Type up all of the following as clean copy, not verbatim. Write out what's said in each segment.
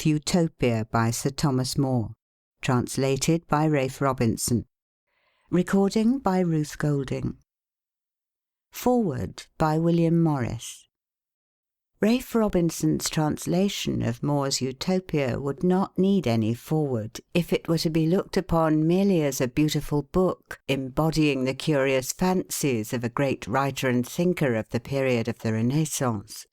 of Utopia by Sir Thomas More. Translated by Ralph Robinson. Recording by Ruth Golding. Foreword by William Morris. Ralph Robinson's translation of More's Utopia would not need any foreword if it were to be looked upon merely as a beautiful book embodying the curious fancies of a great writer and thinker of the period of the Renaissance.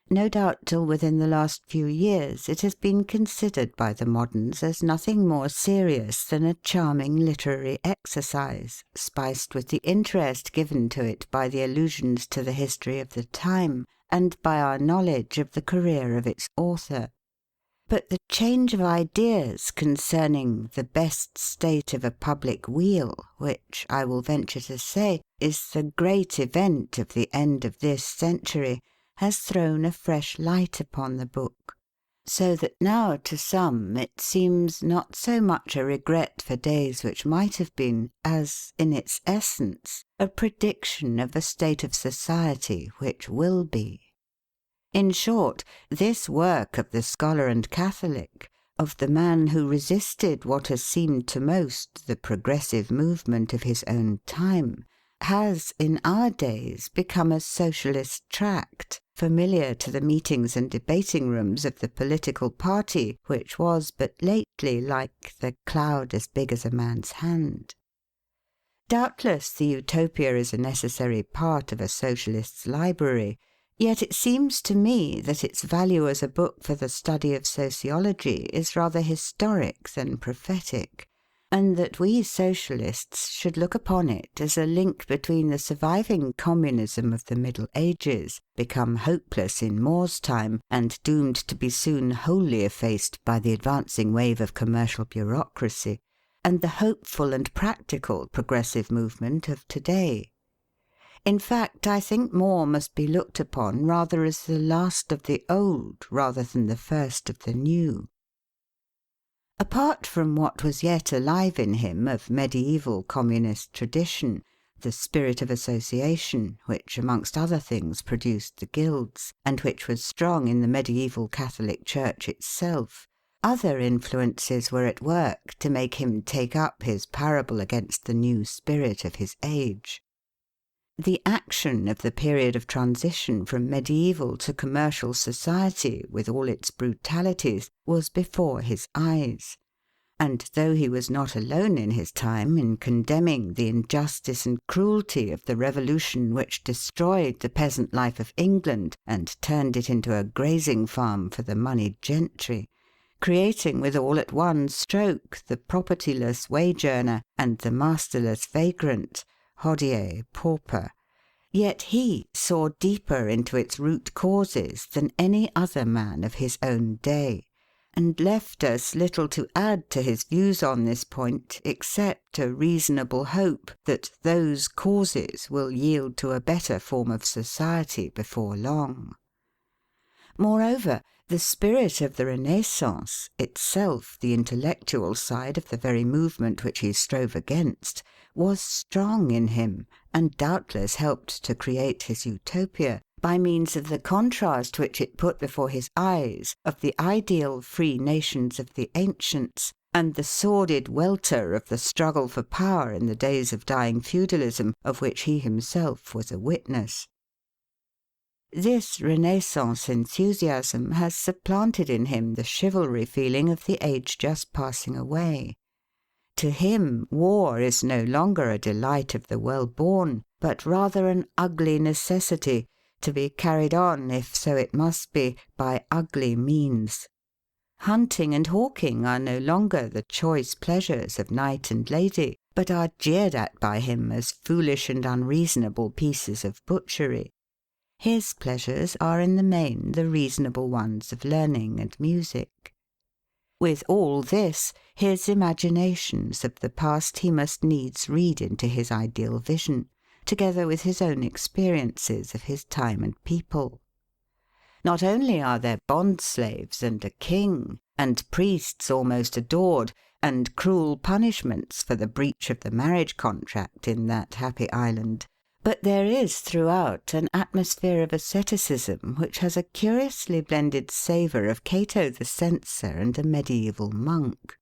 No doubt till within the last few years it has been considered by the moderns as nothing more serious than a charming literary exercise, spiced with the interest given to it by the allusions to the history of the time, and by our knowledge of the career of its author. But the change of ideas concerning the best state of a public weal, which, I will venture to say, is the great event of the end of this century, has thrown a fresh light upon the book, so that now to some it seems not so much a regret for days which might have been, as, in its essence, a prediction of a state of society which will be. In short, this work of the scholar and Catholic, of the man who resisted what has seemed to most the progressive movement of his own time, has in our days become a socialist tract, familiar to the meetings and debating rooms of the political party which was but lately like the cloud as big as a man's hand. Doubtless the Utopia is a necessary part of a socialist's library, yet it seems to me that its value as a book for the study of sociology is rather historic than prophetic, and that we socialists should look upon it as a link between the surviving communism of the Middle Ages, become hopeless in More's time and doomed to be soon wholly effaced by the advancing wave of commercial bureaucracy, and the hopeful and practical progressive movement of today. In fact, I think More must be looked upon rather as the last of the old rather than the first of the new. Apart from what was yet alive in him of mediaeval communist tradition, the spirit of association, which amongst other things produced the guilds, and which was strong in the mediaeval Catholic Church itself, other influences were at work to make him take up his parable against the new spirit of his age. The action of the period of transition from mediaeval to commercial society, with all its brutalities, was before his eyes, and though he was not alone in his time in condemning the injustice and cruelty of the revolution which destroyed the peasant life of England and turned it into a grazing farm for the moneyed gentry, creating withal at one stroke the propertyless wage earner and the masterless vagrant, hodie, pauper, yet he saw deeper into its root causes than any other man of his own day, and left us little to add to his views on this point except a reasonable hope that those causes will yield to a better form of society before long. Moreover, the spirit of the Renaissance, itself the intellectual side of the very movement which he strove against, was strong in him, and doubtless helped to create his Utopia, by means of the contrast which it put before his eyes of the ideal free nations of the ancients, and the sordid welter of the struggle for power in the days of dying feudalism, of which he himself was a witness. This Renaissance enthusiasm has supplanted in him the chivalry feeling of the age just passing away. To him war is no longer a delight of the well-born, but rather an ugly necessity, to be carried on, if so it must be, by ugly means. Hunting and hawking are no longer the choice pleasures of knight and lady, but are jeered at by him as foolish and unreasonable pieces of butchery. His pleasures are in the main the reasonable ones of learning and music. With all this, his imaginations of the past he must needs read into his ideal vision, together with his own experiences of his time and people. Not only are there bond-slaves and a king, and priests almost adored, and cruel punishments for the breach of the marriage contract in that happy island, But there is throughout an atmosphere of asceticism which has a curiously blended savour of Cato the Censor and a medieval monk.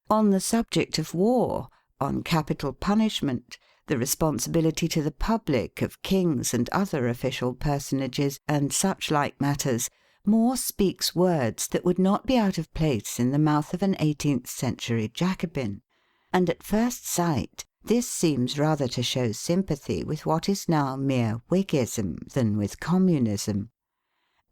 On the subject of war, on capital punishment, the responsibility to the public of kings and other official personages, and such like matters, More speaks words that would not be out of place in the mouth of an 18th century Jacobin, and at first sight this seems rather to show sympathy with what is now mere Whiggism than with Communism.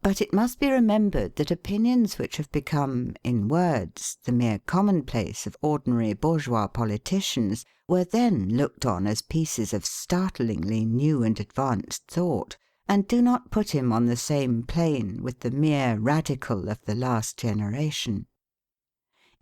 But it must be remembered that opinions which have become, in words, the mere commonplace of ordinary bourgeois politicians were then looked on as pieces of startlingly new and advanced thought, and do not put him on the same plane with the mere radical of the last generation.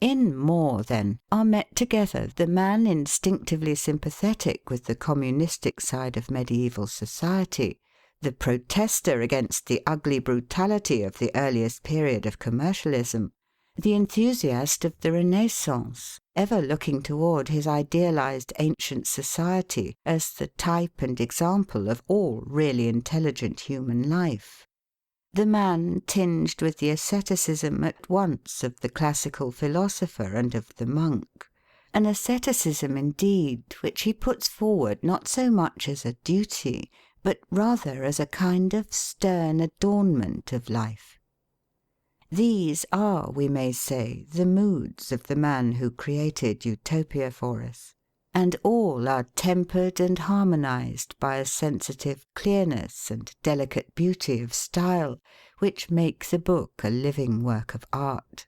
In More, then, are met together the man instinctively sympathetic with the communistic side of medieval society, the protester against the ugly brutality of the earliest period of commercialism, the enthusiast of the Renaissance, ever looking toward his idealized ancient society as the type and example of all really intelligent human life, the man tinged with the asceticism at once of the classical philosopher and of the monk, an asceticism indeed which he puts forward not so much as a duty, but rather as a kind of stern adornment of life. These are, we may say, the moods of the man who created Utopia for us, and all are tempered and harmonized by a sensitive clearness and delicate beauty of style which make the book a living work of art.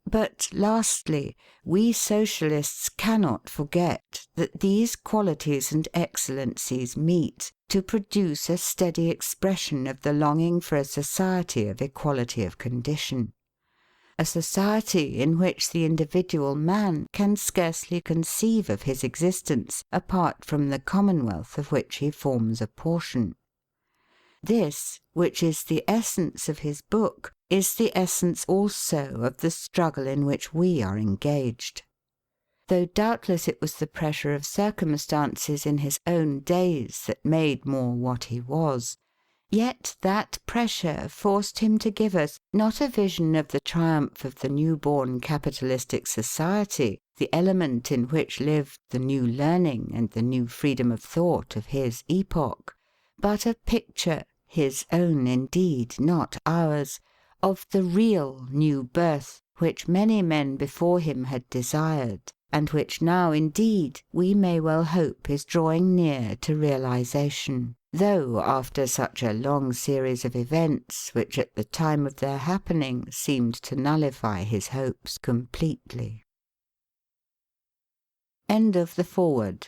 But lastly, we Socialists cannot forget that these qualities and excellencies meet to produce a steady expression of the longing for a society of equality of condition, a society in which the individual man can scarcely conceive of his existence apart from the commonwealth of which he forms a portion. This, which is the essence of his book, is the essence also of the struggle in which we are engaged. Though doubtless it was the pressure of circumstances in his own days that made More what he was, yet that pressure forced him to give us, not a vision of the triumph of the new-born capitalistic society, the element in which lived the new learning and the new freedom of thought of his epoch, but a picture, his own indeed, not ours, of the real new birth which many men before him had desired, and which now indeed we may well hope is drawing near to realization, though after such a long series of events which at the time of their happening seemed to nullify his hopes completely. End of the foreword.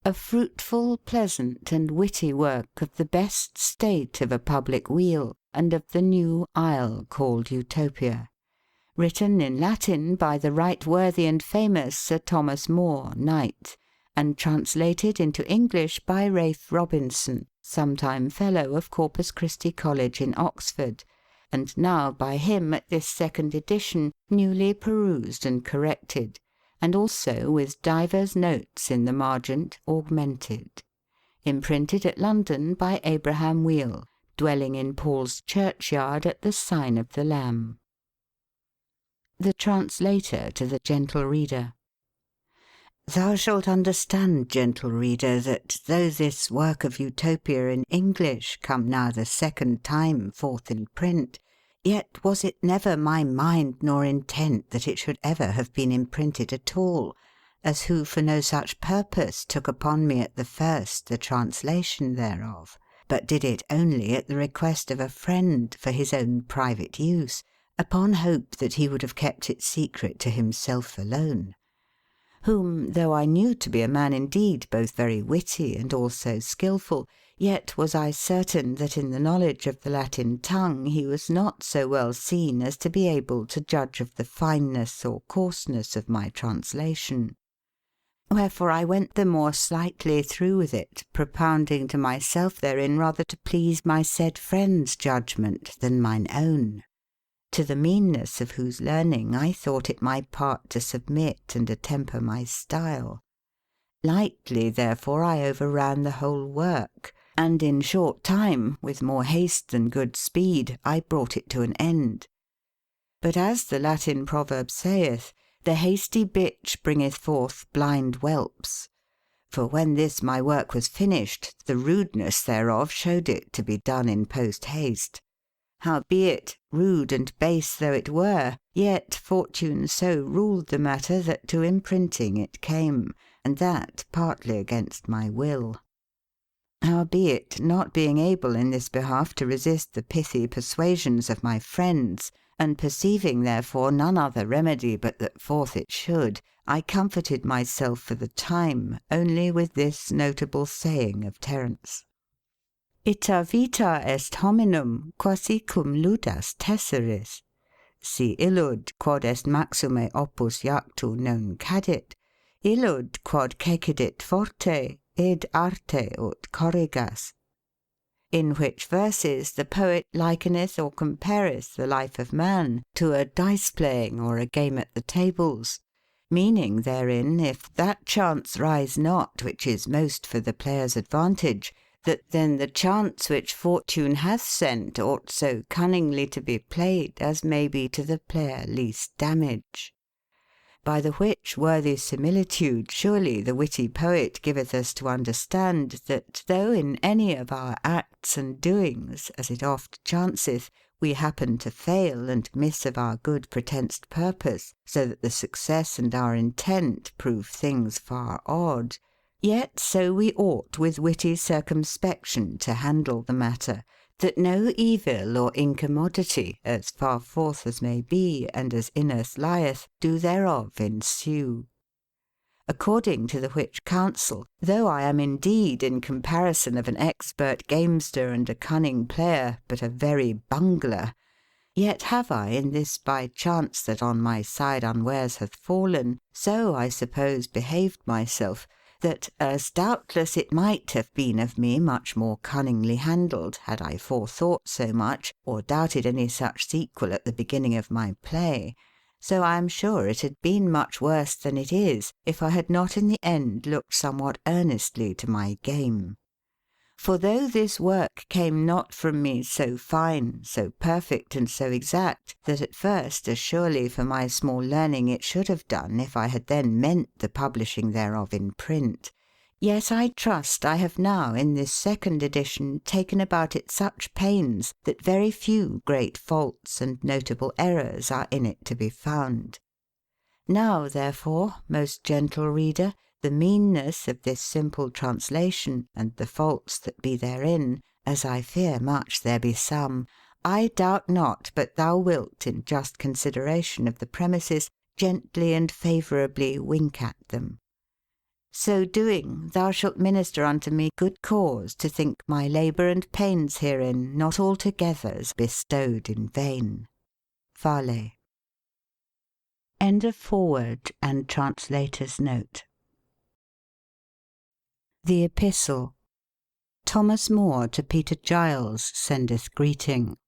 A fruitful, pleasant, and witty work of the best state of a public weal, and of the new isle called Utopia. Written in Latin by the right worthy and famous Sir Thomas More, Knight, and translated into English by Ralph Robinson, sometime Fellow of Corpus Christi College in Oxford, and now by him at this second edition newly perused and corrected, and also with divers notes in the margent augmented. Imprinted at London by Abraham Wheel, dwelling in Paul's Churchyard at the Sign of the Lamb. The Translator to the Gentle Reader. Thou shalt understand, gentle reader, that though this work of Utopia in English come now the second time forth in print, yet was it never my mind nor intent that it should ever have been imprinted at all, as who for no such purpose took upon me at the first the translation thereof, but did it only at the request of a friend for his own private use, upon hope that he would have kept it secret to himself alone. Whom, though I knew to be a man indeed both very witty and also skilful, yet was I certain that in the knowledge of the Latin tongue he was not so well seen as to be able to judge of the fineness or coarseness of my translation. Wherefore I went the more slightly through with it, propounding to myself therein rather to please my said friend's judgment than mine own, to the meanness of whose learning I thought it my part to submit and attemper my style. Lightly, therefore, I overran the whole work, and in short time, with more haste than good speed, I brought it to an end. But as the Latin proverb saith, the hasty bitch bringeth forth blind whelps. For when this my work was finished, the rudeness thereof showed it to be done in post haste. Howbeit, rude and base though it were, yet fortune so ruled the matter that to imprinting it came, and that partly against my will. Howbeit, not being able in this behalf to resist the pithy persuasions of my friends, and perceiving therefore none other remedy but that forth it should, I comforted myself for the time only with this notable saying of Terence: Ita vita est hominum quasi cum ludas tesseris. Si illud quod est maxime opus iactu non cadit, illud quod cecidit forte, id arte ut corrigas. In which verses the poet likeneth or compareth the life of man to a dice playing or a game at the tables, meaning therein, if that chance rise not which is most for the player's advantage, that then the chance which fortune hath sent ought so cunningly to be played as may be to the player least damage. By the which worthy similitude surely the witty poet giveth us to understand that though in any of our acts and doings, as it oft chanceth, we happen to fail and miss of our good pretenced purpose, so that the success and our intent prove things far odd, yet so we ought with witty circumspection to handle the matter, that no evil or incommodity, as far forth as may be, and as in us lieth, do thereof ensue. According to the which counsel, though I am indeed in comparison of an expert gamester and a cunning player but a very bungler, yet have I in this by chance that on my side unwares hath fallen, so I suppose behaved myself, that as doubtless it might have been of me much more cunningly handled, had I forethought so much, or doubted any such sequel at the beginning of my play, so I am sure it had been much worse than it is, if I had not in the end looked somewhat earnestly to my game. For though this work came not from me so fine, so perfect, and so exact, that at first as surely for my small learning it should have done if I had then meant the publishing thereof in print, yet I trust I have now in this second edition taken about it such pains that very few great faults and notable errors are in it to be found. Now, therefore, most gentle reader, the meanness of this simple translation, and the faults that be therein, as I fear much there be some, I doubt not but thou wilt, in just consideration of the premises, gently and favourably wink at them. So doing, thou shalt minister unto me good cause to think my labour and pains herein not altogether bestowed in vain. Farley. End of foreword and translator's note. The Epistle. Thomas Moore to Peter Giles sendeth greeting.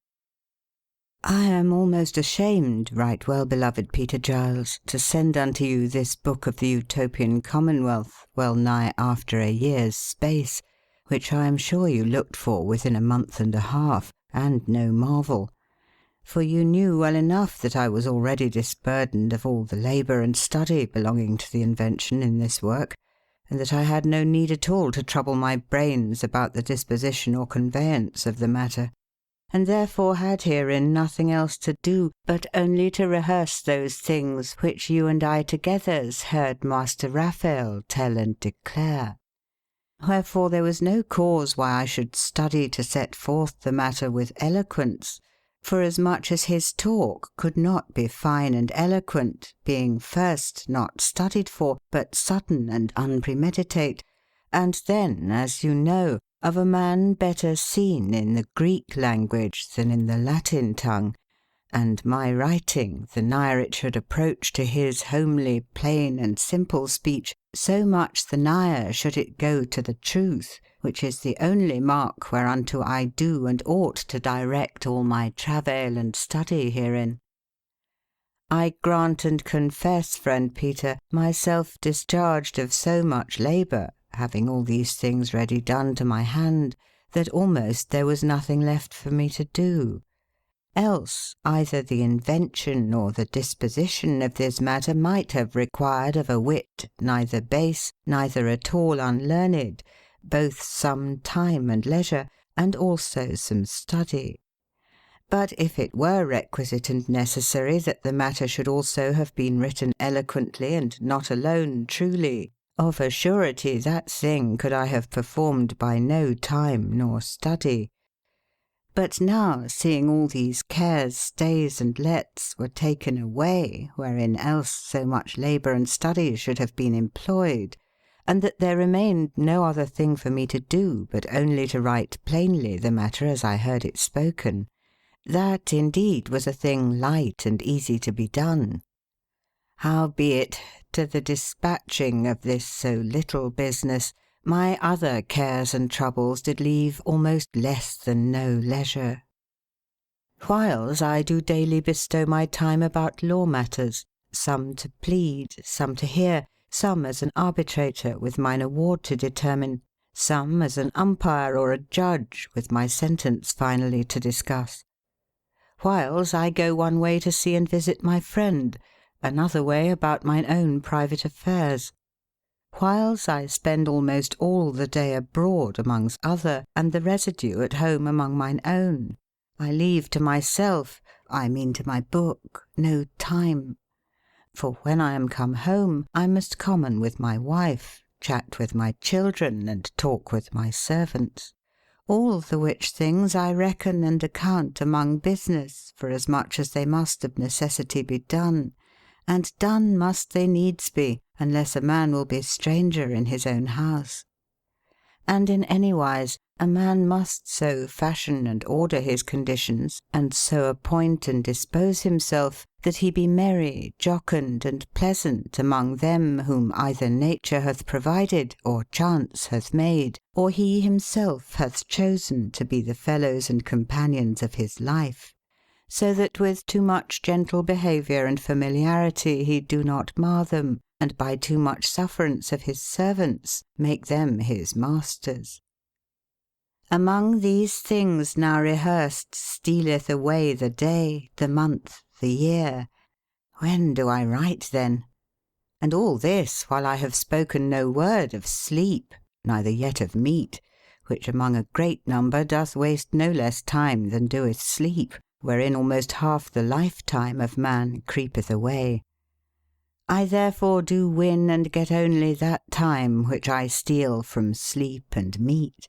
I am almost ashamed, right well beloved Peter Giles, to send unto you this book of the Utopian Commonwealth, well nigh after a year's space, which I am sure you looked for within a month and a half, and no marvel. For you knew well enough that I was already disburdened of all the labour and study belonging to the invention in this work, and that I had no need at all to trouble my brains about the disposition or conveyance of the matter, and therefore had herein nothing else to do but only to rehearse those things which you and I togethers heard Master Raphael tell and declare. Wherefore there was no cause why I should study to set forth the matter with eloquence, forasmuch as his talk could not be fine and eloquent, being first not studied for, but sudden and unpremeditate, and then, as you know, of a man better seen in the Greek language than in the Latin tongue, and my writing, the nigher it should approach to his homely, plain, and simple speech, so much the nigher should it go to the truth, which is the only mark whereunto I do and ought to direct all my travail and study herein. I grant and confess, friend Peter, myself discharged of so much labour, having all these things ready done to my hand, that almost there was nothing left for me to do. Else either the invention or the disposition of this matter might have required of a wit neither base, neither at all unlearned, both some time and leisure, and also some study. But if it were requisite and necessary that the matter should also have been written eloquently and not alone truly, of a surety that thing could I have performed by no time nor study. But now, seeing all these cares, stays, and lets were taken away, wherein else so much labour and study should have been employed, and that there remained no other thing for me to do but only to write plainly the matter as I heard it spoken, that indeed was a thing light and easy to be done. Howbeit, to the dispatching of this so little business, my other cares and troubles did leave almost less than no leisure. Whiles I do daily bestow my time about law matters, some to plead, some to hear, some as an arbitrator with mine award to determine, some as an umpire or a judge with my sentence finally to discuss. Whiles I go one way to see and visit my friend, another way about mine own private affairs. Whiles I spend almost all the day abroad amongst other, and the residue at home among mine own. I leave to myself, I mean to my book, no time. For when I am come home, I must common with my wife, chat with my children, and talk with my servants. All the which things I reckon and account among business, for as much as they must of necessity be done, and done must they needs be, unless a man will be stranger in his own house. And in anywise a man must so fashion and order his conditions, and so appoint and dispose himself, that he be merry, jocund, and pleasant among them whom either nature hath provided, or chance hath made, or he himself hath chosen to be the fellows and companions of his life, so that with too much gentle behaviour and familiarity he do not mar them, and by too much sufferance of his servants make them his masters. Among these things now rehearsed stealeth away the day, the month, the year. When do I write then? And all this while I have spoken no word of sleep, neither yet of meat, which among a great number doth waste no less time than doeth sleep, wherein almost half the lifetime of man creepeth away. I therefore do win and get only that time which I steal from sleep and meat.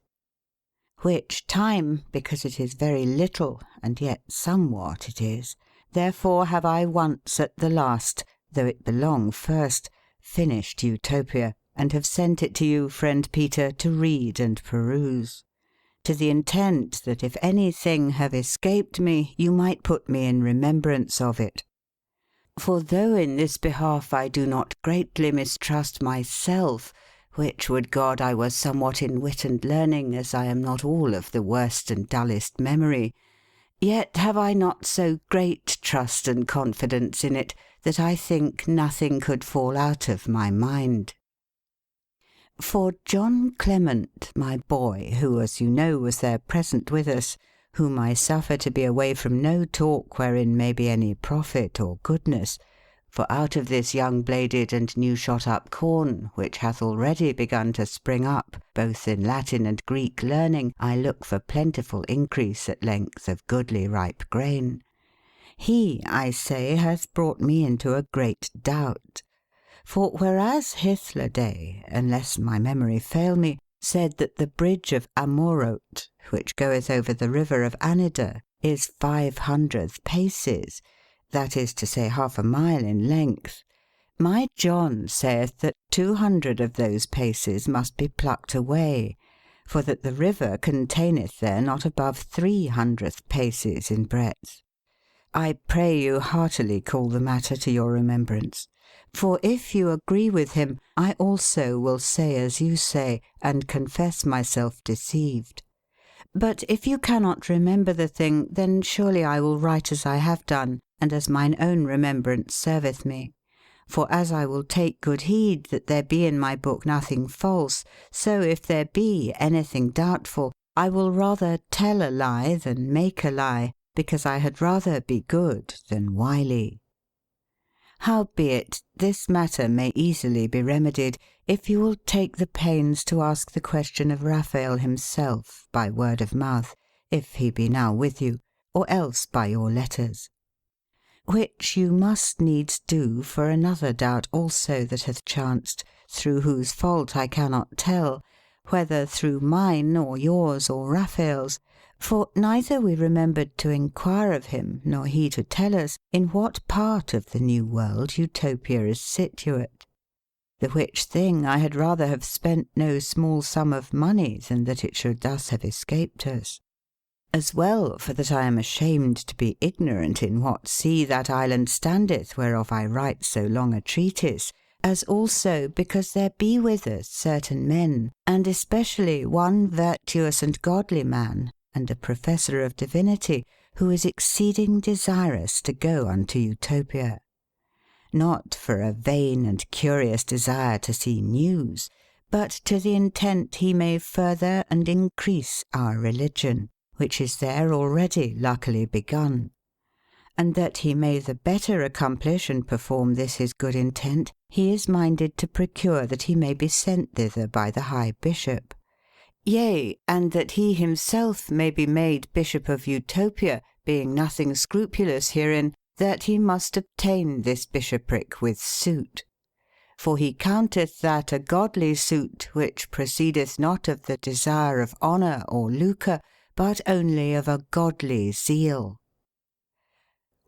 Which time, because it is very little, and yet somewhat it is, therefore have I once at the last, though it belong first, finished Utopia, and have sent it to you, friend Peter, to read and peruse, to the intent that if anything have escaped me, you might put me in remembrance of it. For though in this behalf I do not greatly mistrust myself, which would God I was somewhat in wit and learning, as I am not all of the worst and dullest memory, yet have I not so great trust and confidence in it, that I think nothing could fall out of my mind. For John Clement, my boy, who, as you know, was there present with us, whom I suffer to be away from no talk wherein may be any profit or goodness, for out of this young bladed and new shot up corn, which hath already begun to spring up, both in Latin and Greek learning, I look for plentiful increase at length of goodly ripe grain. He, I say, hath brought me into a great doubt. For whereas Hythloday, unless my memory fail me, said that the bridge of Amorot, which goeth over the river of Anida, is 500 paces, that is to say half a mile in length, my John saith that 200 of those paces must be plucked away, for that the river containeth there not above 300 paces in breadth. I pray you heartily call the matter to your remembrance. For if you agree with him, I also will say as you say, and confess myself deceived. But if you cannot remember the thing, then surely I will write as I have done, and as mine own remembrance serveth me. For as I will take good heed that there be in my book nothing false, so if there be anything doubtful, I will rather tell a lie than make a lie, because I had rather be good than wily. Howbeit, this matter may easily be remedied, if you will take the pains to ask the question of Raphael himself, by word of mouth, if he be now with you, or else by your letters. Which you must needs do for another doubt also that hath chanced, through whose fault I cannot tell, whether through mine or yours or Raphael's, for neither we remembered to inquire of him, nor he to tell us, in what part of the new world Utopia is situate. The which thing I had rather have spent no small sum of money than that it should thus have escaped us. As well for that I am ashamed to be ignorant in what sea that island standeth whereof I write so long a treatise, as also because there be with us certain men, and especially one virtuous and godly man, and a professor of divinity, who is exceeding desirous to go unto Utopia. Not for a vain and curious desire to see news, but to the intent he may further and increase our religion, which is there already luckily begun. And that he may the better accomplish and perform this his good intent, he is minded to procure that he may be sent thither by the High Bishop. Yea, and that he himself may be made Bishop of Utopia, being nothing scrupulous herein, that he must obtain this bishopric with suit. For he counteth that a godly suit which proceedeth not of the desire of honour or lucre, but only of a godly zeal.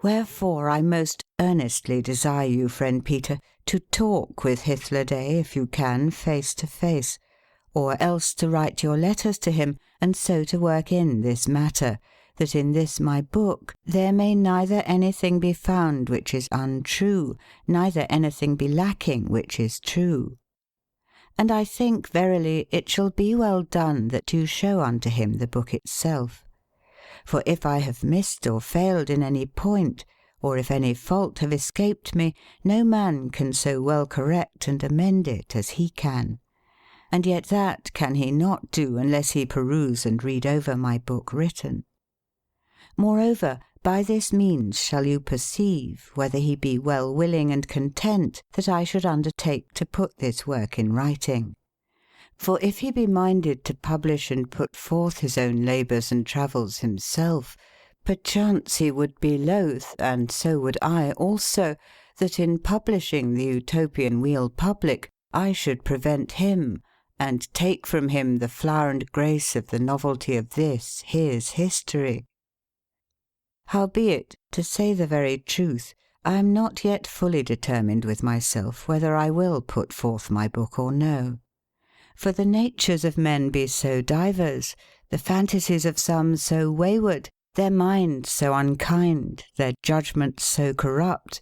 Wherefore I most earnestly desire you, friend Peter, to talk with Hythloday, if you can, face to face, or else to write your letters to him, and so to work in this matter, that in this my book there may neither anything be found which is untrue, neither anything be lacking which is true. And I think verily it shall be well done that you show unto him the book itself. For if I have missed or failed in any point, or if any fault have escaped me, no man can so well correct and amend it as he can. And yet that can he not do unless he peruse and read over my book written. Moreover, by this means shall you perceive whether he be well willing and content that I should undertake to put this work in writing. For if he be minded to publish and put forth his own labours and travels himself, perchance he would be loath, and so would I also, that in publishing the Utopian Wheel public I should prevent him, and take from him the flower and grace of the novelty of this his history. Howbeit, to say the very truth, I am not yet fully determined with myself whether I will put forth my book or no. For the natures of men be so divers, the fantasies of some so wayward, their minds so unkind, their judgments so corrupt,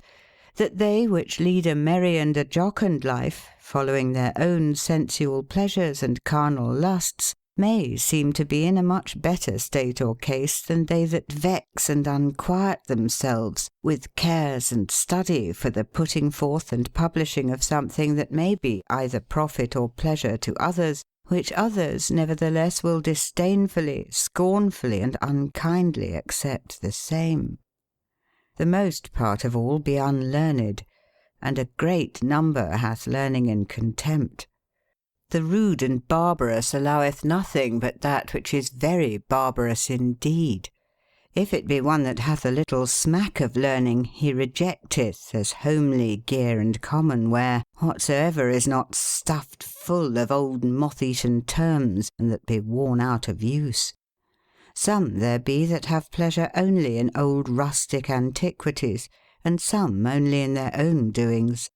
that they which lead a merry and a jocund life, following their own sensual pleasures and carnal lusts, may seem to be in a much better state or case than they that vex and unquiet themselves with cares and study for the putting forth and publishing of something that may be either profit or pleasure to others, which others nevertheless will disdainfully, scornfully, and unkindly accept the same. The most part of all be unlearned, and a great number hath learning in contempt. The rude and barbarous alloweth nothing but that which is very barbarous indeed. If it be one that hath a little smack of learning, he rejecteth as homely gear and common wear whatsoever is not stuffed full of old moth-eaten terms, and that be worn out of use. Some there be that have pleasure only in old rustic antiquities, and some only in their own doings.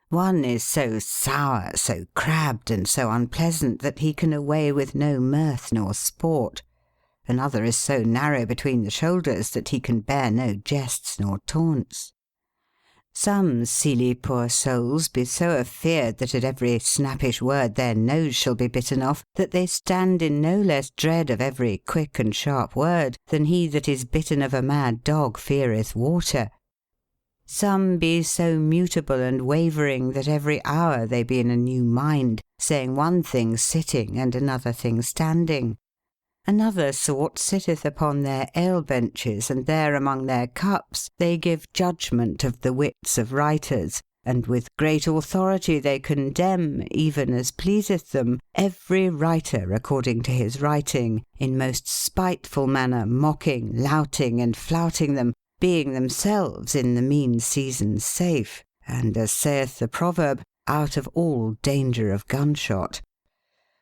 One is so sour, so crabbed, and so unpleasant that he can away with no mirth nor sport. Another is so narrow between the shoulders that he can bear no jests nor taunts. Some silly poor souls be so afeard that at every snappish word their nose shall be bitten off, that they stand in no less dread of every quick and sharp word than he that is bitten of a mad dog feareth water. Some be so mutable and wavering that every hour they be in a new mind, saying one thing sitting and another thing standing. Another sort sitteth upon their ale-benches, and there among their cups they give judgment of the wits of writers, and with great authority they condemn, even as pleaseth them, every writer according to his writing, in most spiteful manner mocking, louting, and flouting them, being themselves in the mean season safe, and, as saith the proverb, out of all danger of gunshot.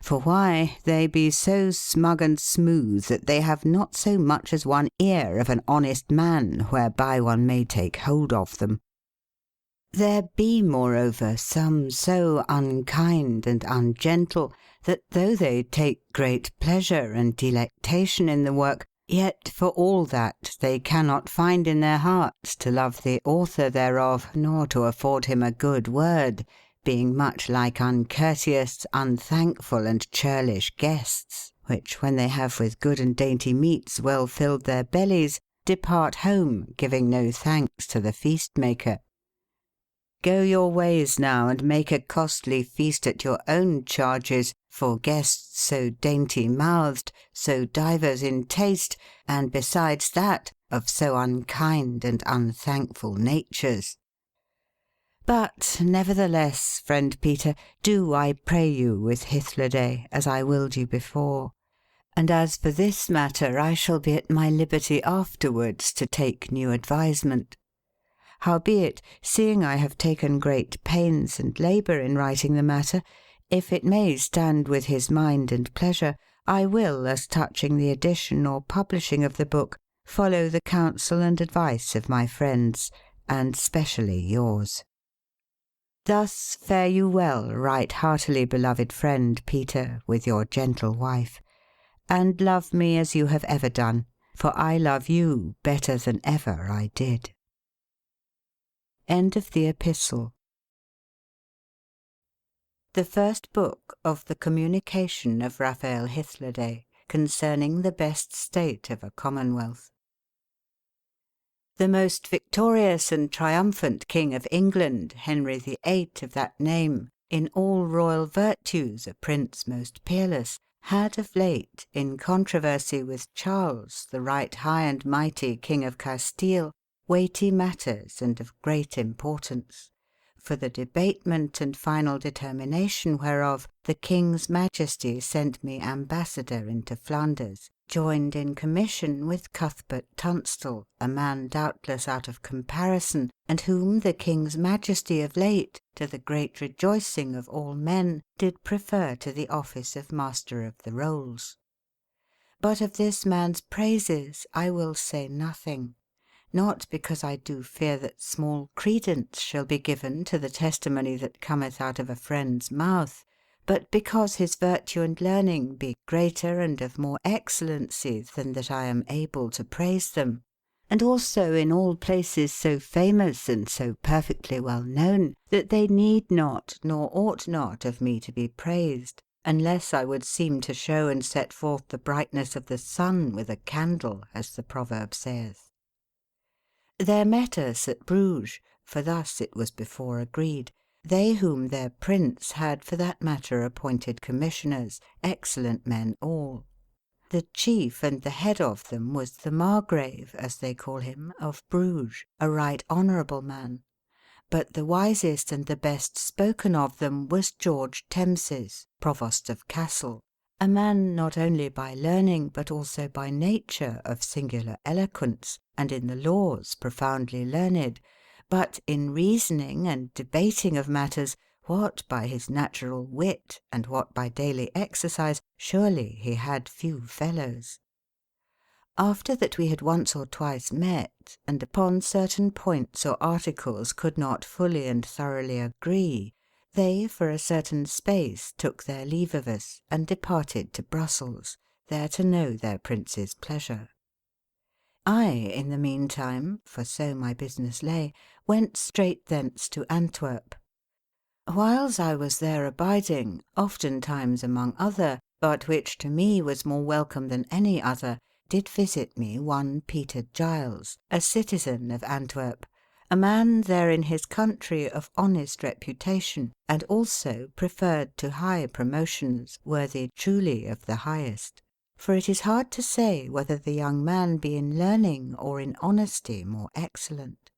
For why, they be so smug and smooth that they have not so much as one ear of an honest man whereby one may take hold of them. There be, moreover, some so unkind and ungentle that though they take great pleasure and delectation in the work, yet for all that they cannot find in their hearts to love the author thereof, nor to afford him a good word, being much like uncourteous, unthankful, and churlish guests, which when they have with good and dainty meats well filled their bellies, depart home, giving no thanks to the feast-maker. Go your ways now, and make a costly feast at your own charges, for guests so dainty-mouthed, so divers in taste, and besides that, of so unkind and unthankful natures. But, nevertheless, friend Peter, do I pray you with Hythloday, as I willed you before. And as for this matter, I shall be at my liberty afterwards to take new advisement. Howbeit, seeing I have taken great pains and labour in writing the matter, if it may stand with his mind and pleasure, I will, as touching the edition or publishing of the book, follow the counsel and advice of my friends, and specially yours. Thus fare you well, right heartily beloved friend Peter, with your gentle wife, and love me as you have ever done, for I love you better than ever I did. End of the Epistle. The first book of the Communication of Raphael Hythloday, concerning the best state of a Commonwealth. The most victorious and triumphant King of England, Henry VIII of that name, in all royal virtues a prince most peerless, had of late, in controversy with Charles, the right high and mighty King of Castile, weighty matters and of great importance. For the debatement and final determination whereof the King's Majesty sent me ambassador into Flanders, joined in commission with Cuthbert Tunstall, a man doubtless out of comparison, and whom the King's Majesty of late, to the great rejoicing of all men, did prefer to the office of Master of the Rolls. But of this man's praises I will say nothing, not because I do fear that small credence shall be given to the testimony that cometh out of a friend's mouth, but because his virtue and learning be greater and of more excellency than that I am able to praise them, and also in all places so famous and so perfectly well known, that they need not nor ought not of me to be praised, unless I would seem to show and set forth the brightness of the sun with a candle, as the proverb saith. There met us at Bruges, for thus it was before agreed, they whom their prince had for that matter appointed commissioners, excellent men all. The chief and the head of them was the Margrave, as they call him, of Bruges, a right honourable man. But the wisest and the best spoken of them was George Temses, Provost of Cassel, a man not only by learning but also by nature of singular eloquence, and in the laws profoundly learned, but in reasoning and debating of matters, what by his natural wit, and what by daily exercise, surely he had few fellows. After that we had once or twice met, and upon certain points or articles could not fully and thoroughly agree, they for a certain space took their leave of us, and departed to Brussels, there to know their prince's pleasure. I, in the meantime, for so my business lay, went straight thence to Antwerp. Whiles I was there abiding, oftentimes among other, but which to me was more welcome than any other, did visit me one Peter Giles, a citizen of Antwerp, a man there in his country of honest reputation, and also preferred to high promotions, worthy truly of the highest. For it is hard to say whether the young man be in learning or in honesty more excellent.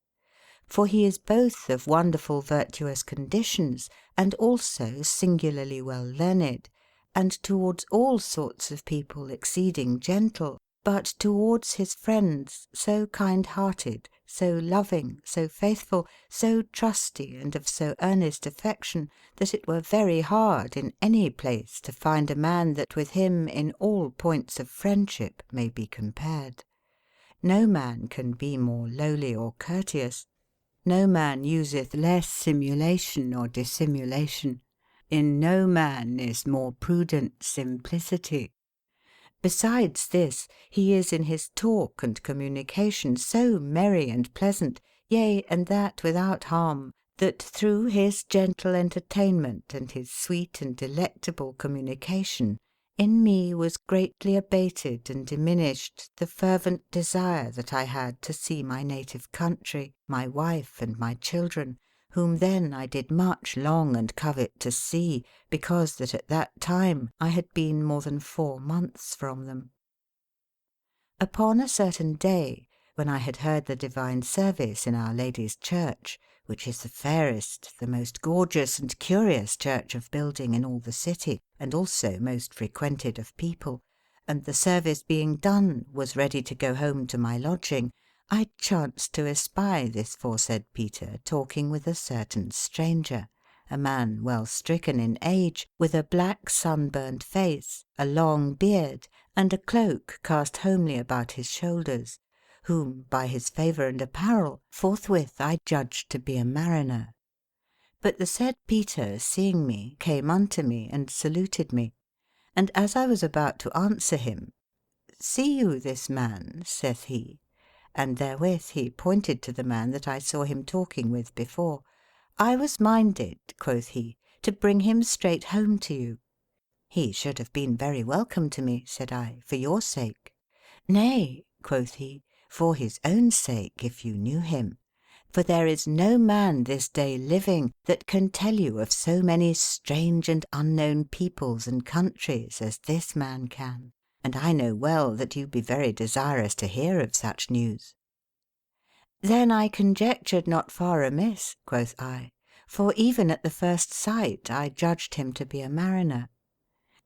For he is both of wonderful virtuous conditions, and also singularly well learned, and towards all sorts of people exceeding gentle, but towards his friends so kind-hearted, so loving, so faithful, so trusty, and of so earnest affection, that it were very hard in any place to find a man that with him in all points of friendship may be compared. No man can be more lowly or courteous. No man useth less simulation or dissimulation. In no man is more prudent simplicity. Besides this, he is in his talk and communication so merry and pleasant, yea, and that without harm, that through his gentle entertainment and his sweet and delectable communication, in me was greatly abated and diminished the fervent desire that I had to see my native country, my wife, and my children, whom then I did much long and covet to see, because that at that time I had been more than 4 months from them. Upon a certain day, when I had heard the divine service in Our Lady's church, which is the fairest, the most gorgeous and curious church of building in all the city, and also most frequented of people, and the service being done, was ready to go home to my lodging, I chanced to espy this foresaid Peter talking with a certain stranger, a man well stricken in age, with a black sunburned face, a long beard, and a cloak cast homely about his shoulders, whom, by his favour and apparel, forthwith I judged to be a mariner. But the said Peter, seeing me, came unto me and saluted me, and as I was about to answer him, "See you this man?" saith he, and therewith he pointed to the man that I saw him talking with before. "I was minded," quoth he, "to bring him straight home to you." "He should have been very welcome to me," said I, "for your sake." "Nay," quoth he, "for his own sake, if you knew him. For there is no man this day living that can tell you of so many strange and unknown peoples and countries as this man can, and I know well that you be very desirous to hear of such news." "Then I conjectured not far amiss," quoth I, "for even at the first sight I judged him to be a mariner."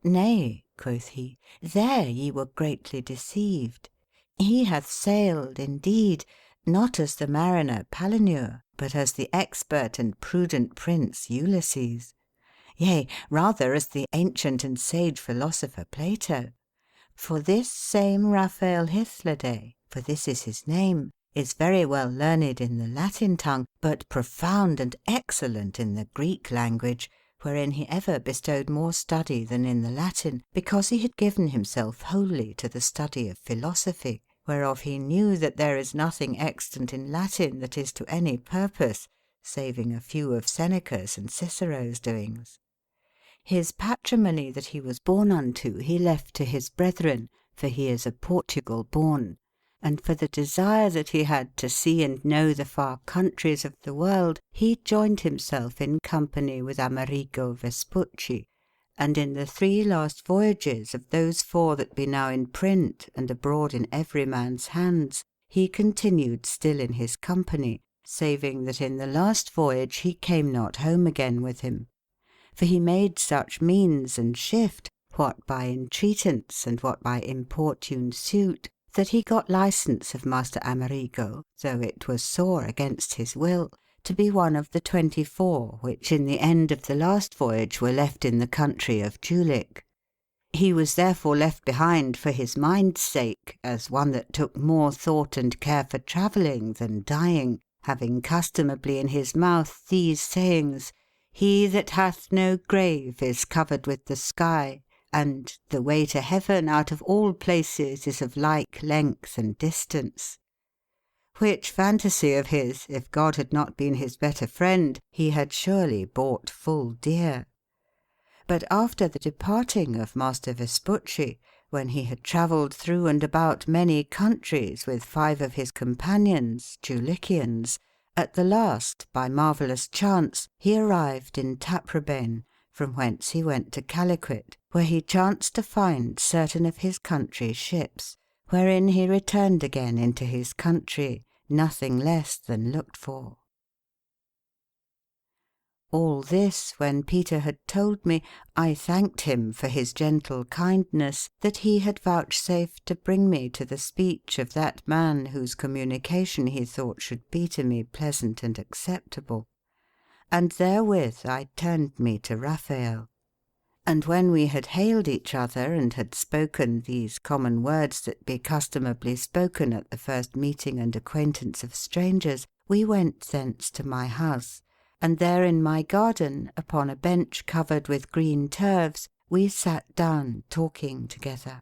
"Nay," quoth he, "there ye were greatly deceived. He hath sailed, indeed, not as the mariner Palinure, but as the expert and prudent prince Ulysses. Yea, rather as the ancient and sage philosopher Plato. For this same Raphael Hythloday, for this is his name, is very well learned in the Latin tongue, but profound and excellent in the Greek language, wherein he ever bestowed more study than in the Latin, because he had given himself wholly to the study of philosophy, whereof he knew that there is nothing extant in Latin that is to any purpose, saving a few of Seneca's and Cicero's doings. His patrimony that he was born unto he left to his brethren, for he is a Portugal born, and for the desire that he had to see and know the far countries of the world, he joined himself in company with Amerigo Vespucci, and in the 3 last voyages of those 4 that be now in print and abroad in every man's hands, he continued still in his company, saving that in the last voyage he came not home again with him. For he made such means and shift, what by entreatance and what by importune suit, that he got licence of Master Amerigo, though it was sore against his will, to be one of the 24 which in the end of the last voyage were left in the country of Julick. He was therefore left behind for his mind's sake, as one that took more thought and care for travelling than dying, having customably in his mouth these sayings: "He that hath no grave is covered with the sky, and the way to heaven out of all places is of like length and distance. Which fantasy of his, if God had not been his better friend, he had surely bought full dear. But after the departing of Master Vespucci, when he had travelled through and about many countries with 5 of his companions, Julicians, at the last, by marvellous chance, he arrived in Taprobane, from whence he went to Calicut, where he chanced to find certain of his country's ships, wherein he returned again into his country, nothing less than looked for. All this, when Peter had told me, I thanked him for his gentle kindness that he had vouchsafed to bring me to the speech of that man whose communication he thought should be to me pleasant and acceptable. And therewith I turned me to Raphael. And when we had hailed each other and had spoken these common words that be customably spoken at the first meeting and acquaintance of strangers, we went thence to my house, and there in my garden, upon a bench covered with green turves, we sat down talking together.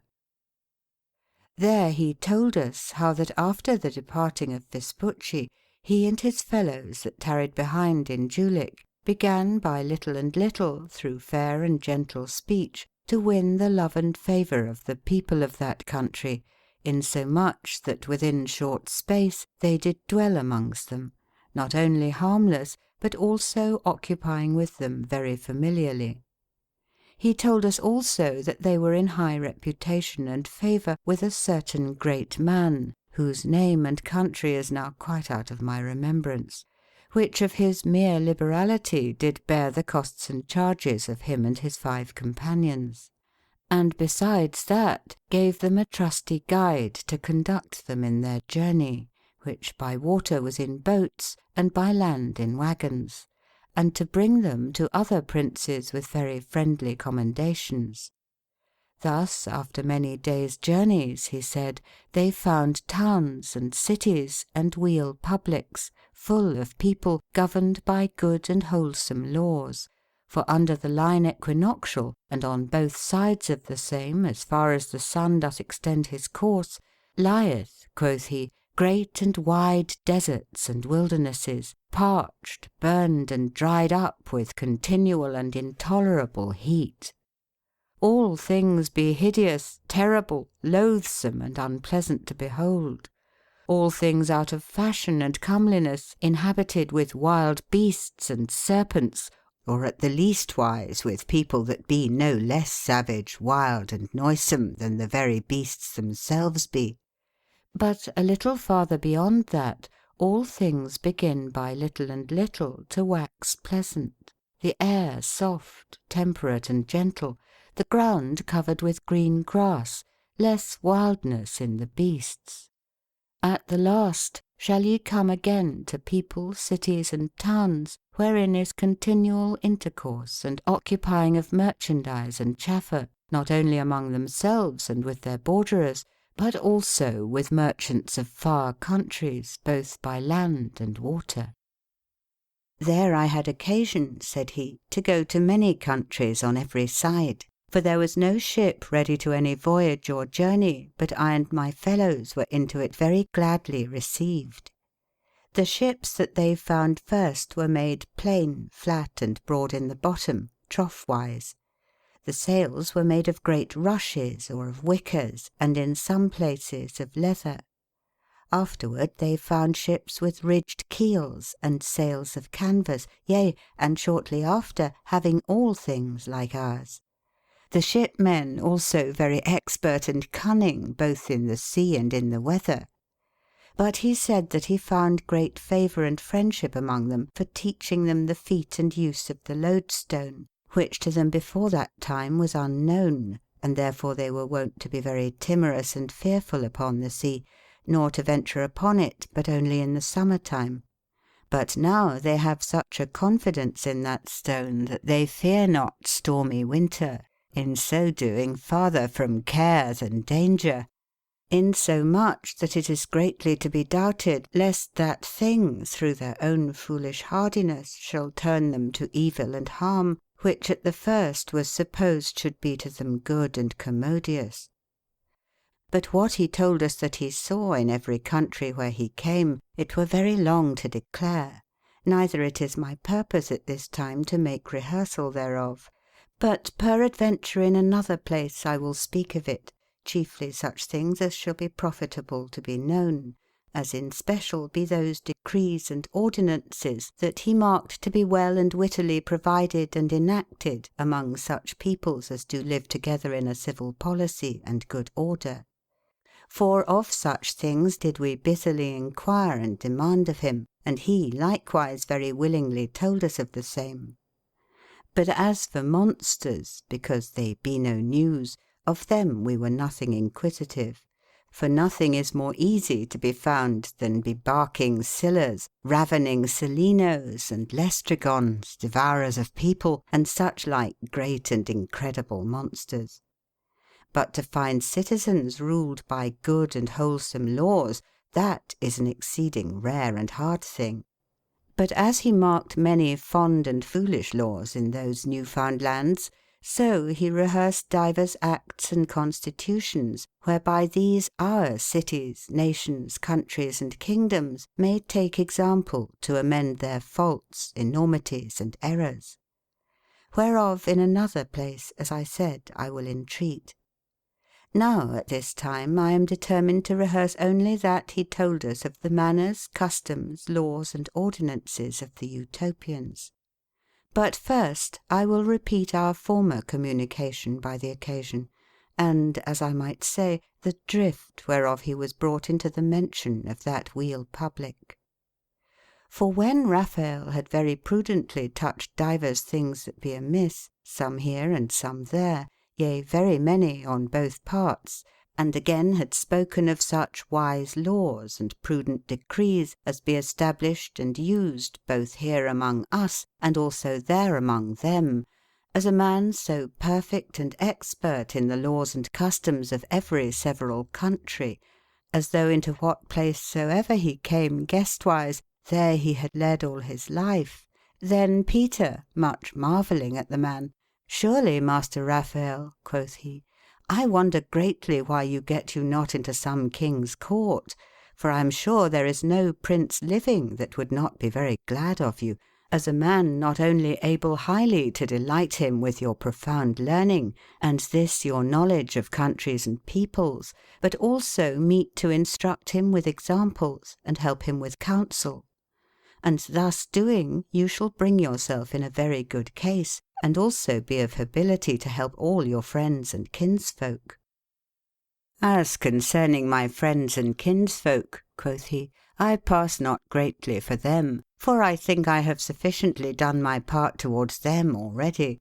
There he told us how that after the departing of Vespucci, he and his fellows that tarried behind in Julic began by little and little, through fair and gentle speech, to win the love and favour of the people of that country, insomuch that within short space they did dwell amongst them, not only harmless, but also occupying with them very familiarly. He told us also that they were in high reputation and favour with a certain great man, whose name and country is now quite out of my remembrance, which of his mere liberality did bear the costs and charges of him and his 5 companions, and besides that gave them a trusty guide to conduct them in their journey, which by water was in boats, and by land in waggons, and to bring them to other princes with very friendly commendations. Thus, after many days' journeys, he said, they found towns and cities and weal publics, full of people governed by good and wholesome laws. For under the line equinoctial, and on both sides of the same, as far as the sun doth extend his course, lieth, quoth he, great and wide deserts and wildernesses, parched, burned, and dried up with continual and intolerable heat. All things be hideous, terrible, loathsome, and unpleasant to behold. All things out of fashion and comeliness, inhabited with wild beasts and serpents, or at the leastwise with people that be no less savage, wild, and noisome than the very beasts themselves be. But a little farther beyond that, all things begin by little and little to wax pleasant, the air soft, temperate, and gentle, the ground covered with green grass, less wildness in the beasts. At the last shall ye come again to people, cities, and towns, wherein is continual intercourse and occupying of merchandise and chaffer, not only among themselves and with their borderers, but also with merchants of far countries, both by land and water. There I had occasion, said he, to go to many countries on every side, for there was no ship ready to any voyage or journey, but I and my fellows were into it very gladly received. The ships that they found first were made plain, flat, and broad in the bottom, trough-wise. The sails were made of great rushes or of wickers, and in some places of leather. Afterward they found ships with ridged keels and sails of canvas, yea, and shortly after having all things like ours. The shipmen also very expert and cunning both in the sea and in the weather. But he said that he found great favour and friendship among them for teaching them the feat and use of the lodestone, which to them before that time was unknown, and therefore they were wont to be very timorous and fearful upon the sea, nor to venture upon it but only in the summer time. But now they have such a confidence in that stone that they fear not stormy winter, in so doing farther from care than danger, insomuch that it is greatly to be doubted lest that thing through their own foolish hardiness shall turn them to evil and harm, which at the first was supposed should be to them good and commodious. But what he told us that he saw in every country where he came, it were very long to declare, neither it is my purpose at this time to make rehearsal thereof. But peradventure in another place I will speak of it, chiefly such things as shall be profitable to be known, as in special be those decrees and ordinances that he marked to be well and wittily provided and enacted among such peoples as do live together in a civil policy and good order. For of such things did we busily inquire and demand of him, and he likewise very willingly told us of the same. But as for monsters, because they be no news, of them we were nothing inquisitive. For nothing is more easy to be found than be barking Scyllas, ravening Selinos, and Lestrygons, devourers of people, and such like great and incredible monsters. But to find citizens ruled by good and wholesome laws, that is an exceeding rare and hard thing. But as he marked many fond and foolish laws in those new-found lands, so he rehearsed divers acts and constitutions, whereby these our cities, nations, countries, and kingdoms may take example to amend their faults, enormities, and errors. Whereof in another place, as I said, I will entreat. Now at this time I am determined to rehearse only that he told us of the manners, customs, laws, and ordinances of the Utopians. But first I will repeat our former communication by the occasion, and, as I might say, the drift whereof he was brought into the mention of that weal public. For when Raphael had very prudently touched divers things that be amiss, some here and some there, yea, very many on both parts, and again had spoken of such wise laws and prudent decrees as be established and used both here among us and also there among them, as a man so perfect and expert in the laws and customs of every several country, as though into what place soever he came guestwise, there he had led all his life, then Peter, much marvelling at the man, "Surely, Master Raphael," quoth he, "I wonder greatly why you get you not into some king's court, for I am sure there is no prince living that would not be very glad of you, as a man not only able highly to delight him with your profound learning, and this your knowledge of countries and peoples, but also meet to instruct him with examples and help him with counsel. And thus doing, you shall bring yourself in a very good case, and also be of ability to help all your friends and kinsfolk." "As concerning my friends and kinsfolk," quoth he, "I pass not greatly for them, for I think I have sufficiently done my part towards them already.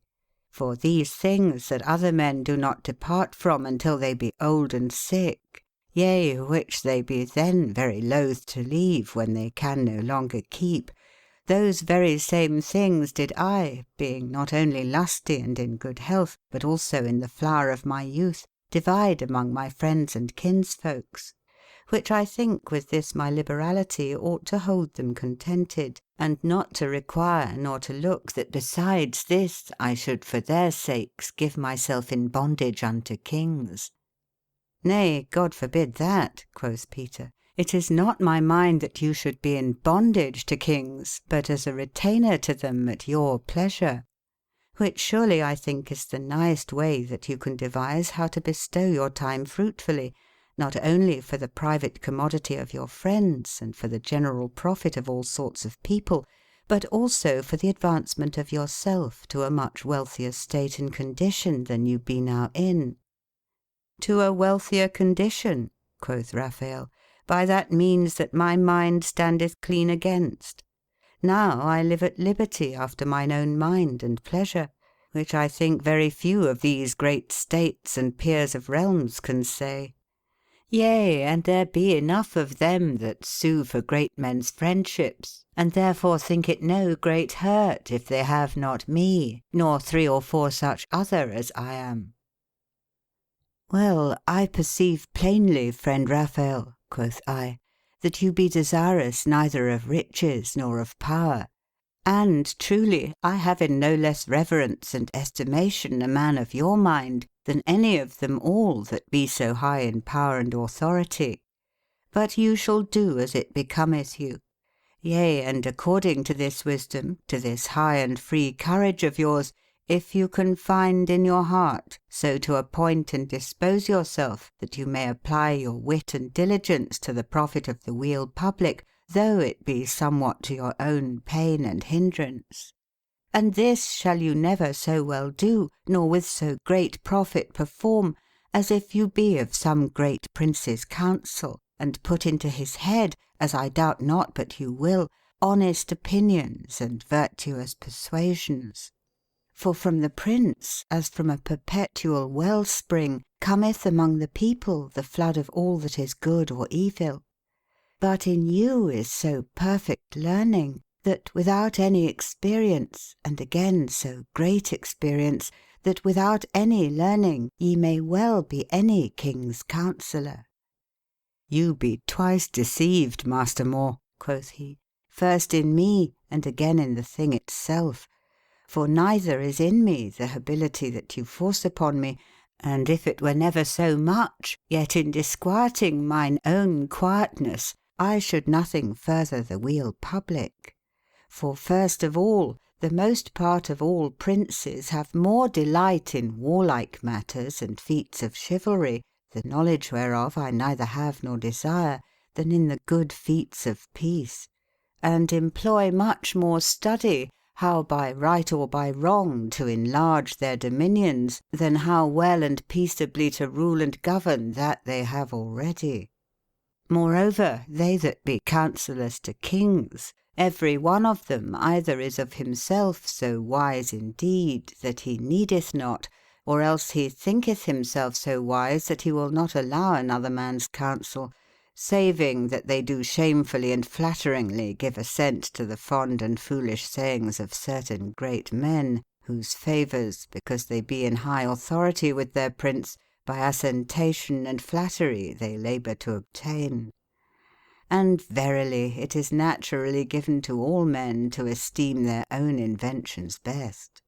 For these things that other men do not depart from until they be old and sick, yea, which they be then very loath to leave when they can no longer keep, those very same things did I, being not only lusty and in good health, but also in the flower of my youth, divide among my friends and kinsfolks, which I think with this my liberality ought to hold them contented, and not to require nor to look that besides this I should for their sakes give myself in bondage unto kings." "Nay, God forbid that," quoth Peter. "It is not my mind that you should be in bondage to kings, but as a retainer to them at your pleasure. Which surely I think is the nighest way that you can devise how to bestow your time fruitfully, not only for the private commodity of your friends and for the general profit of all sorts of people, but also for the advancement of yourself to a much wealthier state and condition than you be now in." "To a wealthier condition," quoth Raphael, "by that means that my mind standeth clean against. Now I live at liberty after mine own mind and pleasure, which I think very few of these great states and peers of realms can say. Yea, and there be enough of them that sue for great men's friendships, and therefore think it no great hurt if they have not me, nor 3 or 4 such other as I am." "Well, I perceive plainly, friend Raphael," quoth I, "that you be desirous neither of riches nor of power, And truly I have in no less reverence and estimation a man of your mind than any of them all that be so high in power and authority. But you shall do as it becometh you. Yea, and according to this wisdom, to this high and free courage of yours, if you can find in your heart so to appoint and dispose yourself that you may apply your wit and diligence to the profit of the weal public, though it be somewhat to your own pain and hindrance. And this shall you never so well do, nor with so great profit perform, as if you be of some great prince's counsel, and put into his head, as I doubt not but you will, honest opinions and virtuous persuasions. For from the prince, as from a perpetual well-spring, cometh among the people the flood of all that is good or evil. But in you is so perfect learning, that without any experience, and again so great experience, that without any learning ye may well be any king's counsellor. You be twice deceived, Master More, quoth he, first in me, and again in the thing itself. For neither is in me the hability that you force upon me, and if it were never so much, yet in disquieting mine own quietness, I should nothing further the weal public. For first of all, the most part of all princes have more delight in warlike matters and feats of chivalry, the knowledge whereof I neither have nor desire, than in the good feats of peace, and employ much more study how by right or by wrong to enlarge their dominions, than how well and peaceably to rule and govern that they have already. Moreover, they that be counsellors to kings, every one of them either is of himself so wise indeed that he needeth not, or else he thinketh himself so wise that he will not allow another man's counsel, saving that they do shamefully and flatteringly give assent to the fond and foolish sayings of certain great men, whose favours, because they be in high authority with their prince, by assentation and flattery they labour to obtain. And verily it is naturally given to all men to esteem their own inventions best.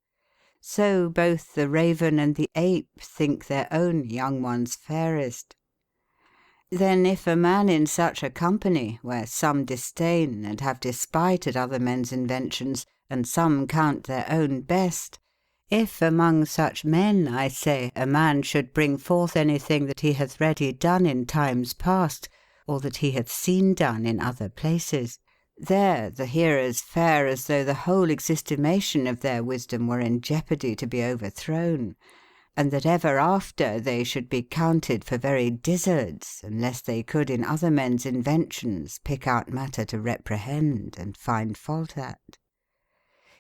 So both the raven and the ape think their own young ones fairest. Then if a man in such a company, where some disdain and have despite at other men's inventions, and some count their own best, if among such men, I say, a man should bring forth anything that he hath ready done in times past, or that he hath seen done in other places, there the hearers fare as though the whole existimation of their wisdom were in jeopardy to be overthrown, and that ever after they should be counted for very dizzards, unless they could in other men's inventions pick out matter to reprehend and find fault at.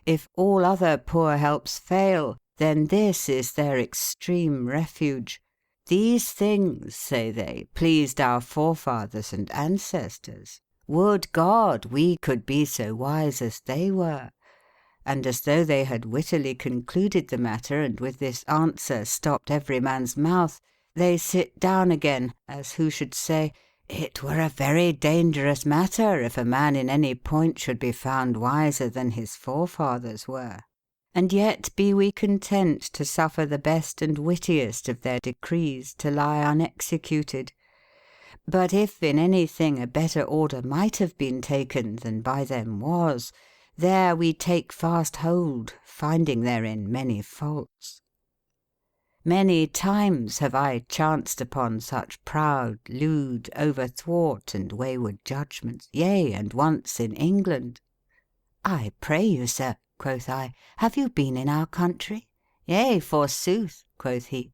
If all other poor helps fail, then this is their extreme refuge. These things, say they, pleased our forefathers and ancestors. Would God we could be so wise as they were! And as though they had wittily concluded the matter, and with this answer stopped every man's mouth, they sit down again, as who should say, it were a very dangerous matter if a man in any point should be found wiser than his forefathers were. And yet be we content to suffer the best and wittiest of their decrees to lie unexecuted. But if in anything a better order might have been taken than by them was, there we take fast hold, finding therein many faults. Many times have I chanced upon such proud, lewd, overthwart, and wayward judgments, yea, and once in England. I pray you, sir, quoth I, have you been in our country? Yea, forsooth, quoth he.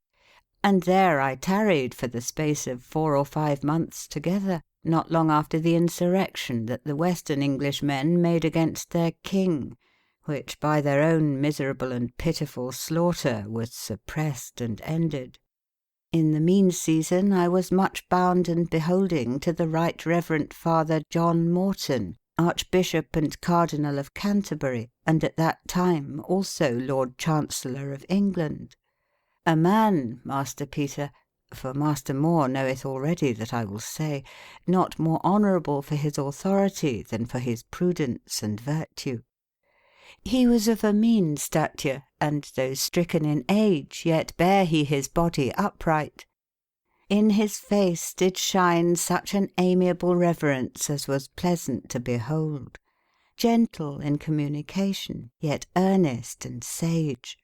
And there I tarried for the space of 4 or 5 months together, not long after the insurrection that the Western Englishmen made against their king, which by their own miserable and pitiful slaughter was suppressed and ended. In the mean season I was much bound and beholding to the Right Reverend Father John Morton, Archbishop and Cardinal of Canterbury, and at that time also Lord Chancellor of England. A man, Master Peter, for Master More knoweth already that I will say, not more honourable for his authority than for his prudence and virtue. He was of a mean stature, and though stricken in age, yet bare he his body upright. In his face did shine such an amiable reverence as was pleasant to behold, gentle in communication, yet earnest and sage.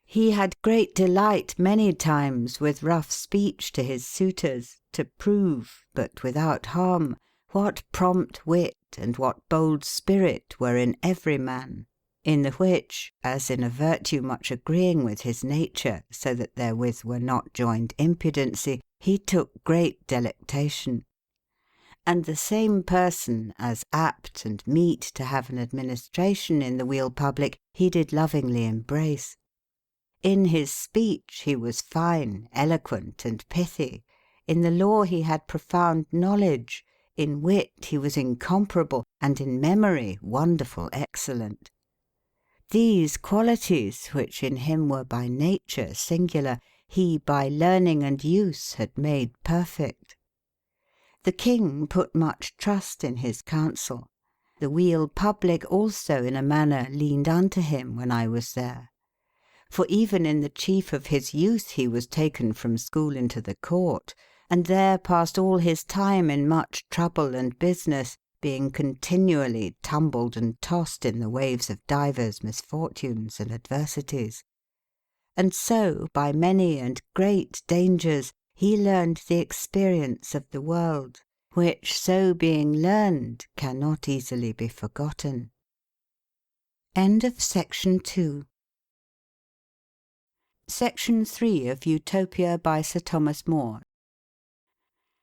He had great delight many times with rough speech to his suitors, to prove, but without harm, what prompt wit and what bold spirit were in every man, in the which, as in a virtue much agreeing with his nature, so that therewith were not joined impudency, he took great delectation. And the same person, as apt and meet to have an administration in the weal public, he did lovingly embrace. In his speech he was fine, eloquent, and pithy. In the law he had profound knowledge. In wit he was incomparable, and in memory wonderful excellent. These qualities, which in him were by nature singular, he by learning and use had made perfect. The king put much trust in his counsel. The weal public also in a manner leaned unto him when I was there. For even in the chief of his youth he was taken from school into the court, and there passed all his time in much trouble and business, being continually tumbled and tossed in the waves of divers misfortunes and adversities. And so by many and great dangers he learned the experience of the world, which so being learned cannot easily be forgotten. End of section 2. Section 3 of Utopia by Sir Thomas More.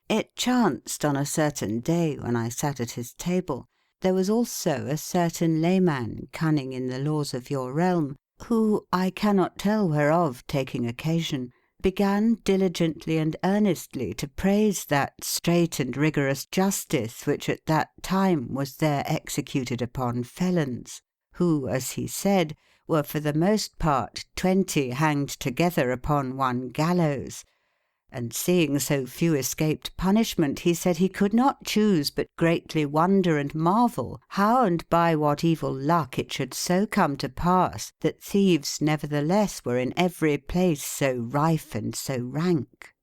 It chanced on a certain day when I sat at his table, there was also a certain layman cunning in the laws of your realm, who, I cannot tell whereof taking occasion, began diligently and earnestly to praise that straight and rigorous justice which at that time was there executed upon felons, who, as he said, were for the most part 20 hanged together upon one gallows. And seeing so few escaped punishment, he said he could not choose but greatly wonder and marvel how and by what evil luck it should so come to pass that thieves nevertheless were in every place so rife and so rank.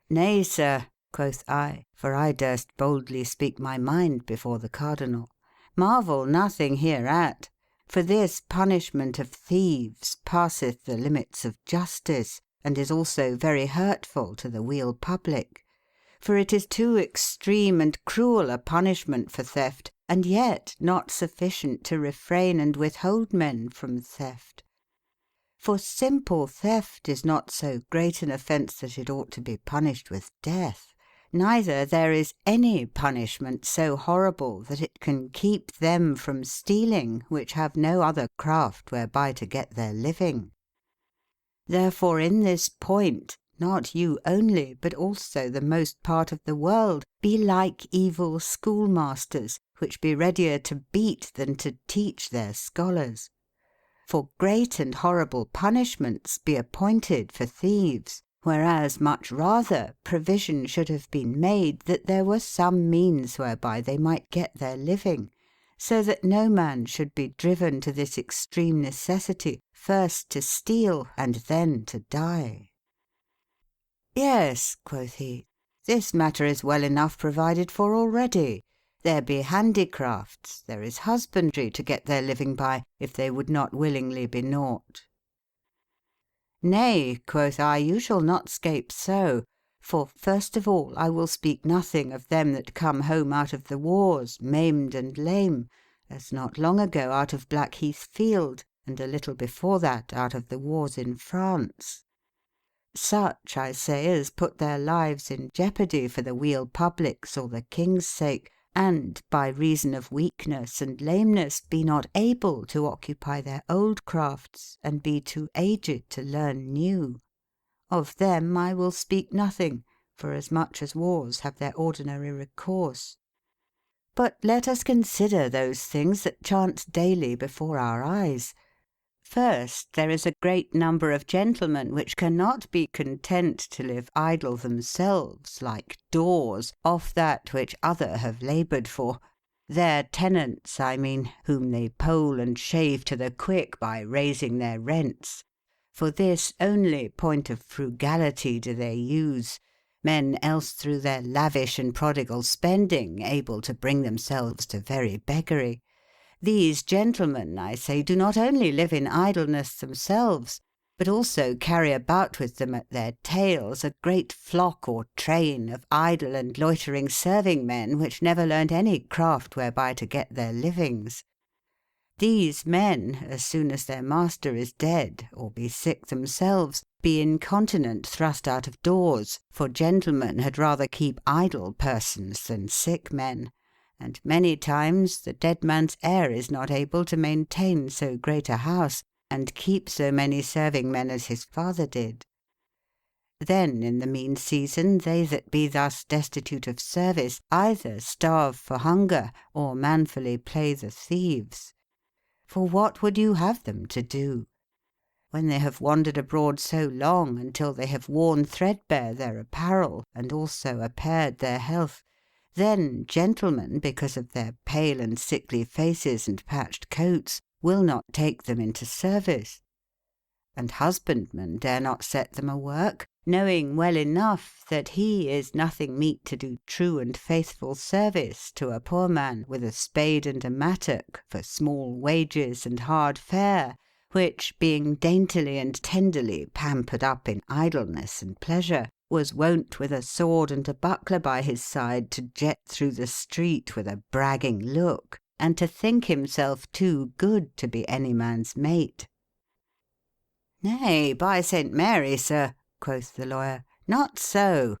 "Nay, sir," quoth I, for I durst boldly speak my mind before the cardinal, "marvel nothing hereat. For this punishment of thieves passeth the limits of justice, and is also very hurtful to the weal public. For it is too extreme and cruel a punishment for theft, and yet not sufficient to refrain and withhold men from theft. For simple theft is not so great an offence that it ought to be punished with death, neither there is any punishment so horrible that it can keep them from stealing which have no other craft whereby to get their living. Therefore in this point, not you only, but also the most part of the world, be like evil schoolmasters, which be readier to beat than to teach their scholars. For great and horrible punishments be appointed for thieves, whereas much rather provision should have been made that there were some means whereby they might get their living, so that no man should be driven to this extreme necessity, first to steal and then to die." "Yes," quoth he, "this matter is well enough provided for already. There be handicrafts, there is husbandry to get their living by, if they would not willingly be naught." "Nay," quoth I, "you shall not scape so. For first of all I will speak nothing of them that come home out of the wars maimed and lame, as not long ago out of Blackheath field, and a little before that out of the wars in France. Such, I say, as put their lives in jeopardy for the weal public's or the king's sake, and by reason of weakness and lameness be not able to occupy their old crafts, and be too aged to learn new. Of them I will speak nothing, forasmuch as wars have their ordinary recourse. But let us consider those things that chance daily before our eyes. First, there is a great number of gentlemen which cannot be content to live idle themselves, like daws, off that which other have laboured for. their tenants, I mean, whom they poll and shave to the quick by raising their rents. For this only point of frugality do they use, men else through their lavish and prodigal spending able to bring themselves to very beggary. These gentlemen, I say, do not only live in idleness themselves, but also carry about with them at their tails a great flock or train of idle and loitering serving men, which never learnt any craft whereby to get their livings. These men, as soon as their master is dead, or be sick themselves, be incontinent thrust out of doors, for gentlemen had rather keep idle persons than sick men, and many times the dead man's heir is not able to maintain so great a house, and keep so many serving men as his father did. Then in the mean season they that be thus destitute of service either starve for hunger, or manfully play the thieves. For what would you have them to do? When they have wandered abroad so long, until they have worn threadbare their apparel, and also impaired their health, then gentlemen, because of their pale and sickly faces and patched coats, will not take them into service. And husbandmen dare not set them a work, knowing well enough that he is nothing meet to do true and faithful service to a poor man with a spade and a mattock for small wages and hard fare, which, being daintily and tenderly pampered up in idleness and pleasure, was wont with a sword and a buckler by his side to jet through the street with a bragging look, and to think himself too good to be any man's mate. "Nay, by St. Mary, sir," quoth the lawyer, "not so.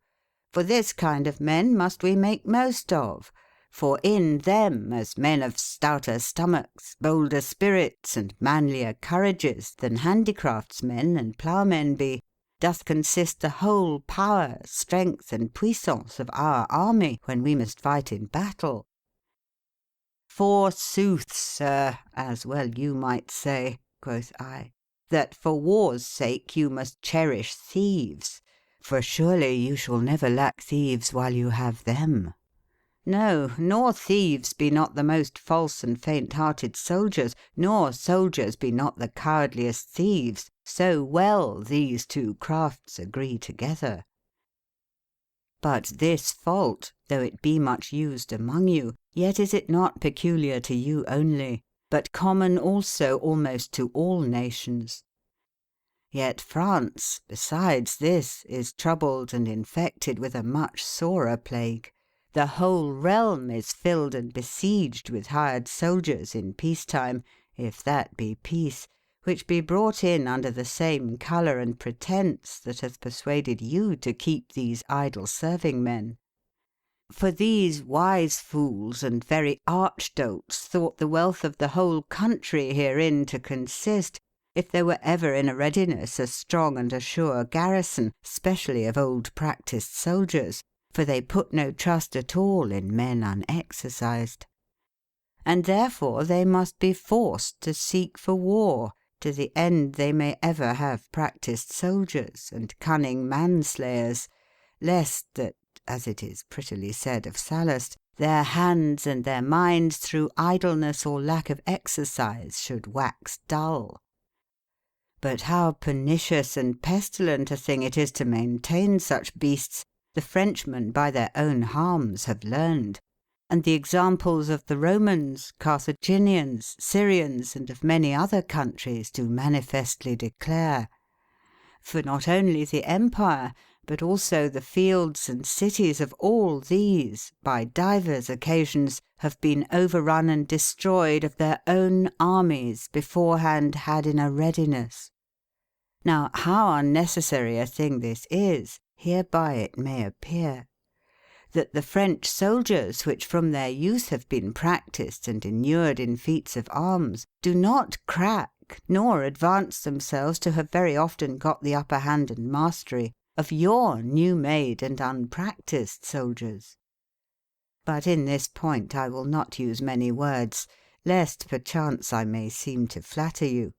For this kind of men must we make most of. For in them, as men of stouter stomachs, bolder spirits, and manlier courages than handicraftsmen and ploughmen be, doth consist the whole power, strength, and puissance of our army, when we must fight in battle. Forsooth, sir, as well you might say," quoth I, "that for war's sake you must cherish thieves, for surely you shall never lack thieves while you have them. No, nor thieves be not the most false and faint-hearted soldiers, nor soldiers be not the cowardliest thieves, so well these two crafts agree together. But this fault, though it be much used among you, yet is it not peculiar to you only, but common also almost to all nations. Yet France, besides this, is troubled and infected with a much sorer plague. The whole realm is filled and besieged with hired soldiers in peacetime, if that be peace, which be brought in under the same colour and pretence that hath persuaded you to keep these idle serving men. For these wise fools and very archdolts thought the wealth of the whole country herein to consist, if there were ever in a readiness a strong and a sure garrison, specially of old practised soldiers, for they put no trust at all in men unexercised. And therefore they must be forced to seek for war, to the end they may ever have practised soldiers and cunning manslayers, lest that, as it is prettily said of Sallust, their hands and their minds through idleness or lack of exercise should wax dull. But how pernicious and pestilent a thing it is to maintain such beasts, the Frenchmen by their own harms have learned, and the examples of the Romans, Carthaginians, Syrians, and of many other countries do manifestly declare. For not only the empire, but also the fields and cities of all these, by divers occasions, have been overrun and destroyed of their own armies beforehand had in a readiness. Now how unnecessary a thing this is, hereby it may appear. That the French soldiers, which from their youth have been practised and inured in feats of arms, do not crack, nor advance themselves to have very often got the upper hand and mastery of your new-made and unpractised soldiers. But in this point I will not use many words, lest perchance I may seem to flatter you.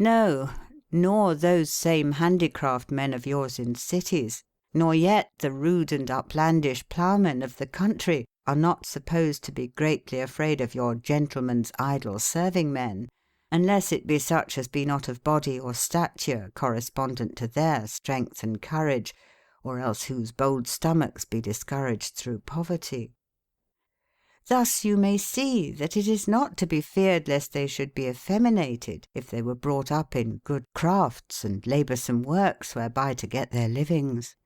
No, nor those same handicraft men of yours in cities, nor yet the rude and uplandish ploughmen of the country, are not supposed to be greatly afraid of your gentlemen's idle serving men, unless it be such as be not of body or stature correspondent to their strength and courage, or else whose bold stomachs be discouraged through poverty. Thus you may see that it is not to be feared lest they should be effeminated if they were brought up in good crafts and laboursome works whereby to get their livings,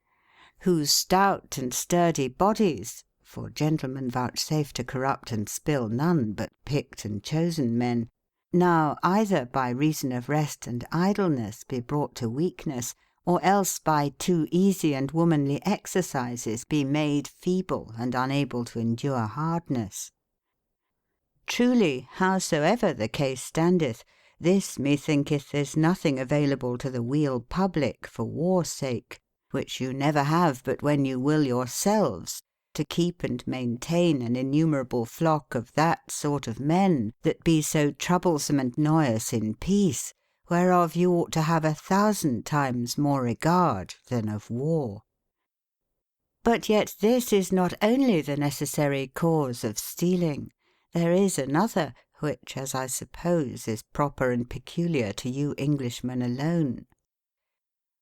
whose stout and sturdy bodies, for gentlemen vouchsafe to corrupt and spill none but picked and chosen men, now either by reason of rest and idleness be brought to weakness, or else by too easy and womanly exercises be made feeble and unable to endure hardness. Truly, howsoever the case standeth, this methinketh is nothing available to the weal public for war's sake, which you never have but when you will yourselves, to keep and maintain an innumerable flock of that sort of men that be so troublesome and noyous in peace, whereof you ought to have 1,000 times more regard than of war. But yet this is not only the necessary cause of stealing. There is another, which, as I suppose, is proper and peculiar to you Englishmen alone.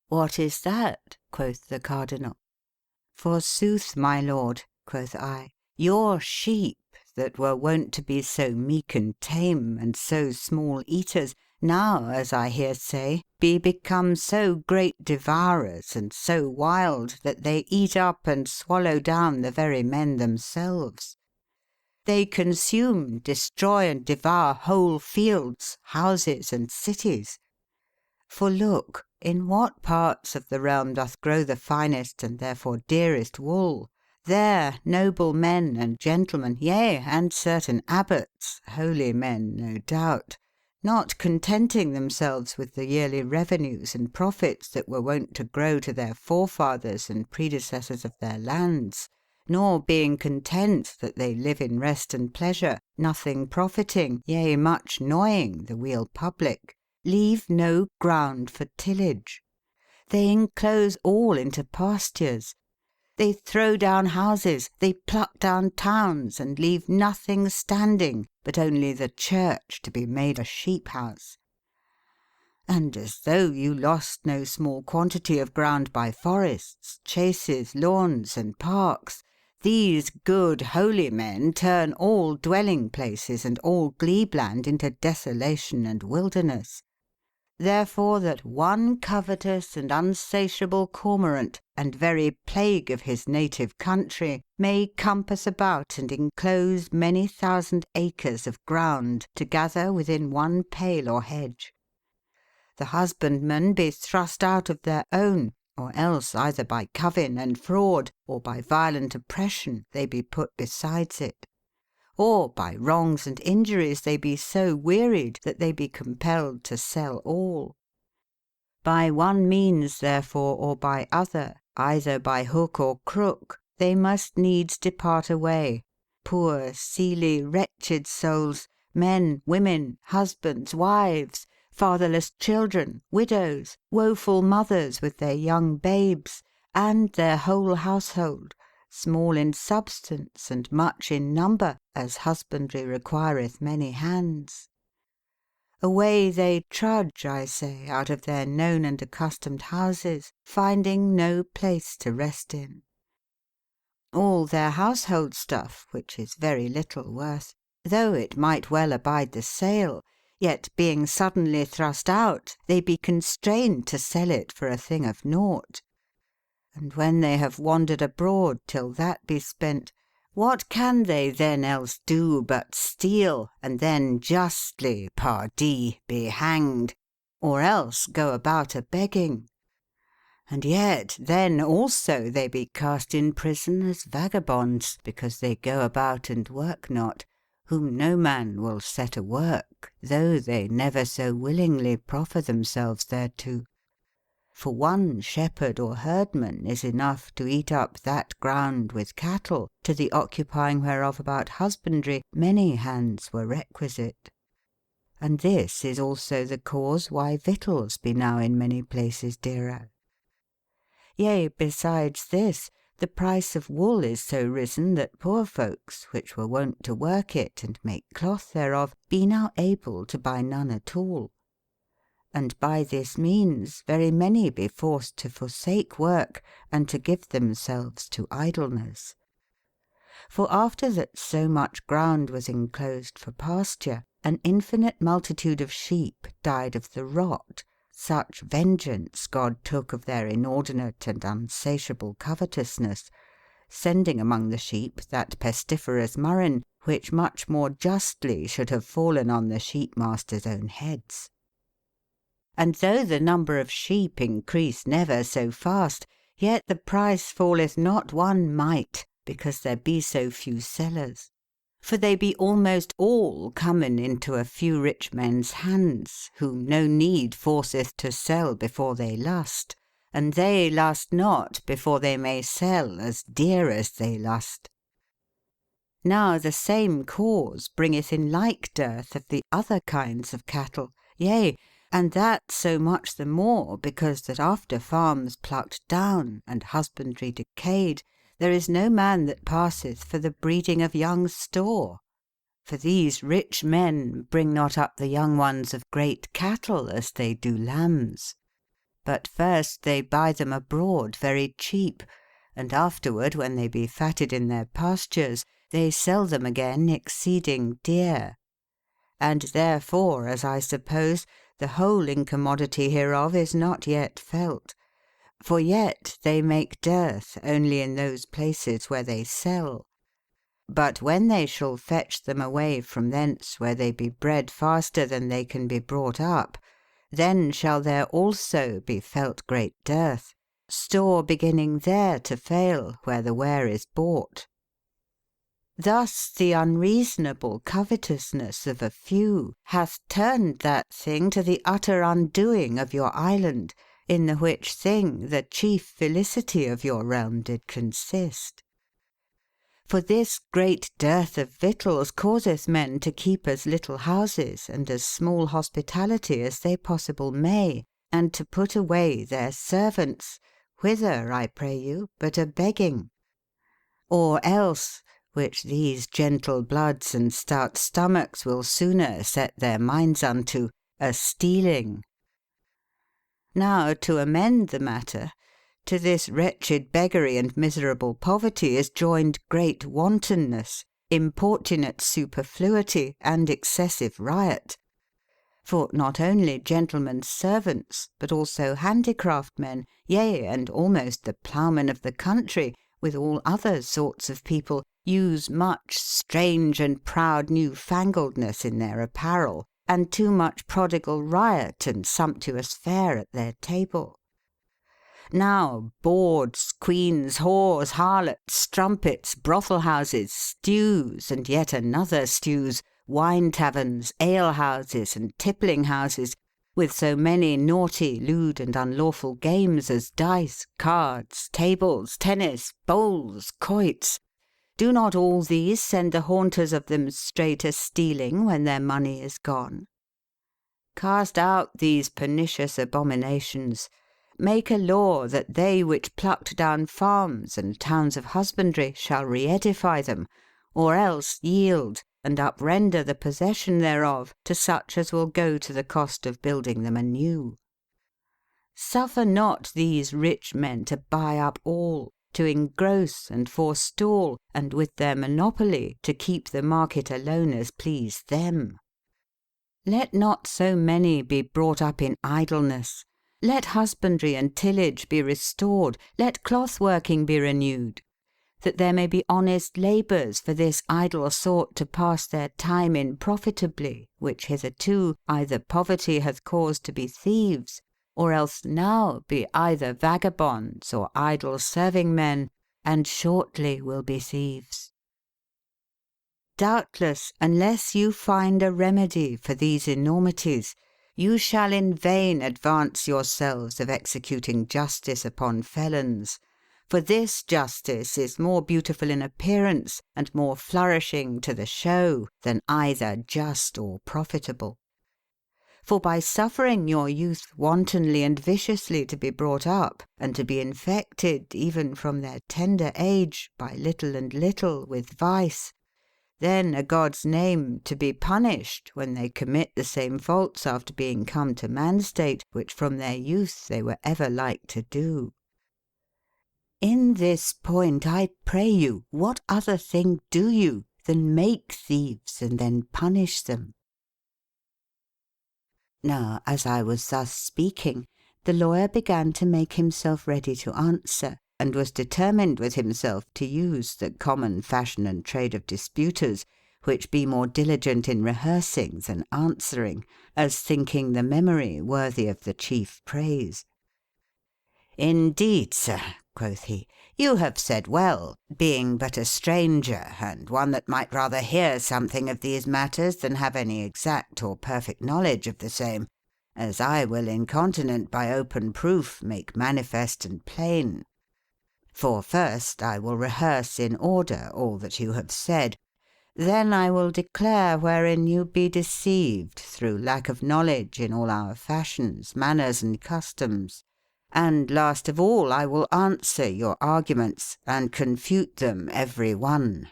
What is that? Quoth the Cardinal. Forsooth, my lord, quoth I, your sheep, that were wont to be so meek and tame, and so small eaters, now, as I hear say, be become so great devourers, and so wild, that they eat up and swallow down the very men themselves. They consume, destroy, and devour whole fields, houses, and cities. For look, in what parts of the realm doth grow the finest and therefore dearest wool, there noble men and gentlemen, yea, and certain abbots, holy men no doubt, not contenting themselves with the yearly revenues and profits that were wont to grow to their forefathers and predecessors of their lands, nor being content that they live in rest and pleasure, nothing profiting, yea, much noying the weal public, leave no ground for tillage. They enclose all into pastures. They throw down houses, they pluck down towns, and leave nothing standing but only the church to be made a sheep house. And as though you lost no small quantity of ground by forests, chases, lawns, and parks, these good holy men turn all dwelling places and all glebe-land into desolation and wilderness. Therefore that one covetous and unsatiable cormorant, and very plague of his native country, may compass about and enclose many thousand acres of ground to gather within one pale or hedge. The husbandmen be thrust out of their own, or else either by covin and fraud, or by violent oppression, they be put besides it. Or by wrongs and injuries they be so wearied that they be compelled to sell all. By one means, therefore, or by other, either by hook or crook, they must needs depart away, poor, seely, wretched souls, men, women, husbands, wives, fatherless children, widows, woeful mothers with their young babes, and their whole household, small in substance and much in number, as husbandry requireth many hands. Away they trudge, I say, out of their known and accustomed houses, finding no place to rest in. All their household stuff, which is very little worth, though it might well abide the sale, yet being suddenly thrust out, they be constrained to sell it for a thing of naught. And when they have wandered abroad till that be spent, what can they then else do but steal, and then justly, pardie, be hanged, or else go about a begging? And yet then also they be cast in prison as vagabonds, because they go about and work not, whom no man will set a work, though they never so willingly proffer themselves thereto. For one shepherd or herdman is enough to eat up that ground with cattle, to the occupying whereof about husbandry many hands were requisite. And this is also the cause why victuals be now in many places dearer. Yea, besides this, The price of wool is so risen that poor folks, which were wont to work it and make cloth thereof, be now able to buy none at all. And by this means very many be forced to forsake work, and to give themselves to idleness. For after that so much ground was enclosed for pasture, an infinite multitude of sheep died of the rot, such vengeance God took of their inordinate and unsatiable covetousness, sending among the sheep that pestiferous murrain, which much more justly should have fallen on the sheepmasters' own heads. And though the number of sheep increase never so fast, yet the price falleth not one mite, because there be so few sellers. For they be almost all comen into a few rich men's hands, whom no need forceth to sell before they lust, and they lust not before they may sell as dear as they lust. Now the same cause bringeth in like dearth of the other kinds of cattle, yea, and that so much the more, because that after farms plucked down, and husbandry decayed, there is no man that passeth for the breeding of young store. For these rich men bring not up the young ones of great cattle as they do lambs. But first they buy them abroad very cheap, and afterward, when they be fatted in their pastures, they sell them again exceeding dear. And therefore, as I suppose, the whole incommodity hereof is not yet felt. For yet they make dearth only in those places where they sell. But when they shall fetch them away from thence where they be bred faster than they can be brought up, then shall there also be felt great dearth, store beginning there to fail where the ware is bought. Thus the unreasonable covetousness of a few hath turned that thing to the utter undoing of your island, in the which thing the chief felicity of your realm did consist. For this great dearth of victuals causeth men to keep as little houses and as small hospitality as they possible may, and to put away their servants, whither, I pray you, but a begging? Or else, which these gentle bloods and stout stomachs will sooner set their minds unto, a stealing. Now to amend the matter, to this wretched beggary and miserable poverty is joined great wantonness, importunate superfluity, and excessive riot. For not only gentlemen's servants, but also handicraftmen, yea, and almost the ploughmen of the country, with all other sorts of people, use much strange and proud new-fangledness in their apparel, and too much prodigal riot and sumptuous fare at their table. Now bawds, queens, whores, harlots, strumpets, brothel-houses, stews, and yet another stews, wine-taverns, ale-houses, and tippling-houses, with so many naughty, lewd, and unlawful games as dice, cards, tables, tennis, bowls, quoits, do not all these send the haunters of them straight a stealing when their money is gone? Cast out these pernicious abominations. Make a law that they which plucked down farms and towns of husbandry shall re-edify them, or else yield and uprender the possession thereof to such as will go to the cost of building them anew. Suffer not these rich men to buy up all, to engross and forestall, and with their monopoly to keep the market alone as please them. Let not so many be brought up in idleness. Let husbandry and tillage be restored, let cloth-working be renewed, that there may be honest labours for this idle sort to pass their time in profitably, which hitherto either poverty hath caused to be thieves, or else now be either vagabonds or idle serving men, and shortly will be thieves. Doubtless, unless you find a remedy for these enormities, you shall in vain advance yourselves of executing justice upon felons, for this justice is more beautiful in appearance and more flourishing to the show than either just or profitable. For by suffering your youth wantonly and viciously to be brought up, and to be infected, even from their tender age, by little and little, with vice, then a God's name to be punished when they commit the same faults after being come to man's state, which from their youth they were ever like to do. In this point, I pray you, what other thing do you than make thieves and then punish them? Now, as I was thus speaking, the lawyer began to make himself ready to answer, and was determined with himself to use the common fashion and trade of disputers, which be more diligent in rehearsing than answering, as thinking the memory worthy of the chief praise. "Indeed, sir," quoth he, "you have said well, being but a stranger, and one that might rather hear something of these matters than have any exact or perfect knowledge of the same, as I will incontinent by open proof make manifest and plain. For first I will rehearse in order all that you have said, then I will declare wherein you be deceived through lack of knowledge in all our fashions, manners, and customs. And last of all, I will answer your arguments, and confute them every one.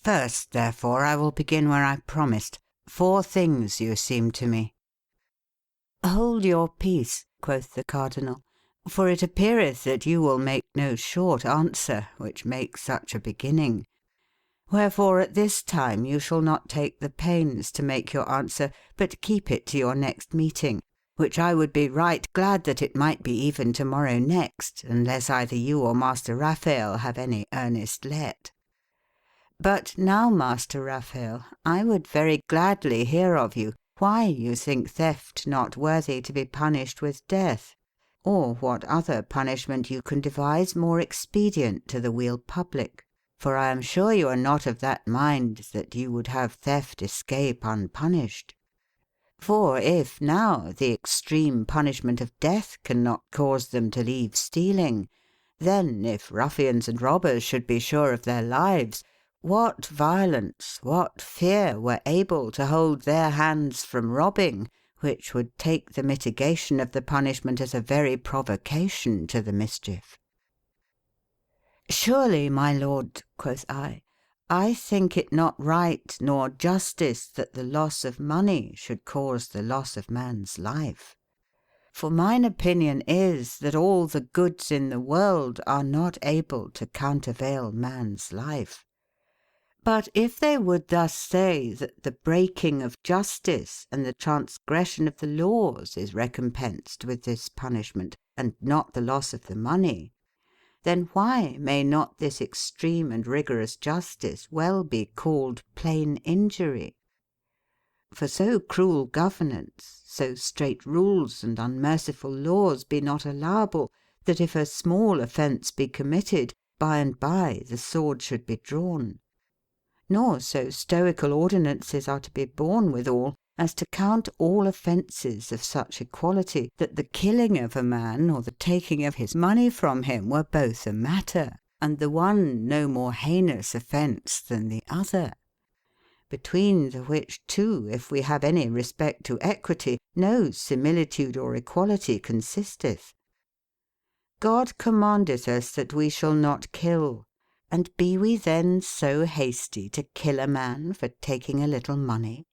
First, therefore, I will begin where I promised. 4 things you seem to me." "Hold your peace," quoth the cardinal, "for it appeareth that you will make no short answer, which makes such a beginning. Wherefore at this time you shall not take the pains to make your answer, but keep it to your next meeting, which I would be right glad that it might be even to-morrow next, unless either you or Master Raphael have any earnest let. But now, Master Raphael, I would very gladly hear of you why you think theft not worthy to be punished with death, or what other punishment you can devise more expedient to the weal public. For I am sure you are not of that mind that you would have theft escape unpunished. For if now the extreme punishment of death cannot cause them to leave stealing, then if ruffians and robbers should be sure of their lives, what violence, what fear were able to hold their hands from robbing, which would take the mitigation of the punishment as a very provocation to the mischief?" "Surely, my lord," quoth I think it not right nor justice that the loss of money should cause the loss of man's life. For mine opinion is, that all the goods in the world are not able to countervail man's life. But if they would thus say that the breaking of justice and the transgression of the laws is recompensed with this punishment, and not the loss of the money, then why may not this extreme and rigorous justice well be called plain injury? For so cruel governance, so strait rules and unmerciful laws be not allowable, that if a small offence be committed, by and by the sword should be drawn. Nor so stoical ordinances are to be borne withal, as to count all offences of such equality, that the killing of a man or the taking of his money from him were both a matter, and the one no more heinous offence than the other. Between the which two, if we have any respect to equity, no similitude or equality consisteth. God commandeth us that we shall not kill, and be we then so hasty to kill a man for taking a little money?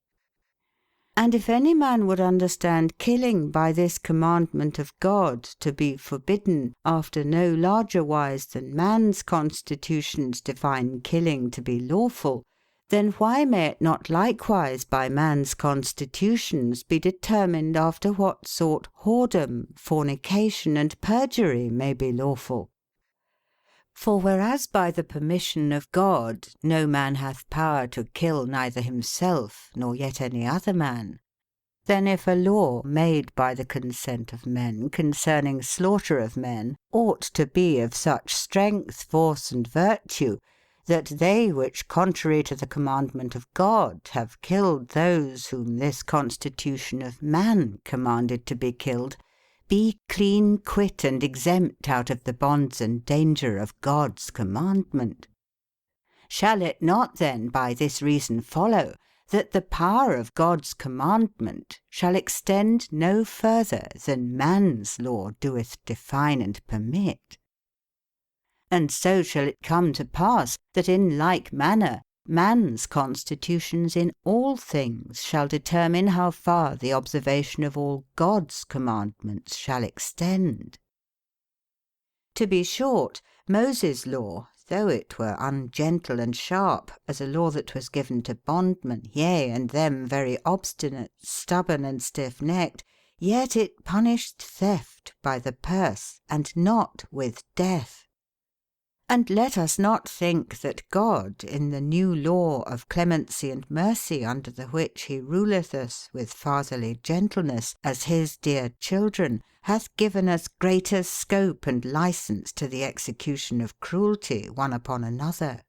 And if any man would understand killing by this commandment of God to be forbidden, after no larger wise than man's constitutions define killing to be lawful, then why may it not likewise by man's constitutions be determined after what sort whoredom, fornication, and perjury may be lawful? For whereas by the permission of God no man hath power to kill neither himself nor yet any other man, then if a law made by the consent of men concerning slaughter of men ought to be of such strength, force, and virtue, that they which contrary to the commandment of God have killed those whom this constitution of man commanded to be killed, be clean quit and exempt out of the bonds and danger of God's commandment. Shall it not then by this reason follow, that the power of God's commandment shall extend no further than man's law doeth define and permit. And so shall it come to pass, that in like manner man's constitutions in all things shall determine how far the observation of all God's commandments shall extend. To be short, Moses' law, though it were ungentle and sharp, as a law that was given to bondmen, yea, and them very obstinate, stubborn, and stiff-necked, yet it punished theft by the purse, and not with death. And let us not think that God, in the new law of clemency and mercy under the which he ruleth us with fatherly gentleness, as his dear children, hath given us greater scope and licence to the execution of cruelty one upon another.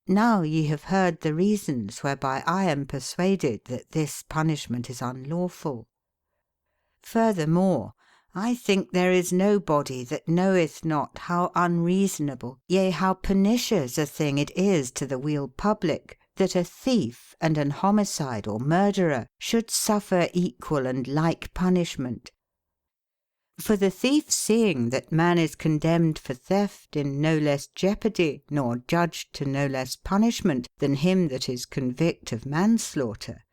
Now ye have heard the reasons whereby I am persuaded that this punishment is unlawful. Furthermore, I think there is nobody that knoweth not how unreasonable, yea, how pernicious a thing it is to the weal public, that a thief and an homicide or murderer should suffer equal and like punishment. For the thief seeing that man is condemned for theft in no less jeopardy, nor judged to no less punishment, than him that is convict of manslaughter,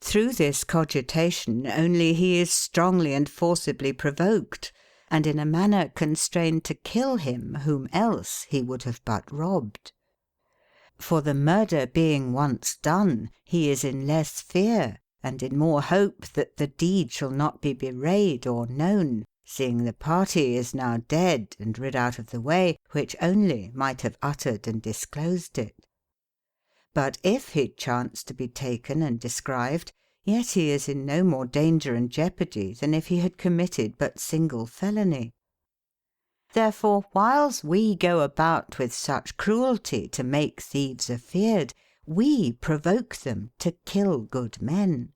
through this cogitation only he is strongly and forcibly provoked, and in a manner constrained to kill him whom else he would have but robbed. For the murder being once done, he is in less fear, and in more hope that the deed shall not be bewrayed or known, seeing the party is now dead and rid out of the way, which only might have uttered and disclosed it. But if he chance to be taken and described, yet he is in no more danger and jeopardy than if he had committed but single felony. Therefore, whiles we go about with such cruelty to make thieves afeard, we provoke them to kill good men.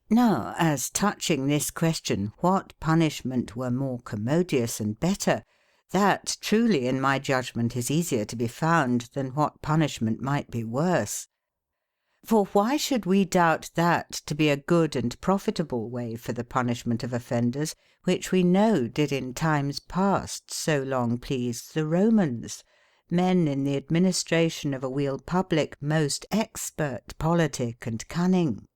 Now, as touching this question, what punishment were more commodious and better, that truly in my judgment is easier to be found than what punishment might be worse. For why should we doubt that to be a good and profitable way for the punishment of offenders, which we know did in times past so long please the Romans, men in the administration of a weal public most expert, politic, and cunning?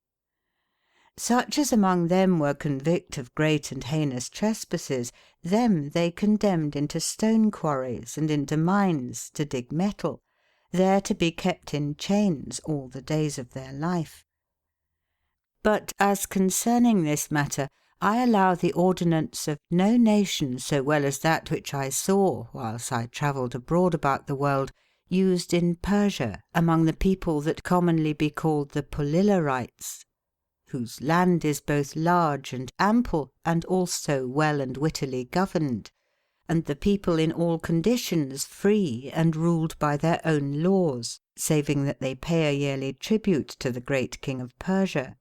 Such as among them were convict of great and heinous trespasses, them they condemned into stone quarries and into mines to dig metal, there to be kept in chains all the days of their life. But as concerning this matter, I allow the ordinance of no nation so well as that which I saw, whilst I travelled abroad about the world, used in Persia among the people that commonly be called the Polylorites, whose land is both large and ample, and also well and wittily governed, and the people in all conditions free and ruled by their own laws, saving that they pay a yearly tribute to the great king of Persia.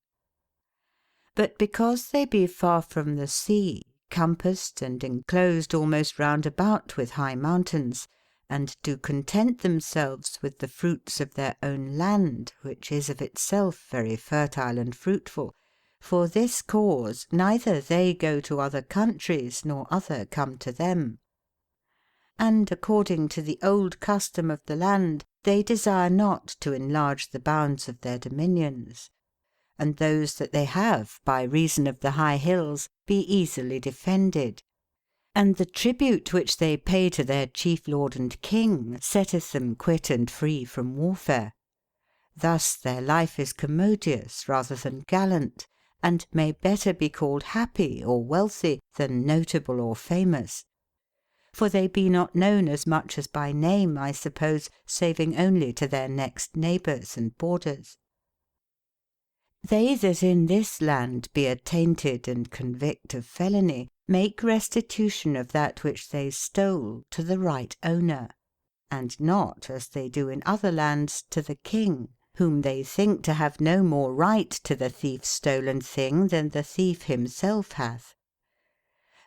But because they be far from the sea, compassed and enclosed almost round about with high mountains, and do content themselves with the fruits of their own land, which is of itself very fertile and fruitful, for this cause neither they go to other countries nor other come to them. And according to the old custom of the land, they desire not to enlarge the bounds of their dominions, and those that they have by reason of the high hills be easily defended. And the tribute which they pay to their chief lord and king setteth them quit and free from warfare. Thus their life is commodious rather than gallant, and may better be called happy or wealthy than notable or famous. For they be not known as much as by name, I suppose, saving only to their next neighbours and borders. They that in this land be attainted and convict of felony make restitution of that which they stole to the right owner, and not, as they do in other lands, to the king, whom they think to have no more right to the thief's stolen thing than the thief himself hath.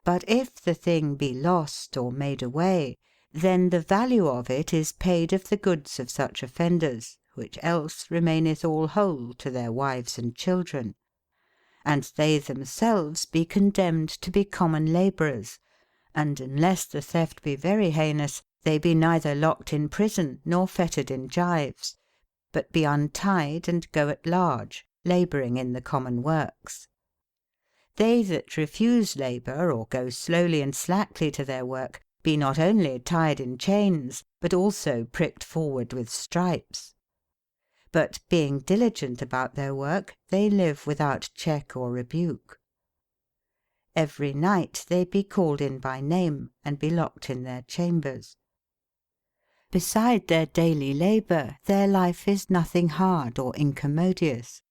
But if the thing be lost or made away, then the value of it is paid of the goods of such offenders, which else remaineth all whole to their wives and children. And they themselves be condemned to be common labourers, and unless the theft be very heinous, they be neither locked in prison nor fettered in gyves, but be untied and go at large, labouring in the common works. They that refuse labour, or go slowly and slackly to their work, be not only tied in chains, but also pricked forward with stripes. But being diligent about their work, they live without check or rebuke. Every night they be called in by name, and be locked in their chambers. Beside their daily labour, their life is nothing hard or incommodious.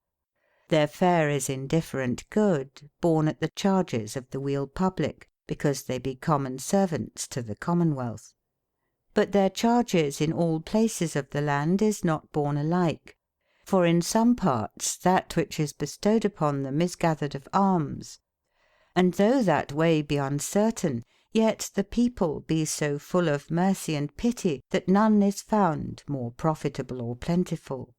Their fare is indifferent good, borne at the charges of the weal public, because they be common servants to the commonwealth. But their charges in all places of the land is not borne alike. For in some parts that which is bestowed upon them is gathered of alms. And though that way be uncertain, yet the people be so full of mercy and pity that none is found more profitable or plentiful.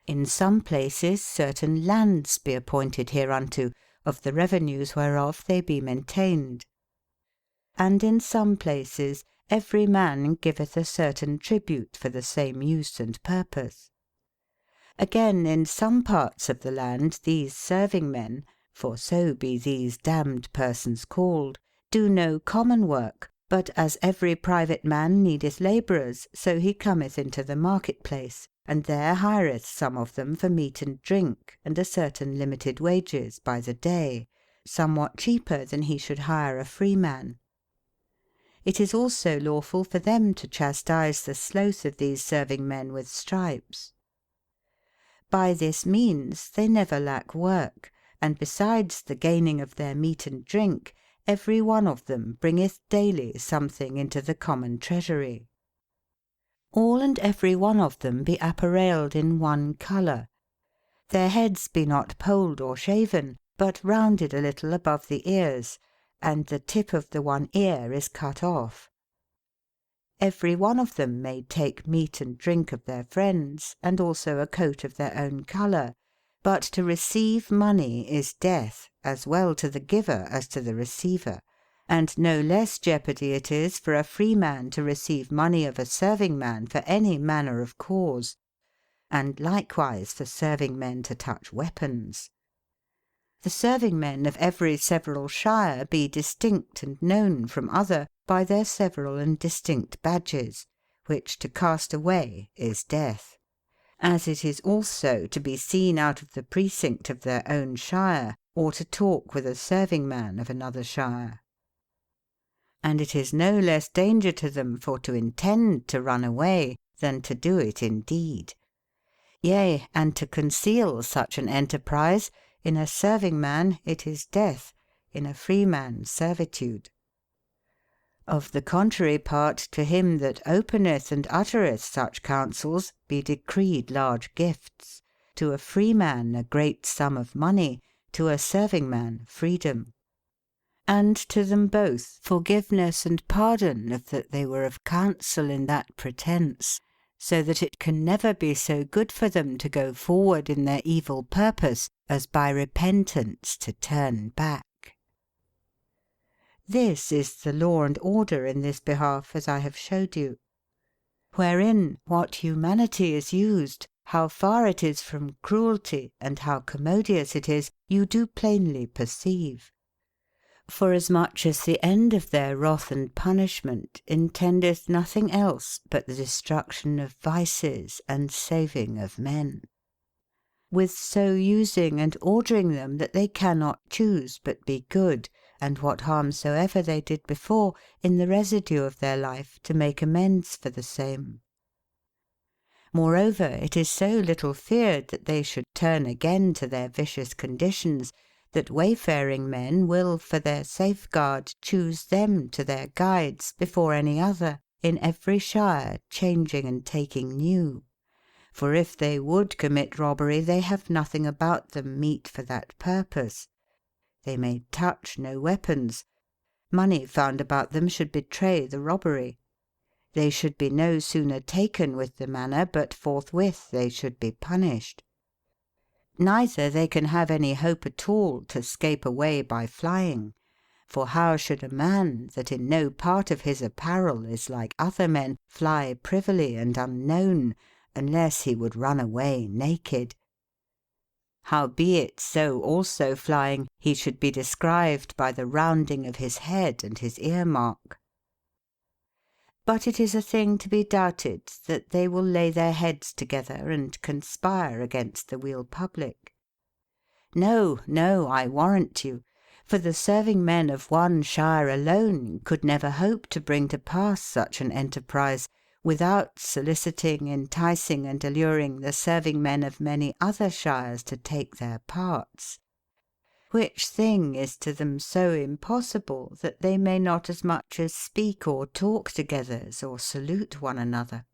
In some places certain lands be appointed hereunto, of the revenues whereof they be maintained. And in some places every man giveth a certain tribute for the same use and purpose. Again, in some parts of the land these serving men, for so be these damned persons called, do no common work, but as every private man needeth labourers, so he cometh into the market-place, and there hireth some of them for meat and drink, and a certain limited wages by the day, somewhat cheaper than he should hire a free man. It is also lawful for them to chastise the sloth of these serving men with stripes. By this means they never lack work, and besides the gaining of their meat and drink, every one of them bringeth daily something into the common treasury. All and every one of them be apparelled in one colour. Their heads be not polled or shaven, but rounded a little above the ears, and the tip of the one ear is cut off. Every one of them may take meat and drink of their friends, and also a coat of their own colour, but to receive money is death, as well to the giver as to the receiver, and no less jeopardy it is for a free man to receive money of a serving man for any manner of cause, and likewise for serving men to touch weapons. The serving men of every several shire be distinct and known from other by their several and distinct badges, which to cast away is death, as it is also to be seen out of the precinct of their own shire, or to talk with a serving man of another shire. And it is no less danger to them for to intend to run away than to do it indeed. Yea, and to conceal such an enterprise, in a serving man it is death, in a free man servitude. Of the contrary part, to him that openeth and uttereth such counsels be decreed large gifts, to a free man a great sum of money, to a serving man freedom. And to them both forgiveness and pardon of that they were of counsel in that pretence, so that it can never be so good for them to go forward in their evil purpose as by repentance to turn back. This is the law and order in this behalf, as I have showed you. Wherein what humanity is used, how far it is from cruelty, and how commodious it is, you do plainly perceive. Forasmuch as the end of their wrath and punishment intendeth nothing else but the destruction of vices and saving of men, with so using and ordering them that they cannot choose but be good, and what harm soever they did before, in the residue of their life to make amends for the same. Moreover, it is so little feared that they should turn again to their vicious conditions, that wayfaring men will for their safeguard choose them to their guides before any other, in every shire changing and taking new. For if they would commit robbery, they have nothing about them meet for that purpose. They may touch no weapons. Money found about them should betray the robbery. they should be no sooner taken with the manner, but forthwith they should be punished. Neither they can have any hope at all to scape away by flying. For how should a man, that in no part of his apparel is like other men, fly privily and unknown, unless he would run away naked? Howbeit so also flying, he should be described by the rounding of his head and his earmark. But it is a thing to be doubted that they will lay their heads together and conspire against the weal public. No, no, I warrant you, for the serving men of one shire alone could never hope to bring to pass such an enterprise without soliciting, enticing, and alluring the serving men of many other shires to take their parts. Which thing is to them so impossible that they may not as much as speak or talk together, or salute one another.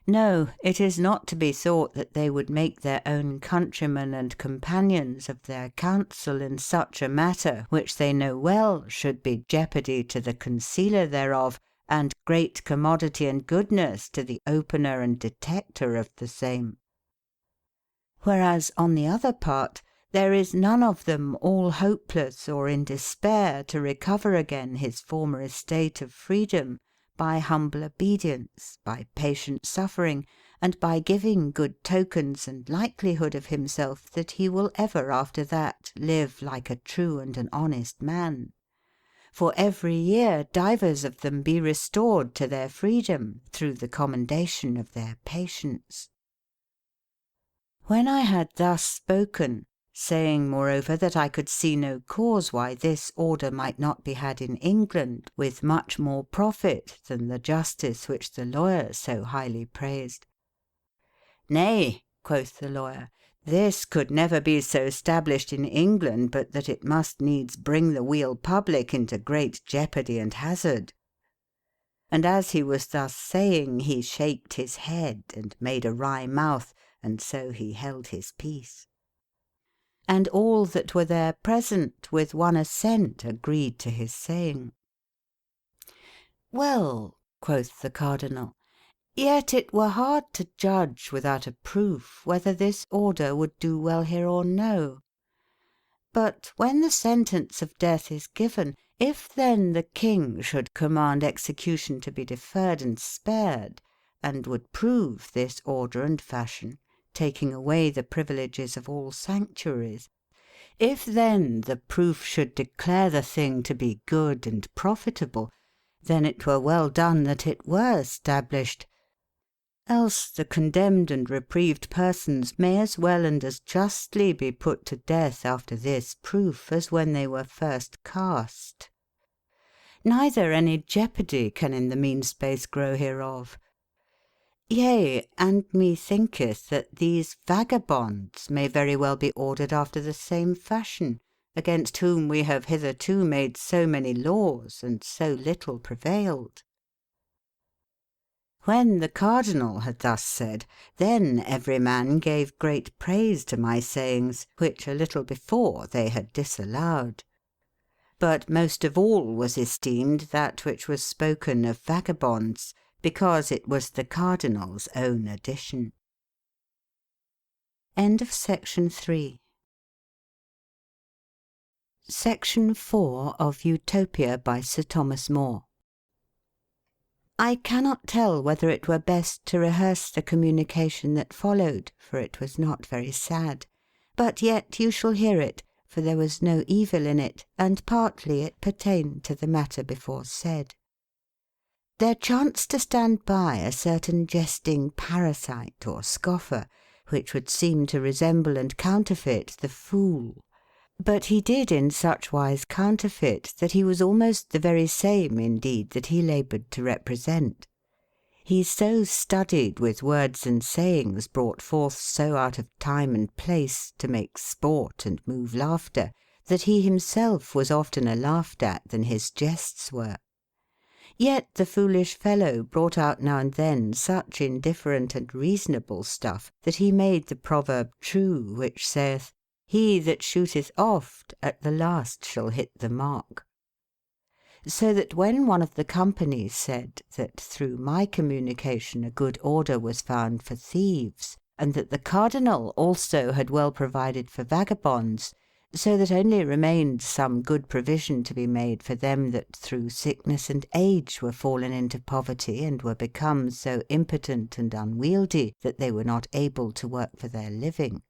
No, it is not to be thought that they would make their own countrymen and companions of their counsel in such a matter, which they know well should be jeopardy to the concealer thereof, and great commodity and goodness to the opener and detector of the same. Whereas, on the other part, there is none of them all hopeless or in despair to recover again his former estate of freedom, by humble obedience, by patient suffering, and by giving good tokens and likelihood of himself that he will ever after that live like a true and an honest man. For every year divers of them be restored to their freedom through the commendation of their patience. When I had thus spoken, saying moreover that I could see no cause why this order might not be had in England with much more profit than the justice which the lawyer so highly praised. Nay, quoth the lawyer, this could never be so stablished in England but that it must needs bring the weal public into great jeopardy and hazard. And as he was thus saying, he shaked his head and made a wry mouth, and so he held his peace. And all that were there present with one assent agreed to his saying. Well, quoth the cardinal, yet it were hard to judge without a proof whether this order would do well here or no. But when the sentence of death is given, if then the king should command execution to be deferred and spared, and would prove this order and fashion, taking away the privileges of all sanctuaries, if then the proof should declare the thing to be good and profitable, then it were well done that it were stablished. Else the condemned and reprieved persons may as well and as justly be put to death after this proof as when they were first cast. Neither any jeopardy can in the mean space grow hereof. Yea, and methinketh that these vagabonds may very well be ordered after the same fashion, against whom we have hitherto made so many laws and so little prevailed. When the cardinal had thus said, then every man gave great praise to my sayings, which a little before they had disallowed. But most of all was esteemed that which was spoken of vagabonds, because it was the cardinal's own addition. End of section 3. Section 4 of Utopia by Sir Thomas More. I cannot tell whether it were best to rehearse the communication that followed, for it was not very sad. But yet you shall hear it, for there was no evil in it, and partly it pertained to the matter before said. There chanced to stand by a certain jesting parasite or scoffer, which would seem to resemble and counterfeit the fool. But he did in such wise counterfeit that he was almost the very same indeed that he laboured to represent. He so studied with words and sayings brought forth so out of time and place to make sport and move laughter, that he himself was oftener laughed at than his jests were. Yet the foolish fellow brought out now and then such indifferent and reasonable stuff that he made the proverb true which saith, "He that shooteth oft at the last shall hit the mark." so that when one of the company said that through my communication a good order was found for thieves, and that the cardinal also had well provided for vagabonds, so that only remained some good provision to be made for them that through sickness and age were fallen into poverty and were become so impotent and unwieldy that they were not able to work for their living.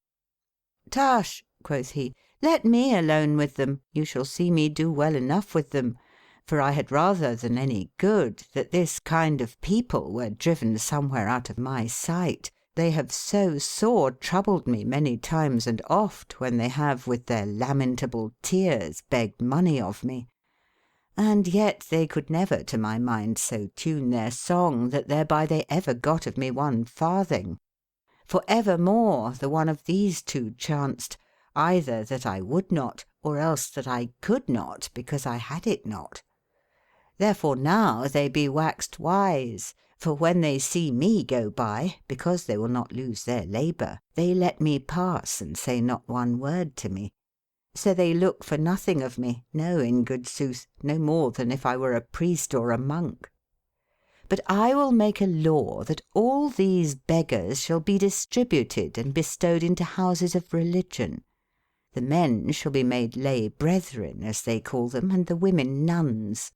"Tush," quoth he, "let me alone with them, you shall see me do well enough with them. For I had rather than any good that this kind of people were driven somewhere out of my sight. They have so sore troubled me many times and oft, when they have with their lamentable tears begged money of me. And yet they could never to my mind so tune their song that thereby they ever got of me one farthing. For evermore the one of these two chanced, either that I would not, or else that I could not, because I had it not. Therefore now they be waxed wise, for when they see me go by, because they will not lose their labour, they let me pass and say not one word to me. So they look for nothing of me, no, in good sooth, no more than if I were a priest or a monk. But I will make a law that all these beggars shall be distributed and bestowed into houses of religion. The men shall be made lay brethren, as they call them, and the women nuns."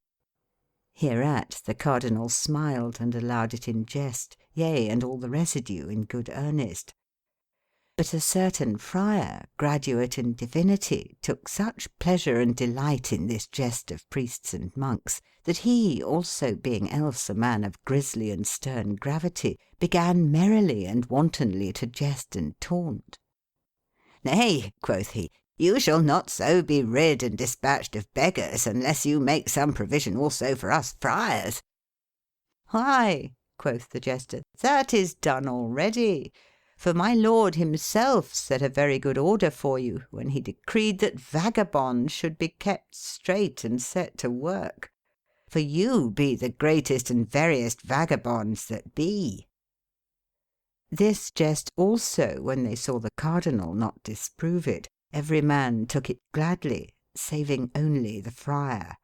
Hereat the cardinal smiled and allowed it in jest, yea, and all the residue in good earnest. But a certain friar, graduate in divinity, took such pleasure and delight in this jest of priests and monks, that he also, being else a man of grisly and stern gravity, began merrily and wantonly to jest and taunt. "Nay," quoth he, "you shall not so be rid and dispatched of beggars, unless you make some provision also for us friars." "Why," quoth the jester, "that is done already. For my lord himself set a very good order for you, when he decreed that vagabonds should be kept straight and set to work. For you be the greatest and veriest vagabonds that be." This jest also, when they saw the cardinal not disprove it, every man took it gladly, saving only the friar.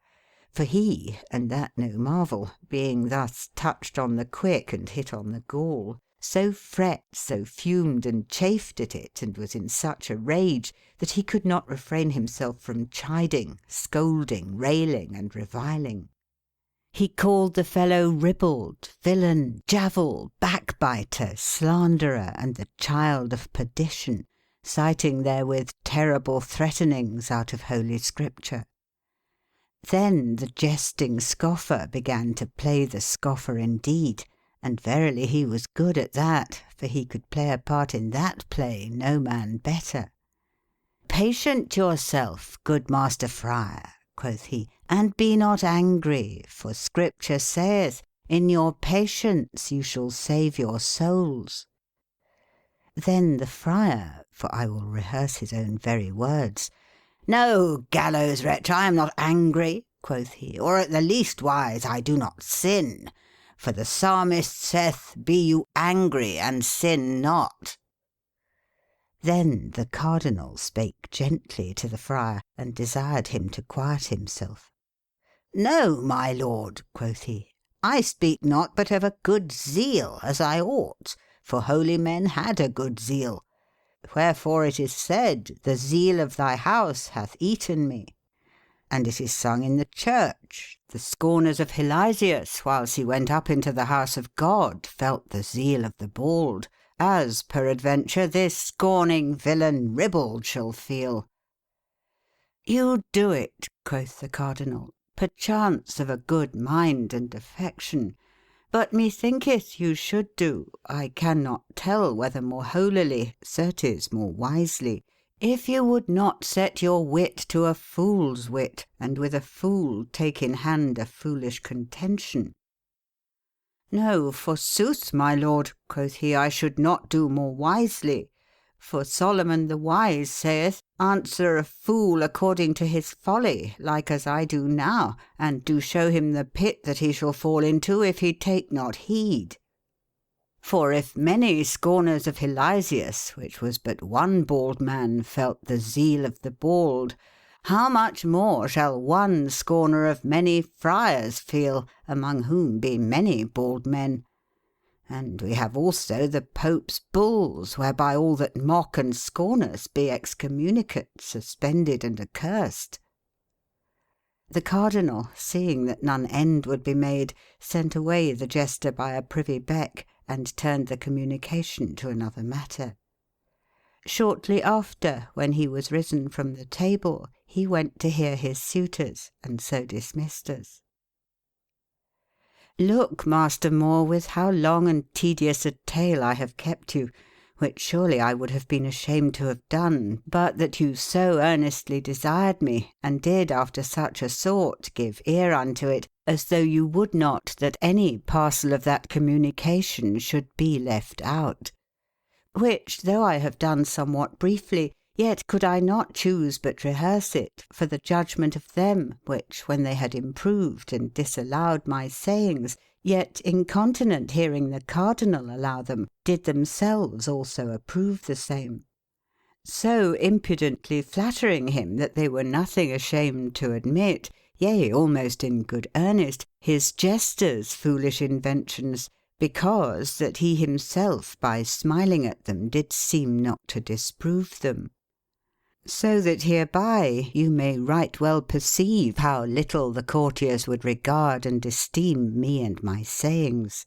For he, and that no marvel, being thus touched on the quick and hit on the gall, so fret, so fumed and chafed at it, and was in such a rage, that he could not refrain himself from chiding, scolding, railing, and reviling. He called the fellow ribald, villain, javil, backbiter, slanderer, and the child of perdition, citing therewith terrible threatenings out of Holy Scripture. Then the jesting scoffer began to play the scoffer indeed, and verily he was good at that, for he could play a part in that play no man better. "Patient yourself, good master friar," quoth he, "and be not angry, for Scripture saith, in your patience you shall save your souls." Then the friar, for I will rehearse his own very words, "No, gallows wretch, I am not angry," quoth he, "or at the least wise I do not sin. For the psalmist saith, Be you angry and sin not." Then the cardinal spake gently to the friar, and desired him to quiet himself. "No, my lord," quoth he, "I speak not but of a good zeal, as I ought, for holy men had a good zeal. Wherefore it is said, The zeal of thy house hath eaten me. And it is sung in the church, The scorners of Hilesius, whiles he went up into the house of God, felt the zeal of the bald, as peradventure this scorning villain ribald shall feel." "You do it," quoth the cardinal, "perchance of a good mind and affection. But methinketh you should do, I can not tell whether more holily, certes more wisely, if you would not set your wit to a fool's wit, and with a fool take in hand a foolish contention." "No, forsooth, my lord," quoth he, "I should not do more wisely. For Solomon the wise saith, Answer a fool according to his folly, like as I do now, and do show him the pit that he shall fall into if he take not heed. For if many scorners of Hilesius, which was but one bald man, felt the zeal of the bald, how much more shall one scorner of many friars feel, among whom be many bald men? And we have also the Pope's bulls, whereby all that mock and scorn us be excommunicate, suspended, and accursed." The cardinal, seeing that none end would be made, sent away the jester by a privy beck, and turned the communication to another matter. Shortly after, when he was risen from the table, he went to hear his suitors, and so dismissed us. "Look, Master More, with how long and tedious a tale I have kept you, which surely I would have been ashamed to have done, but that you so earnestly desired me, and did after such a sort give ear unto it, as though you would not that any parcel of that communication should be left out. Which, though I have done somewhat briefly, yet could I not choose but rehearse it, for the judgment of them, which, when they had improved and disallowed my sayings, yet incontinent hearing the cardinal allow them, did themselves also approve the same. So impudently flattering him that they were nothing ashamed to admit, yea, almost in good earnest, his jester's foolish inventions, because that he himself by smiling at them did seem not to disprove them. So that hereby you may right well perceive how little the courtiers would regard and esteem me and my sayings."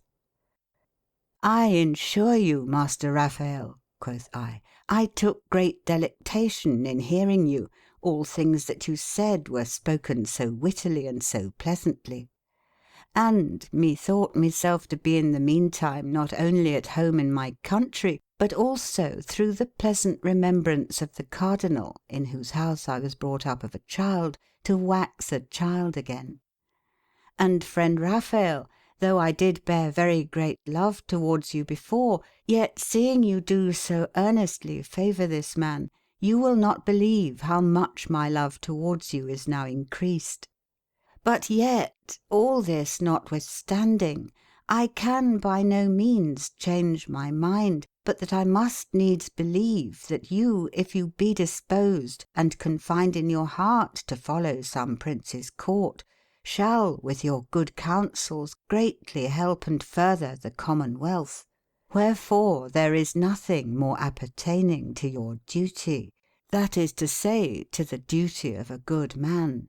"I ensure you, Master Raphael," quoth I took great delectation in hearing you, all things that you said were spoken so wittily and so pleasantly. And methought myself to be in the meantime not only at home in my country, but also through the pleasant remembrance of the cardinal, in whose house I was brought up of a child, to wax a child again. And, friend Raphael, though I did bear very great love towards you before, yet seeing you do so earnestly favour this man, you will not believe how much my love towards you is now increased. But yet, all this notwithstanding, I can by no means change my mind, but that I must needs believe that you, if you be disposed, and can find in your heart to follow some prince's court, shall, with your good counsels, greatly help and further the commonwealth. Wherefore there is nothing more appertaining to your duty, that is to say, to the duty of a good man.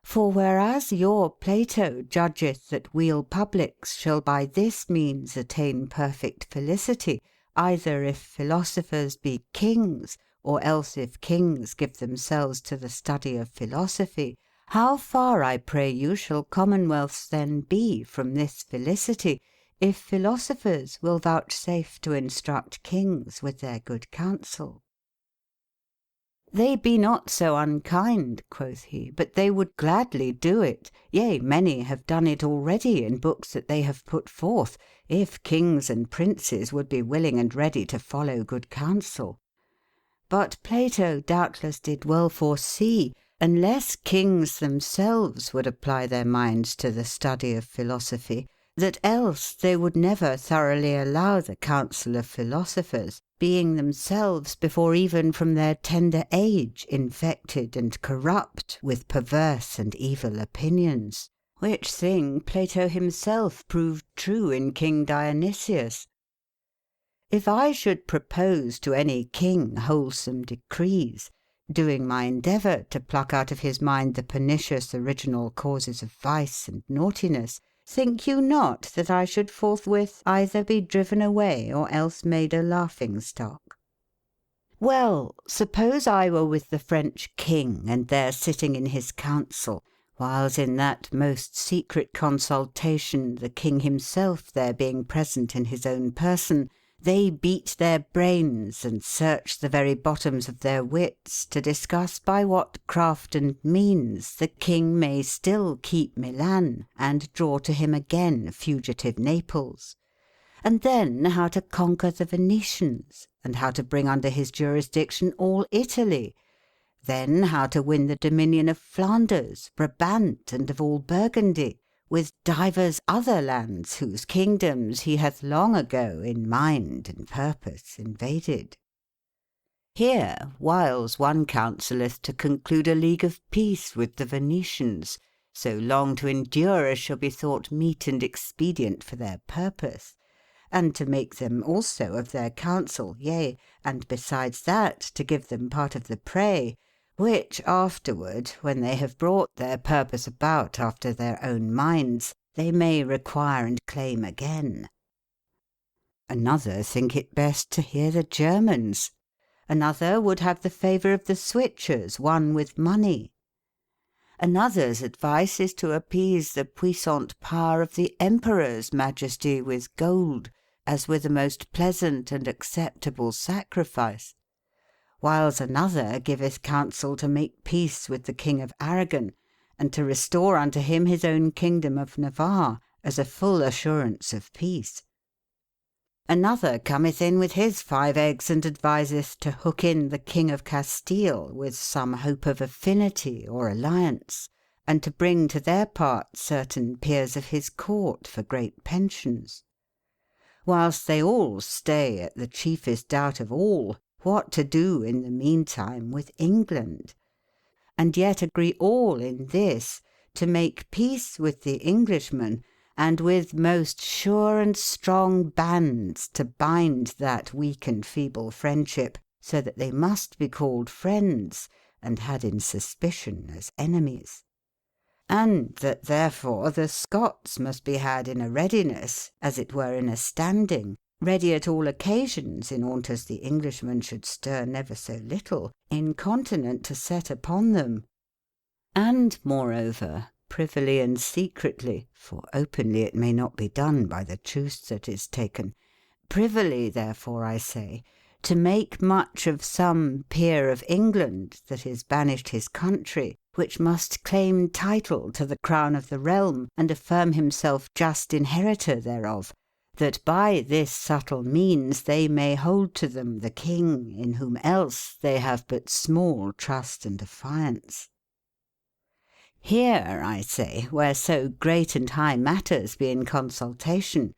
For whereas your Plato judgeth that weal publics shall by this means attain perfect felicity, either if philosophers be kings, or else if kings give themselves to the study of philosophy, how far, I pray you, shall commonwealths then be from this felicity, if philosophers will vouchsafe to instruct kings with their good counsel? "They be not so unkind," quoth he, "but they would gladly do it, yea, many have done it already in books that they have put forth, if kings and princes would be willing and ready to follow good counsel. But Plato doubtless did well foresee, unless kings themselves would apply their minds to the study of philosophy, that else they would never thoroughly allow the counsel of philosophers, being themselves before even from their tender age infected and corrupt with perverse and evil opinions, which thing Plato himself proved true in King Dionysius. If I should propose to any king wholesome decrees, doing my endeavour to pluck out of his mind the pernicious original causes of vice and naughtiness, think you not that I should forthwith either be driven away or else made a laughing stock? Well, suppose I were with the French king, and there sitting in his council, whiles in that most secret consultation, the king himself there being present in his own person, they beat their brains and search the very bottoms of their wits to discuss by what craft and means the king may still keep Milan and draw to him again fugitive Naples, and then how to conquer the Venetians, and how to bring under his jurisdiction all Italy, then how to win the dominion of Flanders, Brabant, and of all Burgundy, with divers other lands whose kingdoms he hath long ago in mind and purpose invaded. Here whiles one counselleth to conclude a league of peace with the Venetians, so long to endure as shall be thought meet and expedient for their purpose, and to make them also of their counsel, yea, and besides that to give them part of the prey, which afterward, when they have brought their purpose about after their own minds, they may require and claim again. Another think it best to hear the Germans. Another would have the favour of the Switchers won with money. Another's advice is to appease the puissant power of the Emperor's Majesty with gold, as with a most pleasant and acceptable sacrifice. Whiles another giveth counsel to make peace with the King of Aragon, and to restore unto him his own kingdom of Navarre, as a full assurance of peace. Another cometh in with his 5 eggs, and adviseth to hook in the King of Castile with some hope of affinity or alliance, and to bring to their part certain peers of his court for great pensions. Whilst they all stay at the chiefest doubt of all, what to do in the meantime with England, and yet agree all in this, to make peace with the Englishmen, and with most sure and strong bands to bind that weak and feeble friendship, so that they must be called friends, and had in suspicion as enemies. And that therefore the Scots must be had in a readiness, as it were in a standing, ready at all occasions, in aught as the Englishmen should stir never so little, incontinent to set upon them. And moreover, privily and secretly, for openly it may not be done by the truce that is taken, privily therefore I say, to make much of some peer of England that is banished his country, which must claim title to the crown of the realm, and affirm himself just inheritor thereof, that by this subtle means they may hold to them the king, in whom else they have but small trust and affiance. Here, I say, where so great and high matters be in consultation,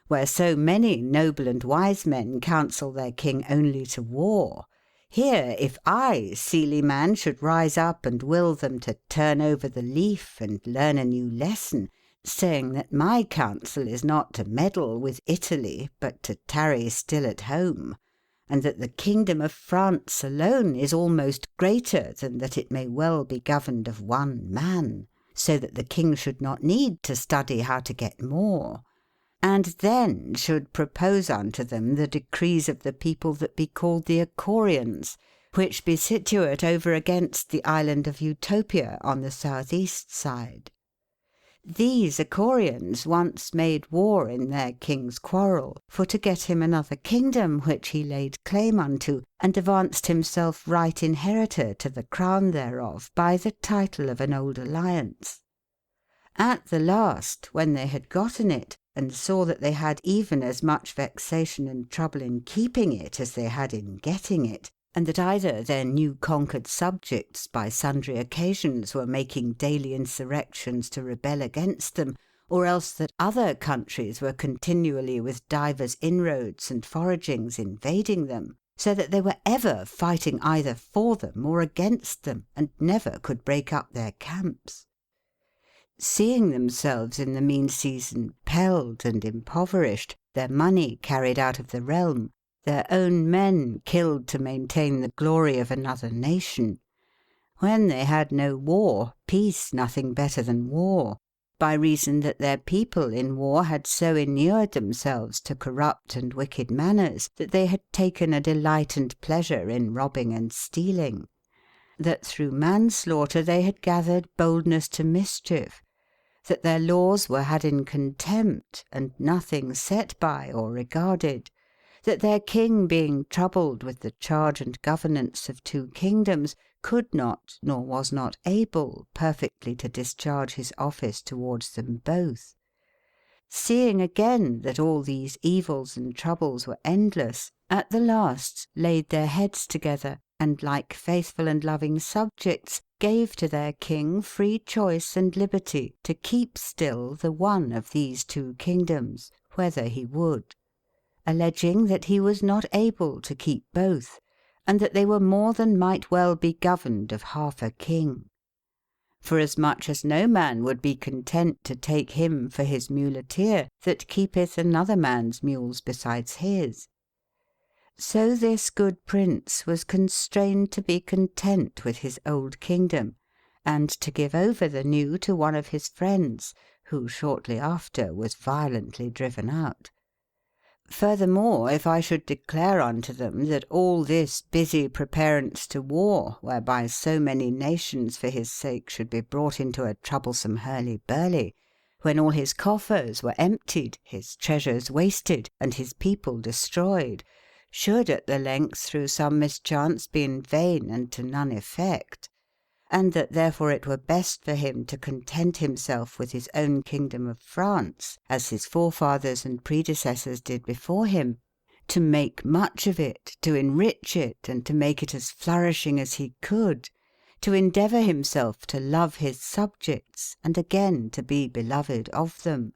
where so many noble and wise men counsel their king only to war, here, if I, Seely man, should rise up and will them to turn over the leaf and learn a new lesson, saying that my counsel is not to meddle with Italy, but to tarry still at home, and that the kingdom of France alone is almost greater than that it may well be governed of one man, so that the king should not need to study how to get more, and then should propose unto them the decrees of the people that be called the Icorians, which be situate over against the island of Utopia on the southeast side. These Icorians once made war in their king's quarrel, for to get him another kingdom which he laid claim unto, and advanced himself right inheritor to the crown thereof by the title of an old alliance. At the last, when they had gotten it, and saw that they had even as much vexation and trouble in keeping it as they had in getting it, and that either their new conquered subjects by sundry occasions were making daily insurrections to rebel against them, or else that other countries were continually with divers inroads and foragings invading them, so that they were ever fighting either for them or against them, and never could break up their camps. Seeing themselves in the mean season pelled and impoverished, their money carried out of the realm, their own men killed to maintain the glory of another nation, when they had no war, peace nothing better than war, by reason that their people in war had so inured themselves to corrupt and wicked manners, that they had taken a delight and pleasure in robbing and stealing, that through manslaughter they had gathered boldness to mischief, that their laws were had in contempt, and nothing set by or regarded, that their king being troubled with the charge and governance of 2 kingdoms, could not, nor was not able, perfectly to discharge his office towards them both. Seeing again that all these evils and troubles were endless, at the last laid their heads together, and like faithful and loving subjects, gave to their king free choice and liberty to keep still the one of these 2 kingdoms, whether he would, alleging that he was not able to keep both, and that they were more than might well be governed of half a king. Forasmuch as no man would be content to take him for his muleteer that keepeth another man's mules besides his. So this good prince was constrained to be content with his old kingdom, and to give over the new to one of his friends, who shortly after was violently driven out. Furthermore, if I should declare unto them that all this busy preparance to war, whereby so many nations for his sake should be brought into a troublesome hurly-burly, when all his coffers were emptied, his treasures wasted, and his people destroyed, should at the length through some mischance be in vain and to none effect, and that therefore it were best for him to content himself with his own kingdom of France, as his forefathers and predecessors did before him, to make much of it, to enrich it, and to make it as flourishing as he could, to endeavour himself to love his subjects, and again to be beloved of them,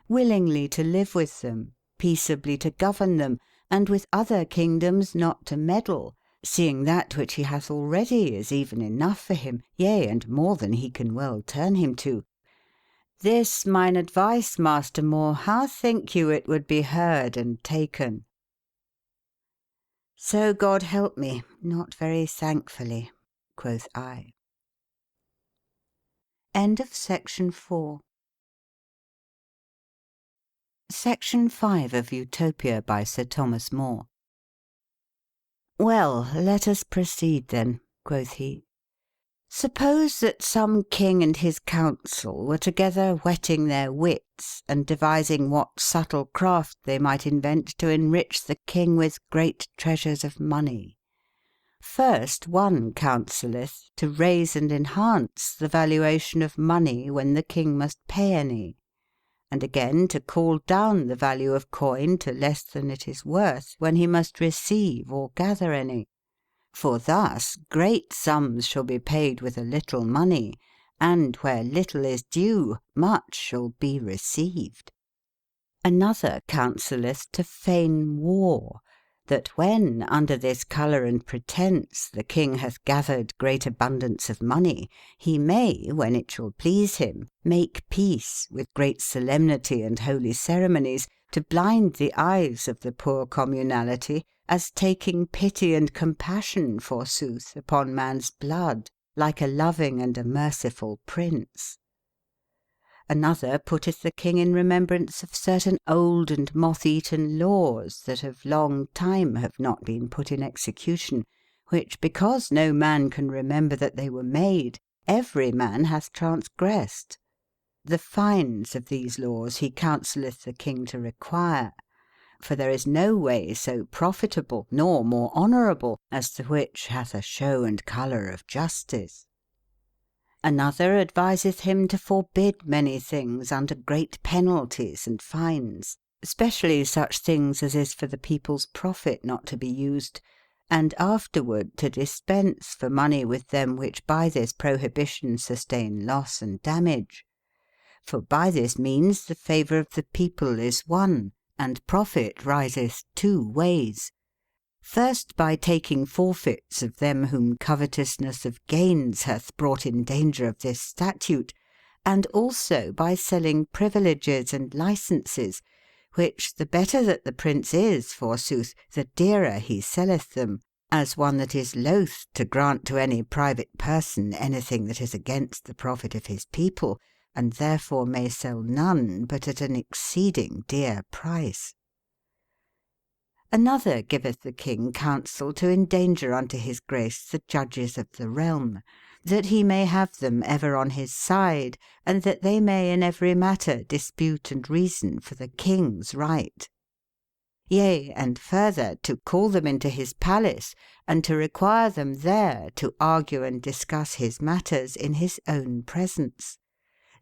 willingly to live with them, peaceably to govern them, and with other kingdoms not to meddle, seeing that which he hath already is even enough for him, yea, and more than he can well turn him to. This mine advice, Master More, how think you it would be heard and taken?" "So God help me, not very thankfully," quoth I. Section 5 of Utopia by Sir Thomas More. "Well, let us proceed then," quoth he. "Suppose that some king and his council were together whetting their wits, and devising what subtle craft they might invent to enrich the king with great treasures of money. First, one counselleth to raise and enhance the valuation of money when the king must pay any, and again to call down the value of coin to less than it is worth when he must receive or gather any. For thus great sums shall be paid with a little money, and where little is due, much shall be received. Another counselleth to feign war, that when, under this colour and pretence, the king hath gathered great abundance of money, he may, when it shall please him, make peace, with great solemnity and holy ceremonies, to blind the eyes of the poor communality, as taking pity and compassion, forsooth, upon man's blood, like a loving and a merciful prince. Another putteth the king in remembrance of certain old and moth-eaten laws that of long time have not been put in execution, which, because no man can remember that they were made, every man hath transgressed. The fines of these laws he counselleth the king to require, for there is no way so profitable nor more honourable as the which hath a show and colour of justice. Another adviseth him to forbid many things under great penalties and fines, especially such things as is for the people's profit not to be used, and afterward to dispense for money with them which by this prohibition sustain loss and damage. For by this means the favour of the people is won, and profit riseth two ways. First, by taking forfeits of them whom covetousness of gains hath brought in danger of this statute, and also by selling privileges and licenses, which the better that the prince is, forsooth, the dearer he selleth them, as one that is loath to grant to any private person anything that is against the profit of his people, and therefore may sell none but at an exceeding dear price. Another giveth the king counsel to endanger unto his grace the judges of the realm, that he may have them ever on his side, and that they may in every matter dispute and reason for the king's right. Yea, and further, to call them into his palace, and to require them there to argue and discuss his matters in his own presence.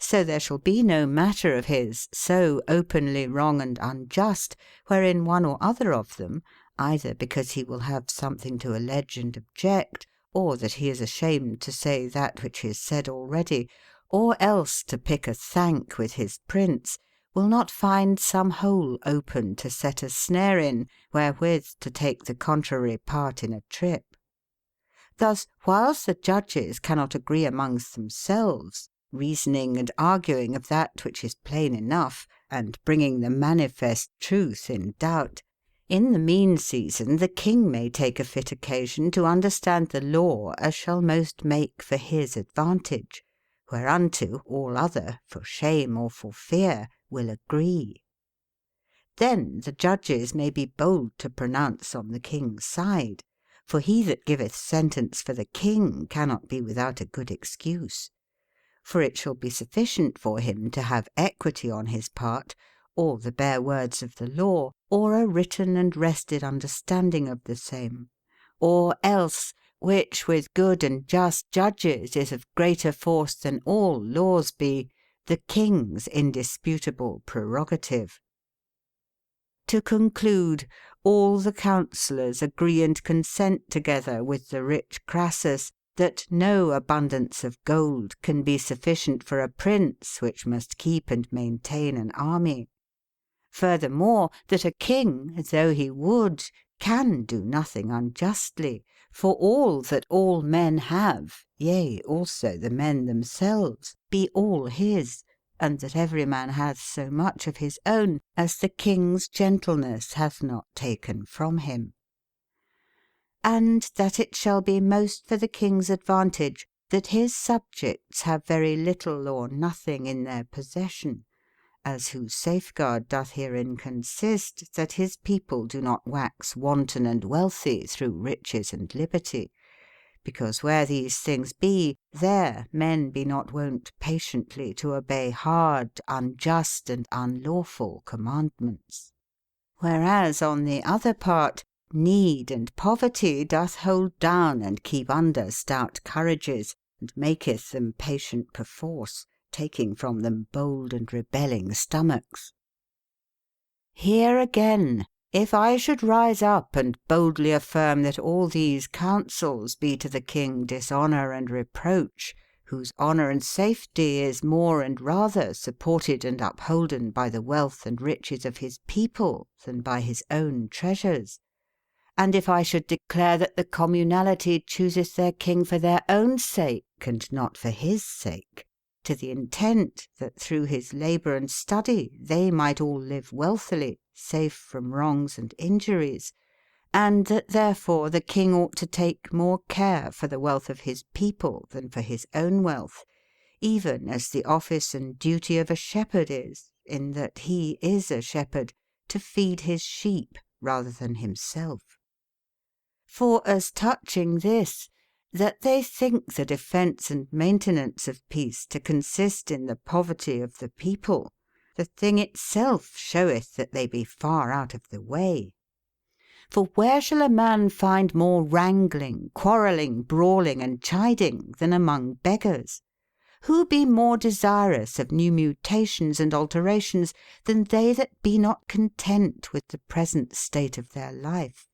So there shall be no matter of his so openly wrong and unjust, wherein one or other of them, either because he will have something to allege and object, or that he is ashamed to say that which is said already, or else to pick a thank with his prince, will not find some hole open to set a snare in, wherewith to take the contrary part in a trip. Thus, whilst the judges cannot agree amongst themselves, reasoning and arguing of that which is plain enough, and bringing the manifest truth in doubt, in the mean season the king may take a fit occasion to understand the law as shall most make for his advantage, whereunto all other, for shame or for fear, will agree. Then the judges may be bold to pronounce on the king's side, for he that giveth sentence for the king cannot be without a good excuse. For it shall be sufficient for him to have equity on his part, or the bare words of the law, or a written and rested understanding of the same, or else, which with good and just judges is of greater force than all laws be, the king's indisputable prerogative. To conclude, all the counsellors agree and consent together with the rich Crassus that no abundance of gold can be sufficient for a prince which must keep and maintain an army. Furthermore, that a king, though he would, can do nothing unjustly, for all that all men have, yea, also the men themselves, be all his, and that every man hath so much of his own as the king's gentleness hath not taken from him. And that it shall be most for the king's advantage that his subjects have very little or nothing in their possession, as whose safeguard doth herein consist, that his people do not wax wanton and wealthy through riches and liberty. Because where these things be, there men be not wont patiently to obey hard, unjust, and unlawful commandments. Whereas on the other part, need and poverty doth hold down and keep under stout courages, and maketh them patient perforce, taking from them bold and rebelling stomachs. Here again, if I should rise up and boldly affirm that all these counsels be to the king dishonour and reproach, whose honour and safety is more and rather supported and upholden by the wealth and riches of his people than by his own treasures, and if I should declare that the communality chooseth their king for their own sake and not for his sake, to the intent that through his labour and study they might all live wealthily, safe from wrongs and injuries, and that therefore the king ought to take more care for the wealth of his people than for his own wealth, even as the office and duty of a shepherd is, in that he is a shepherd, to feed his sheep rather than himself. For as touching this, that they think the defence and maintenance of peace to consist in the poverty of the people, the thing itself showeth that they be far out of the way. For where shall a man find more wrangling, quarrelling, brawling, and chiding than among beggars? Who be more desirous of new mutations and alterations than they that be not content with the present state of their life?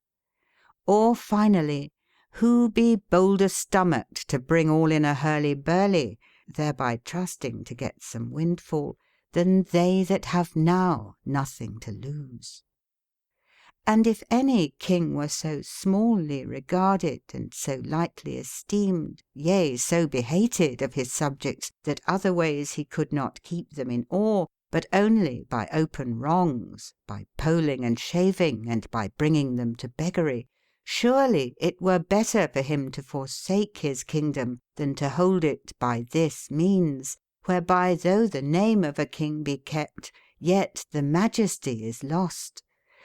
Or finally, who be bolder stomached to bring all in a hurly-burly, thereby trusting to get some windfall, than they that have now nothing to lose? And if any king were so smallly regarded and so lightly esteemed, yea, so behated of his subjects, that otherways he could not keep them in awe, but only by open wrongs, by polling and shaving, and by bringing them to beggary, surely it were better for him to forsake his kingdom than to hold it by this means, whereby though the name of a king be kept, yet the majesty is lost.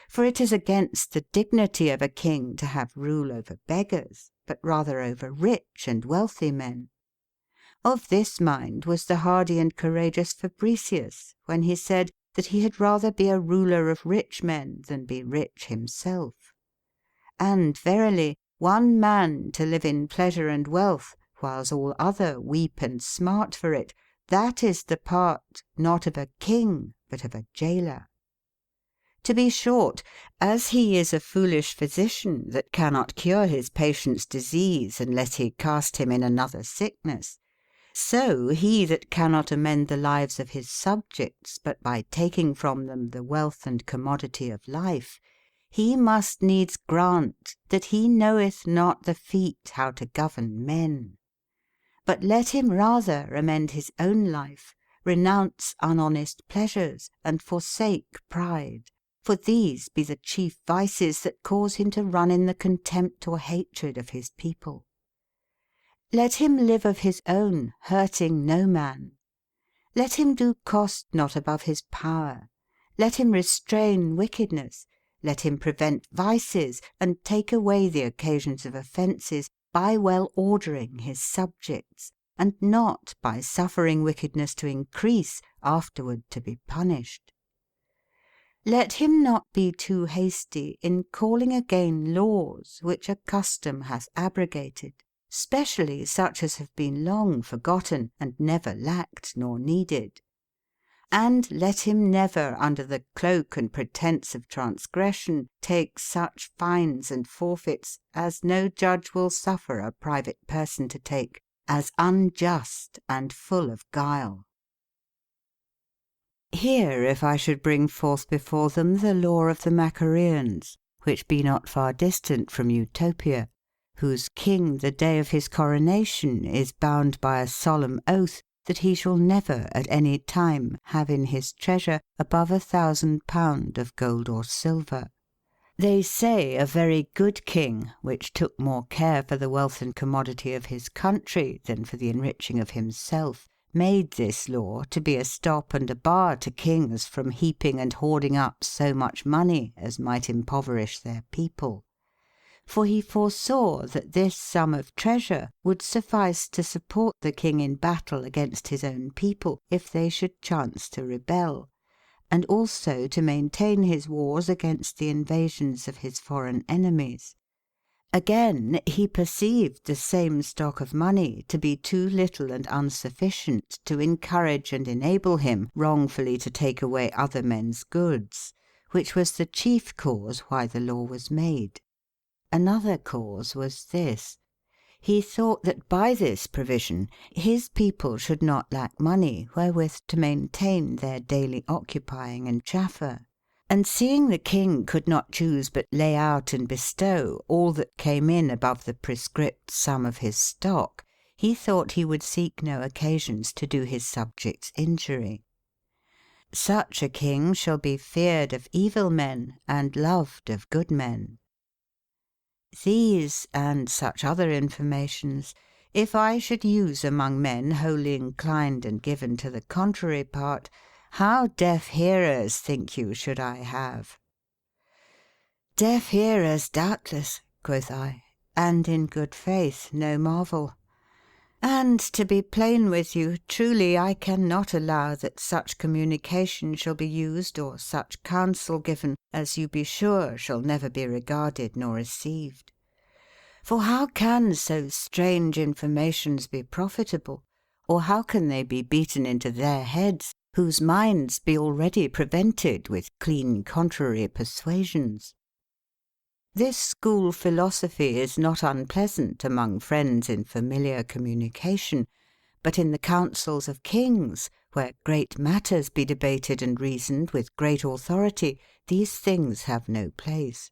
For it is against the dignity of a king to have rule over beggars, but rather over rich and wealthy men. Of this mind was the hardy and courageous Fabricius, when he said that he had rather be a ruler of rich men than be rich himself. And verily, one man to live in pleasure and wealth, whiles all other weep and smart for it, that is the part, not of a king, but of a gaoler. To be short, as he is a foolish physician that cannot cure his patient's disease unless he cast him in another sickness, So he that cannot amend the lives of his subjects but by taking from them the wealth and commodity of life, he must needs grant that he knoweth not the feat how to govern men. But let him rather amend his own life, renounce unhonest pleasures, and forsake pride. For these be the chief vices that cause him to run in the contempt or hatred of his people. Let him live of his own, hurting no man. Let him do cost not above his power. Let him restrain wickedness. Let him prevent vices, and take away the occasions of offences, by well ordering his subjects, and not by suffering wickedness to increase, afterward to be punished. Let him not be too hasty in calling again laws which a custom hath abrogated, specially such as have been long forgotten, and never lacked nor needed. And let him never, under the cloak and pretence of transgression, take such fines and forfeits as no judge will suffer a private person to take, as unjust and full of guile. Here if I should bring forth before them the law of the Macareans, which be not far distant from Utopia, whose king the day of his coronation is bound by a solemn oath that he shall never at any time have in his treasure above £1,000 of gold or silver. They say a very good king, which took more care for the wealth and commodity of his country than for the enriching of himself, made this law to be a stop and a bar to kings from heaping and hoarding up so much money as might impoverish their people. For he foresaw that this sum of treasure would suffice to support the king in battle against his own people, if they should chance to rebel, and also to maintain his wars against the invasions of his foreign enemies. Again, he perceived the same stock of money to be too little and unsufficient to encourage and enable him wrongfully to take away other men's goods, which was the chief cause why the law was made. Another cause was this: he thought that by this provision his people should not lack money wherewith to maintain their daily occupying and chaffer. And seeing the king could not choose but lay out and bestow all that came in above the prescript sum of his stock, he thought he would seek no occasions to do his subjects injury. Such a king shall be feared of evil men and loved of good men. These, and such other informations, if I should use among men wholly inclined and given to the contrary part, how deaf hearers, think you, should I have? Deaf hearers, doubtless, quoth I, and in good faith, no marvel. And to be plain with you, truly I cannot allow that such communication shall be used, or such counsel given, as you be sure shall never be regarded nor received. For how can so strange informations be profitable, or how can they be beaten into their heads, whose minds be already prevented with clean contrary persuasions? This school philosophy is not unpleasant among friends in familiar communication, but in the councils of kings, where great matters be debated and reasoned with great authority, these things have no place.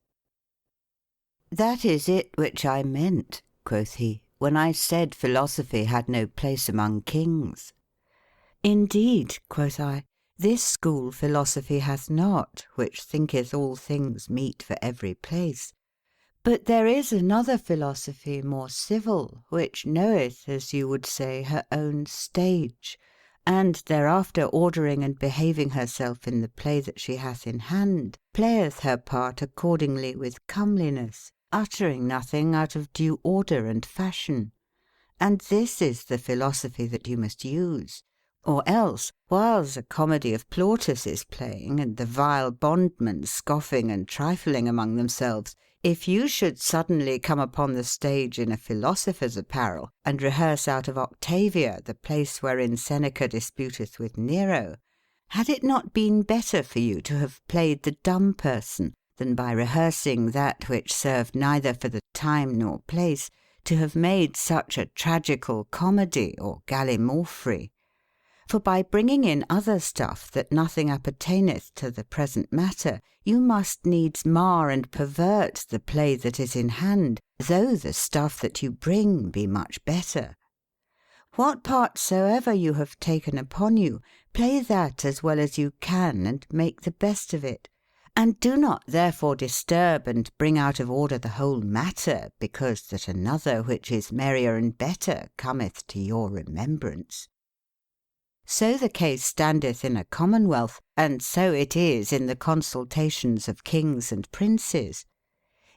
That is it which I meant, quoth he, when I said philosophy had no place among kings. Indeed, quoth I, this school philosophy hath not, which thinketh all things meet for every place. But there is another philosophy more civil, which knoweth, as you would say, her own stage, and thereafter ordering and behaving herself in the play that she hath in hand, playeth her part accordingly with comeliness, uttering nothing out of due order and fashion. And this is the philosophy that you must use. Or else, whiles a comedy of Plautus is playing, and the vile bondmen scoffing and trifling among themselves, if you should suddenly come upon the stage in a philosopher's apparel, and rehearse out of Octavia the place wherein Seneca disputeth with Nero, had it not been better for you to have played the dumb person, than by rehearsing that which served neither for the time nor place, to have made such a tragical comedy or gallimaufry. For by bringing in other stuff that nothing appertaineth to the present matter, you must needs mar and pervert the play that is in hand, though the stuff that you bring be much better. What part soever you have taken upon you, play that as well as you can, and make the best of it. And do not therefore disturb and bring out of order the whole matter, because that another which is merrier and better cometh to your remembrance. So the case standeth in a commonwealth, and so it is in the consultations of kings and princes.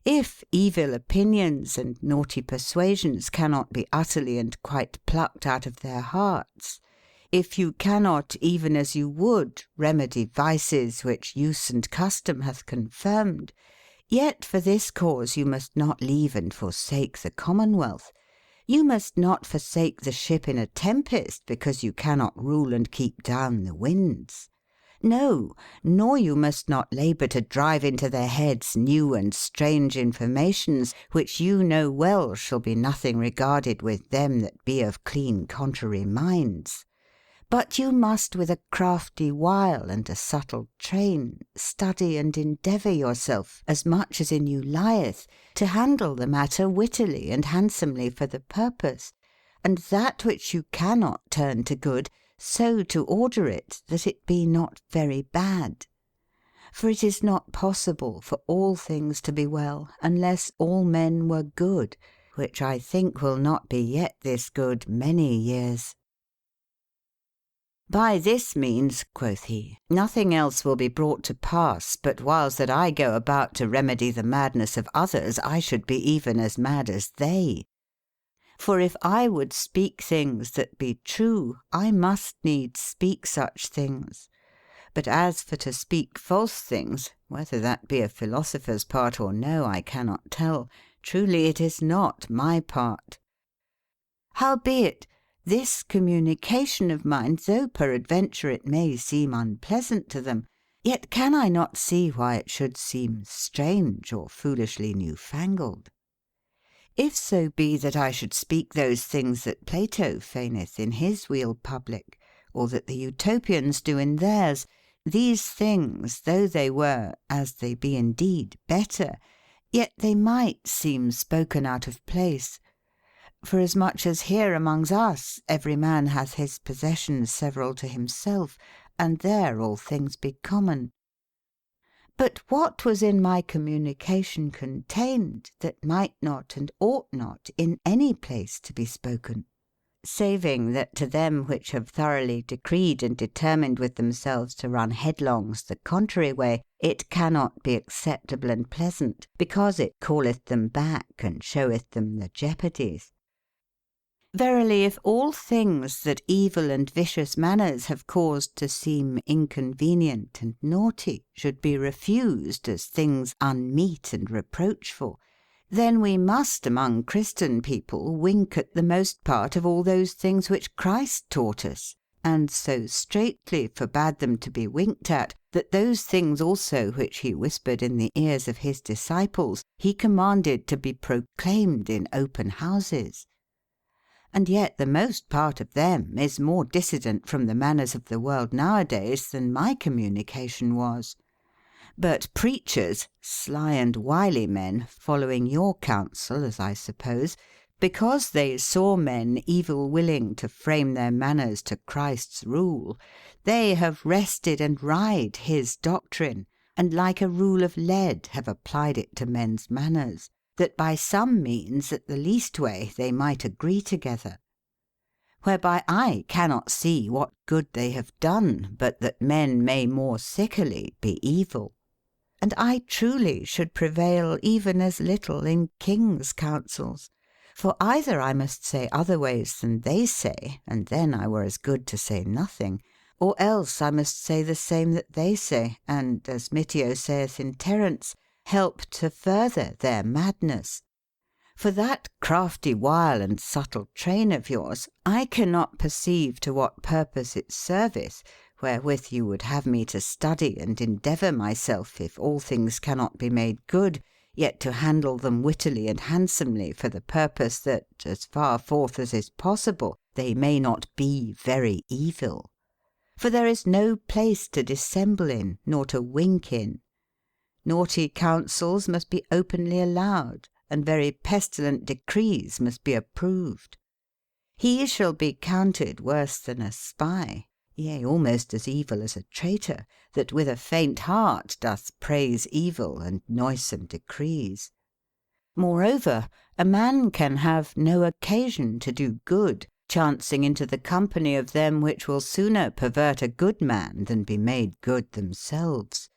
If evil opinions and naughty persuasions cannot be utterly and quite plucked out of their hearts, if you cannot, even as you would, remedy vices which use and custom hath confirmed, yet for this cause you must not leave and forsake the commonwealth. You must not forsake the ship in a tempest, because you cannot rule and keep down the winds. No, nor you must not labour to drive into their heads new and strange informations, which you know well shall be nothing regarded with them that be of clean contrary minds. But you must with a crafty wile and a subtle train study and endeavour yourself, as much as in you lieth, to handle the matter wittily and handsomely for the purpose, and that which you cannot turn to good, so to order it that it be not very bad. For it is not possible for all things to be well, unless all men were good, which I think will not be yet this good many years. By this means, quoth he, nothing else will be brought to pass, but whiles that I go about to remedy the madness of others, I should be even as mad as they. For if I would speak things that be true, I must needs speak such things. But as for to speak false things, whether that be a philosopher's part or no, I cannot tell. Truly it is not my part. Howbeit, this communication of mine, though peradventure it may seem unpleasant to them, yet can I not see why it should seem strange or foolishly newfangled. If so be that I should speak those things that Plato feigneth in his real public, or that the Utopians do in theirs, these things, though they were, as they be indeed, better, yet they might seem spoken out of place. Forasmuch as here amongs us every man hath his possessions several to himself, and there all things be common. But what was in my communication contained, that might not and ought not in any place to be spoken? Saving that to them which have thoroughly decreed and determined with themselves to run headlongs the contrary way, it cannot be acceptable and pleasant, because it calleth them back and showeth them the jeopardies. Verily, if all things that evil and vicious manners have caused to seem inconvenient and naughty should be refused as things unmeet and reproachful, then we must among Christian people wink at the most part of all those things which Christ taught us, and so straitly forbade them to be winked at, that those things also which he whispered in the ears of his disciples he commanded to be proclaimed in open houses. And yet the most part of them is more dissident from the manners of the world nowadays than my communication was. But preachers, sly and wily men, following your counsel, as I suppose, because they saw men evil willing to frame their manners to Christ's rule, they have wrested and ried his doctrine, and like a rule of lead have applied it to men's manners, that by some means at the least way they might agree together. Whereby I cannot see what good they have done, but that men may more sickily be evil. And I truly should prevail even as little in kings' counsels. For either I must say other ways than they say, and then I were as good to say nothing, or else I must say the same that they say, and, as Mitio saith in Terence, help to further their madness. For that crafty wile and subtle train of yours, I cannot perceive to what purpose it serveth, wherewith you would have me to study and endeavour myself, if all things cannot be made good, yet to handle them wittily and handsomely for the purpose that, as far forth as is possible, they may not be very evil. For there is no place to dissemble in, nor to wink in. Naughty counsels must be openly allowed, and very pestilent decrees must be approved. He shall be counted worse than a spy, yea, almost as evil as a traitor, that with a faint heart doth praise evil and noisome decrees. Moreover, a man can have no occasion to do good, chancing into the company of them which will sooner pervert a good man than be made good themselves,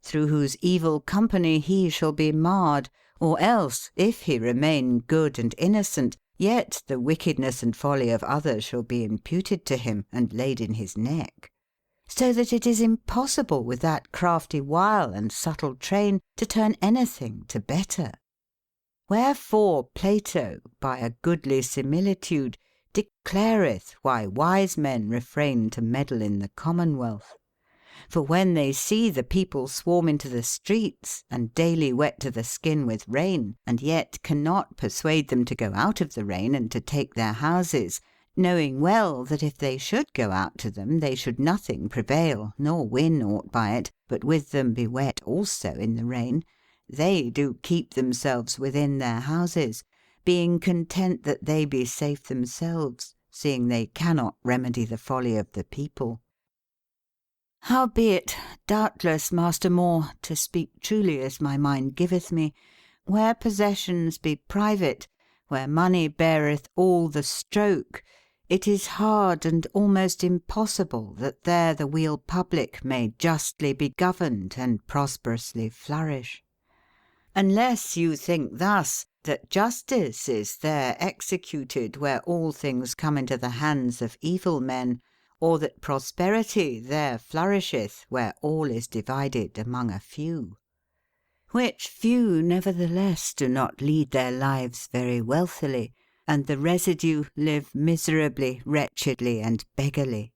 through whose evil company he shall be marred, or else, if he remain good and innocent, yet the wickedness and folly of others shall be imputed to him, and laid in his neck. So that it is impossible with that crafty wile and subtle train to turn anything to better. Wherefore Plato, by a goodly similitude, declareth why wise men refrain to meddle in the commonwealth. For when they see the people swarm into the streets, and daily wet to the skin with rain, and yet cannot persuade them to go out of the rain and to take their houses, knowing well that if they should go out to them they should nothing prevail, nor win aught by it, but with them be wet also in the rain, they do keep themselves within their houses, being content that they be safe themselves, seeing they cannot remedy the folly of the people. Howbeit, doubtless, Master More, to speak truly as my mind giveth me, where possessions be private, where money beareth all the stroke, it is hard and almost impossible that there the weal public may justly be governed and prosperously flourish. Unless you think thus, that justice is there executed where all things come into the hands of evil men, or that prosperity there flourisheth where all is divided among a few. Which few nevertheless do not lead their lives very wealthily, and the residue live miserably, wretchedly, and beggarly.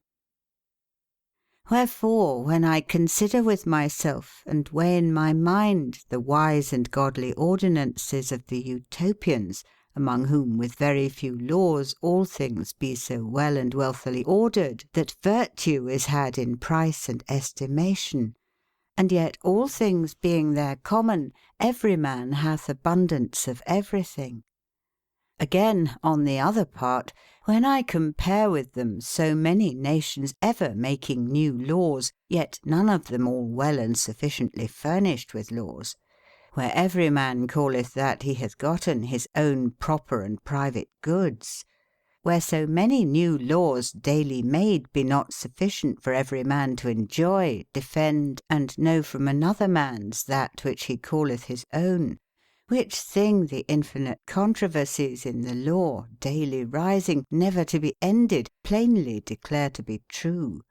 Wherefore, when I consider with myself, and weigh in my mind the wise and godly ordinances of the Utopians, among whom with very few laws all things be so well and wealthily ordered, that virtue is had in price and estimation, and yet all things being there common, every man hath abundance of everything. Again, on the other part, when I compare with them so many nations ever making new laws, yet none of them all well and sufficiently furnished with laws, where every man calleth that he hath gotten his own proper and private goods, where so many new laws daily made be not sufficient for every man to enjoy, defend, and know from another man's that which he calleth his own, which thing the infinite controversies in the law, daily rising, never to be ended, plainly declare to be true.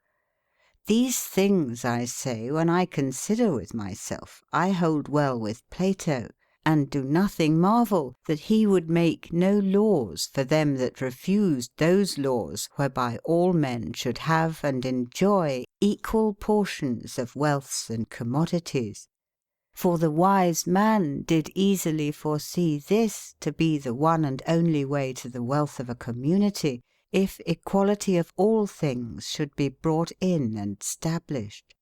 These things, I say, when I consider with myself, I hold well with Plato, and do nothing marvel that he would make no laws for them that refused those laws whereby all men should have and enjoy equal portions of wealths and commodities. For the wise man did easily foresee this to be the one and only way to the wealth of a community, if equality of all things should be brought in and stablished.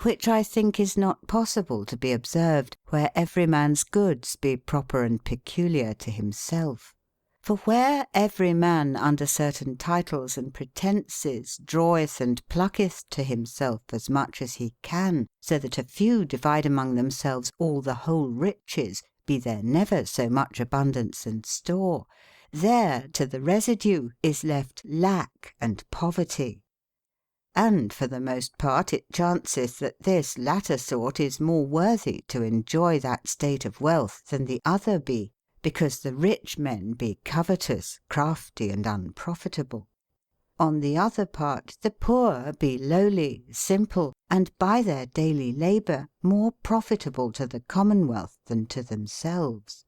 Which I think is not possible to be observed where every man's goods be proper and peculiar to himself. For where every man under certain titles and pretences draweth and plucketh to himself as much as he can, so that a few divide among themselves all the whole riches, be there never so much abundance and store, there to the residue is left lack and poverty. And for the most part it chanceth that this latter sort is more worthy to enjoy that state of wealth than the other be, because the rich men be covetous, crafty, and unprofitable. On the other part, the poor be lowly, simple, and by their daily labour more profitable to the commonwealth than to themselves.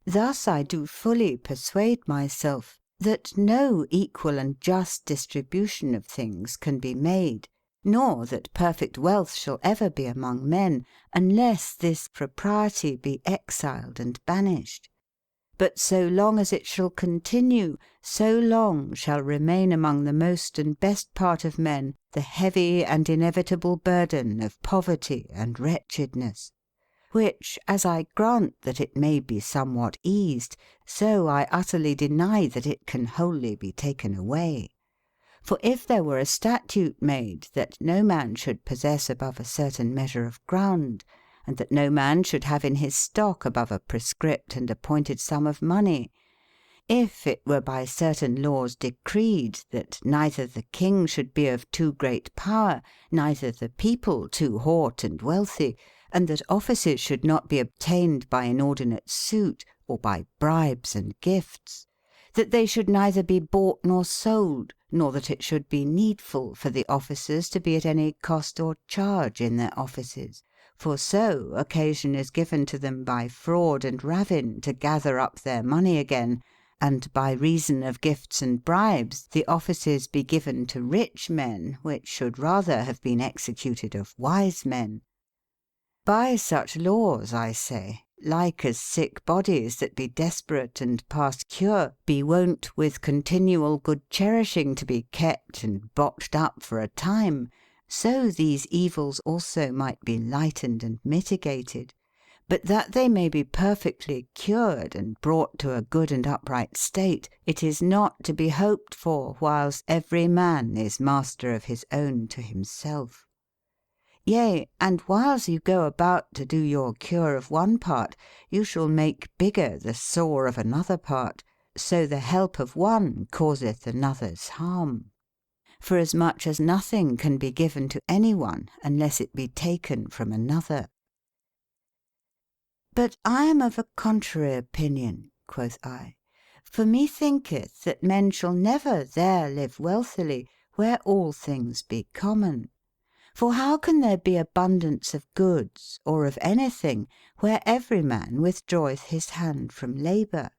Thus I do fully persuade myself that no equal and just distribution of things can be made, nor that perfect wealth shall ever be among men, unless this propriety be exiled and banished. But so long as it shall continue, so long shall remain among the most and best part of men the heavy and inevitable burden of poverty and wretchedness; which, as I grant that it may be somewhat eased, so I utterly deny that it can wholly be taken away. For if there were a statute made that no man should possess above a certain measure of ground, and that no man should have in his stock above a prescript and appointed sum of money; if it were by certain laws decreed that neither the king should be of too great power, neither the people too haught and wealthy, and that offices should not be obtained by inordinate suit, or by bribes and gifts; that they should neither be bought nor sold, nor that it should be needful for the officers to be at any cost or charge in their offices, for so occasion is given to them by fraud and ravin to gather up their money again, and by reason of gifts and bribes the offices be given to rich men, which should rather have been executed of wise men. By such laws, I say, like as sick bodies that be desperate and past cure be wont with continual good cherishing to be kept and botched up for a time, so these evils also might be lightened and mitigated; but that they may be perfectly cured and brought to a good and upright state, it is not to be hoped for whiles every man is master of his own to himself. Yea, and whiles you go about to do your cure of one part, you shall make bigger the sore of another part, so the help of one causeth another's harm. Forasmuch as nothing can be given to any one unless it be taken from another. But I am of a contrary opinion, quoth I, for methinketh that men shall never there live wealthily where all things be common. For how can there be abundance of goods, or of anything, where every man withdraweth his hand from labour?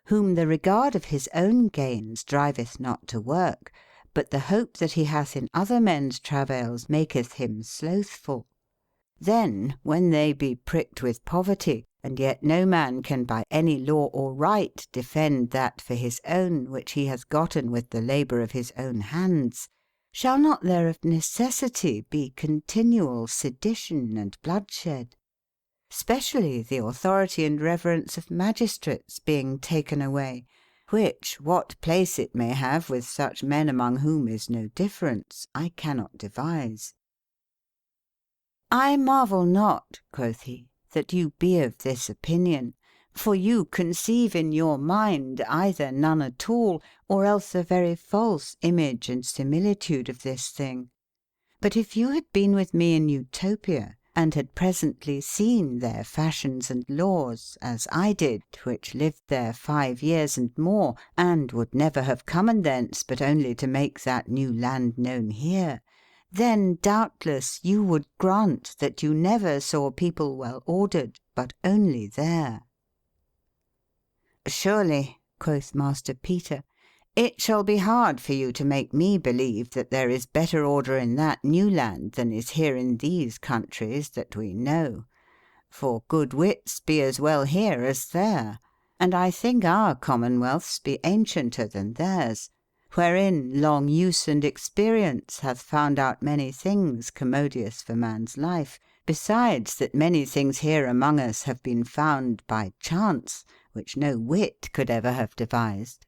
Whom the regard of his own gains driveth not to work, but the hope that he hath in other men's travails maketh him slothful. Then, when they be pricked with poverty, and yet no man can by any law or right defend that for his own which he hath gotten with the labour of his own hands, shall not there of necessity be continual sedition and bloodshed? Specially the authority and reverence of magistrates being taken away, which, what place it may have with such men among whom is no difference, I cannot devise. I marvel not, quoth he, that you be of this opinion, for you conceive in your mind either none at all, or else a very false image and similitude of this thing. But if you had been with me in Utopia, and had presently seen their fashions and laws, as I did, which lived there 5 years and more, and would never have comen thence but only to make that new land known here, then doubtless you would grant that you never saw people well ordered, but only there. Surely, quoth Master Peter, it shall be hard for you to make me believe that there is better order in that new land than is here in these countries that we know. For good wits be as well here as there, and I think our commonwealths be ancienter than theirs, wherein long use and experience hath found out many things commodious for man's life, besides that many things here among us have been found by chance, which no wit could ever have devised.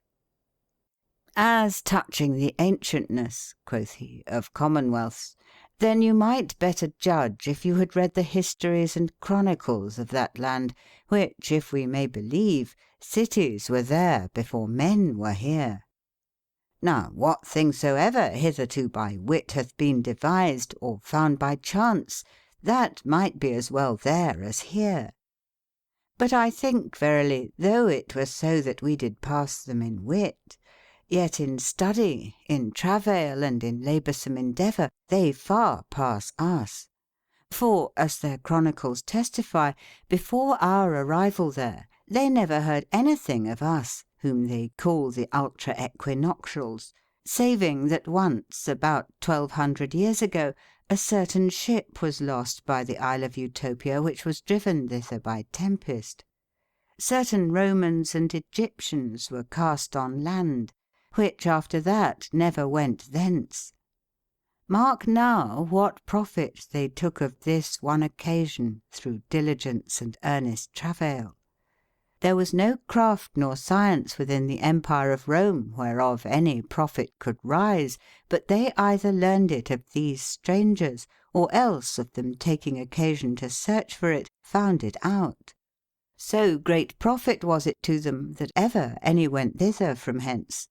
As touching the ancientness, quoth he, of commonwealths, then you might better judge if you had read the histories and chronicles of that land, which, if we may believe, cities were there before men were here. Now what thing soever hitherto by wit hath been devised, or found by chance, that might be as well there as here. But I think verily, though it were so that we did pass them in wit, yet in study, in travail, and in laboursome endeavour, they far pass us. For, as their chronicles testify, before our arrival there, they never heard anything of us, whom they call the ultra equinoctials, saving that once, about 1200 years ago, a certain ship was lost by the Isle of Utopia, which was driven thither by tempest. Certain Romans and Egyptians were cast on land, which after that never went thence. Mark now what profit they took of this one occasion through diligence and earnest travail. There was no craft nor science within the empire of Rome whereof any profit could rise, but they either learned it of these strangers, or else of them taking occasion to search for it, found it out. So great profit was it to them, that ever any went thither from hence.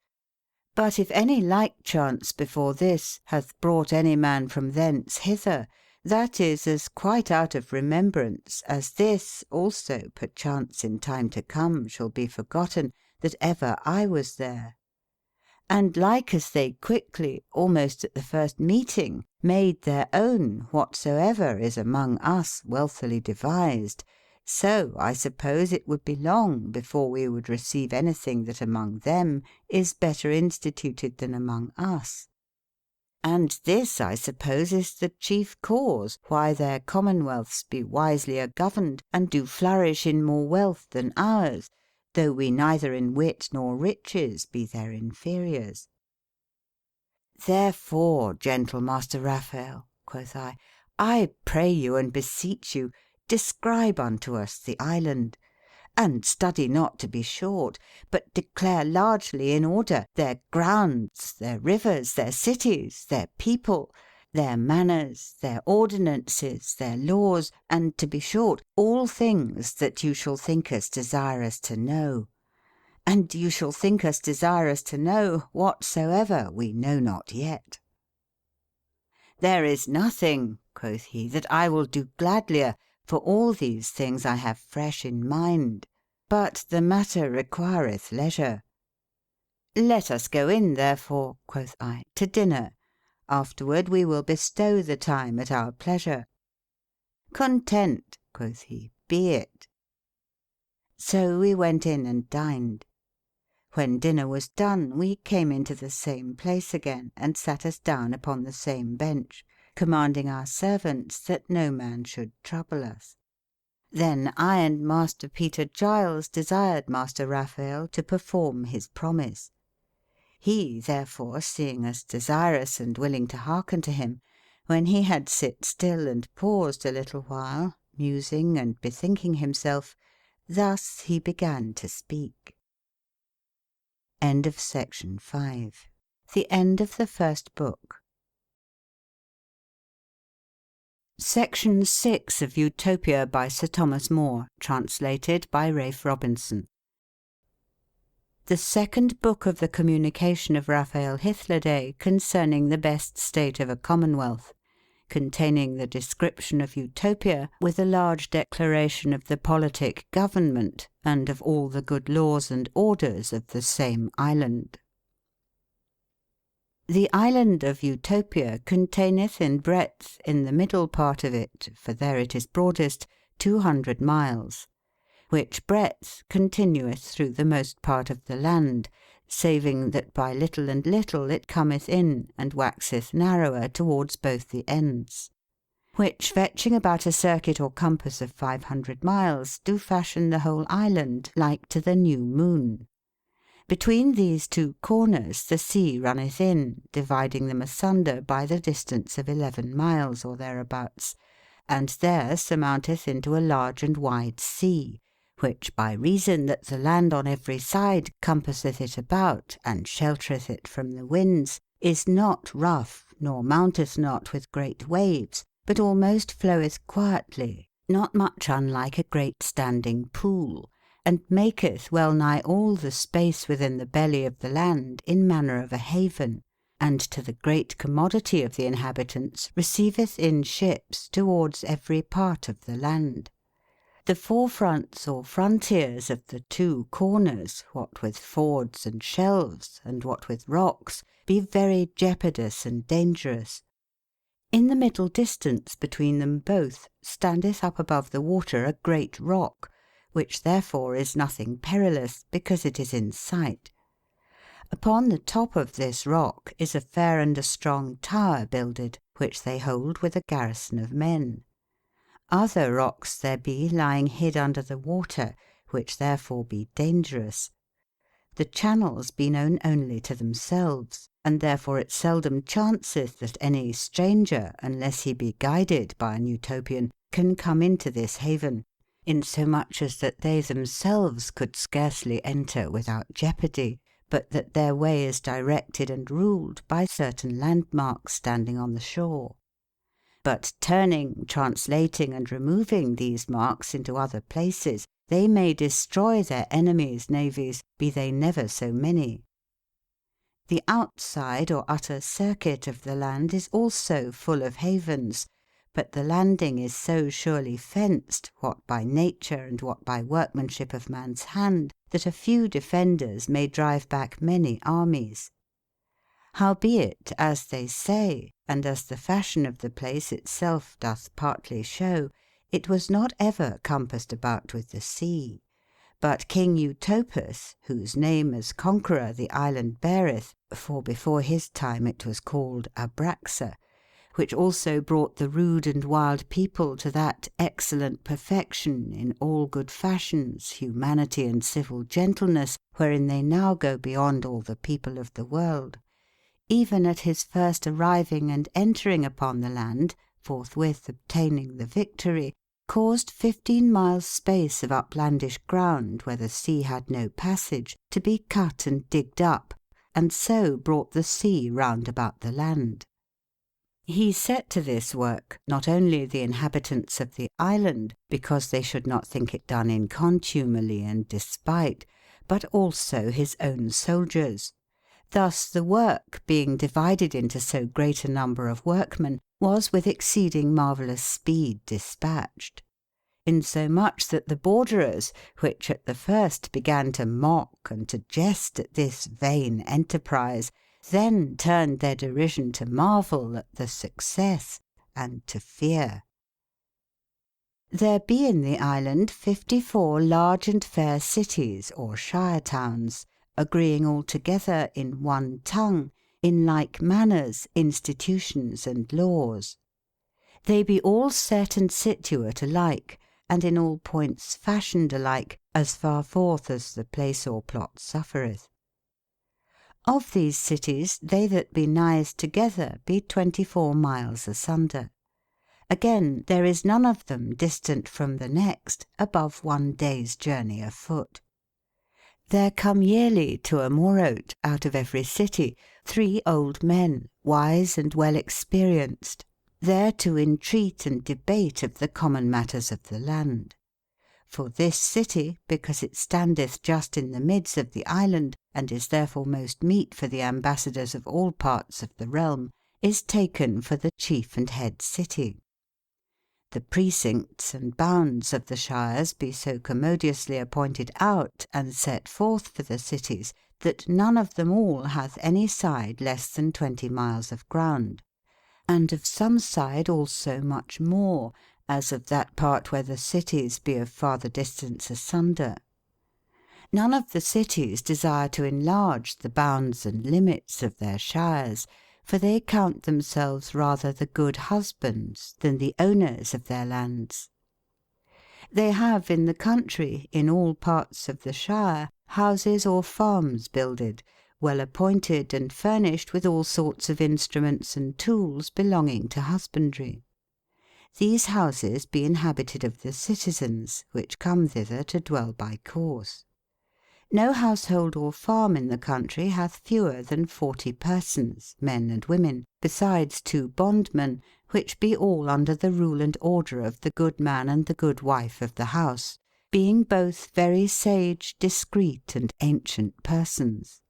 But if any like chance before this hath brought any man from thence hither, that is as quite out of remembrance as this also perchance in time to come shall be forgotten, that ever I was there. And like as they quickly, almost at the first meeting, made their own whatsoever is among us wealthily devised, so I suppose it would be long before we would receive anything that among them is better instituted than among us. And this, I suppose, is the chief cause why their commonwealths be wiselier governed, and do flourish in more wealth than ours, though we neither in wit nor riches be their inferiors. Therefore, gentle Master Raphael, quoth I pray you and beseech you, describe unto us the island, and study not to be short, but declare largely in order their grounds, their rivers, their cities, their people, their manners, their ordinances, their laws, and, to be short, all things that you shall think us desirous to know. And you shall think us desirous to know whatsoever we know not yet. There is nothing, quoth he, that I will do gladlier, for all these things I have fresh in mind. But the matter requireth leisure. Let us go in, therefore, quoth I, to dinner. Afterward we will bestow the time at our pleasure. Content, quoth he, be it. So we went in and dined. When dinner was done, we came into the same place again, and sat us down upon the same bench, commanding our servants that no man should trouble us. Then I and Master Peter Giles desired Master Raphael to perform his promise. He, therefore, seeing us desirous and willing to hearken to him, when he had sit still and paused a little while, musing and bethinking himself, thus he began to speak. End of section 5. The end of the first book. Section 6 of Utopia by Sir Thomas More, translated by Ralph Robinson. The second book of the communication of Raphael Hythloday concerning the best state of a commonwealth, containing the description of Utopia, with a large declaration of the politic government, and of all the good laws and orders of the same island. The island of Utopia containeth in breadth, in the middle part of it, for there it is broadest, 200 miles, which breadth continueth through the most part of the land, saving that by little and little it cometh in, and waxeth narrower towards both the ends, which fetching about a circuit or compass of 500 miles, do fashion the whole island like to the new moon. Between these two corners the sea runneth in, dividing them asunder by the distance of 11 miles or thereabouts, and there surmounteth into a large and wide sea, which by reason that the land on every side compasseth it about, and sheltereth it from the winds, is not rough, nor mounteth not with great waves, but almost floweth quietly, not much unlike a great standing pool, and maketh well nigh all the space within the belly of the land in manner of a haven, and to the great commodity of the inhabitants receiveth in ships towards every part of the land. The forefronts or frontiers of the two corners, what with fords and shelves, and what with rocks, be very jeopardous and dangerous. In the middle distance between them both standeth up above the water a great rock, which therefore is nothing perilous, because it is in sight. Upon the top of this rock is a fair and a strong tower builded, which they hold with a garrison of men. Other rocks there be lying hid under the water, which therefore be dangerous. The channels be known only to themselves, and therefore it seldom chanceth that any stranger, unless he be guided by an Utopian, can come into this haven, insomuch as that they themselves could scarcely enter without jeopardy, but that their way is directed and ruled by certain landmarks standing on the shore. But turning, translating, and removing these marks into other places, they may destroy their enemies' navies, be they never so many. The outside or utter circuit of the land is also full of havens, but the landing is so surely fenced, what by nature and what by workmanship of man's hand, that a few defenders may drive back many armies. Howbeit, as they say, and as the fashion of the place itself doth partly show, it was not ever compassed about with the sea. But King Utopus, whose name as conqueror the island beareth, for before his time it was called Abraxa, which also brought the rude and wild people to that excellent perfection in all good fashions, humanity, and civil gentleness, wherein they now go beyond all the people of the world, even at his first arriving and entering upon the land, forthwith obtaining the victory, caused 15 miles space of uplandish ground, where the sea had no passage, to be cut and digged up, and so brought the sea round about the land. He set to this work not only the inhabitants of the island, because they should not think it done in contumely and despite, but also his own soldiers. Thus the work, being divided into so great a number of workmen, was with exceeding marvellous speed dispatched. Insomuch that the borderers, which at the first began to mock and to jest at this vain enterprise, then turned their derision to marvel at the success, and to fear. There be in the island 54 large and fair cities or shire towns, agreeing all together in one tongue, in like manners, institutions, and laws. They be all set and situate alike, and in all points fashioned alike, as far forth as the place or plot suffereth. Of these cities they that be nighest together be 24 miles asunder. Again, there is none of them distant from the next above 1 day's journey afoot. There come yearly to a Morote out of every city 3 old men, wise and well experienced, there to entreat and debate of the common matters of the land. For this city, because it standeth just in the midst of the island, and is therefore most meet for the ambassadors of all parts of the realm, is taken for the chief and head city. The precincts and bounds of the shires be so commodiously appointed out and set forth for the cities, that none of them all hath any side less than 20 miles of ground, and of some side also much more, as of that part where the cities be of farther distance asunder. None of the cities desire to enlarge the bounds and limits of their shires, for they count themselves rather the good husbands than the owners of their lands. They have in the country, in all parts of the shire, houses or farms builded, well appointed and furnished with all sorts of instruments and tools belonging to husbandry. These houses be inhabited of the citizens, which come thither to dwell by course. No household or farm in the country hath fewer than 40 persons, men and women, besides 2 bondmen, which be all under the rule and order of the good man and the good wife of the house, being both very sage, discreet, and ancient persons.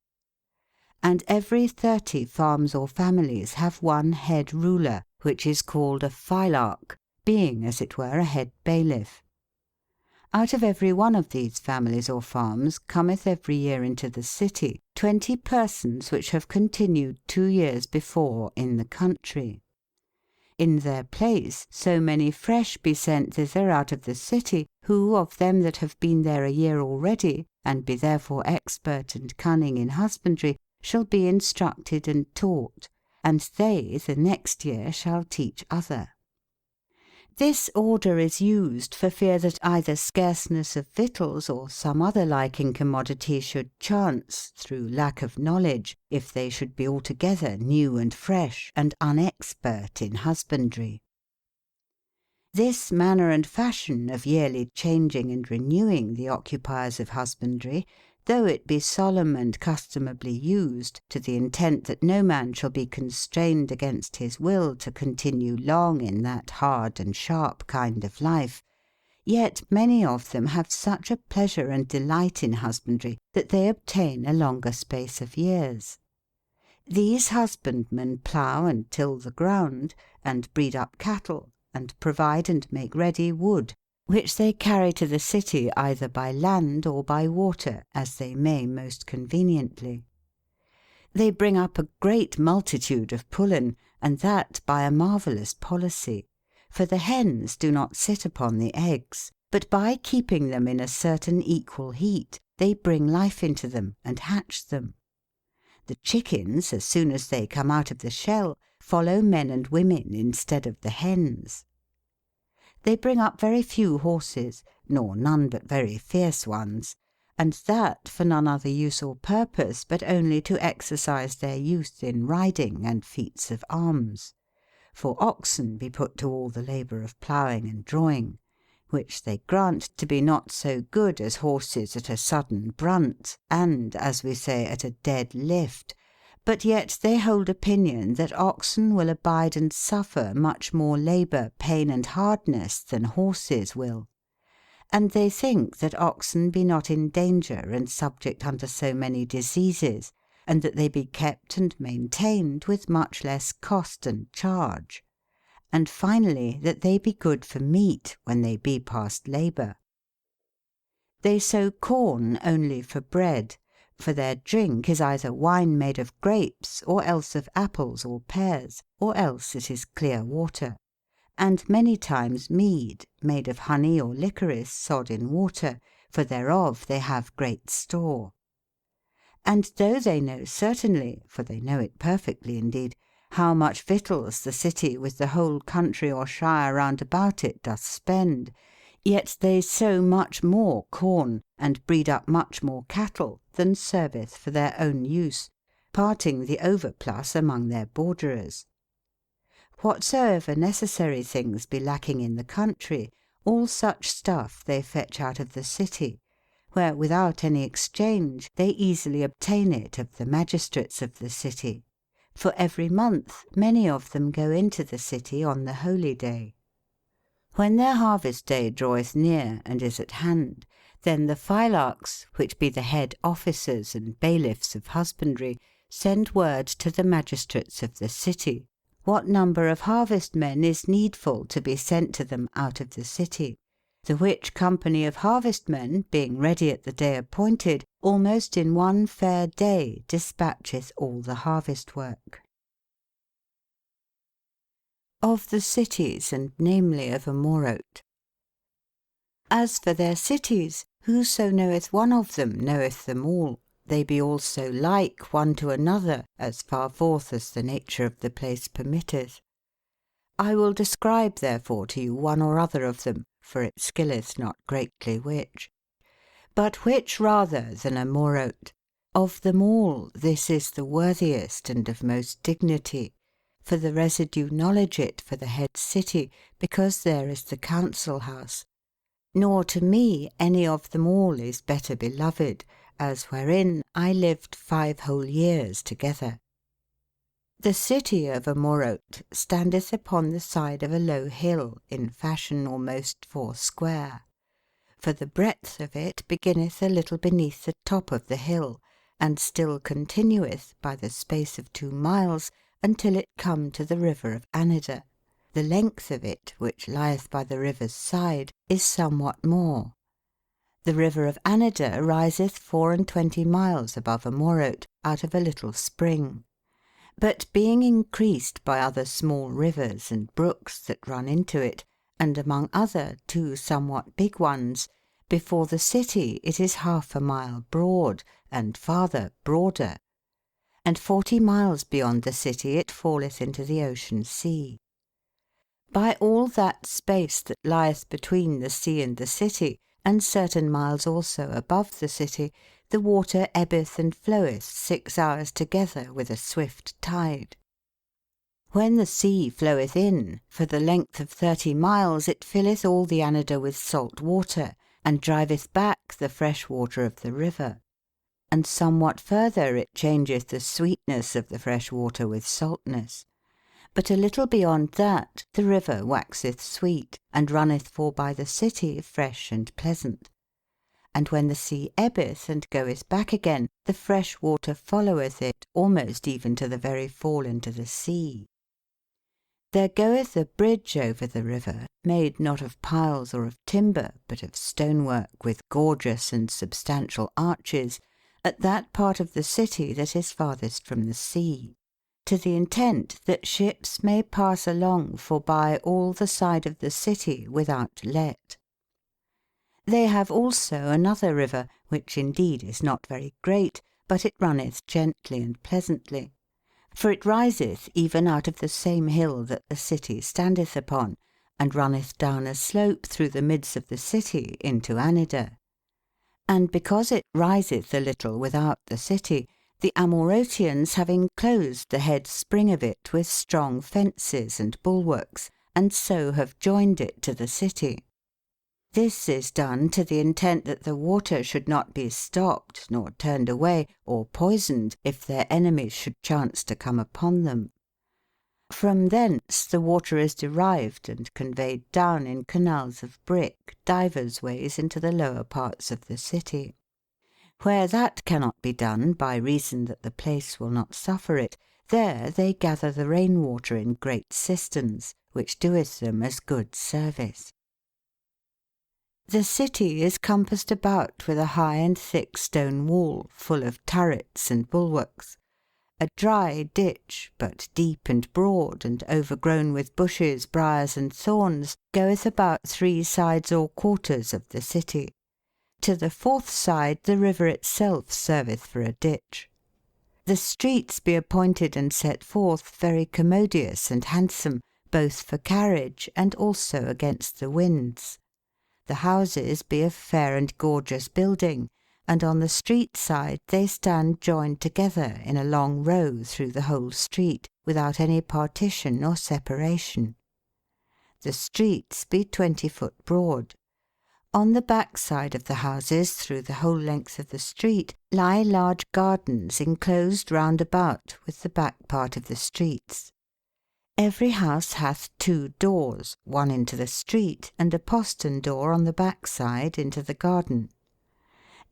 And every 30 farms or families have one head ruler, which is called a phylarch, being as it were a head bailiff. Out of every one of these families or farms cometh every year into the city 20 persons which have continued 2 years before in the country. In their place so many fresh be sent thither out of the city, who of them that have been there a year already, and be therefore expert and cunning in husbandry, shall be instructed and taught, and they the next year shall teach other. This order is used for fear that either scarceness of victuals or some other liking commodity should chance, through lack of knowledge, if they should be altogether new and fresh, and unexpert in husbandry. This manner and fashion of yearly changing and renewing the occupiers of husbandry, though it be solemn and customably used, to the intent that no man shall be constrained against his will to continue long in that hard and sharp kind of life, yet many of them have such a pleasure and delight in husbandry that they obtain a longer space of years. These husbandmen plough and till the ground, and breed up cattle, and provide and make ready wood, which they carry to the city either by land or by water, as they may most conveniently. They bring up a great multitude of pullen, and that by a marvellous policy. For the hens do not sit upon the eggs, but by keeping them in a certain equal heat, they bring life into them, and hatch them. The chickens, as soon as they come out of the shell, follow men and women instead of the hens. They bring up very few horses, nor none but very fierce ones, and that for none other use or purpose but only to exercise their youth in riding and feats of arms. For oxen be put to all the labour of ploughing and drawing, which they grant to be not so good as horses at a sudden brunt, and, as we say, at a dead lift, but yet they hold opinion that oxen will abide and suffer much more labour, pain, and hardness than horses will. And they think that oxen be not in danger and subject unto so many diseases, and that they be kept and maintained with much less cost and charge. And finally, that they be good for meat when they be past labour. They sow corn only for bread, for their drink is either wine made of grapes, or else of apples or pears, or else it is clear water, and many times mead, made of honey or liquorice sod in water, for thereof they have great store. And though they know certainly, for they know it perfectly indeed, how much victuals the city with the whole country or shire round about it doth spend, yet they sow much more corn, and breed up much more cattle, than serveth for their own use, parting the overplus among their borderers. Whatsoever necessary things be lacking in the country, all such stuff they fetch out of the city, where without any exchange they easily obtain it of the magistrates of the city. For every month many of them go into the city on the holy day. When their harvest day draweth near and is at hand, then the phylarchs, which be the head officers and bailiffs of husbandry, send word to the magistrates of the city, what number of harvestmen is needful to be sent to them out of the city, the which company of harvestmen, being ready at the day appointed, almost in one fair day dispatcheth all the harvest work. Of the cities, and namely of Amorote. As for their cities, whoso knoweth one of them knoweth them all. They be all so like one to another, as far forth as the nature of the place permitteth. I will describe therefore to you one or other of them, for it skilleth not greatly which. But which rather than Amorote? Of them all this is the worthiest and of most dignity, for the residue knowledge it for the head city, because there is the council house. Nor to me any of them all is better beloved, as wherein I lived 5 whole years together. The city of Amorote standeth upon the side of a low hill, in fashion almost 4 square. For the breadth of it beginneth a little beneath the top of the hill, and still continueth by the space of 2 miles, until it come to the river of Anida. The length of it, which lieth by the river's side, is somewhat more. The river of Anida riseth 24 miles above Amorote, out of a little spring. But being increased by other small rivers and brooks that run into it, and among other 2 somewhat big ones, before the city it is 1/2 mile broad, and farther broader. and 40 miles beyond the city it falleth into the ocean sea. By all that space that lieth between the sea and the city, and certain miles also above the city, the water ebbeth and floweth 6 hours together with a swift tide. When the sea floweth in, for the length of 30 miles it filleth all the anida with salt water, and driveth back the fresh water of the river. And somewhat further it changeth the sweetness of the fresh water with saltness. But a little beyond that the river waxeth sweet, and runneth for by the city fresh and pleasant. And when the sea ebbeth and goeth back again, the fresh water followeth it almost even to the very fall into the sea. There goeth a bridge over the river, made not of piles or of timber, but of stonework with gorgeous and substantial arches, at that part of the city that is farthest from the sea, to the intent that ships may pass along forby all the side of the city without let. They have also another river, which indeed is not very great, but it runneth gently and pleasantly. For it riseth even out of the same hill that the city standeth upon, and runneth down a slope through the midst of the city into Anida. And because it riseth a little without the city, the Amorotians have enclosed the head spring of it with strong fences and bulwarks, and so have joined it to the city. This is done to the intent that the water should not be stopped, nor turned away, or poisoned, if their enemies should chance to come upon them. From thence the water is derived and conveyed down in canals of brick divers ways into the lower parts of the city. Where that cannot be done, by reason that the place will not suffer it, there they gather the rain water in great cisterns, which doeth them as good service. The city is compassed about with a high and thick stone wall, full of turrets and bulwarks. A dry ditch, but deep and broad, and overgrown with bushes, briars, and thorns, goeth about 3 sides or quarters of the city. To the 4th side the river itself serveth for a ditch. The streets be appointed and set forth very commodious and handsome, both for carriage and also against the winds. The houses be of fair and gorgeous building, and on the street side they stand joined together in a long row through the whole street, without any partition or separation. The streets be 20 foot broad. On the back side of the houses, through the whole length of the street, lie large gardens enclosed round about with the back part of the streets. Every house hath 2 doors, one into the street, and a postern door on the back side into the garden.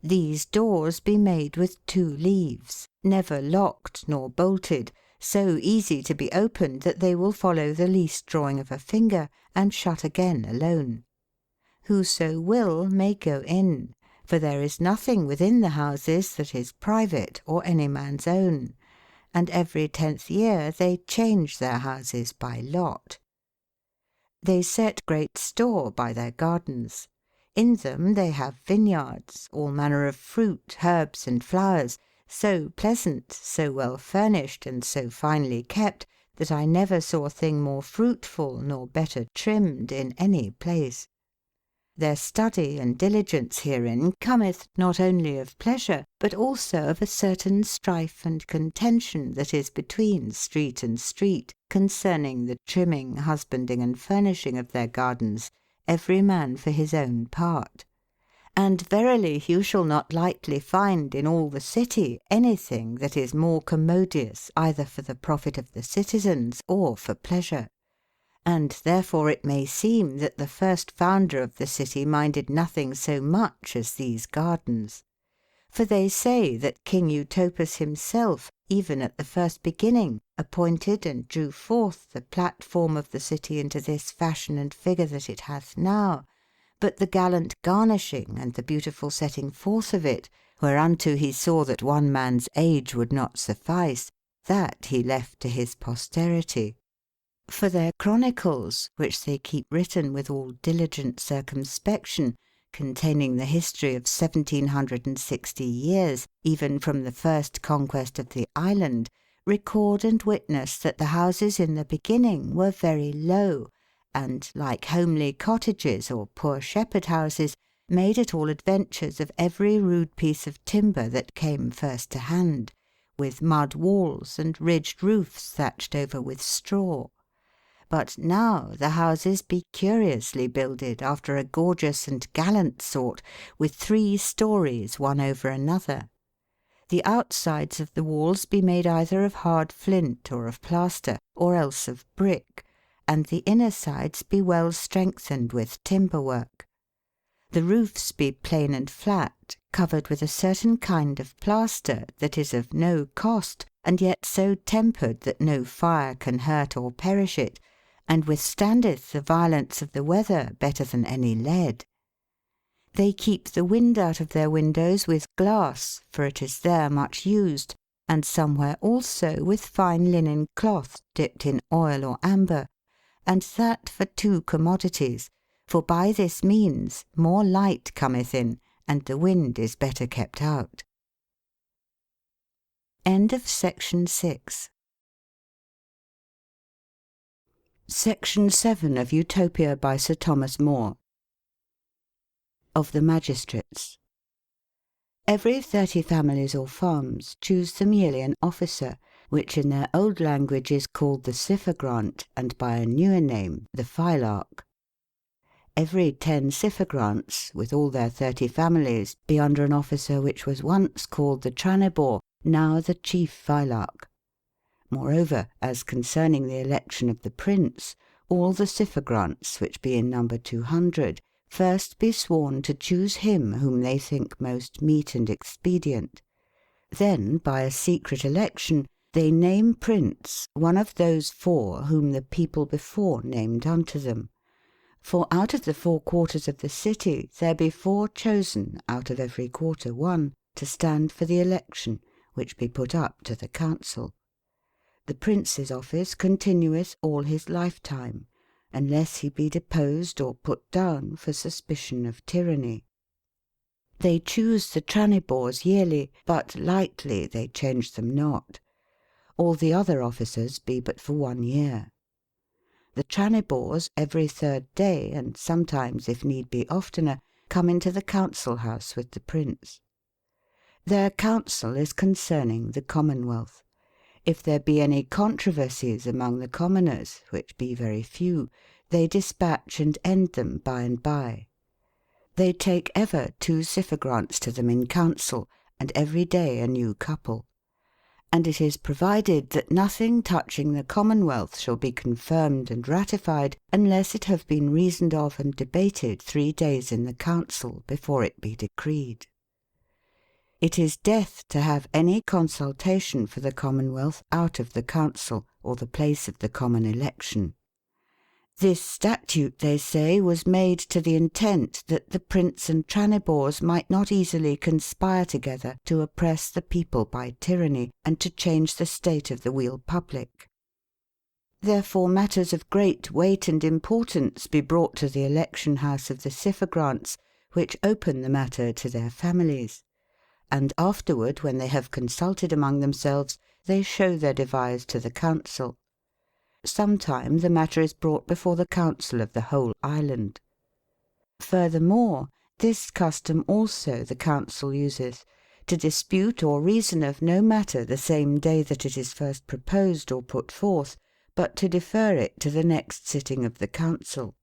These doors be made with 2 leaves, never locked nor bolted, so easy to be opened that they will follow the least drawing of a finger, and shut again alone. Whoso will may go in, for there is nothing within the houses that is private or any man's own, and every 10th year they change their houses by lot. They set great store by their gardens. In them they have vineyards, all manner of fruit, herbs, and flowers, so pleasant, so well furnished, and so finely kept, that I never saw thing more fruitful nor better trimmed in any place. Their study and diligence herein cometh not only of pleasure, but also of a certain strife and contention that is between street and street, concerning the trimming, husbanding, and furnishing of their gardens, every man for his own part. And verily you shall not lightly find in all the city anything that is more commodious either for the profit of the citizens or for pleasure. And therefore it may seem that the first founder of the city minded nothing so much as these gardens. For they say that King Utopus himself, even at the first beginning, appointed and drew forth the platform of the city into this fashion and figure that it hath now, but the gallant garnishing and the beautiful setting forth of it, whereunto he saw that one man's age would not suffice, that he left to his posterity. For their chronicles, which they keep written with all diligent circumspection, containing the history of 1760 years, even from the first conquest of the island, record and witness that the houses in the beginning were very low, and, like homely cottages or poor shepherd houses, made at all adventures of every rude piece of timber that came first to hand, with mud walls and ridged roofs thatched over with straw. But now the houses be curiously builded after a gorgeous and gallant sort, with 3 stories one over another. The outsides of the walls be made either of hard flint or of plaster, or else of brick, and the inner sides be well strengthened with timber work. The roofs be plain and flat, covered with a certain kind of plaster that is of no cost, and yet so tempered that no fire can hurt or perish it, and withstandeth the violence of the weather better than any lead. They keep the wind out of their windows with glass, for it is there much used, and somewhere also with fine linen cloth dipped in oil or amber, and that for 2 commodities, for by this means more light cometh in, and the wind is better kept out. End of section 6. Section 7 of Utopia by Sir Thomas More. Of the Magistrates. Every 30 families or farms choose them yearly an officer, which in their old language is called the Ciphogrant, and by a newer name the Phylarch. Every 10 Ciphogrants, with all their 30 families, be under an officer which was once called the Tranibore, now the Chief Phylarch. Moreover, as concerning the election of the Prince, all the Ciphogrants, which be in number 200, first be sworn to choose him whom they think most meet and expedient. Then, by a secret election, they name Prince one of those 4 whom the people before named unto them. For out of the 4 quarters of the city there be 4 chosen, out of every quarter 1, to stand for the election, which be put up to the council. The Prince's office continueth all his lifetime, unless he be deposed or put down for suspicion of tyranny. They choose the Tranibores yearly, but lightly they change them not. All the other officers be but for 1 year. The Tranibores every 3rd day, and sometimes, if need be, oftener, come into the council house with the Prince. Their counsel is concerning the Commonwealth. If there be any controversies among the commoners, which be very few, they dispatch and end them by and by. They take ever 2 Ciphogrants to them in council, and every day a new couple. And it is provided that nothing touching the Commonwealth shall be confirmed and ratified, unless it have been reasoned of and debated 3 days in the council before it be decreed. It is death to have any consultation for the Commonwealth out of the council, or the place of the common election. This statute, they say, was made to the intent that the Prince and Tranibores might not easily conspire together to oppress the people by tyranny, and to change the state of the weal public. Therefore matters of great weight and importance be brought to the election house of the Ciphogrants, which open the matter to their families. And afterward, when they have consulted among themselves, they show their devise to the council. Sometime the matter is brought before the council of the whole island. Furthermore, this custom also the council useth, to dispute or reason of no matter the same day that it is first proposed or put forth, but to defer it to the next sitting of the council.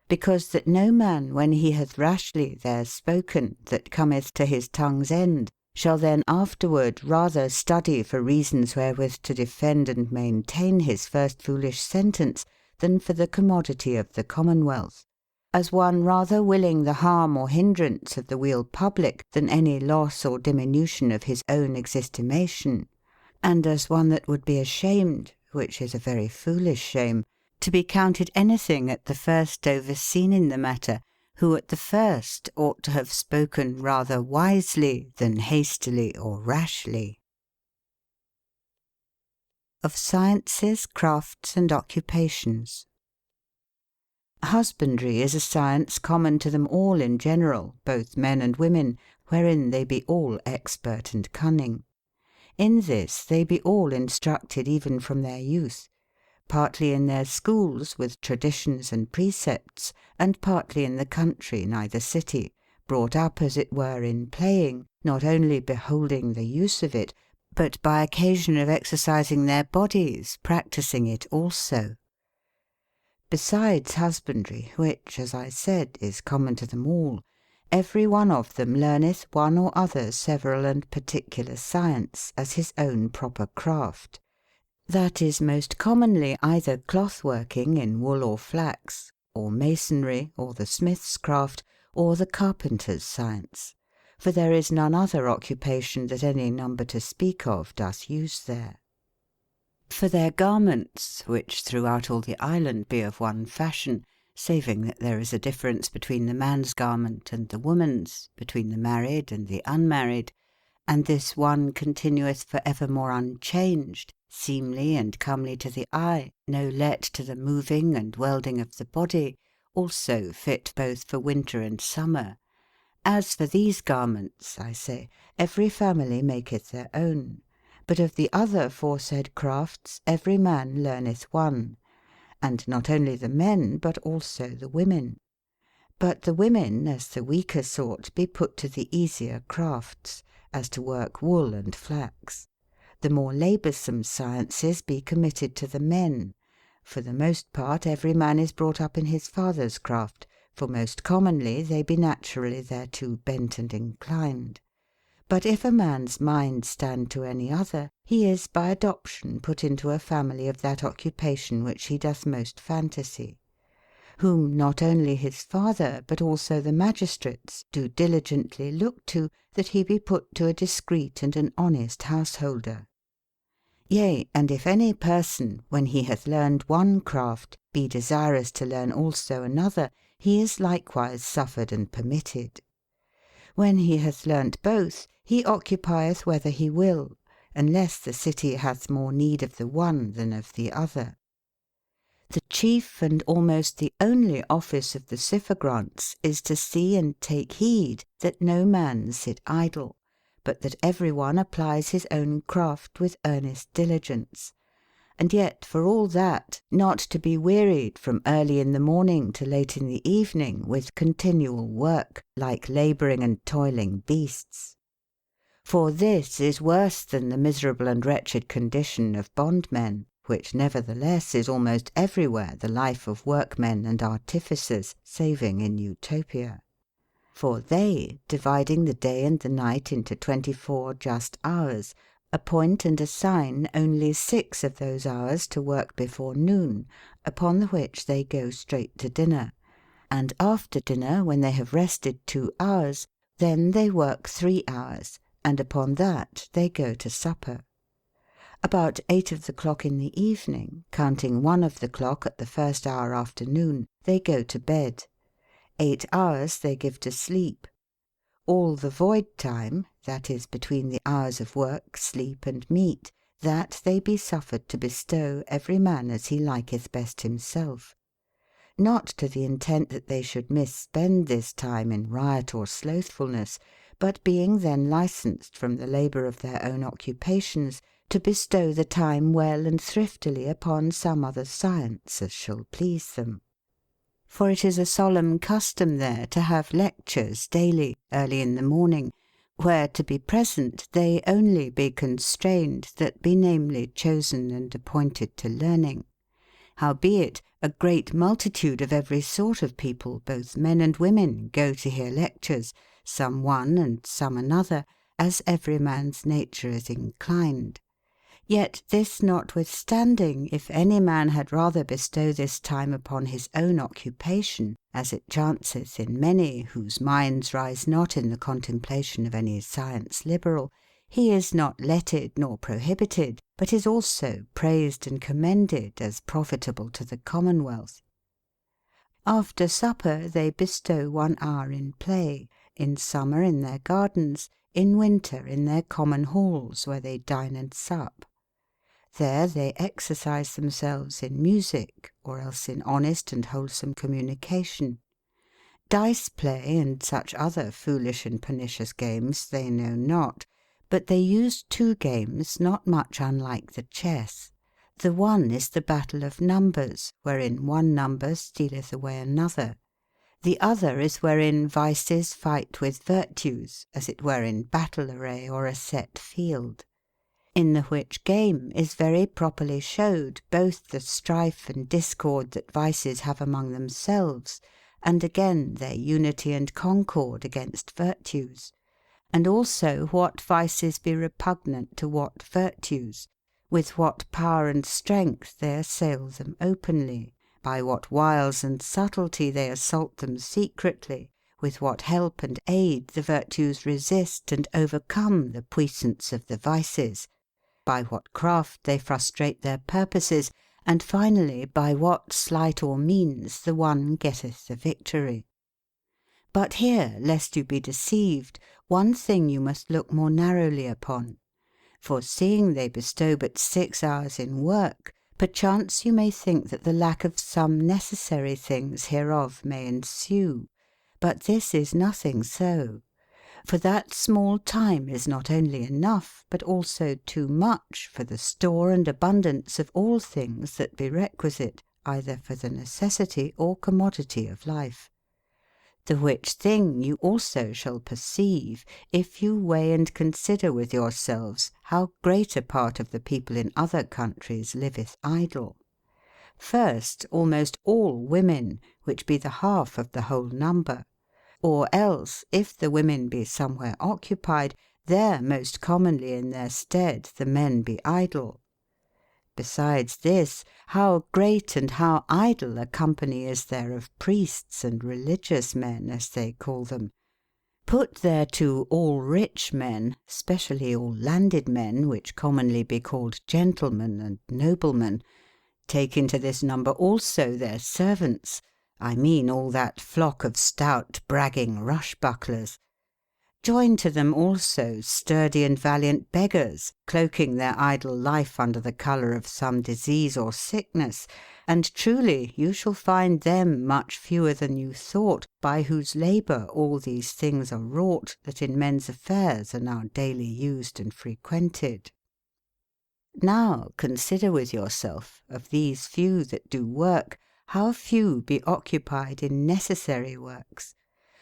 Because that no man, when he hath rashly there spoken, that cometh to his tongue's end, shall then afterward rather study for reasons wherewith to defend and maintain his first foolish sentence, than for the commodity of the Commonwealth, as one rather willing the harm or hindrance of the weal public than any loss or diminution of his own existimation, and as one that would be ashamed, which is a very foolish shame, to be counted anything at the first overseen in the matter, who at the first ought to have spoken rather wisely than hastily or rashly. Of Sciences, Crafts, and Occupations. Husbandry is a science common to them all in general, both men and women, wherein they be all expert and cunning. In this they be all instructed even from their youth, partly in their schools with traditions and precepts, and partly in the country nigh the city, brought up as it were in playing, not only beholding the use of it, but by occasion of exercising their bodies, practising it also. Besides husbandry, which, as I said, is common to them all, every one of them learneth one or other several and particular science, as his own proper craft. That is most commonly either cloth working in wool or flax, or masonry, or the smith's craft, or the carpenter's science. For there is none other occupation that any number to speak of doth use there. For their garments, which throughout all the island be of one fashion, saving that there is a difference between the man's garment and the woman's, between the married and the unmarried, and this one continueth for evermore unchanged, seemly and comely to the eye, no let to the moving and welding of the body, also fit both for winter and summer. As for these garments, I say, every family maketh their own. But of the other foresaid crafts every man learneth one, and not only the men, but also the women. But the women, as the weaker sort, be put to the easier crafts, as to work wool and flax. The more laboursome sciences be committed to the men. For the most part every man is brought up in his father's craft, for most commonly they be naturally thereto bent and inclined. But if a man's mind stand to any other, he is by adoption put into a family of that occupation which he doth most phantasy. Whom not only his father, but also the magistrates do diligently look to, that he be put to a discreet and an honest householder. Yea, and if any person, when he hath learned one craft, be desirous to learn also another, he is likewise suffered and permitted. When he hath learnt both, he occupieth whether he will, unless the city hath more need of the one than of the other. The chief and almost the only office of the Syphogrants is to see and take heed that no man sit idle, but that every one applies his own craft with earnest diligence, and yet for all that not to be wearied from early in the morning to late in the evening with continual work, like labouring and toiling beasts. For this is worse than the miserable and wretched condition of bondmen, which nevertheless is almost everywhere the life of workmen and artificers, saving in Utopia. For they, dividing the day and the night into 24 just hours, appoint and assign only 6 of those hours to work before noon, upon the which they go straight to dinner, and after dinner, when they have rested 2 hours, then they work 3 hours, and upon that they go to supper. About 8 of the clock in the evening, counting 1 of the clock at the first hour after noon, they go to bed. 8 hours they give to sleep. All the void time, that is between the hours of work, sleep, and meat, that they be suffered to bestow every man as he liketh best himself. Not to the intent that they should misspend this time in riot or slothfulness, but being then licensed from the labour of their own occupations, to bestow the time well and thriftily upon some other science as shall please them. For it is a solemn custom there to have lectures daily, early in the morning, where to be present they only be constrained that be namely chosen and appointed to learning. Howbeit a great multitude of every sort of people, both men and women, go to hear lectures, some one and some another, as every man's nature is inclined. Yet this notwithstanding, if any man had rather bestow this time upon his own occupation, as it chanceth in many whose minds rise not in the contemplation of any science liberal, he is not letted nor prohibited, but is also praised and commended as profitable to the commonwealth. After supper they bestow 1 hour in play, in summer in their gardens, in winter in their common halls where they dine and sup. There they exercise themselves in music, or else in honest and wholesome communication. Dice play and such other foolish and pernicious games they know not, but they use two games not much unlike the chess. The one is the battle of numbers, wherein one number stealeth away another. The other is wherein vices fight with virtues, as it were in battle array or a set field. In the which game is very properly shewed both the strife and discord that vices have among themselves, and again their unity and concord against virtues, and also what vices be repugnant to what virtues, with what power and strength they assail them openly, by what wiles and subtlety they assault them secretly, with what help and aid the virtues resist and overcome the puissance of the vices, by what craft they frustrate their purposes, and finally by what sleight or means the one getteth the victory. But here, lest you be deceived, one thing you must look more narrowly upon. For seeing they bestow but 6 hours in work, perchance you may think that the lack of some necessary things hereof may ensue. But this is nothing so. For that small time is not only enough, but also too much for the store and abundance of all things that be requisite, either for the necessity or commodity of life. The which thing you also shall perceive, if you weigh and consider with yourselves how great a part of the people in other countries liveth idle. First, almost all women, which be the half of the whole number. Or else, if the women be somewhere occupied, there most commonly in their stead the men be idle. Besides this, how great and how idle a company is there of priests and religious men, as they call them. Put thereto all rich men, specially all landed men, which commonly be called gentlemen and noblemen. Take into this number also their servants, I mean all that flock of stout bragging rushbucklers. Join to them also sturdy and valiant beggars, cloaking their idle life under the colour of some disease or sickness, and truly you shall find them much fewer than you thought, by whose labour all these things are wrought that in men's affairs are now daily used and frequented. Now consider with yourself, of these few that do work, how few be occupied in necessary works.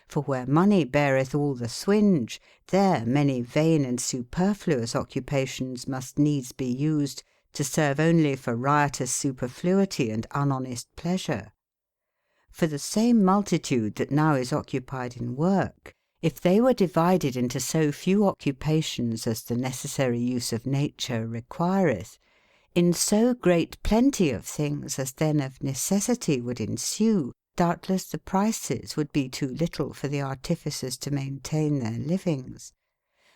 For where money beareth all the swinge, there many vain and superfluous occupations must needs be used, to serve only for riotous superfluity and unhonest pleasure. For the same multitude that now is occupied in work, if they were divided into so few occupations as the necessary use of nature requireth, in so great plenty of things as then of necessity would ensue, doubtless the prices would be too little for the artificers to maintain their livings.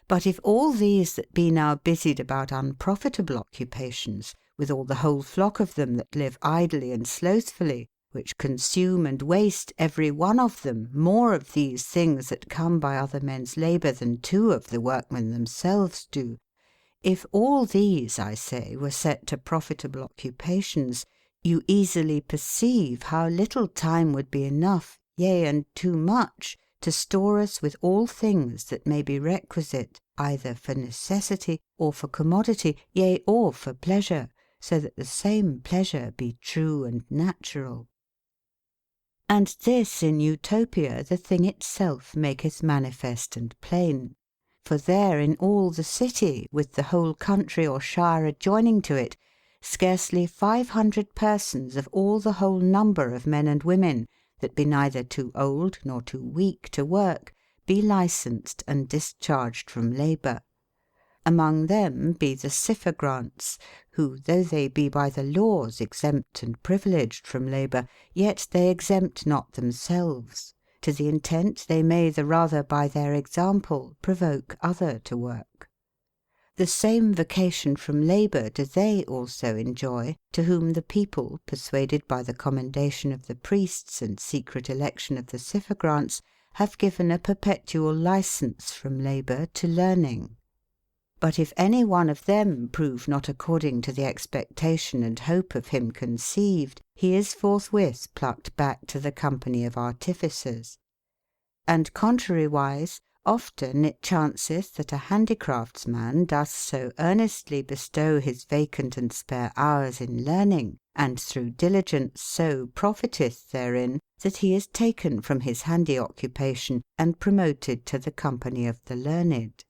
But if all these that be now busied about unprofitable occupations, with all the whole flock of them that live idly and slothfully, which consume and waste every one of them more of these things that come by other men's labour than 2 of the workmen themselves do, if all these, I say, were set to profitable occupations, you easily perceive how little time would be enough, yea, and too much, to store us with all things that may be requisite, either for necessity or for commodity, yea, or for pleasure, so that the same pleasure be true and natural. And this in Utopia the thing itself maketh manifest and plain. For there in all the city, with the whole country or shire adjoining to it, scarcely 500 persons of all the whole number of men and women, that be neither too old nor too weak to work, be licensed and discharged from labour. Among them be the ciphogrants, who, though they be by the laws exempt and privileged from labour, yet they exempt not themselves, to the intent they may the rather by their example provoke other to work. The same vacation from labour do they also enjoy, to whom the people, persuaded by the commendation of the priests and secret election of the ciphogrants, have given a perpetual licence from labour to learning. But if any one of them prove not according to the expectation and hope of him conceived, he is forthwith plucked back to the company of artificers. And contrariwise, often it chanceth that a handicraftsman doth so earnestly bestow his vacant and spare hours in learning, and through diligence so profiteth therein, that he is taken from his handy occupation and promoted to the company of the learned.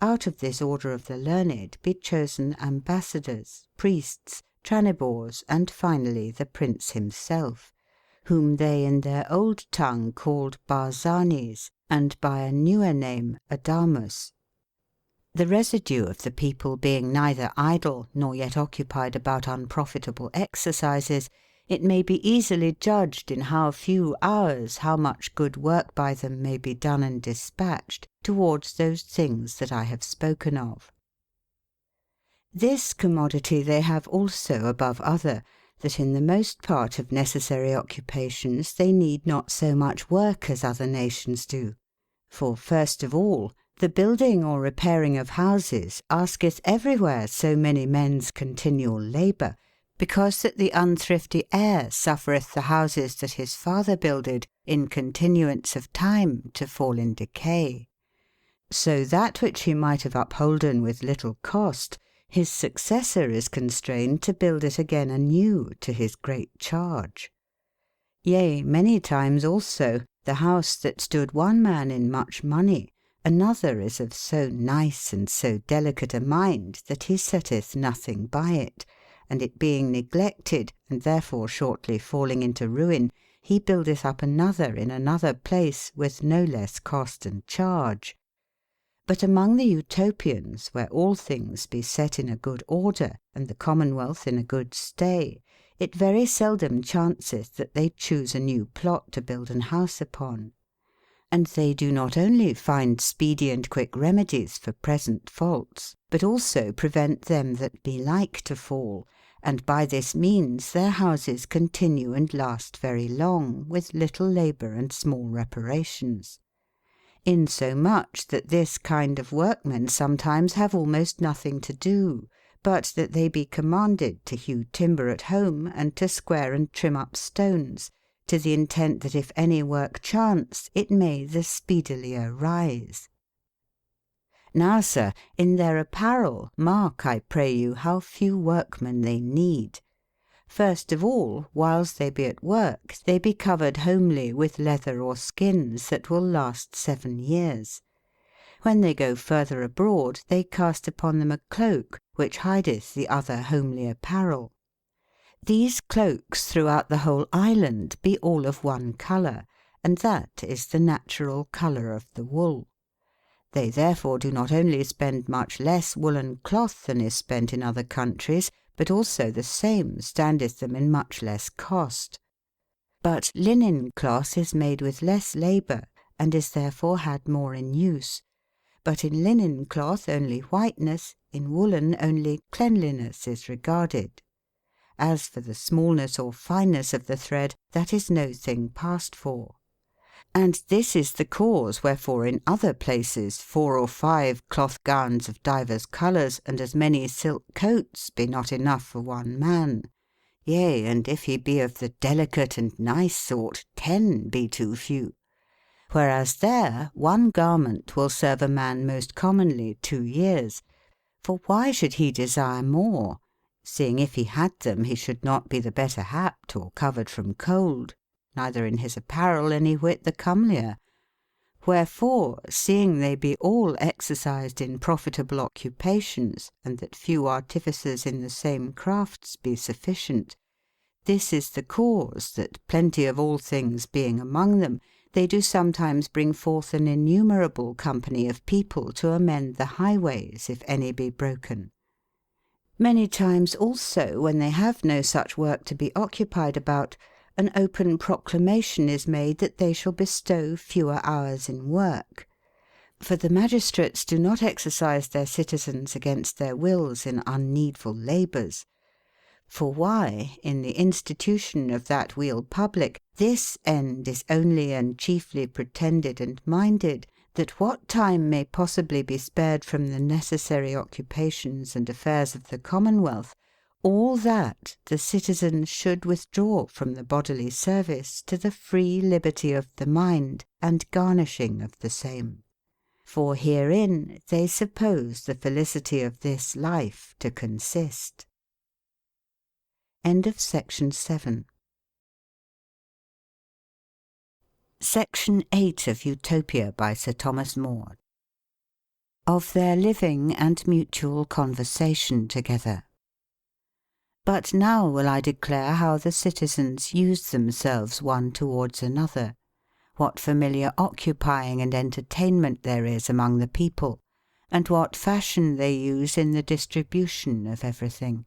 Out of this order of the learned be chosen ambassadors, priests, tranibors, and finally the prince himself, whom they in their old tongue called Barzanes, and by a newer name Adamus. The residue of the people being neither idle nor yet occupied about unprofitable exercises, it may be easily judged in how few hours how much good work by them may be done and dispatched towards those things that I have spoken of. This commodity they have also above other, that in the most part of necessary occupations they need not so much work as other nations do. For first of all, the building or repairing of houses asketh everywhere so many men's continual labour, because that the unthrifty heir suffereth the houses that his father builded in continuance of time to fall in decay. So that which he might have upholden with little cost, his successor is constrained to build it again anew to his great charge. Yea, many times also the house that stood one man in much money, another is of so nice and so delicate a mind that he setteth nothing by it, and it being neglected, and therefore shortly falling into ruin, he buildeth up another in another place with no less cost and charge. But among the Utopians, where all things be set in a good order, and the commonwealth in a good stay, it very seldom chanceth that they choose a new plot to build an house upon. And they do not only find speedy and quick remedies for present faults, but also prevent them that be like to fall, and by this means their houses continue and last very long, with little labour and small reparations. Insomuch that this kind of workmen sometimes have almost nothing to do, but that they be commanded to hew timber at home, and to square and trim up stones, to the intent that if any work chance, it may the speedilier rise. Now, sir, in their apparel mark, I pray you, how few workmen they need. First of all, whiles they be at work, they be covered homely with leather or skins that will last 7 years. When they go further abroad, they cast upon them a cloak, which hideth the other homely apparel. These cloaks throughout the whole island be all of one colour, and that is the natural colour of the wool. They therefore do not only spend much less woollen cloth than is spent in other countries, but also the same standeth them in much less cost. But linen cloth is made with less labour, and is therefore had more in use. But in linen cloth only whiteness, in woollen only cleanliness is regarded. As for the smallness or fineness of the thread, that is no thing passed for. And this is the cause wherefore in other places 4 or 5 cloth gowns of divers colours and as many silk coats be not enough for one man. Yea, and if he be of the delicate and nice sort, 10 be too few. Whereas there one garment will serve a man most commonly 2 years. For why should he desire more, seeing if he had them he should not be the better happed or covered from cold, neither in his apparel any whit the comelier? Wherefore, seeing they be all exercised in profitable occupations, and that few artificers in the same crafts be sufficient, this is the cause that, plenty of all things being among them, they do sometimes bring forth an innumerable company of people to amend the highways, if any be broken. Many times also, when they have no such work to be occupied about, an open proclamation is made that they shall bestow fewer hours in work. For the magistrates do not exercise their citizens against their wills in unneedful labours. For why, in the institution of that weal public, this end is only and chiefly pretended and minded, that what time may possibly be spared from the necessary occupations and affairs of the Commonwealth, all that the citizens should withdraw from the bodily service to the free liberty of the mind and garnishing of the same. For herein they suppose the felicity of this life to consist. End of section 7. Section 8 of Utopia by Sir Thomas More. Of their living and mutual conversation together. But now will I declare how the citizens use themselves one towards another, what familiar occupying and entertainment there is among the people, and what fashion they use in the distribution of everything.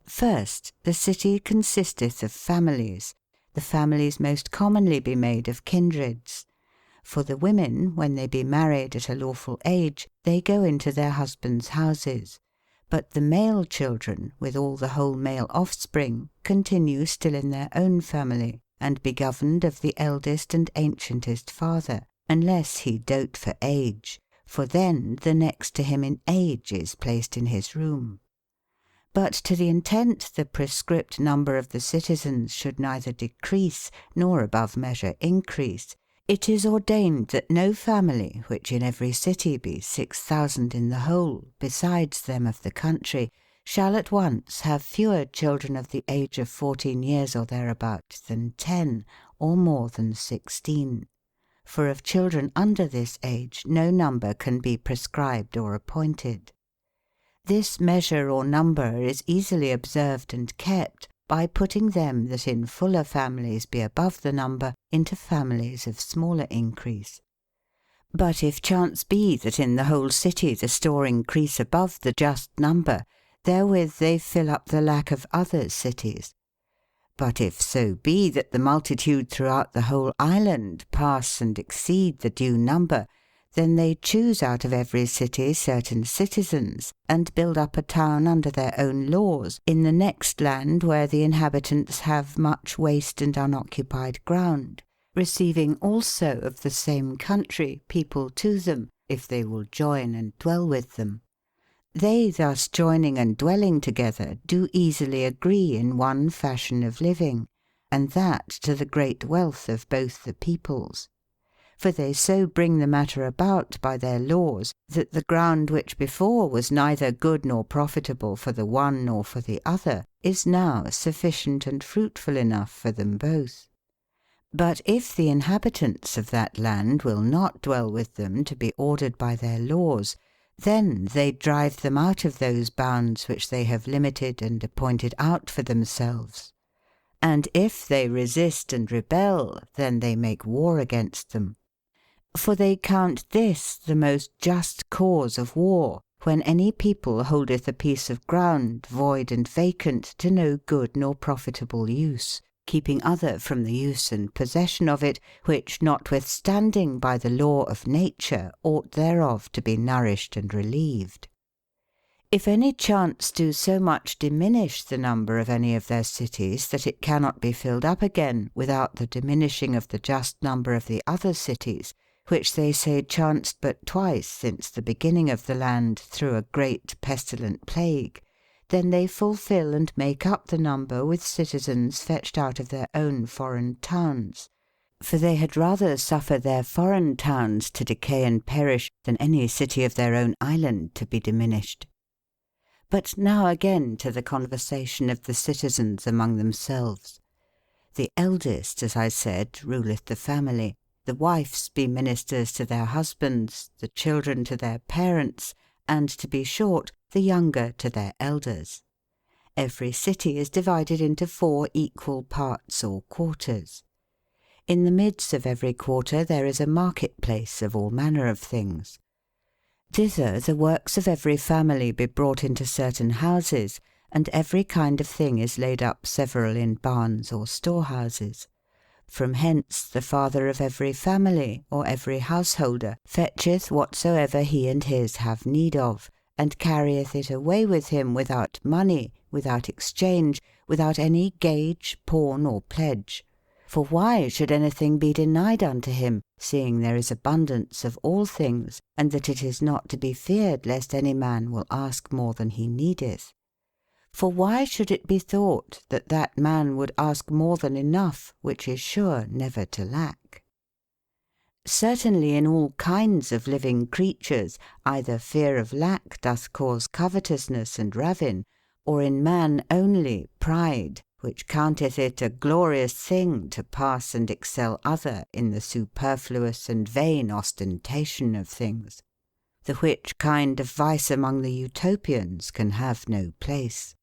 First, the city consisteth of families. The families most commonly be made of kindreds. For the women, when they be married at a lawful age, they go into their husbands' houses. But the male children, with all the whole male offspring, continue still in their own family, and be governed of the eldest and ancientest father, unless he dote for age, for then the next to him in age is placed in his room. But to the intent the prescript number of the citizens should neither decrease, nor above measure increase, it is ordained that no family, which in every city be 6,000 in the whole, besides them of the country, shall at once have fewer children of the age of 14 years or thereabout than 10, or more than 16. For of children under this age no number can be prescribed or appointed. This measure or number is easily observed and kept, by putting them that in fuller families be above the number into families of smaller increase. But if chance be that in the whole city the store increase above the just number, therewith they fill up the lack of other cities. But if so be that the multitude throughout the whole island pass and exceed the due number, then they choose out of every city certain citizens, and build up a town under their own laws in the next land where the inhabitants have much waste and unoccupied ground, receiving also of the same country people to them, if they will join and dwell with them. They thus joining and dwelling together do easily agree in one fashion of living, and that to the great wealth of both the peoples. For they so bring the matter about by their laws, that the ground which before was neither good nor profitable for the one nor for the other, is now sufficient and fruitful enough for them both. But if the inhabitants of that land will not dwell with them to be ordered by their laws, then they drive them out of those bounds which they have limited and appointed out for themselves. And if they resist and rebel, then they make war against them. For they count this the most just cause of war, when any people holdeth a piece of ground void and vacant to no good nor profitable use, keeping other from the use and possession of it, which notwithstanding by the law of nature ought thereof to be nourished and relieved. If any chance do so much diminish the number of any of their cities that it cannot be filled up again without the diminishing of the just number of the other cities, which they say chanced but twice since the beginning of the land through a great pestilent plague, then they fulfil and make up the number with citizens fetched out of their own foreign towns. For they had rather suffer their foreign towns to decay and perish than any city of their own island to be diminished. But now again to the conversation of the citizens among themselves. The eldest, as I said, ruleth the family. The wives be ministers to their husbands, the children to their parents, and, to be short, the younger to their elders. Every city is divided into 4 equal parts or quarters. In the midst of every quarter there is a market-place of all manner of things. Thither the works of every family be brought into certain houses, and every kind of thing is laid up several in barns or storehouses. From hence the father of every family, or every householder, fetcheth whatsoever he and his have need of, and carrieth it away with him without money, without exchange, without any gage, pawn, or pledge. For why should anything be denied unto him, seeing there is abundance of all things, and that it is not to be feared lest any man will ask more than he needeth? For why should it be thought that that man would ask more than enough, which is sure never to lack? Certainly in all kinds of living creatures either fear of lack doth cause covetousness and ravin, or in man only pride, which counteth it a glorious thing to pass and excel other in the superfluous and vain ostentation of things. The which kind of vice among the Utopians can have no place.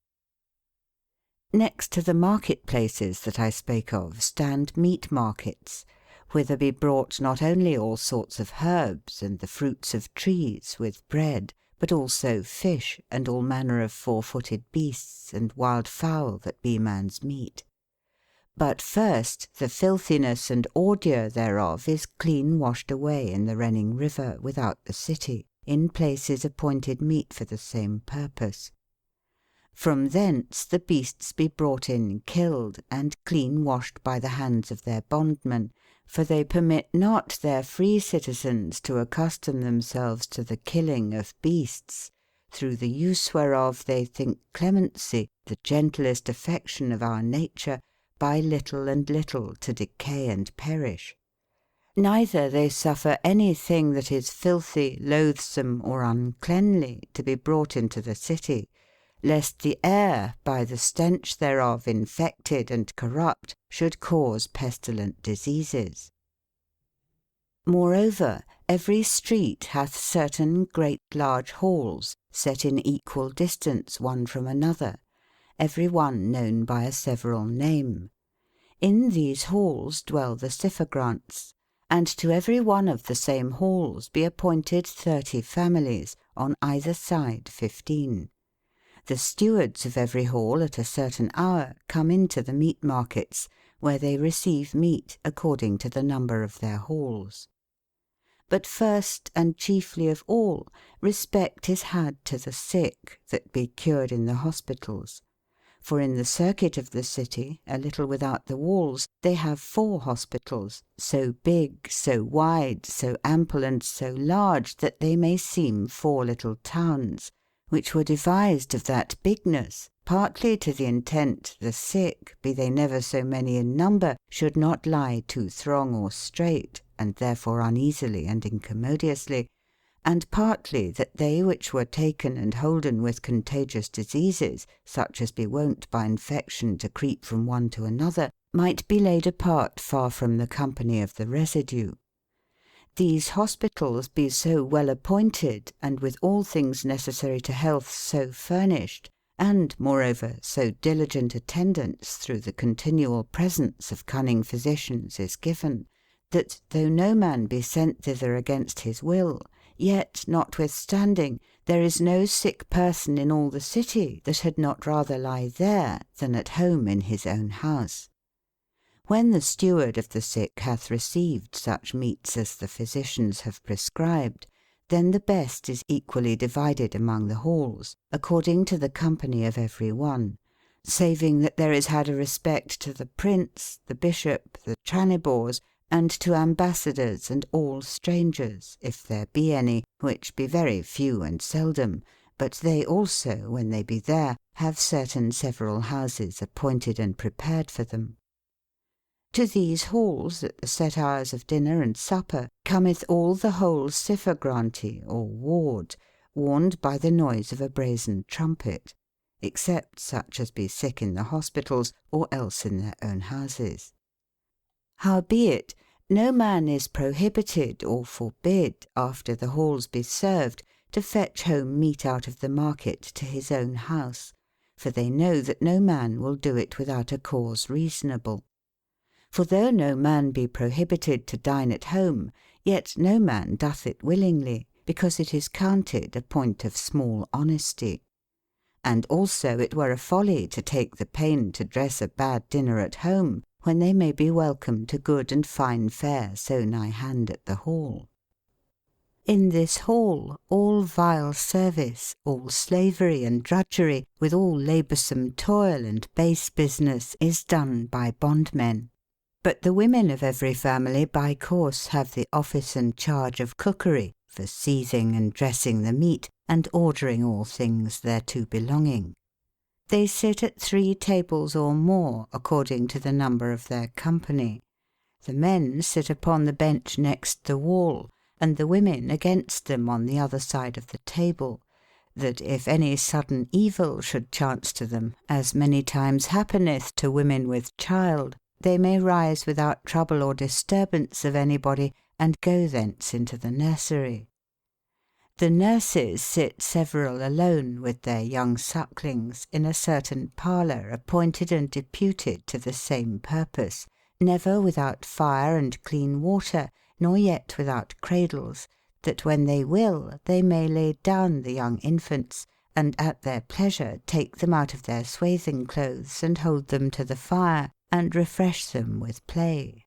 Next to the market-places that I spake of stand meat-markets, whither be brought not only all sorts of herbs and the fruits of trees with bread, but also fish and all manner of four-footed beasts and wild fowl that be man's meat. But first the filthiness and ordure thereof is clean washed away in the running river without the city, in places appointed meet for the same purpose. From thence the beasts be brought in killed, and clean washed by the hands of their bondmen, for they permit not their free citizens to accustom themselves to the killing of beasts, through the use whereof they think clemency, the gentlest affection of our nature, by little and little to decay and perish. Neither they suffer any thing that is filthy, loathsome, or uncleanly to be brought into the city, lest the air, by the stench thereof infected and corrupt, should cause pestilent diseases. Moreover, every street hath certain great large halls, set in equal distance one from another, every one known by a several name. In these halls dwell the Syphogrants, and to every one of the same halls be appointed 30 families, on either side 15. The stewards of every hall at a certain hour come into the meat markets, where they receive meat according to the number of their halls. But first and chiefly of all, respect is had to the sick that be cured in the hospitals. For in the circuit of the city, a little without the walls, they have 4 hospitals, so big, so wide, so ample, and so large, that they may seem 4 little towns, which were devised of that bigness, partly to the intent the sick, be they never so many in number, should not lie too throng or strait, and therefore uneasily and incommodiously, and partly that they which were taken and holden with contagious diseases, such as be wont by infection to creep from one to another, might be laid apart far from the company of the residue. These hospitals be so well appointed, and with all things necessary to health so furnished, and, moreover, so diligent attendance through the continual presence of cunning physicians is given, that though no man be sent thither against his will, yet, notwithstanding, there is no sick person in all the city that had not rather lie there than at home in his own house. When the steward of the sick hath received such meats as the physicians have prescribed, then the best is equally divided among the halls, according to the company of every one, saving that there is had a respect to the prince, the bishop, the tranibors, and to ambassadors and all strangers, if there be any, which be very few and seldom, but they also, when they be there, have certain several houses appointed and prepared for them. To these halls, at the set hours of dinner and supper, cometh all the whole Syphogranti, or ward, warned by the noise of a brazen trumpet, except such as be sick in the hospitals, or else in their own houses. Howbeit, no man is prohibited or forbid, after the halls be served, to fetch home meat out of the market to his own house, for they know that no man will do it without a cause reasonable. For though no man be prohibited to dine at home, yet no man doth it willingly, because it is counted a point of small honesty. And also it were a folly to take the pain to dress a bad dinner at home, when they may be welcome to good and fine fare so nigh hand at the hall. In this hall all vile service, all slavery and drudgery, with all laboursome toil and base business, is done by bondmen. But the women of every family by course have the office and charge of cookery, for seizing and dressing the meat, and ordering all things thereto belonging. They sit at 3 tables or more, according to the number of their company. The men sit upon the bench next the wall, and the women against them on the other side of the table, that if any sudden evil should chance to them, as many times happeneth to women with child, they may rise without trouble or disturbance of anybody, and go thence into the nursery. The nurses sit several alone with their young sucklings in a certain parlour appointed and deputed to the same purpose, never without fire and clean water, nor yet without cradles, that when they will they may lay down the young infants, and at their pleasure take them out of their swathing clothes, and hold them to the fire, and refresh them with play.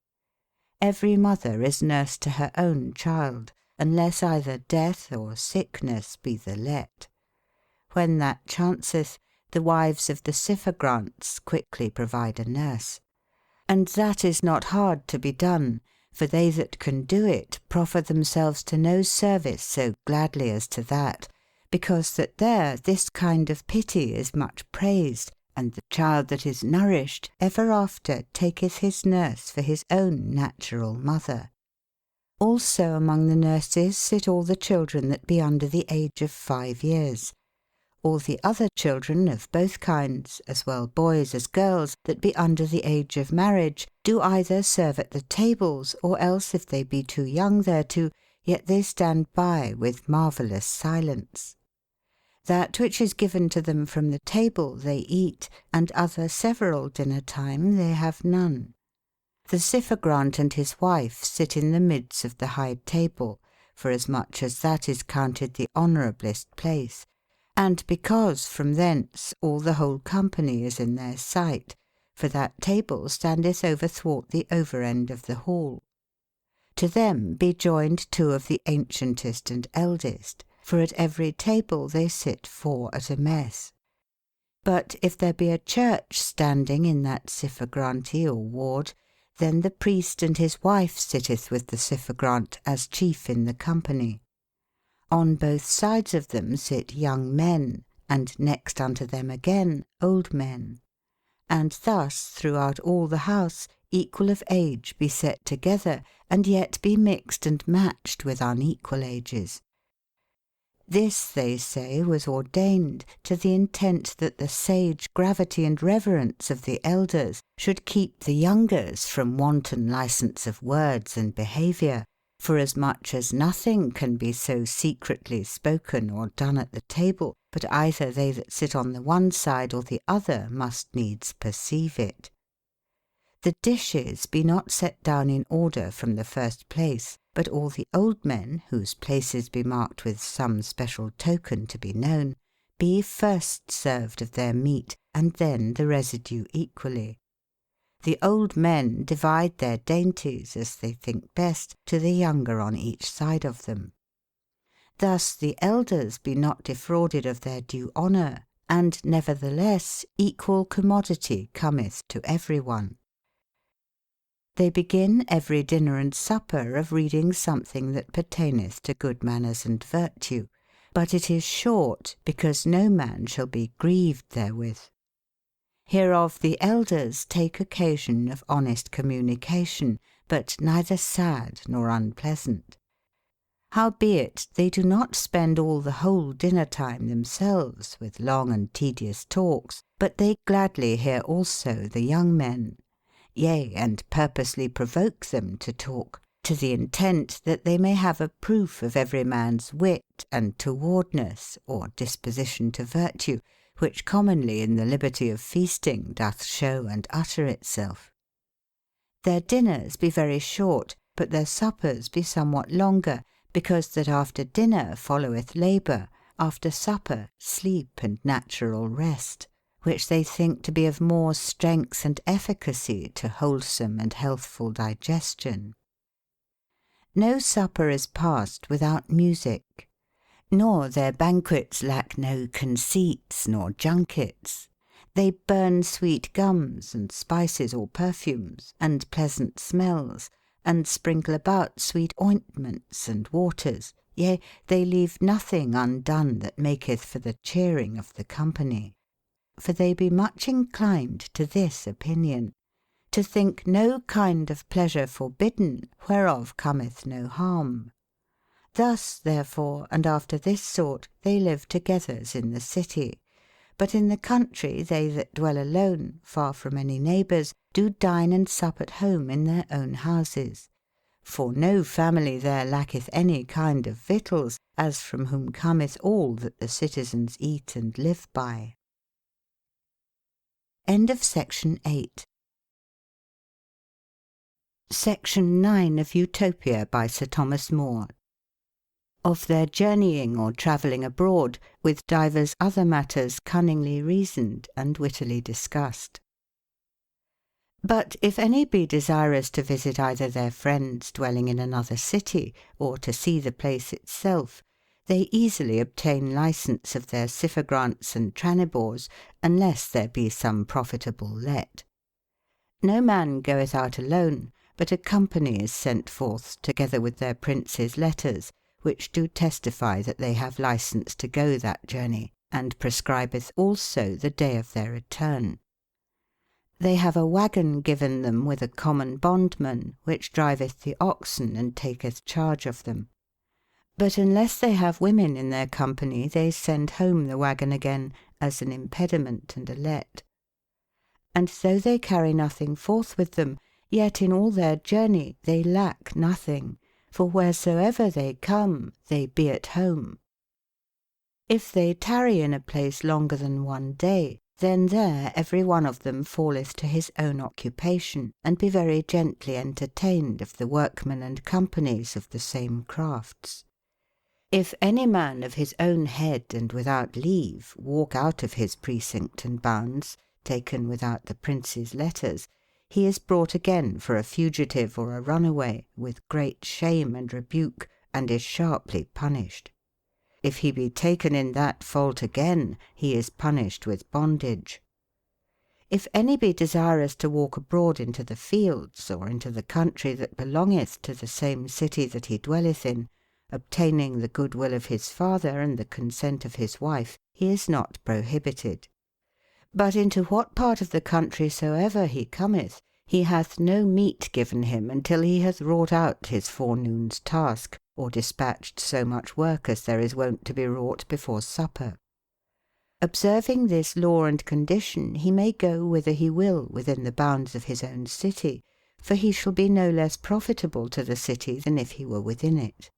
Every mother is nurse to her own child, unless either death or sickness be the let. When that chanceth, the wives of the Syphogrants quickly provide a nurse. And that is not hard to be done, for they that can do it proffer themselves to no service so gladly as to that, because that there this kind of pity is much praised, and the child that is nourished ever after taketh his nurse for his own natural mother. Also among the nurses sit all the children that be under the age of 5 years. All the other children of both kinds, as well boys as girls, that be under the age of marriage, do either serve at the tables, or else if they be too young thereto, yet they stand by with marvellous silence. That which is given to them from the table they eat, and other several dinner time they have none. The Syphogrant and his wife sit in the midst of the high table, forasmuch as that is counted the honourablest place, and because from thence all the whole company is in their sight, for that table standeth overthwart the over end of the hall. To them be joined 2 of the ancientest and eldest, for at every table they sit 4 at a mess. But if there be a church standing in that Syphogranty or ward, then the priest and his wife sitteth with the Syphogrant as chief in the company. On both sides of them sit young men, and next unto them again old men. And thus throughout all the house equal of age be set together, and yet be mixed and matched with unequal ages. This, they say, was ordained to the intent that the sage gravity and reverence of the elders should keep the youngers from wanton licence of words and behaviour, forasmuch as nothing can be so secretly spoken or done at the table, but either they that sit on the one side or the other must needs perceive it. The dishes be not set down in order from the first place, but all the old men, whose places be marked with some special token to be known, be first served of their meat, and then the residue equally. The old men divide their dainties, as they think best, to the younger on each side of them. Thus the elders be not defrauded of their due honour, and nevertheless equal commodity cometh to every one. They begin every dinner and supper of reading something that pertaineth to good manners and virtue, but it is short, because no man shall be grieved therewith. Hereof the elders take occasion of honest communication, but neither sad nor unpleasant. Howbeit they do not spend all the whole dinner time themselves with long and tedious talks, but they gladly hear also the young men, yea, and purposely provoke them to talk, to the intent that they may have a proof of every man's wit and towardness, or disposition to virtue, which commonly in the liberty of feasting doth show and utter itself. Their dinners be very short, but their suppers be somewhat longer, because that after dinner followeth labour, after supper sleep and natural rest, which they think to be of more strength and efficacy to wholesome and healthful digestion. No supper is passed without music, nor their banquets lack no conceits nor junkets. They burn sweet gums, and spices or perfumes, and pleasant smells, and sprinkle about sweet ointments and waters. Yea, they leave nothing undone that maketh for the cheering of the company. For they be much inclined to this opinion, to think no kind of pleasure forbidden, whereof cometh no harm. Thus, therefore, and after this sort, they live togethers in the city. But in the country they that dwell alone, far from any neighbours, do dine and sup at home in their own houses. For no family there lacketh any kind of victuals, as from whom cometh all that the citizens eat and live by. Section 9 of Utopia by Sir Thomas More. Of their journeying or travelling abroad, with divers other matters cunningly reasoned and wittily discussed. But if any be desirous to visit either their friends dwelling in another city, or to see the place itself, they easily obtain licence of their ciphogrants and tranibors, unless there be some profitable let. No man goeth out alone, but a company is sent forth together with their prince's letters, which do testify that they have licence to go that journey, and prescribeth also the day of their return. They have a waggon given them with a common bondman, which driveth the oxen and taketh charge of them. But unless they have women in their company, they send home the waggon again, as an impediment and a let. And though they carry nothing forth with them, yet in all their journey they lack nothing, for wheresoever they come, they be at home. If they tarry in a place longer than one day, then there every one of them falleth to his own occupation, and be very gently entertained of the workmen and companies of the same crafts. If any man of his own head and without leave walk out of his precinct and bounds, taken without the prince's letters, he is brought again for a fugitive or a runaway, with great shame and rebuke, and is sharply punished. If he be taken in that fault again, he is punished with bondage. If any be desirous to walk abroad into the fields, or into the country that belongeth to the same city that he dwelleth in, obtaining the goodwill of his father and the consent of his wife, he is not prohibited. But into what part of the country soever he cometh, he hath no meat given him until he hath wrought out his forenoon's task, or dispatched so much work as there is wont to be wrought before supper. Observing this law and condition, he may go whither he will within the bounds of his own city, for he shall be no less profitable to the city than if he were within it.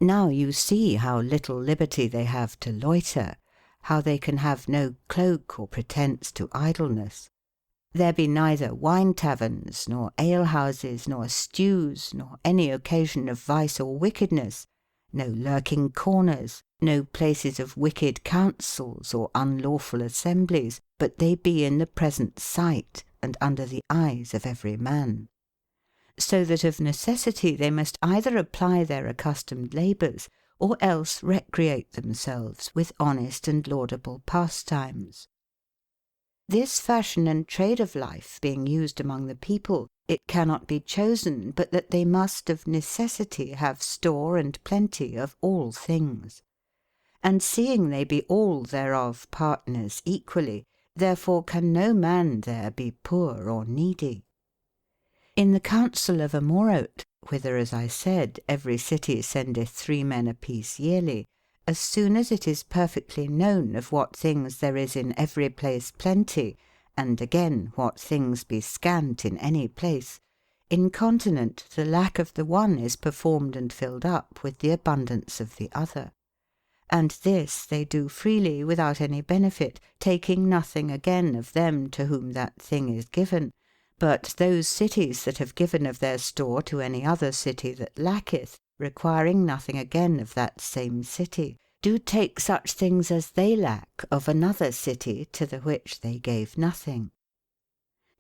Now you see how little liberty they have to loiter, how they can have no cloak or pretence to idleness. There be neither wine taverns, nor alehouses, nor stews, nor any occasion of vice or wickedness, no lurking corners, no places of wicked counsels or unlawful assemblies, but they be in the present sight, and under the eyes of every man. So that of necessity they must either apply their accustomed labours, or else recreate themselves with honest and laudable pastimes. This fashion and trade of life being used among the people, it cannot be chosen but that they must of necessity have store and plenty of all things. And seeing they be all thereof partners equally, therefore can no man there be poor or needy. In the council of Amorote, whither, as I said, every city sendeth 3 men apiece yearly, as soon as it is perfectly known of what things there is in every place plenty, and again what things be scant in any place, incontinent the lack of the one is performed and filled up with the abundance of the other. And this they do freely without any benefit, taking nothing again of them to whom that thing is given, but those cities that have given of their store to any other city that lacketh, requiring nothing again of that same city, do take such things as they lack of another city to the which they gave nothing.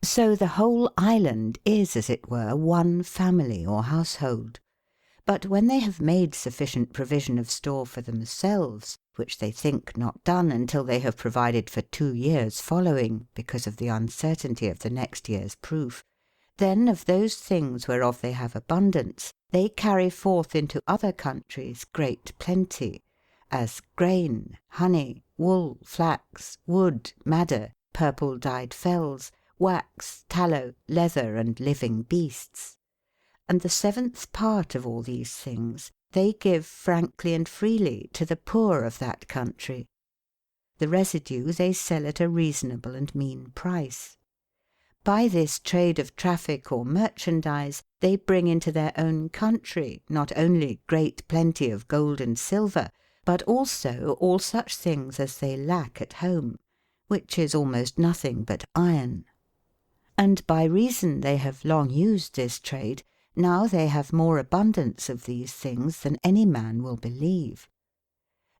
So the whole island is, as it were, one family or household. But when they have made sufficient provision of store for themselves, which they think not done until they have provided for 2 years following, because of the uncertainty of the next year's proof, then of those things whereof they have abundance, they carry forth into other countries great plenty, as grain, honey, wool, flax, wood, madder, purple dyed fells, wax, tallow, leather, and living beasts. And the 7th part of all these things they give frankly and freely to the poor of that country. The residue they sell at a reasonable and mean price. By this trade of traffic or merchandise they bring into their own country not only great plenty of gold and silver, but also all such things as they lack at home, which is almost nothing but iron. And by reason they have long used this trade, now they have more abundance of these things than any man will believe.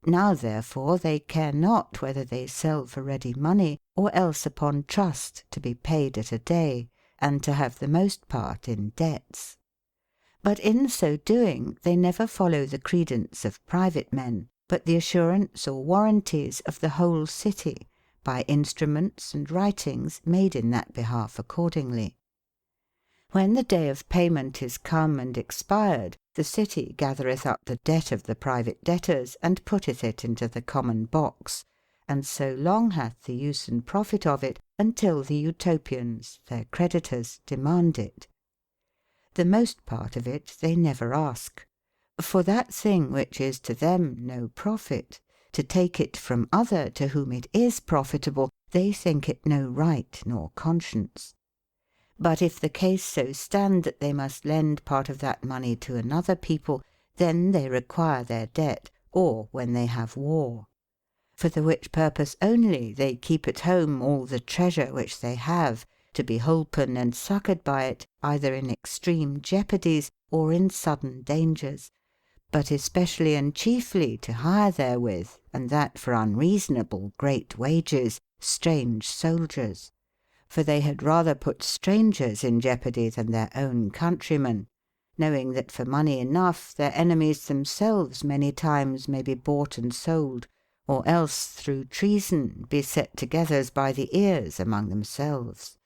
Now therefore they care not whether they sell for ready money, or else upon trust to be paid at a day, and to have the most part in debts. But in so doing they never follow the credence of private men, but the assurance or warranties of the whole city, by instruments and writings made in that behalf accordingly. When the day of payment is come and expired, the city gathereth up the debt of the private debtors, and putteth it into the common box, and so long hath the use and profit of it, until the Utopians, their creditors, demand it. The most part of it they never ask. For that thing which is to them no profit, to take it from other to whom it is profitable, they think it no right nor conscience. But if the case so stand that they must lend part of that money to another people, then they require their debt, or when they have war. For the which purpose only they keep at home all the treasure which they have, to be holpen and succoured by it, either in extreme jeopardies or in sudden dangers, but especially and chiefly to hire therewith, and that for unreasonable great wages, strange soldiers. For they had rather put strangers in jeopardy than their own countrymen, knowing that for money enough their enemies themselves many times may be bought and sold, or else through treason be set together by the ears among themselves.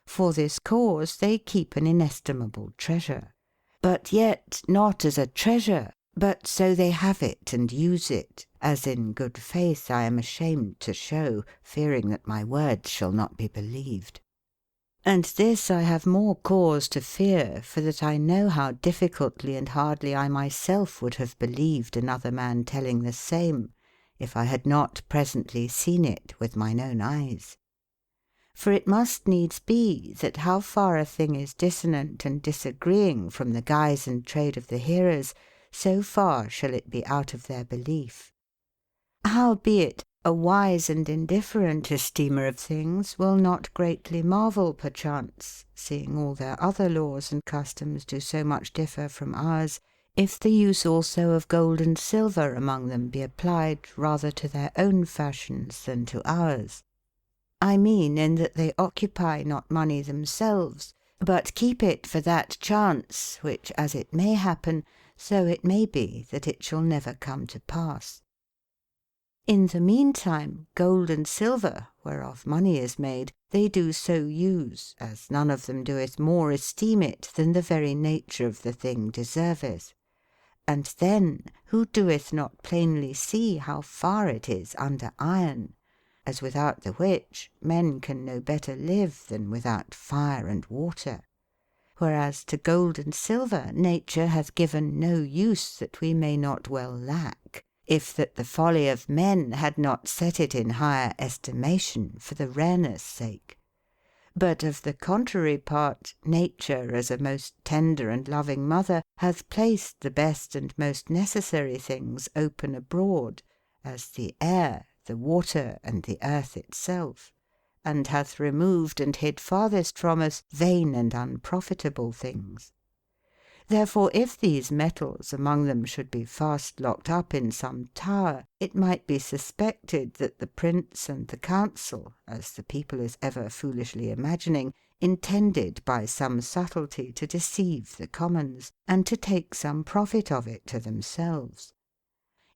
For this cause they keep an inestimable treasure, but yet not as a treasure, but so they have it and use it, as in good faith I am ashamed to show, fearing that my words shall not be believed. And this I have more cause to fear, for that I know how difficultly and hardly I myself would have believed another man telling the same, if I had not presently seen it with mine own eyes. For it must needs be that how far a thing is dissonant and disagreeing from the guise and trade of the hearers, so far shall it be out of their belief. Howbeit, a wise and indifferent esteemer of things will not greatly marvel perchance, seeing all their other laws and customs do so much differ from ours, if the use also of gold and silver among them be applied rather to their own fashions than to ours. I mean in that they occupy not money themselves, but keep it for that chance, which as it may happen, so it may be that it shall never come to pass. In the meantime gold and silver, whereof money is made, they do so use, as none of them doeth more esteem it than the very nature of the thing deserveth. And then who doeth not plainly see how far it is under iron, as without the which men can no better live than without fire and water? Whereas to gold and silver nature hath given no use that we may not well lack, if that the folly of men had not set it in higher estimation for the rareness sake. But of the contrary part, nature, as a most tender and loving mother, hath placed the best and most necessary things open abroad, as the air, the water, and the earth itself, and hath removed and hid farthest from us vain and unprofitable things. Therefore, if these metals among them should be fast locked up in some tower, it might be suspected that the prince and the council, as the people is ever foolishly imagining, intended by some subtlety to deceive the commons, and to take some profit of it to themselves.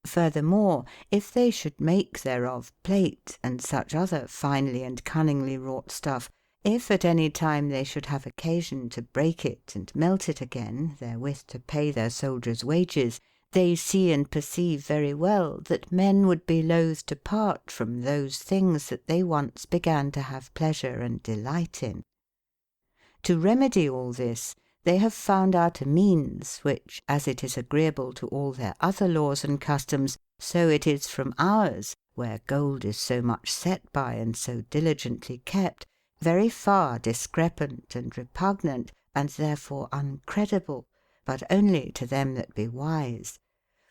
Furthermore, if they should make thereof plate and such other finely and cunningly wrought stuff, if at any time they should have occasion to break it and melt it again, therewith to pay their soldiers' wages, they see and perceive very well that men would be loath to part from those things that they once began to have pleasure and delight in. To remedy all this, they have found out a means, which, as it is agreeable to all their other laws and customs, so it is from ours, where gold is so much set by and so diligently kept, very far discrepant and repugnant, and therefore uncredible, but only to them that be wise.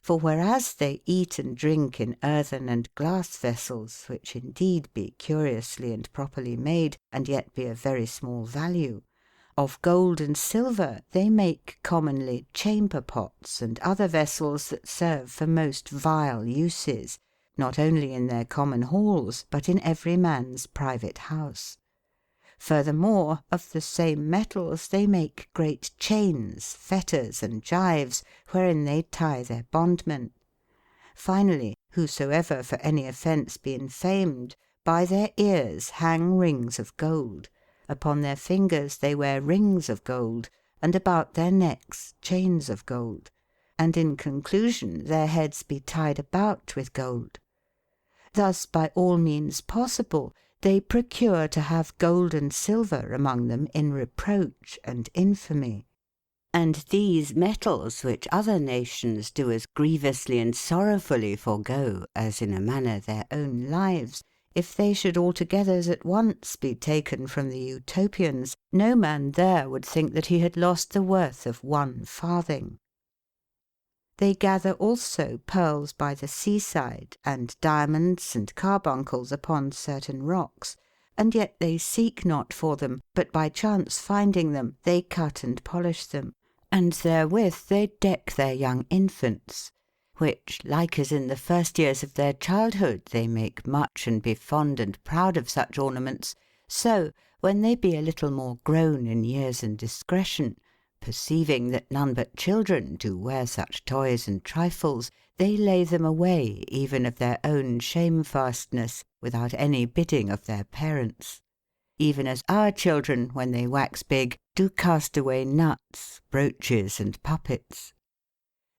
For whereas they eat and drink in earthen and glass vessels, which indeed be curiously and properly made, and yet be of very small value, of gold and silver they make commonly chamber pots and other vessels that serve for most vile uses, not only in their common halls, but in every man's private house. Furthermore, of the same metals they make great chains, fetters, and gyves, wherein they tie their bondmen. Finally, whosoever for any offence be infamed, by their ears hang rings of gold, upon their fingers they wear rings of gold, and about their necks chains of gold, and in conclusion their heads be tied about with gold. Thus by all means possible they procure to have gold and silver among them in reproach and infamy. And these metals, which other nations do as grievously and sorrowfully forego as in a manner their own lives, if they should altogether at once be taken from the Utopians, no man there would think that he had lost the worth of 1 farthing. They gather also pearls by the seaside, and diamonds and carbuncles upon certain rocks, and yet they seek not for them, but by chance finding them, they cut and polish them, and therewith they deck their young infants, which, like as in the first years of their childhood they make much and be fond and proud of such ornaments, so, when they be a little more grown in years and discretion, perceiving that none but children do wear such toys and trifles, they lay them away even of their own shamefastness, without any bidding of their parents. Even as our children, when they wax big, do cast away nuts, brooches, and puppets.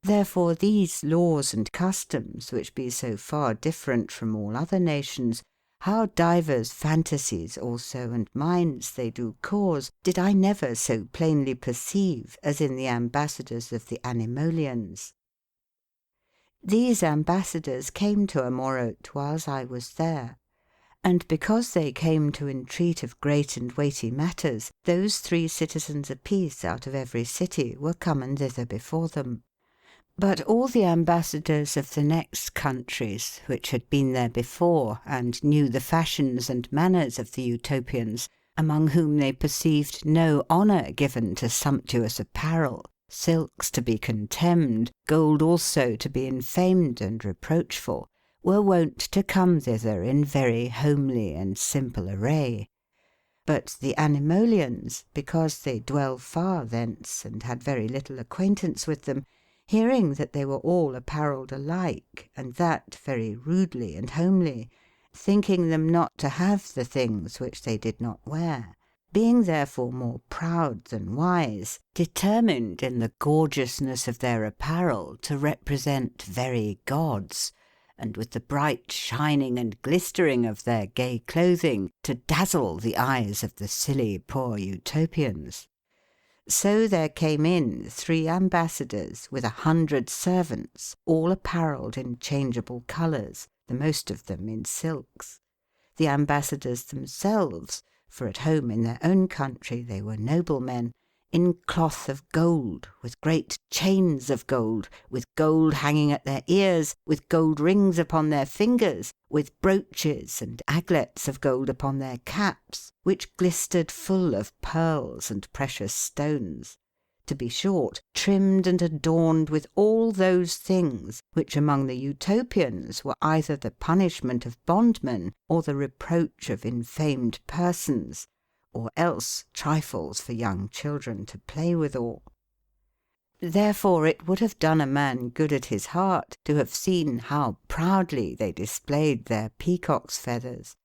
Therefore these laws and customs, which be so far different from all other nations, how divers fantasies also and minds they do cause, did I never so plainly perceive as in the ambassadors of the Animolians. These ambassadors came to Amorote whiles I was there, and because they came to entreat of great and weighty matters, those 3 citizens apiece out of every city were comen thither before them. But all the ambassadors of the next countries, which had been there before, and knew the fashions and manners of the Utopians, among whom they perceived no honour given to sumptuous apparel, silks to be contemned, gold also to be infamed and reproachful, were wont to come thither in very homely and simple array. But the Animolians, because they dwell far thence, and had very little acquaintance with them, hearing that they were all apparelled alike, and that very rudely and homely, thinking them not to have the things which they did not wear, being therefore more proud than wise, determined in the gorgeousness of their apparel to represent very gods, and with the bright shining and glistering of their gay clothing to dazzle the eyes of the silly poor Utopians. So there came in 3 ambassadors with 100 servants, all apparelled in changeable colours, the most of them in silks. The ambassadors themselves, for at home in their own country they were noblemen, in cloth of gold, with great chains of gold, with gold hanging at their ears, with gold rings upon their fingers, with brooches and aglets of gold upon their caps, which glistered full of pearls and precious stones. to be short, trimmed and adorned with all those things which among the Utopians were either the punishment of bondmen or the reproach of infamed persons, or else trifles for young children to play withal. Therefore it would have done a man good at his heart to have seen how proudly they displayed their peacock's feathers,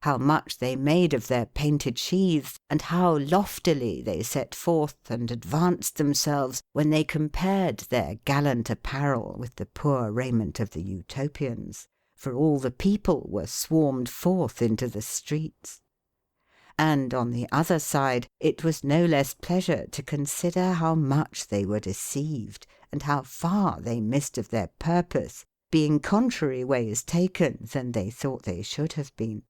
how much they made of their painted sheaths, and how loftily they set forth and advanced themselves when they compared their gallant apparel with the poor raiment of the Utopians, for all the people were swarmed forth into the streets. And on the other side, it was no less pleasure to consider how much they were deceived, and how far they missed of their purpose, being contrary ways taken than they thought they should have been.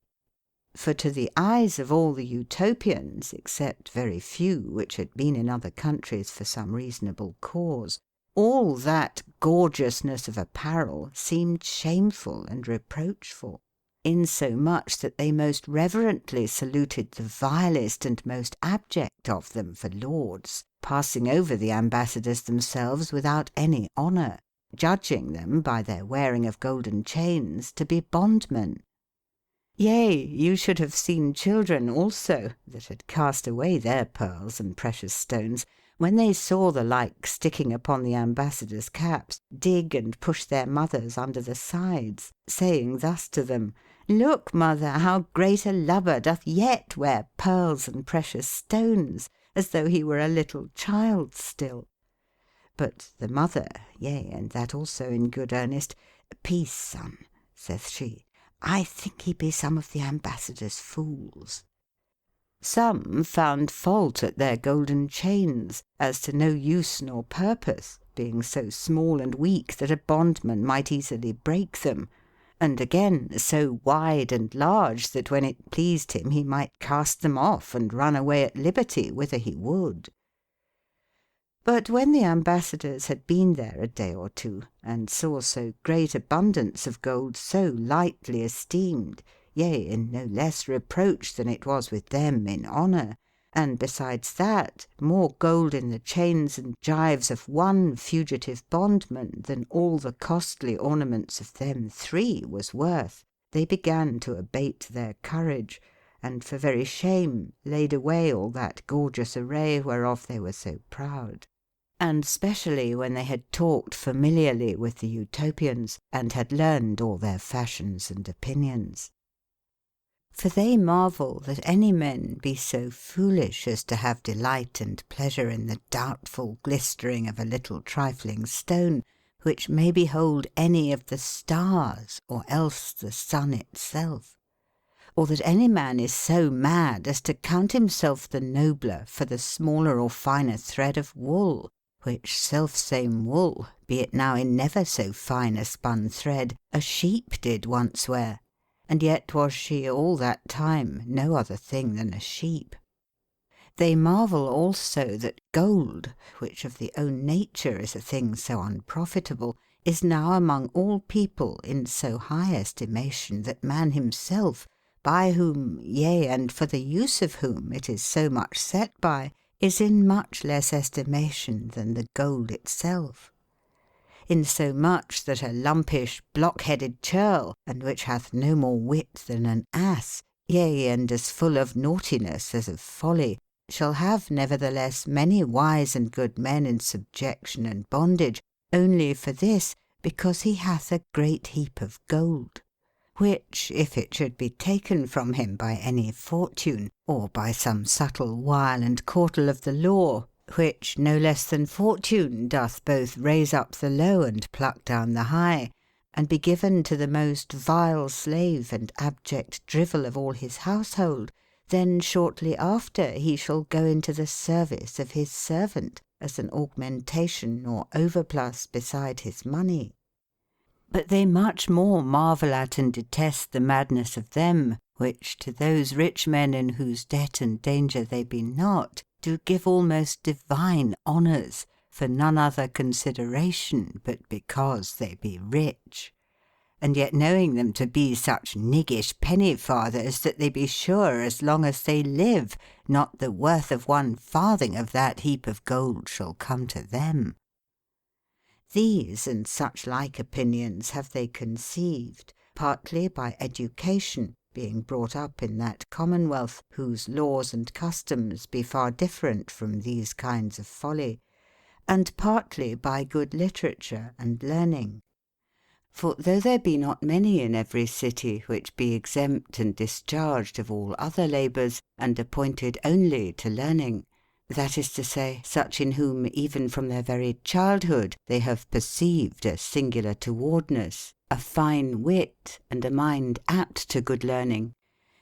For to the eyes of all the Utopians, except very few which had been in other countries for some reasonable cause, all that gorgeousness of apparel seemed shameful and reproachful, insomuch that they most reverently saluted the vilest and most abject of them for lords, passing over the ambassadors themselves without any honour, judging them by their wearing of golden chains to be bondmen. Yea, you should have seen children also, that had cast away their pearls and precious stones, when they saw the like sticking upon the ambassadors' caps, dig and push their mothers under the sides, saying thus to them, "Look, mother, how great a lubber doth yet wear pearls and precious stones, as though he were a little child still." But the mother, yea, and that also in good earnest, "Peace, son," saith she, "I think he be some of the ambassadors' fools." Some found fault at their golden chains, as to no use nor purpose, being so small and weak that a bondman might easily break them, and again so wide and large that when it pleased him he might cast them off and run away at liberty whither he would. But when the ambassadors had been there a day or two, and saw so great abundance of gold so lightly esteemed, yea, in no less reproach than it was with them in honour, and besides that, more gold in the chains and gyves of one fugitive bondman than all the costly ornaments of them three was worth, they began to abate their courage, and for very shame laid away all that gorgeous array whereof they were so proud. And specially when they had talked familiarly with the Utopians, and had learned all their fashions and opinions. For they marvel that any men be so foolish as to have delight and pleasure in the doubtful glistering of a little trifling stone, which may behold any of the stars, or else the sun itself. Or that any man is so mad as to count himself the nobler for the smaller or finer thread of wool, which selfsame wool, be it now in never so fine a spun thread, a sheep did once wear, and yet was she all that time no other thing than a sheep. They marvel also that gold, which of the own nature is a thing so unprofitable, is now among all people in so high estimation that man himself, by whom, yea, and for the use of whom it is so much set by, is in much less estimation than the gold itself. Insomuch that a lumpish block-headed churl, and which hath no more wit than an ass, yea, and as full of naughtiness as of folly, shall have nevertheless many wise and good men in subjection and bondage, only for this, because he hath a great heap of gold. Which, if it should be taken from him by any fortune, or by some subtle wile and courtle of the law, which no less than fortune doth both raise up the low and pluck down the high, and be given to the most vile slave and abject drivel of all his household, then shortly after he shall go into the service of his servant, as an augmentation or overplus beside his money. But they much more marvel at and detest the madness of them, which to those rich men in whose debt and danger they be not, do give almost divine honours, for none other consideration but because they be rich. and yet knowing them to be such niggish penny fathers that they be sure as long as they live not the worth of 1 farthing of that heap of gold shall come to them. These and such like opinions have they conceived, partly by education, being brought up in that commonwealth whose laws and customs be far different from these kinds of folly, and partly by good literature and learning. For though there be not many in every city which be exempt and discharged of all other labours, and appointed only to learning, that is to say, such in whom even from their very childhood they have perceived a singular towardness, a fine wit, and a mind apt to good learning,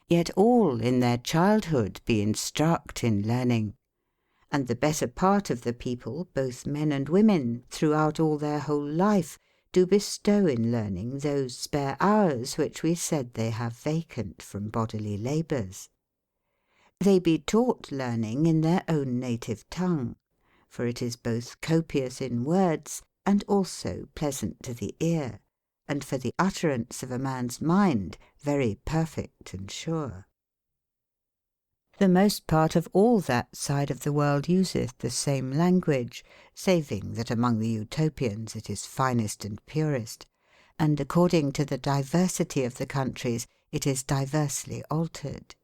yet all in their childhood be instruct in learning. And the better part of the people, both men and women, throughout all their whole life, do bestow in learning those spare hours which we said they have vacant from bodily labours. They be taught learning in their own native tongue, for it is both copious in words and also pleasant to the ear, and for the utterance of a man's mind very perfect and sure. The most part of all that side of the world useth the same language, saving that among the Utopians it is finest and purest, and according to the diversity of the countries it is diversely altered.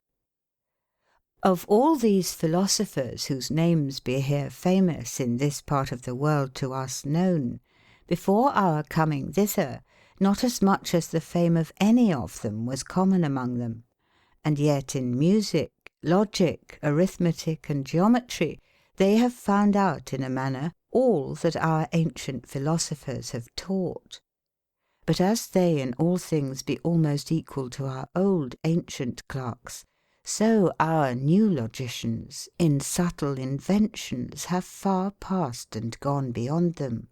Of all these philosophers whose names be here famous in this part of the world to us known, before our coming thither not as much as the fame of any of them was common among them, and yet in music, logic, arithmetic, and geometry they have found out in a manner all that our ancient philosophers have taught. But as they in all things be almost equal to our old ancient clerks, so our new logicians in subtle inventions have far passed and gone beyond them.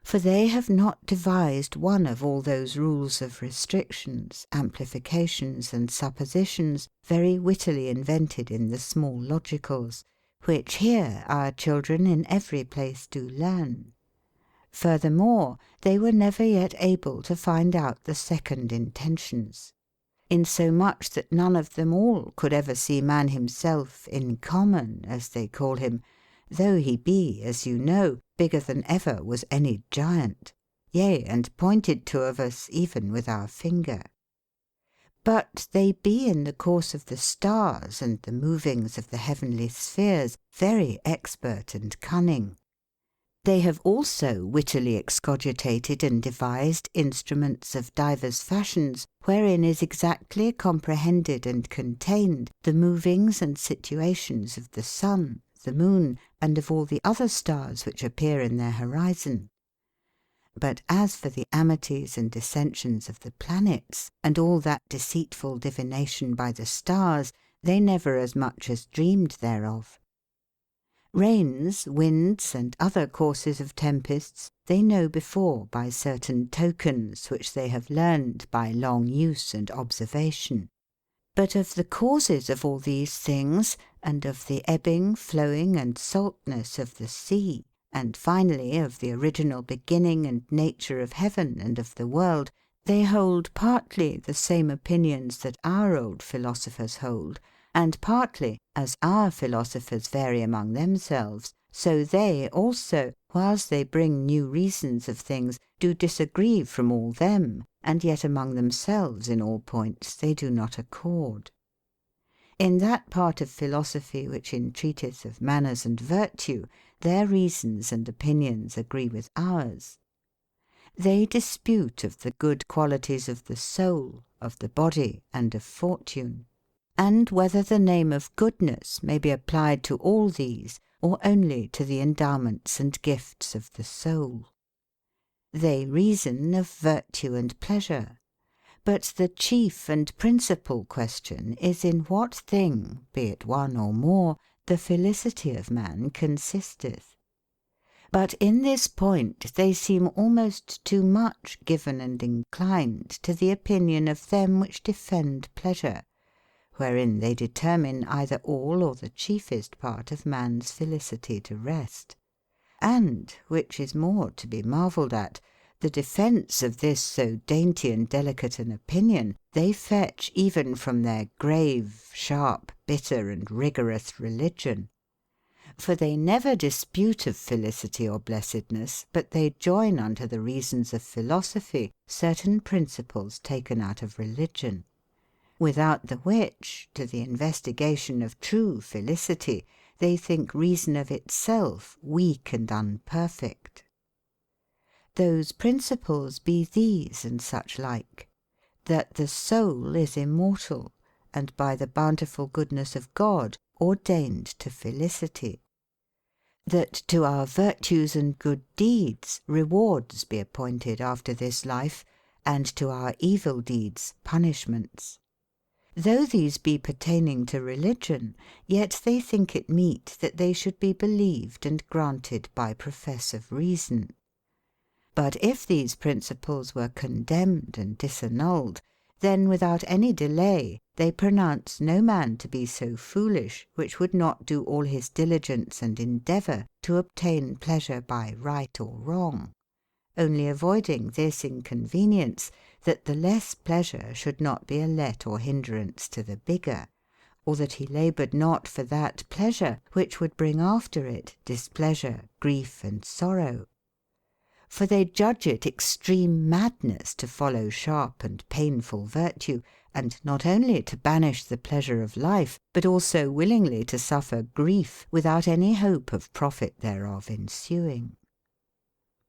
For they have not devised one of all those rules of restrictions, amplifications, and suppositions very wittily invented in the small logicals, which here our children in every place do learn. Furthermore, they were never yet able to find out the second intentions, insomuch that none of them all could ever see man himself in common, as they call him, though he be, as you know, bigger than ever was any giant, yea, and pointed to of us even with our finger. But they be in the course of the stars and the movings of the heavenly spheres very expert and cunning. They have also wittily excogitated and devised instruments of divers fashions, wherein is exactly comprehended and contained the movings and situations of the sun, the moon, and of all the other stars which appear in their horizon. But as for the amities and dissensions of the planets, and all that deceitful divination by the stars, they never as much as dreamed thereof. Rains, winds, and other courses of tempests they know before by certain tokens which they have learned by long use and observation. But of the causes of all these things, and of the ebbing, flowing, and saltness of the sea, and finally of the original beginning and nature of heaven and of the world, they hold partly the same opinions that our old philosophers hold, and partly, as our philosophers vary among themselves, so they also, whiles they bring new reasons of things, do disagree from all them, and yet among themselves in all points they do not accord. In that part of philosophy which entreateth of manners and virtue, their reasons and opinions agree with ours. They dispute of the good qualities of the soul, of the body, and of fortune, and whether the name of goodness may be applied to all these, or only to the endowments and gifts of the soul. They reason of virtue and pleasure, but the chief and principal question is in what thing, be it one or more, the felicity of man consisteth. But in this point they seem almost too much given and inclined to the opinion of them which defend pleasure, wherein they determine either all or the chiefest part of man's felicity to rest. And, which is more to be marvelled at, The defence of this so dainty and delicate an opinion they fetch even from their grave, sharp, bitter, and rigorous religion. For they never dispute of felicity or blessedness, but they join unto the reasons of philosophy certain principles taken out of religion. Without the which, to the investigation of true felicity, they think reason of itself weak and unperfect. Those principles be these and such like: that the soul is immortal, and by the bountiful goodness of God ordained to felicity; that to our virtues and good deeds rewards be appointed after this life, and to our evil deeds punishments. Though these be pertaining to religion, yet they think it meet that they should be believed and granted by profess of reason. But if these principles were condemned and disannulled, then without any delay they pronounce no man to be so foolish which would not do all his diligence and endeavour to obtain pleasure by right or wrong, only avoiding this inconvenience, that the less pleasure should not be a let or hindrance to the bigger, or that he laboured not for that pleasure which would bring after it displeasure, grief, and sorrow. For they judge it extreme madness to follow sharp and painful virtue, and not only to banish the pleasure of life, but also willingly to suffer grief without any hope of profit thereof ensuing.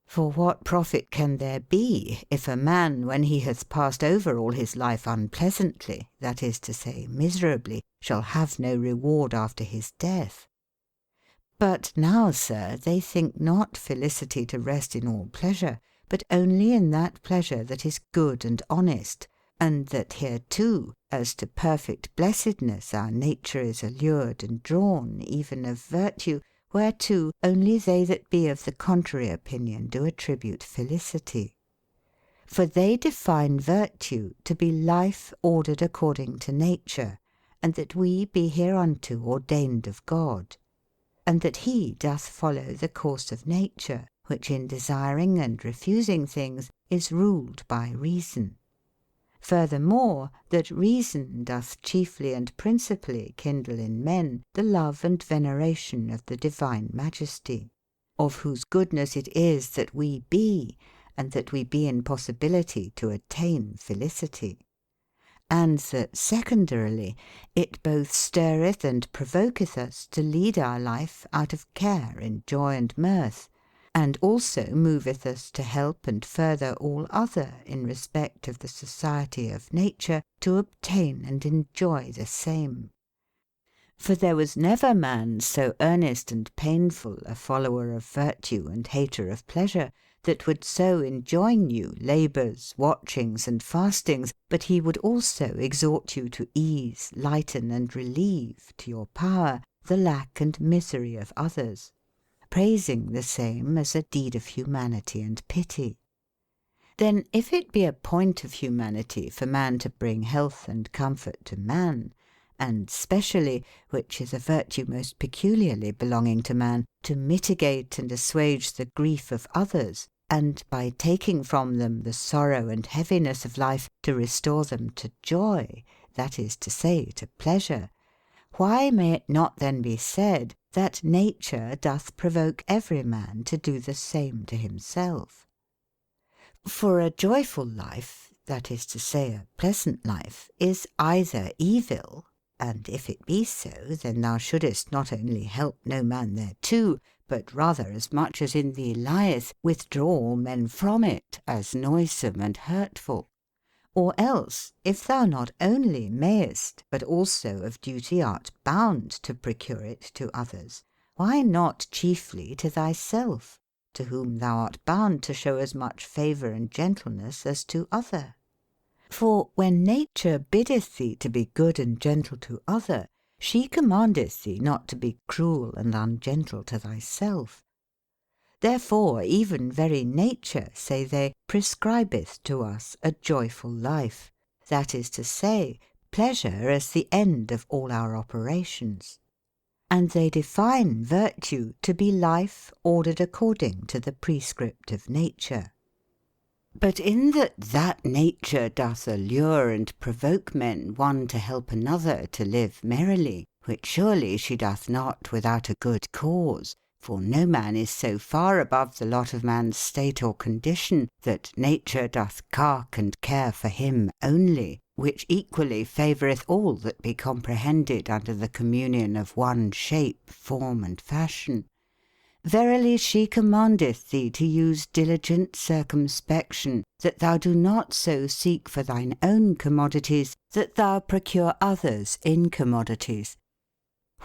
For what profit can there be, if a man, when he hath passed over all his life unpleasantly, that is to say, miserably, shall have no reward after his death? But now, sir, they think not felicity to rest in all pleasure, but only in that pleasure that is good and honest, and that hereto, as to perfect blessedness our nature is allured and drawn, even of virtue, whereto only they that be of the contrary opinion do attribute felicity. For they define virtue to be life ordered according to nature, and that we be hereunto ordained of God, and that he doth follow the course of nature, which in desiring and refusing things is ruled by reason. Furthermore, that reason doth chiefly and principally kindle in men the love and veneration of the divine majesty, of whose goodness it is that we be, and that we be in possibility to attain felicity; and that secondarily it both stirreth and provoketh us to lead our life out of care in joy and mirth, and also moveth us to help and further all other in respect of the society of nature to obtain and enjoy the same. For there was never man so earnest and painful a follower of virtue and hater of pleasure, that would so enjoin you labours, watchings, and fastings, but he would also exhort you to ease, lighten, and relieve, to your power, the lack and misery of others, praising the same as a deed of humanity and pity. Then if it be a point of humanity for man to bring health and comfort to man, and specially, which is a virtue most peculiarly belonging to man, to mitigate and assuage the grief of others, and by taking from them the sorrow and heaviness of life to restore them to joy, that is to say, to pleasure, why may it not then be said that nature doth provoke every man to do the same to himself? For a joyful life, that is to say, a pleasant life, is either evil, and if it be so, then thou shouldest not only help no man thereto, but rather as much as in thee lieth, withdraw all men from it, as noisome and hurtful. Or else, if thou not only mayest, but also of duty art bound to procure it to others, why not chiefly to thyself, to whom thou art bound to show as much favour and gentleness as to other? For when nature biddeth thee to be good and gentle to other, she commandeth thee not to be cruel and ungentle to thyself. Therefore even very nature, say they, prescribeth to us a joyful life, that is to say, pleasure as the end of all our operations. And they define virtue to be life ordered according to the prescript of nature. But in that nature doth allure and provoke men one to help another to live merrily, which surely she doth not without a good cause, for no man is so far above the lot of man's state or condition, that nature doth cark and care for him only, which equally favoureth all that be comprehended under the communion of one shape, form, and fashion. Verily she commandeth thee to use diligent circumspection, that thou do not so seek for thine own commodities, that thou procure others' incommodities.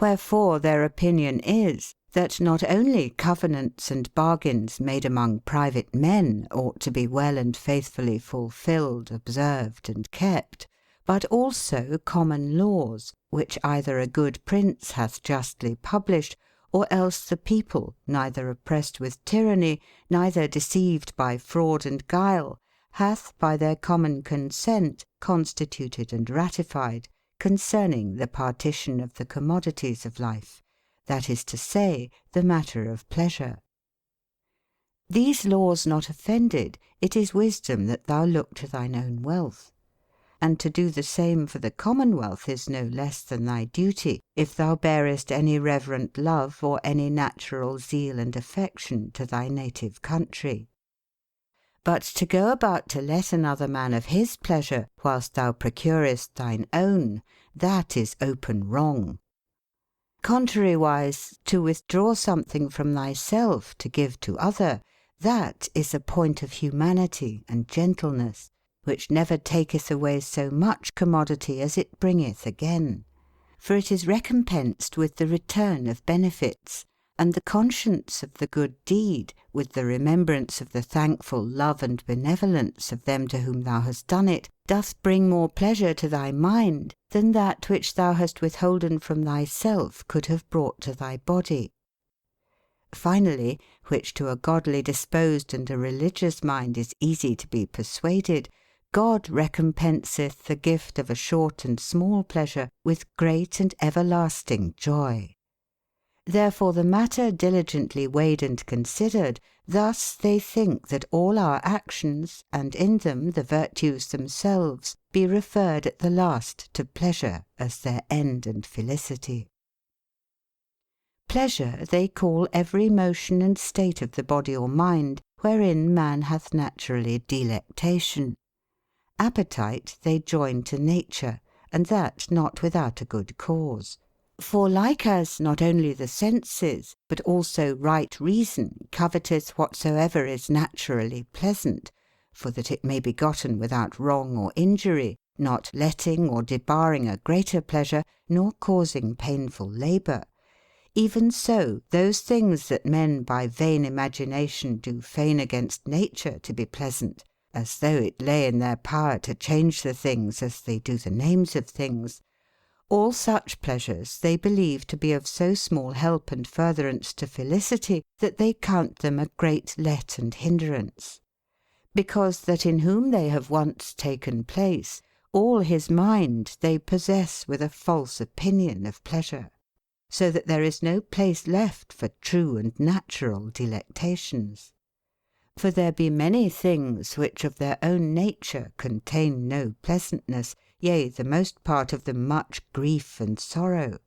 Wherefore their opinion is, that not only covenants and bargains made among private men ought to be well and faithfully fulfilled, observed, and kept, but also common laws, which either a good prince hath justly published, or else the people, neither oppressed with tyranny, neither deceived by fraud and guile, hath by their common consent constituted and ratified, concerning the partition of the commodities of life, that is to say, the matter of pleasure. These laws not offended, it is wisdom that thou look to thine own wealth. And to do the same for the commonwealth is no less than thy duty, if thou bearest any reverent love or any natural zeal and affection to thy native country. But to go about to let another man of his pleasure, whilst thou procurest thine own, that is open wrong. Contrariwise, to withdraw something from thyself to give to other, that is a point of humanity and gentleness, which never taketh away so much commodity as it bringeth again. For it is recompensed with the return of benefits, and the conscience of the good deed, with the remembrance of the thankful love and benevolence of them to whom thou hast done it, doth bring more pleasure to thy mind than that which thou hast withholden from thyself could have brought to thy body. Finally, which to a godly disposed and a religious mind is easy to be persuaded, God recompenseth the gift of a short and small pleasure with great and everlasting joy. Therefore the matter diligently weighed and considered, thus they think that all our actions, and in them the virtues themselves, be referred at the last to pleasure as their end and felicity. Pleasure they call every motion and state of the body or mind, wherein man hath naturally delectation. Appetite they join to nature, and that not without a good cause. For like as not only the senses, but also right reason coveteth whatsoever is naturally pleasant, for that it may be gotten without wrong or injury, not letting or debarring a greater pleasure, nor causing painful labour, even so those things that men by vain imagination do feign against nature to be pleasant, as though it lay in their power to change the things as they do the names of things, all such pleasures they believe to be of so small help and furtherance to felicity, that they count them a great let and hindrance. Because that in whom they have once taken place, all his mind they possess with a false opinion of pleasure, so that there is no place left for true and natural delectations. For there be many things which of their own nature contain no pleasantness, yea, the most part of them much grief and sorrow.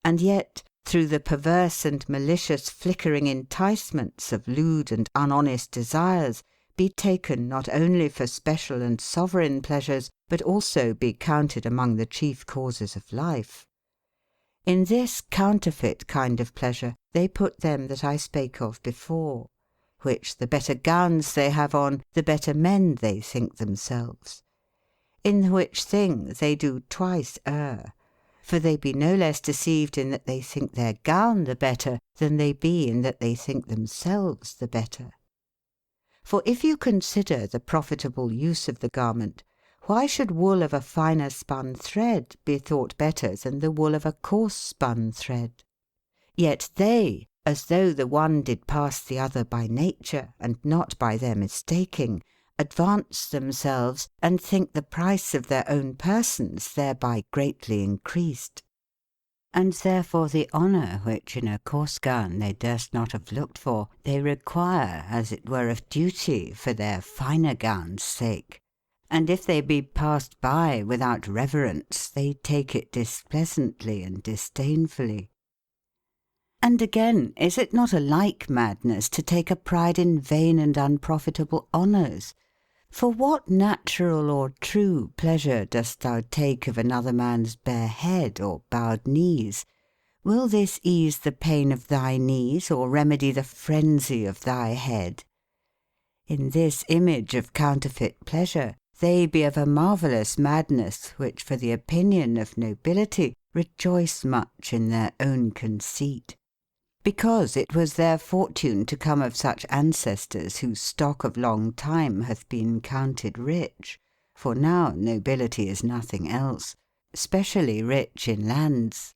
And yet, through the perverse and malicious flickering enticements of lewd and unhonest desires, be taken not only for special and sovereign pleasures, but also be counted among the chief causes of life. In this counterfeit kind of pleasure they put them that I spake of before, which the better gowns they have on, the better men they think themselves. In the which thing they do twice err, for they be no less deceived in that they think their gown the better, than they be in that they think themselves the better. For if you consider the profitable use of the garment, why should wool of a finer spun thread be thought better than the wool of a coarse spun thread? Yet they, as though the one did pass the other by nature, and not by their mistaking, advance themselves, and think the price of their own persons thereby greatly increased. And therefore the honour which in a coarse gown they durst not have looked for, they require, as it were of duty, for their finer gown's sake. And if they be passed by without reverence, they take it displeasantly and disdainfully. And again, is it not a like madness to take a pride in vain and unprofitable honours? For what natural or true pleasure dost thou take of another man's bare head or bowed knees? Will this ease the pain of thy knees, or remedy the frenzy of thy head? In this image of counterfeit pleasure, they be of a marvellous madness, which for the opinion of nobility rejoice much in their own conceit. Because it was their fortune to come of such ancestors whose stock of long time hath been counted rich, for now nobility is nothing else, specially rich in lands.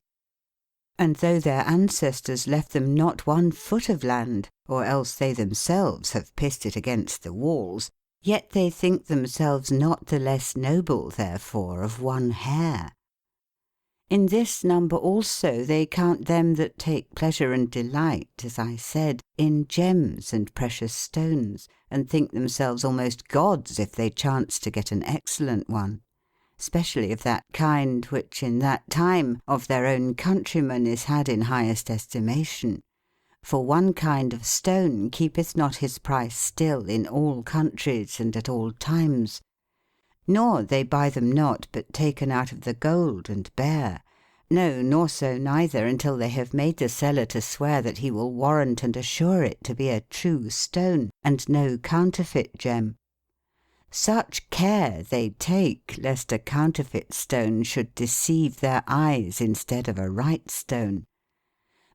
And though their ancestors left them not 1 foot of land, or else they themselves have pissed it against the walls, yet they think themselves not the less noble therefore of 1 hair. In this number also they count them that take pleasure and delight, as I said, in gems and precious stones, and think themselves almost gods if they chance to get an excellent one, specially of that kind which in that time of their own countrymen is had in highest estimation. For 1 kind of stone keepeth not his price still in all countries and at all times. Nor they buy them not but taken out of the gold and bare. No, nor so neither until they have made the seller to swear that he will warrant and assure it to be a true stone, and no counterfeit gem. Such care they take lest a counterfeit stone should deceive their eyes instead of a right stone.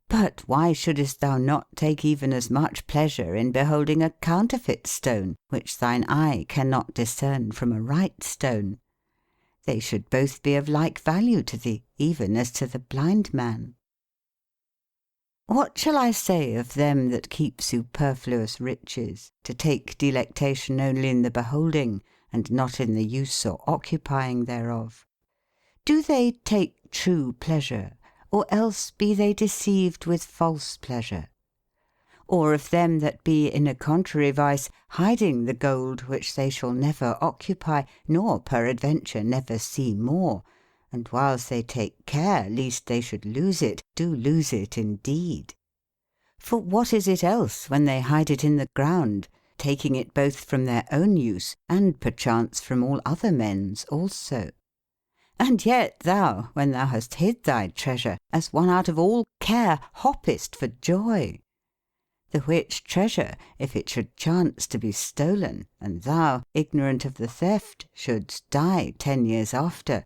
But why shouldest thou not take even as much pleasure in beholding a counterfeit stone, which thine eye cannot discern from a right stone? They should both be of like value to thee, even as to the blind man. What shall I say of them that keep superfluous riches, to take delectation only in the beholding, and not in the use or occupying thereof? Do they take true pleasure, or else be they deceived with false pleasure? Or of them that be in a contrary vice, hiding the gold which they shall never occupy, nor peradventure never see more, and whiles they take care lest they should lose it, do lose it indeed. For what is it else when they hide it in the ground, taking it both from their own use, and perchance from all other men's also? And yet thou, when thou hast hid thy treasure, as one out of all care, hoppest for joy. The which treasure, if it should chance to be stolen, and thou, ignorant of the theft, shouldst die 10 years after,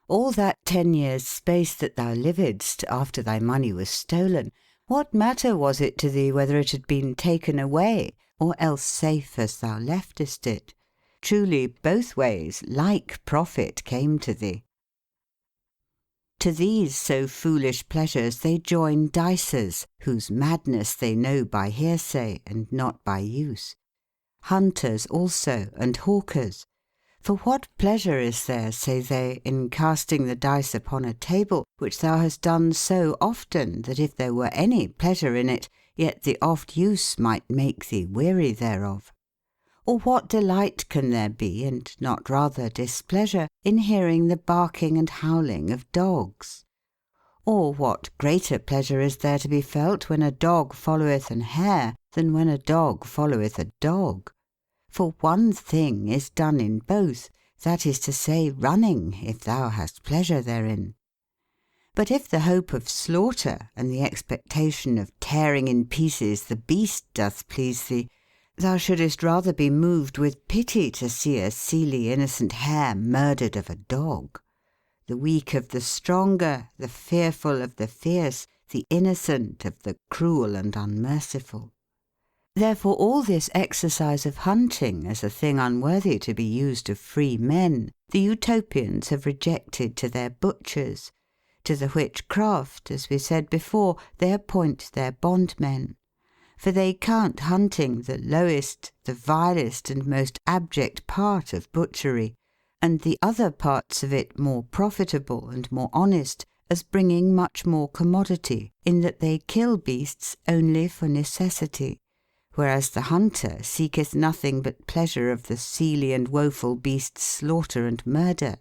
all that 10 years' space that thou livedst after thy money was stolen, what matter was it to thee whether it had been taken away, or else safe as thou leftest it? Truly both ways like profit came to thee. To these so foolish pleasures they join dicers, whose madness they know by hearsay, and not by use. Hunters also, and hawkers. For what pleasure is there, say they, in casting the dice upon a table, which thou hast done so often, that if there were any pleasure in it, yet the oft use might make thee weary thereof? Or what delight can there be, and not rather displeasure, in hearing the barking and howling of dogs? Or what greater pleasure is there to be felt when a dog followeth an hare, than when a dog followeth a dog? For 1 thing is done in both, that is to say, running, if thou hast pleasure therein. But if the hope of slaughter, and the expectation of tearing in pieces the beast doth please thee, thou shouldest rather be moved with pity to see a seely innocent hare murdered of a dog. The weak of the stronger, the fearful of the fierce, the innocent of the cruel and unmerciful. Therefore all this exercise of hunting as a thing unworthy to be used of free men, the Utopians have rejected to their butchers, to the which craft, as we said before, they appoint their bondmen. For they count hunting the lowest, the vilest, and most abject part of butchery, and the other parts of it more profitable and more honest, as bringing much more commodity, in that they kill beasts only for necessity, whereas the hunter seeketh nothing but pleasure of the seely and woeful beast's slaughter and murder.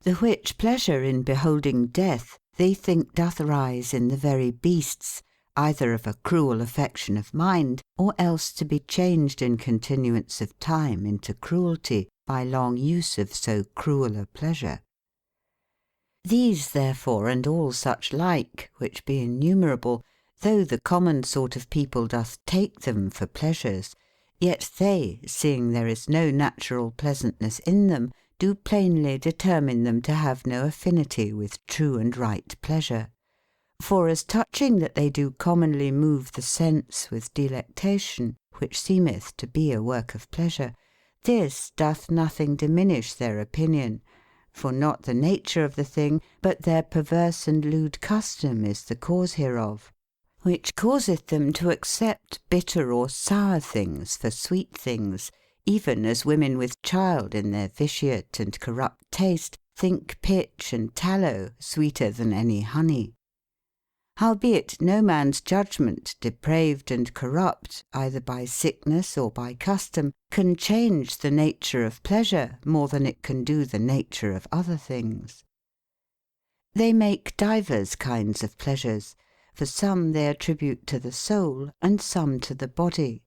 The which pleasure in beholding death they think doth arise in the very beasts, either of a cruel affection of mind, or else to be changed in continuance of time into cruelty, by long use of so cruel a pleasure. These therefore, and all such like, which be innumerable, though the common sort of people doth take them for pleasures, yet they, seeing there is no natural pleasantness in them, do plainly determine them to have no affinity with true and right pleasure. For as touching that they do commonly move the sense with delectation, which seemeth to be a work of pleasure, this doth nothing diminish their opinion, for not the nature of the thing, but their perverse and lewd custom is the cause hereof, which causeth them to accept bitter or sour things for sweet things, even as women with child in their vitiate and corrupt taste think pitch and tallow sweeter than any honey. Howbeit no man's judgment, depraved and corrupt, either by sickness or by custom, can change the nature of pleasure more than it can do the nature of other things. They make divers kinds of pleasures, for some they attribute to the soul, and some to the body.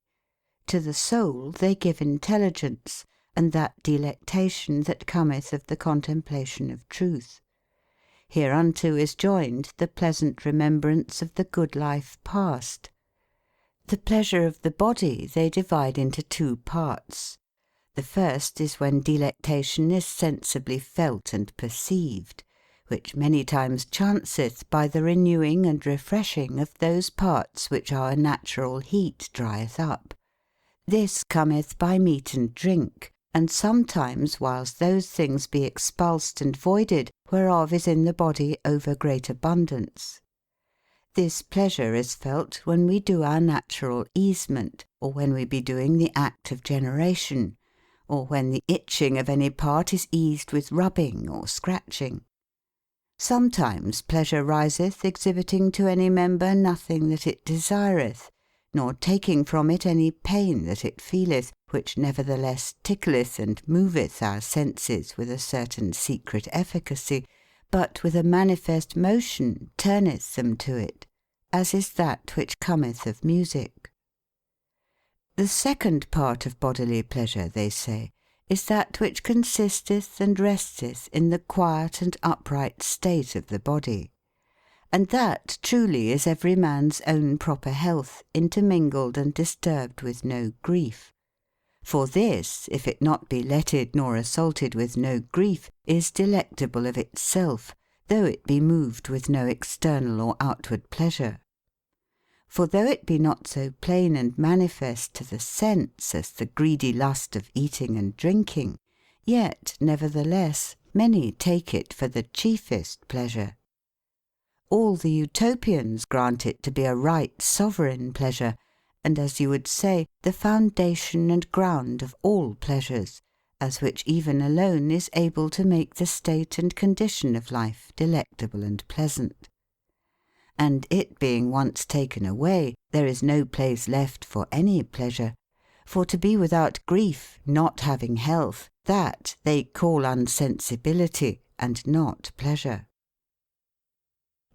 To the soul they give intelligence, and that delectation that cometh of the contemplation of truth. Hereunto is joined the pleasant remembrance of the good life past. The pleasure of the body they divide into two parts. The first is when delectation is sensibly felt and perceived, which many times chanceth by the renewing and refreshing of those parts which our natural heat drieth up. This cometh by meat and drink, and sometimes whilst those things be expulsed and voided, whereof is in the body over great abundance. This pleasure is felt when we do our natural easement, or when we be doing the act of generation, or when the itching of any part is eased with rubbing or scratching. Sometimes pleasure riseth exhibiting to any member nothing that it desireth, nor taking from it any pain that it feeleth, which nevertheless tickleth and moveth our senses with a certain secret efficacy, but with a manifest motion turneth them to it, as is that which cometh of music. The second part of bodily pleasure, they say, is that which consisteth and resteth in the quiet and upright state of the body. And that truly is every man's own proper health, intermingled and disturbed with no grief. For this, if it not be letted nor assaulted with no grief, is delectable of itself, though it be moved with no external or outward pleasure. For though it be not so plain and manifest to the sense as the greedy lust of eating and drinking, yet, nevertheless, many take it for the chiefest pleasure. All the Utopians grant it to be a right sovereign pleasure, and, as you would say, the foundation and ground of all pleasures, as which even alone is able to make the state and condition of life delectable and pleasant. And it being once taken away, there is no place left for any pleasure. For to be without grief, not having health, that they call unsensibility, and not pleasure.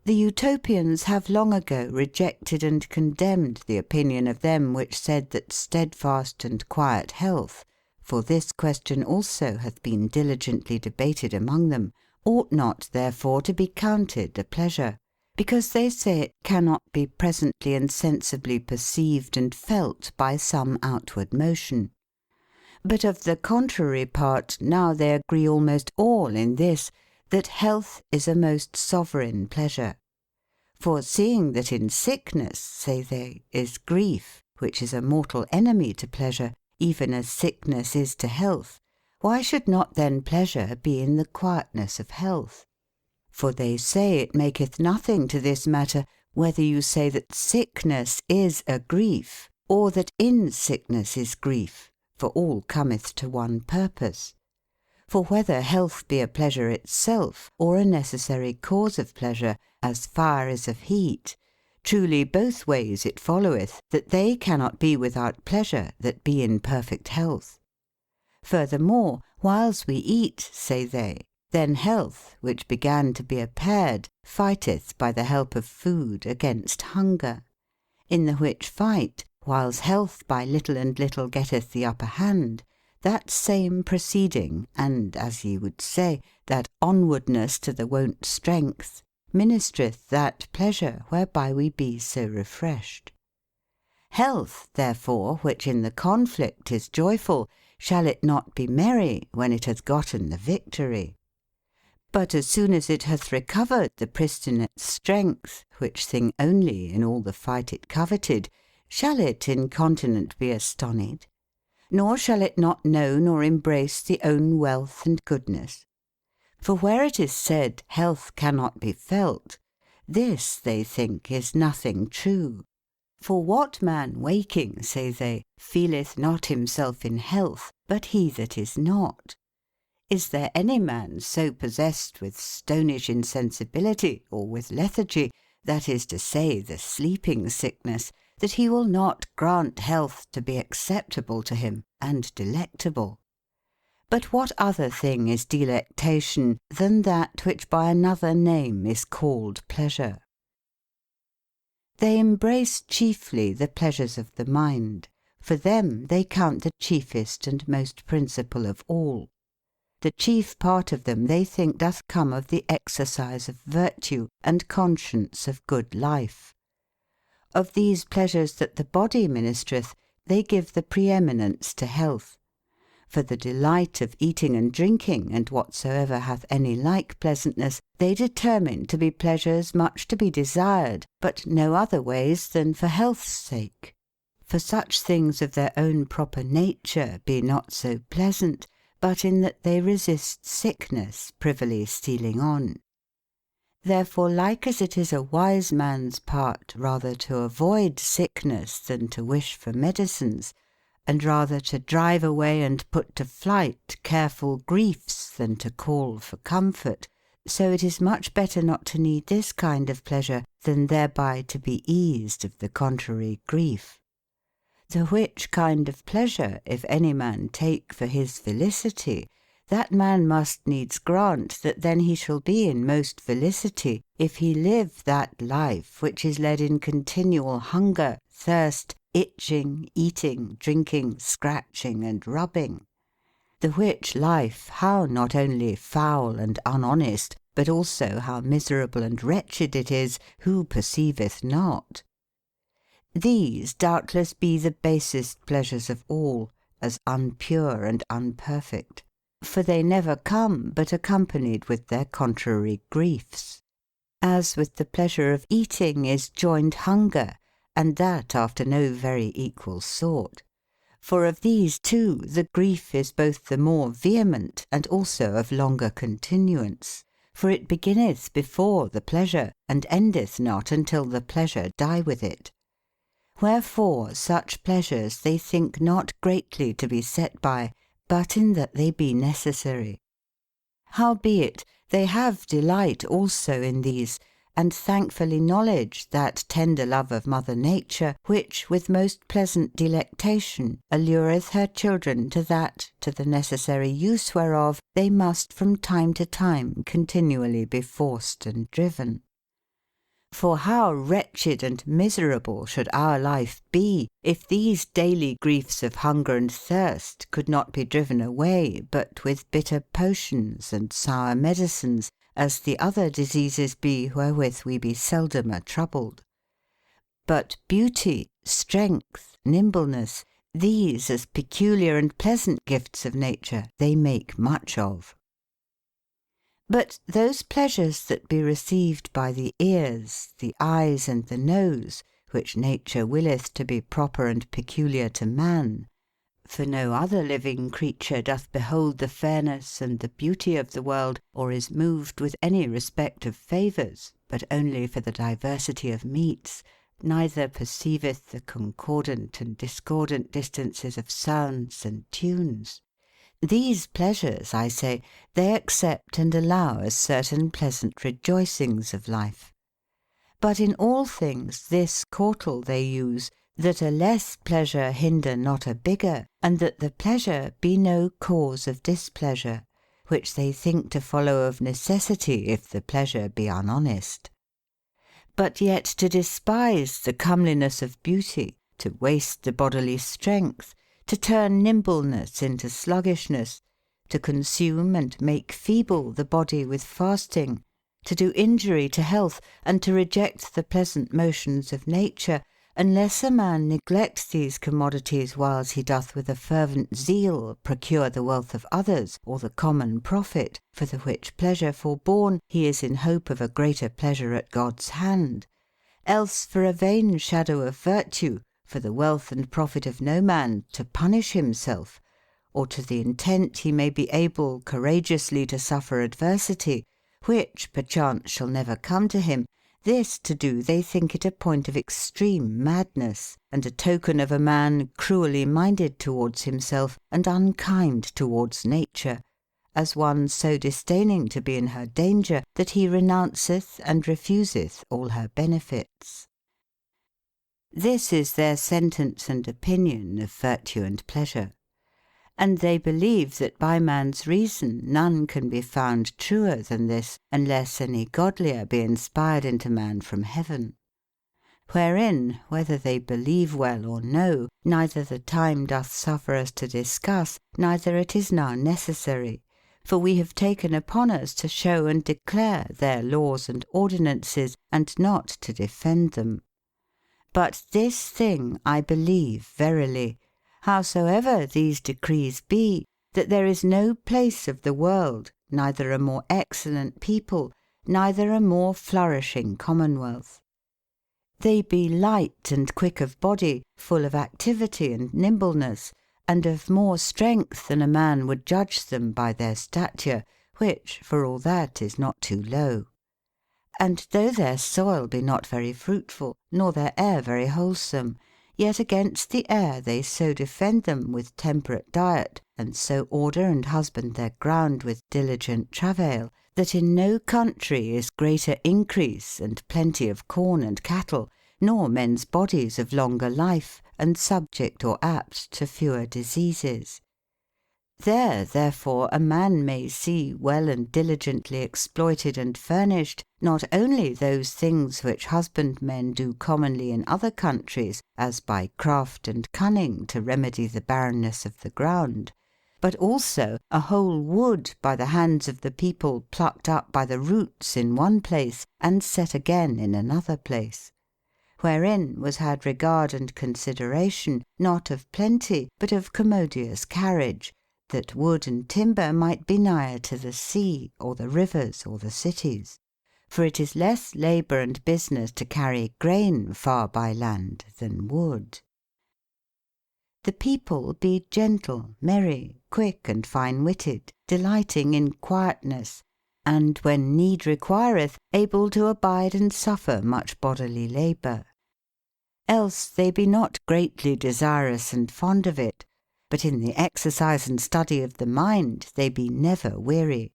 The Utopians have long ago rejected and condemned the opinion of them which said that steadfast and quiet health, for this question also hath been diligently debated among them, ought not therefore to be counted a pleasure, because they say it cannot be presently and sensibly perceived and felt by some outward motion. But of the contrary part now they agree almost all in this, that health is a most sovereign pleasure. For seeing that in sickness, say they, is grief, which is a mortal enemy to pleasure, even as sickness is to health, why should not then pleasure be in the quietness of health? For they say it maketh nothing to this matter, whether you say that sickness is a grief, or that in sickness is grief, for all cometh to one purpose. For whether health be a pleasure itself, or a necessary cause of pleasure, as fire is of heat, truly both ways it followeth, that they cannot be without pleasure that be in perfect health. Furthermore, whiles we eat, say they, then health, which began to be impaired, fighteth by the help of food against hunger. In the which fight, whiles health by little and little getteth the upper hand, that same proceeding, and, as ye would say, that onwardness to the wont strength, ministreth that pleasure whereby we be so refreshed. Health, therefore, which in the conflict is joyful, shall it not be merry when it hath gotten the victory? But as soon as it hath recovered the pristinate strength, which thing only in all the fight it coveted, shall it incontinent be astonied? Nor shall it not know nor embrace the own wealth and goodness? For where it is said, health cannot be felt, this, they think, is nothing true. For what man waking, say they, feeleth not himself in health, but he that is not? Is there any man so possessed with stonish insensibility, or with lethargy, that is to say, the sleeping sickness, that he will not grant health to be acceptable to him, and delectable? But what other thing is delectation than that which by another name is called pleasure? They embrace chiefly the pleasures of the mind. For them they count the chiefest and most principal of all. The chief part of them they think doth come of the exercise of virtue, and conscience of good life. Of these pleasures that the body ministreth, they give the preeminence to health. For the delight of eating and drinking, and whatsoever hath any like pleasantness, they determine to be pleasures much to be desired, but no other ways than for health's sake. For such things of their own proper nature be not so pleasant, but in that they resist sickness privily stealing on. Therefore, like as it is a wise man's part rather to avoid sickness than to wish for medicines, and rather to drive away and put to flight careful griefs than to call for comfort, so it is much better not to need this kind of pleasure than thereby to be eased of the contrary grief. The which kind of pleasure if any man take for his felicity, that man must needs grant that then he shall be in most felicity, if he live that life which is led in continual hunger, thirst, itching, eating, drinking, scratching, and rubbing. The which life, how not only foul and unhonest, but also how miserable and wretched it is, who perceiveth not? These doubtless be the basest pleasures of all, as unpure and unperfect. For they never come but accompanied with their contrary griefs. As with the pleasure of eating is joined hunger, and that after no very equal sort. For of these two the grief is both the more vehement, and also of longer continuance. For it beginneth before the pleasure, and endeth not until the pleasure die with it. Wherefore such pleasures they think not greatly to be set by, but in that they be necessary. Howbeit they have delight also in these, and thankfully knowledge that tender love of Mother Nature, which with most pleasant delectation allureth her children to that, to the necessary use whereof, they must from time to time continually be forced and driven. For how wretched and miserable should our life be, if these daily griefs of hunger and thirst could not be driven away but with bitter potions and sour medicines, as the other diseases be wherewith we be seldomer troubled. But beauty, strength, nimbleness, these as peculiar and pleasant gifts of nature they make much of. But those pleasures that be received by the ears, the eyes, and the nose, which nature willeth to be proper and peculiar to man, for no other living creature doth behold the fairness and the beauty of the world, or is moved with any respect of favours, but only for the diversity of meats, neither perceiveth the concordant and discordant distances of sounds and tunes. These pleasures, I say, they accept and allow as certain pleasant rejoicings of life. But in all things this cautele they use, that a less pleasure hinder not a bigger, and that the pleasure be no cause of displeasure, which they think to follow of necessity if the pleasure be unhonest. But yet to despise the comeliness of beauty, to waste the bodily strength, to turn nimbleness into sluggishness, to consume and make feeble the body with fasting, to do injury to health, and to reject the pleasant motions of nature, unless a man neglect these commodities whiles he doth with a fervent zeal procure the wealth of others, or the common profit, for the which pleasure forborne he is in hope of a greater pleasure at God's hand, else for a vain shadow of virtue, for the wealth and profit of no man, to punish himself, or to the intent he may be able courageously to suffer adversity, which perchance shall never come to him, this to do they think it a point of extreme madness, and a token of a man cruelly minded towards himself, and unkind towards nature, as one so disdaining to be in her danger, that he renounceth and refuseth all her benefits. This is their sentence and opinion of virtue and pleasure. And they believe that by man's reason none can be found truer than this, unless any godlier be inspired into man from heaven. Wherein, whether they believe well or no, neither the time doth suffer us to discuss, neither it is now necessary. For we have taken upon us to show and declare their laws and ordinances, and not to defend them. But this thing I believe verily, howsoever these decrees be, that there is no place of the world, neither a more excellent people, neither a more flourishing commonwealth. They be light and quick of body, full of activity and nimbleness, and of more strength than a man would judge them by their stature, which, for all that, is not too low. And though their soil be not very fruitful, nor their air very wholesome, yet against the air they so defend them with temperate diet, and so order and husband their ground with diligent travail, that in no country is greater increase and plenty of corn and cattle, nor men's bodies of longer life, and subject or apt to fewer diseases. There, therefore, a man may see well and diligently exploited and furnished, not only those things which husbandmen do commonly in other countries, as by craft and cunning to remedy the barrenness of the ground, but also a whole wood by the hands of the people plucked up by the roots in one place, and set again in another place. Wherein was had regard and consideration, not of plenty, but of commodious carriage, that wood and timber might be nigher to the sea, or the rivers, or the cities. For it is less labour and business to carry grain far by land than wood. The people be gentle, merry, quick, and fine-witted, delighting in quietness, and when need requireth, able to abide and suffer much bodily labour. Else they be not greatly desirous and fond of it, but in the exercise and study of the mind they be never weary.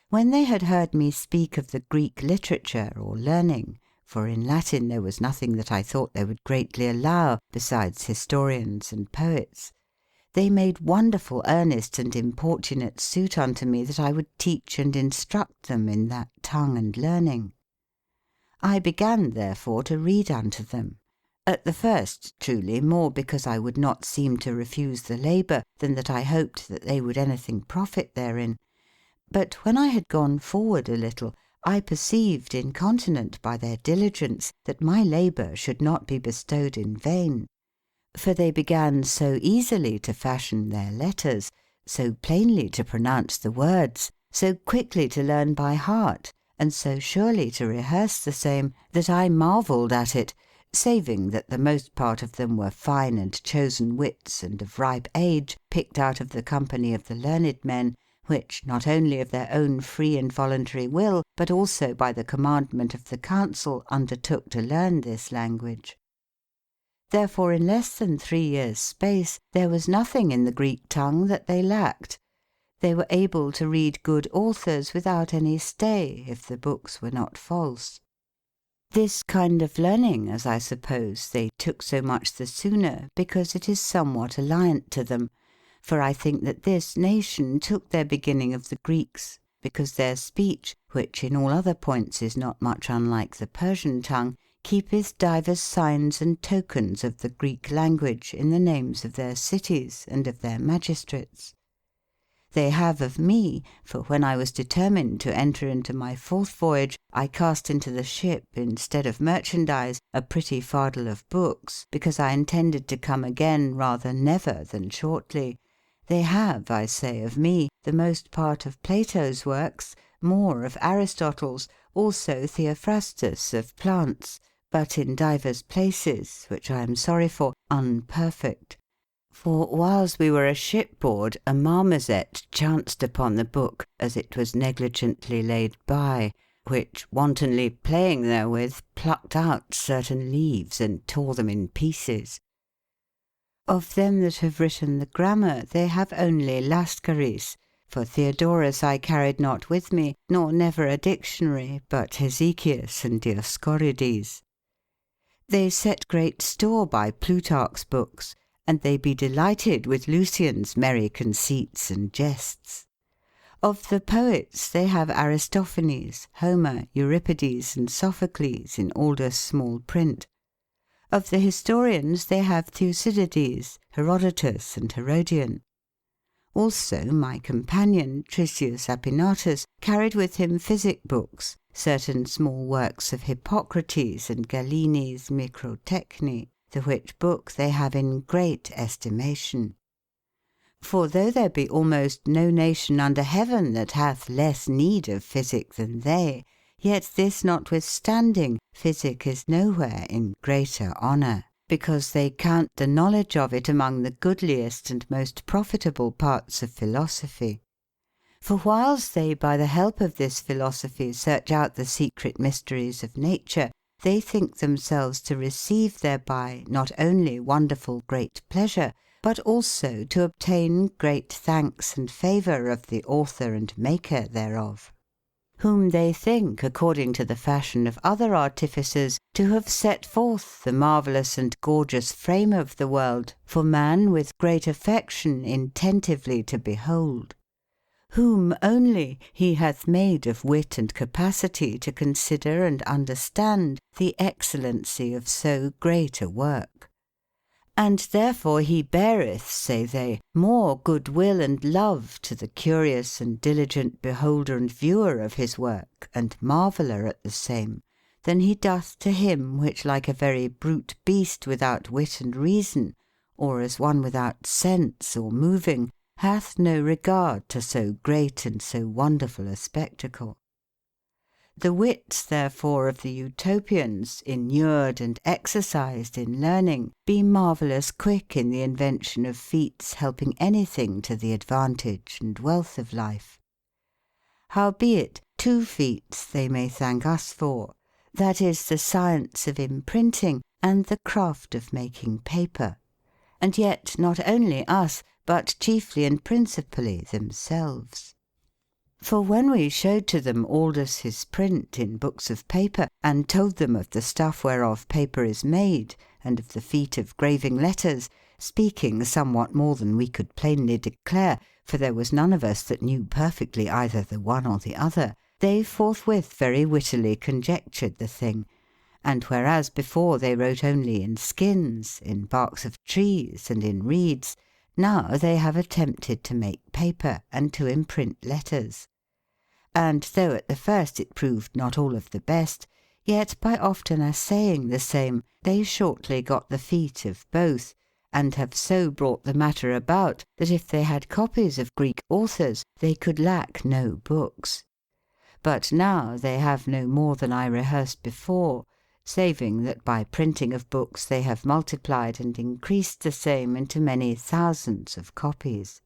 When they had heard me speak of the Greek literature or learning, for in Latin there was nothing that I thought they would greatly allow, besides historians and poets, they made wonderful earnest and importunate suit unto me that I would teach and instruct them in that tongue and learning. I began therefore to read unto them. At the first, truly, more because I would not seem to refuse the labour, than that I hoped that they would anything profit therein. But when I had gone forward a little, I perceived, incontinent by their diligence, that my labour should not be bestowed in vain. For they began so easily to fashion their letters, so plainly to pronounce the words, so quickly to learn by heart, and so surely to rehearse the same, that I marvelled at it, saving that the most part of them were fine and chosen wits and of ripe age, picked out of the company of the learned men, which not only of their own free and voluntary will, but also by the commandment of the council undertook to learn this language. Therefore in less than 3 years' space there was nothing in the Greek tongue that they lacked. They were able to read good authors without any stay, if the books were not false. This kind of learning, as I suppose, they took so much the sooner because it is somewhat alliant to them. For I think that this nation took their beginning of the Greeks, because their speech, which in all other points is not much unlike the Persian tongue, keepeth divers signs and tokens of the Greek language in the names of their cities and of their magistrates. They have of me, for when I was determined to enter into my 4th voyage, I cast into the ship, instead of merchandise, a pretty fardel of books, because I intended to come again rather never than shortly. They have, I say, of me, the most part of Plato's works, more of Aristotle's, also Theophrastus of plants, but in divers places, which I am sorry for, unperfect. For whiles we were a shipboard, a marmozet chanced upon the book, as it was negligently laid by, which, wantonly playing therewith, plucked out certain leaves and tore them in pieces. Of them that have written the grammar they have only Lascaris, for Theodorus I carried not with me, nor never a dictionary, but Hesychius and Dioscorides. They set great store by Plutarch's books, and they be delighted with Lucian's merry conceits and jests. Of the poets they have Aristophanes, Homer, Euripides, and Sophocles in Aldus small print. Of the historians they have Thucydides, Herodotus, and Herodian. Also my companion, Trisius Apinatus, carried with him physic books, certain small works of Hippocrates and Galene's Microtechni, the which book they have in great estimation. For though there be almost no nation under heaven that hath less need of physic than they, yet this notwithstanding, physic is nowhere in greater honour, because they count the knowledge of it among the goodliest and most profitable parts of philosophy. For whiles they by the help of this philosophy search out the secret mysteries of nature, they think themselves to receive thereby not only wonderful great pleasure, but also to obtain great thanks and favour of the author and maker thereof. Whom they think, according to the fashion of other artificers, to have set forth the marvellous and gorgeous frame of the world, for man with great affection intentively to behold. Whom only he hath made of wit and capacity to consider and understand the excellency of so great a work. And therefore he beareth, say they, more goodwill and love to the curious and diligent beholder and viewer of his work, and marveller at the same, than he doth to him which like a very brute beast without wit and reason, or as one without sense or moving, hath no regard to so great and so wonderful a spectacle. The wits therefore of the Utopians, inured and exercised in learning, be marvellous quick in the invention of feats helping anything to the advantage and wealth of life. Howbeit 2 feats they may thank us for, that is the science of imprinting and the craft of making paper, and yet not only us, but chiefly and principally themselves. For when we showed to them Aldus his print in books of paper, and told them of the stuff whereof paper is made, and of the feat of graving letters, speaking somewhat more than we could plainly declare, for there was none of us that knew perfectly either the one or the other, they forthwith very wittily conjectured the thing. And whereas before they wrote only in skins, in barks of trees, and in reeds, now they have attempted to make paper, and to imprint letters. And though at the first it proved not all of the best, yet by often assaying the same, they shortly got the feat of both, and have so brought the matter about, that if they had copies of Greek authors, they could lack no books. But now they have no more than I rehearsed before, saving that by printing of books they have multiplied and increased the same into many thousands of copies.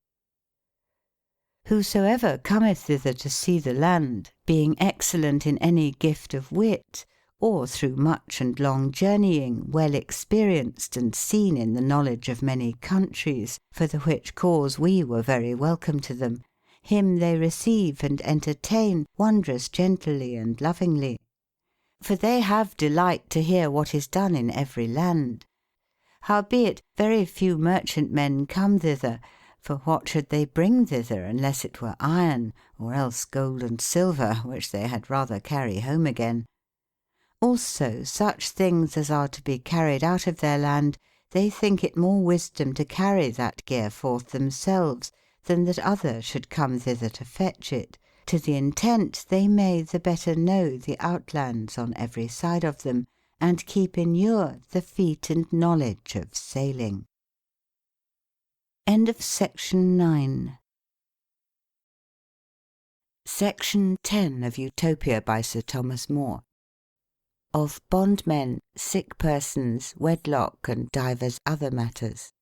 Whosoever cometh thither to see the land, being excellent in any gift of wit, or through much and long journeying, well experienced and seen in the knowledge of many countries, for the which cause we were very welcome to them, him they receive and entertain wondrous gently and lovingly. For they have delight to hear what is done in every land. Howbeit very few merchantmen come thither, for what should they bring thither unless it were iron, or else gold and silver, which they had rather carry home again. Also such things as are to be carried out of their land, they think it more wisdom to carry that gear forth themselves, than that other should come thither to fetch it, to the intent they may the better know the outlands on every side of them, and keep inure the feat and knowledge of sailing. Section 10 of Utopia by Sir Thomas More. Of bondmen, sick persons, wedlock, and divers other matters.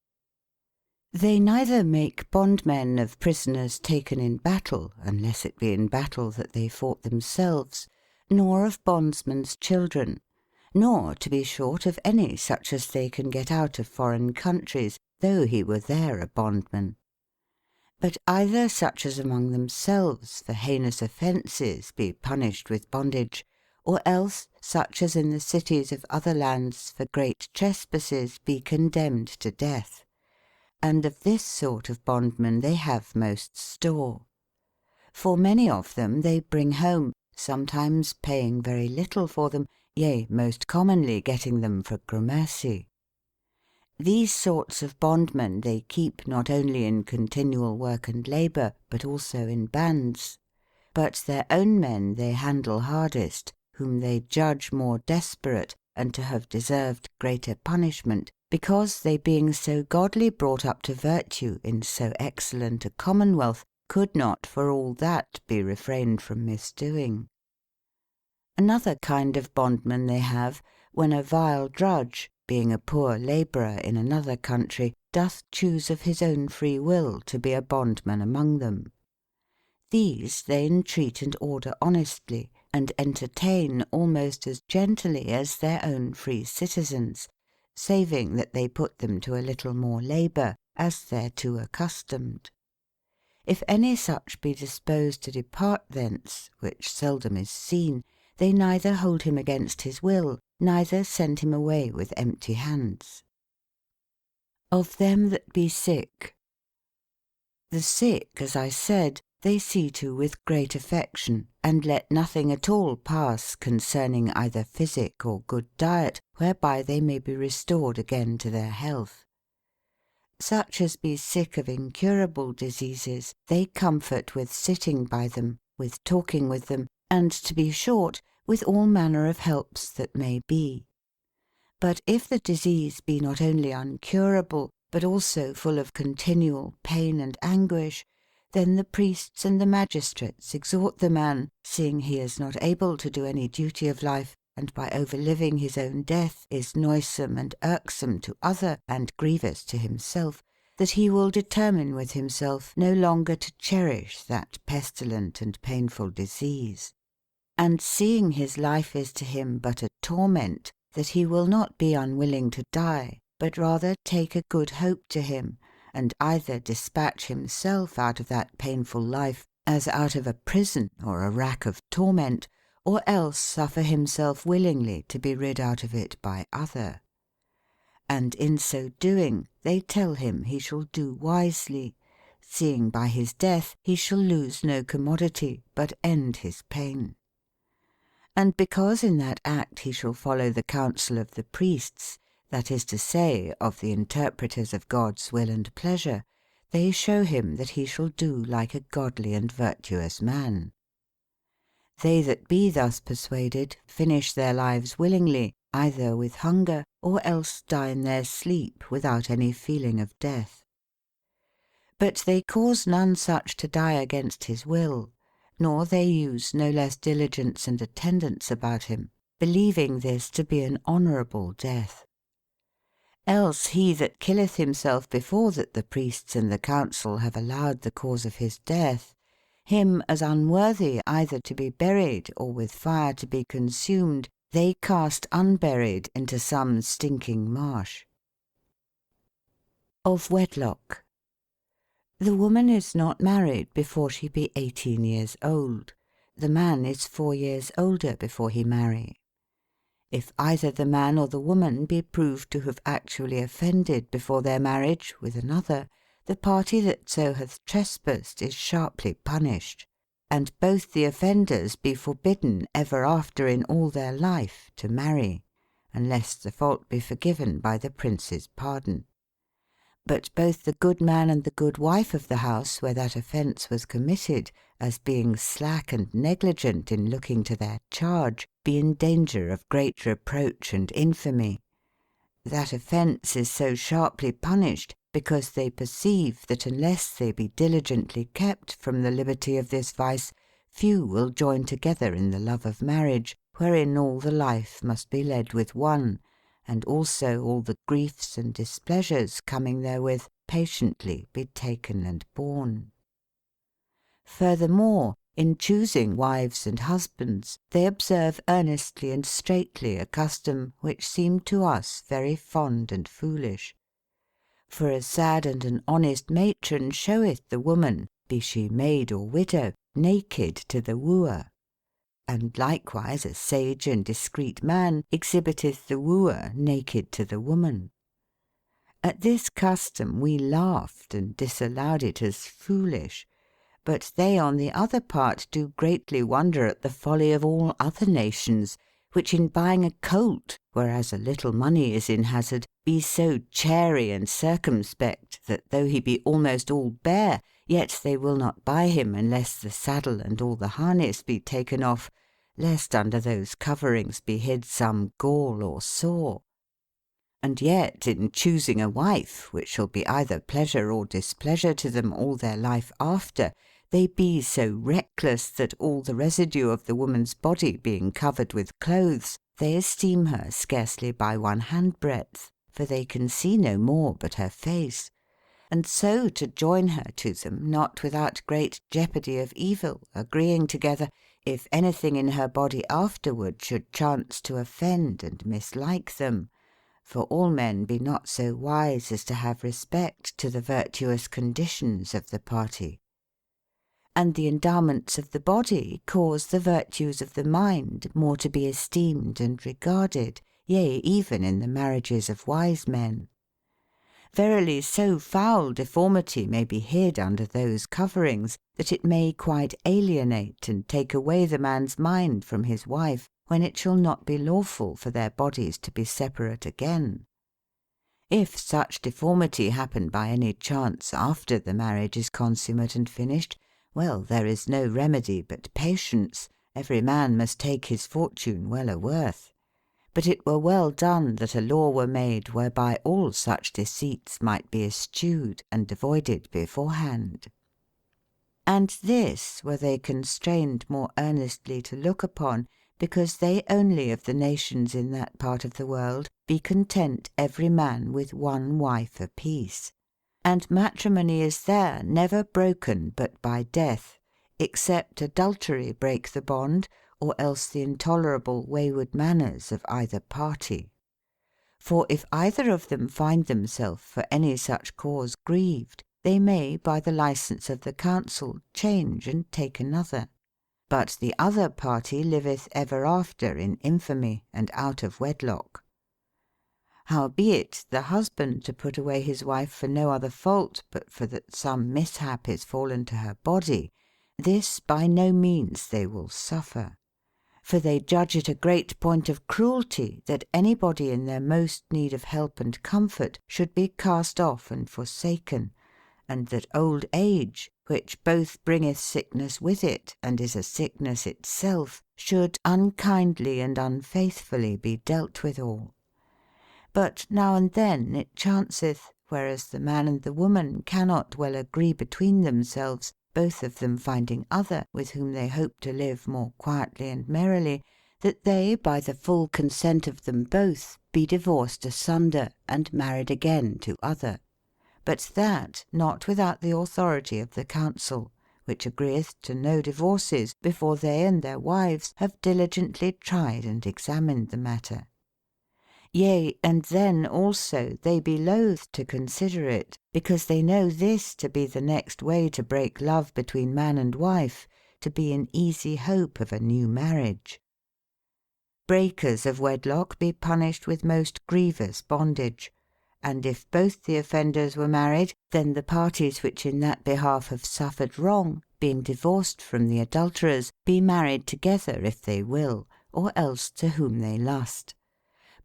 They neither make bondmen of prisoners taken in battle, unless it be in battle that they fought themselves, nor of bondsmen's children, nor, to be short, of any such as they can get out of foreign countries, though he were there a bondman. But either such as among themselves for heinous offences be punished with bondage, or else such as in the cities of other lands for great trespasses be condemned to death. And of this sort of bondmen they have most store. For many of them they bring home, sometimes paying very little for them, yea, most commonly getting them for gramercy. These sorts of bondmen they keep not only in continual work and labour, but also in bands. But their own men they handle hardest, whom they judge more desperate, and to have deserved greater punishment, because they being so godly brought up to virtue in so excellent a commonwealth, could not for all that be refrained from misdoing. Another kind of bondman they have, when a vile drudge, being a poor labourer in another country, doth choose of his own free will to be a bondman among them. These they entreat and order honestly, and entertain almost as gently as their own free citizens, saving that they put them to a little more labour, as thereto accustomed. If any such be disposed to depart thence, which seldom is seen, they neither hold him against his will, neither send him away with empty hands. Of them that be sick. The sick, as I said, they see to with great affection, and let nothing at all pass concerning either physic or good diet, whereby they may be restored again to their health. Such as be sick of incurable diseases, they comfort with sitting by them, with talking with them, and, to be short, with all manner of helps that may be. But if the disease be not only uncurable, but also full of continual pain and anguish, then the priests and the magistrates exhort the man, seeing he is not able to do any duty of life, and by overliving his own death is noisome and irksome to other and grievous to himself, that he will determine with himself no longer to cherish that pestilent and painful disease. And seeing his life is to him but a torment, that he will not be unwilling to die, but rather take a good hope to him, and either dispatch himself out of that painful life, as out of a prison or a rack of torment, or else suffer himself willingly to be rid out of it by other. And in so doing they tell him he shall do wisely, seeing by his death he shall lose no commodity, but end his pain. And because in that act he shall follow the counsel of the priests, that is to say, of the interpreters of God's will and pleasure, they show him that he shall do like a godly and virtuous man. They that be thus persuaded finish their lives willingly, either with hunger, or else die in their sleep without any feeling of death. But they cause none such to die against his will, nor they use no less diligence and attendance about him, believing this to be an honourable death. Else he that killeth himself before that the priests and the council have allowed the cause of his death, him as unworthy either to be buried or with fire to be consumed, they cast unburied into some stinking marsh. Of wedlock. The woman is not married before she be 18 years old. The man is 4 years older before he marry. If either the man or the woman be proved to have actually offended before their marriage with another, the party that so hath trespassed is sharply punished, and both the offenders be forbidden ever after in all their life to marry, unless the fault be forgiven by the prince's pardon. But both the good man and the good wife of the house where that offence was committed, as being slack and negligent in looking to their charge, be in danger of great reproach and infamy. That offence is so sharply punished, because they perceive that unless they be diligently kept from the liberty of this vice, few will join together in the love of marriage, wherein all the life must be led with one, and also all the griefs and displeasures coming therewith patiently be taken and borne. Furthermore, in choosing wives and husbands, they observe earnestly and straitly a custom which seemed to us very fond and foolish. For a sad and an honest matron showeth the woman, be she maid or widow, naked to the wooer. And likewise a sage and discreet man exhibiteth the wooer naked to the woman. At this custom we laughed and disallowed it as foolish, but they on the other part do greatly wonder at the folly of all other nations, which in buying a colt, whereas a little money is in hazard, be so chary and circumspect, that though he be almost all bare, yet they will not buy him unless the saddle and all the harness be taken off, lest under those coverings be hid some gall or sore. And yet in choosing a wife, which shall be either pleasure or displeasure to them all their life after, they be so reckless that all the residue of the woman's body being covered with clothes, they esteem her scarcely by one handbreadth, for they can see no more but her face, and so to join her to them, not without great jeopardy of evil, agreeing together, if anything in her body afterward should chance to offend and mislike them, for all men be not so wise as to have respect to the virtuous conditions of the party. And the endowments of the body cause the virtues of the mind more to be esteemed and regarded, yea, even in the marriages of wise men. Verily so foul deformity may be hid under those coverings, that it may quite alienate and take away the man's mind from his wife, when it shall not be lawful for their bodies to be separate again. If such deformity happen by any chance after the marriage is consummate and finished, well, there is no remedy but patience, every man must take his fortune well a-worth. But it were well done that a law were made whereby all such deceits might be eschewed and avoided beforehand. And this were they constrained more earnestly to look upon, because they only of the nations in that part of the world be content every man with one wife apiece. And matrimony is there never broken but by death, except adultery break the bond, or else the intolerable wayward manners of either party. For if either of them find themselves for any such cause grieved, they may by the licence of the council change and take another. But the other party liveth ever after in infamy and out of wedlock. Howbeit the husband to put away his wife for no other fault but for that some mishap is fallen to her body, this by no means they will suffer. For they judge it a great point of cruelty that anybody in their most need of help and comfort should be cast off and forsaken, and that old age, which both bringeth sickness with it and is a sickness itself, should unkindly and unfaithfully be dealt withal. But now and then it chanceth, whereas the man and the woman cannot well agree between themselves, both of them finding other with whom they hope to live more quietly and merrily, that they by the full consent of them both be divorced asunder and married again to other, but that not without the authority of the council, which agreeth to no divorces before they and their wives have diligently tried and examined the matter. Yea, and then also they be loath to consider it, because they know this to be the next way to break love between man and wife, to be in easy hope of a new marriage. Breakers of wedlock be punished with most grievous bondage. And if both the offenders were married, then the parties which in that behalf have suffered wrong, being divorced from the adulterers, be married together if they will, or else to whom they lust.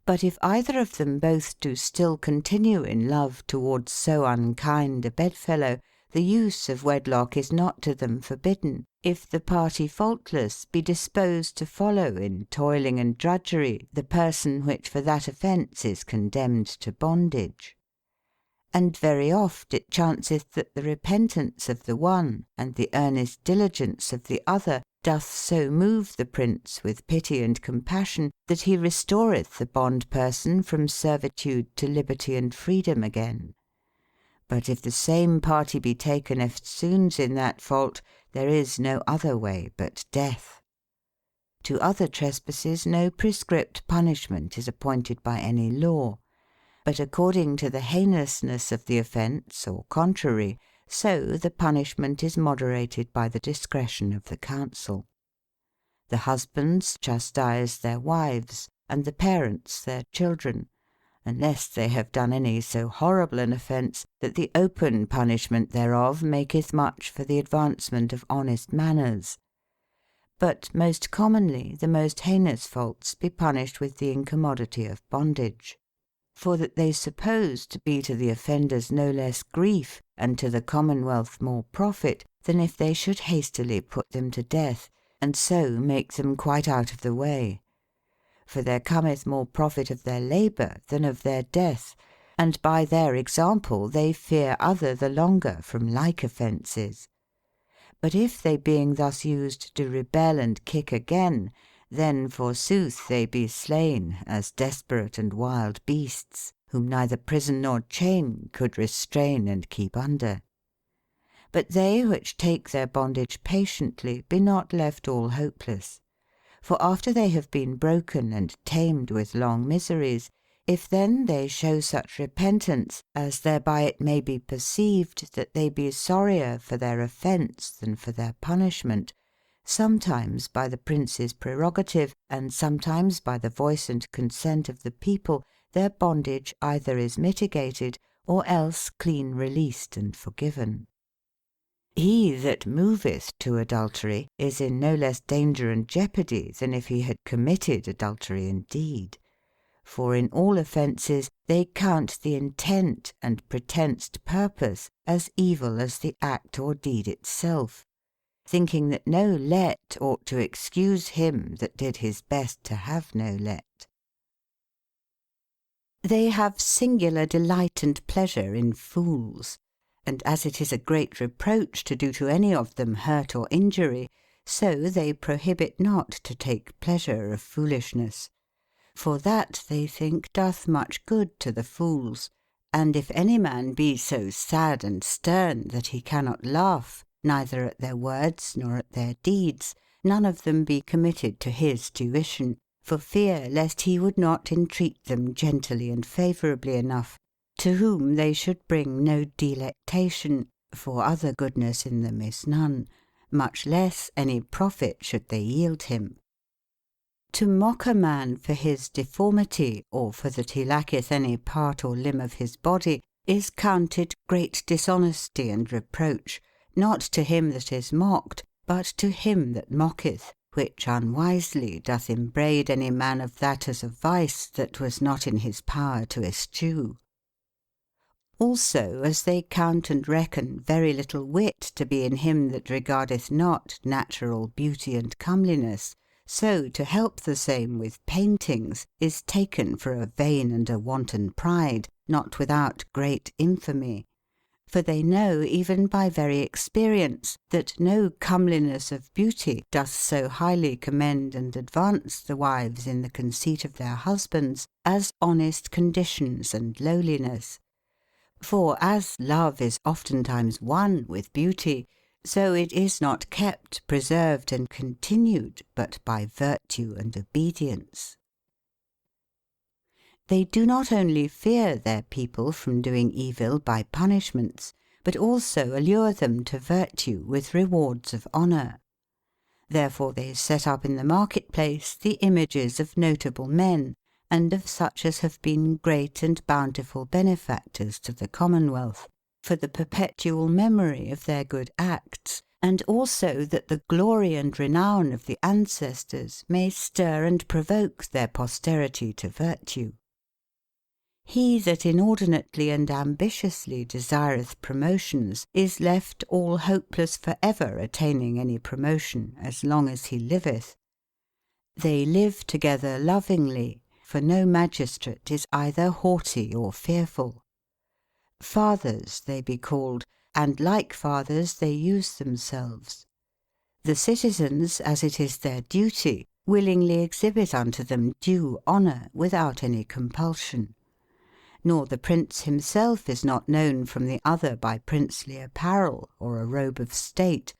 But if either of them both do still continue in love towards so unkind a bedfellow, the use of wedlock is not to them forbidden, if the party faultless be disposed to follow in toiling and drudgery the person which for that offence is condemned to bondage. And very oft it chanceth that the repentance of the one and the earnest diligence of the other doth so move the prince with pity and compassion that he restoreth the bond person from servitude to liberty and freedom again. But if the same party be taken eftsoons in that fault, there is no other way but death. To other trespasses no prescript punishment is appointed by any law, but according to the heinousness of the offence, or contrary, so the punishment is moderated by the discretion of the council. The husbands chastise their wives, and the parents their children, unless they have done any so horrible an offence that the open punishment thereof maketh much for the advancement of honest manners. But most commonly the most heinous faults be punished with the incommodity of bondage. For that they suppose to be to the offenders no less grief, and to the commonwealth more profit, than if they should hastily put them to death, and so make them quite out of the way. For there cometh more profit of their labour than of their death, and by their example they fear other the longer from like offences. But if they being thus used do rebel and kick again, then forsooth they be slain as desperate and wild beasts, whom neither prison nor chain could restrain and keep under. But they which take their bondage patiently be not left all hopeless. For after they have been broken and tamed with long miseries, if then they show such repentance as thereby it may be perceived that they be sorrier for their offence than for their punishment, sometimes by the prince's prerogative, and sometimes by the voice and consent of the people, their bondage either is mitigated, or else clean released and forgiven. He that moveth to adultery is in no less danger and jeopardy than if he had committed adultery indeed. For in all offences they count the intent and pretenced purpose as evil as the act or deed itself, thinking that no let ought to excuse him that did his best to have no let. They have singular delight and pleasure in fools, and as it is a great reproach to do to any of them hurt or injury, so they prohibit not to take pleasure of foolishness. For that, they think, doth much good to the fools. And if any man be so sad and stern that he cannot laugh, neither at their words nor at their deeds, none of them be committed to his tuition, for fear lest he would not entreat them gently and favourably enough, to whom they should bring no delectation, for other goodness in them is none, much less any profit should they yield him. To mock a man for his deformity, or for that he lacketh any part or limb of his body, is counted great dishonesty and reproach, not to him that is mocked, but to him that mocketh, which unwisely doth embraid any man of that as a vice that was not in his power to eschew. Also, as they count and reckon very little wit to be in him that regardeth not natural beauty and comeliness, so to help the same with paintings is taken for a vain and a wanton pride, not without great infamy. For they know even by very experience that no comeliness of beauty doth so highly commend and advance the wives in the conceit of their husbands as honest conditions and lowliness. For as love is oftentimes won with beauty, so it is not kept, preserved, and continued, but by virtue and obedience. They do not only fear their people from doing evil by punishments, but also allure them to virtue with rewards of honour. Therefore they set up in the market-place the images of notable men, and of such as have been great and bountiful benefactors to the commonwealth, for the perpetual memory of their good acts, and also that the glory and renown of the ancestors may stir and provoke their posterity to virtue. He that inordinately and ambitiously desireth promotions is left all hopeless for ever attaining any promotion, as long as he liveth. They live together lovingly, for no magistrate is either haughty or fearful. Fathers they be called, and like fathers they use themselves. The citizens, as it is their duty, willingly exhibit unto them due honour without any compulsion. Nor the prince himself is not known from the other by princely apparel, or a robe of state,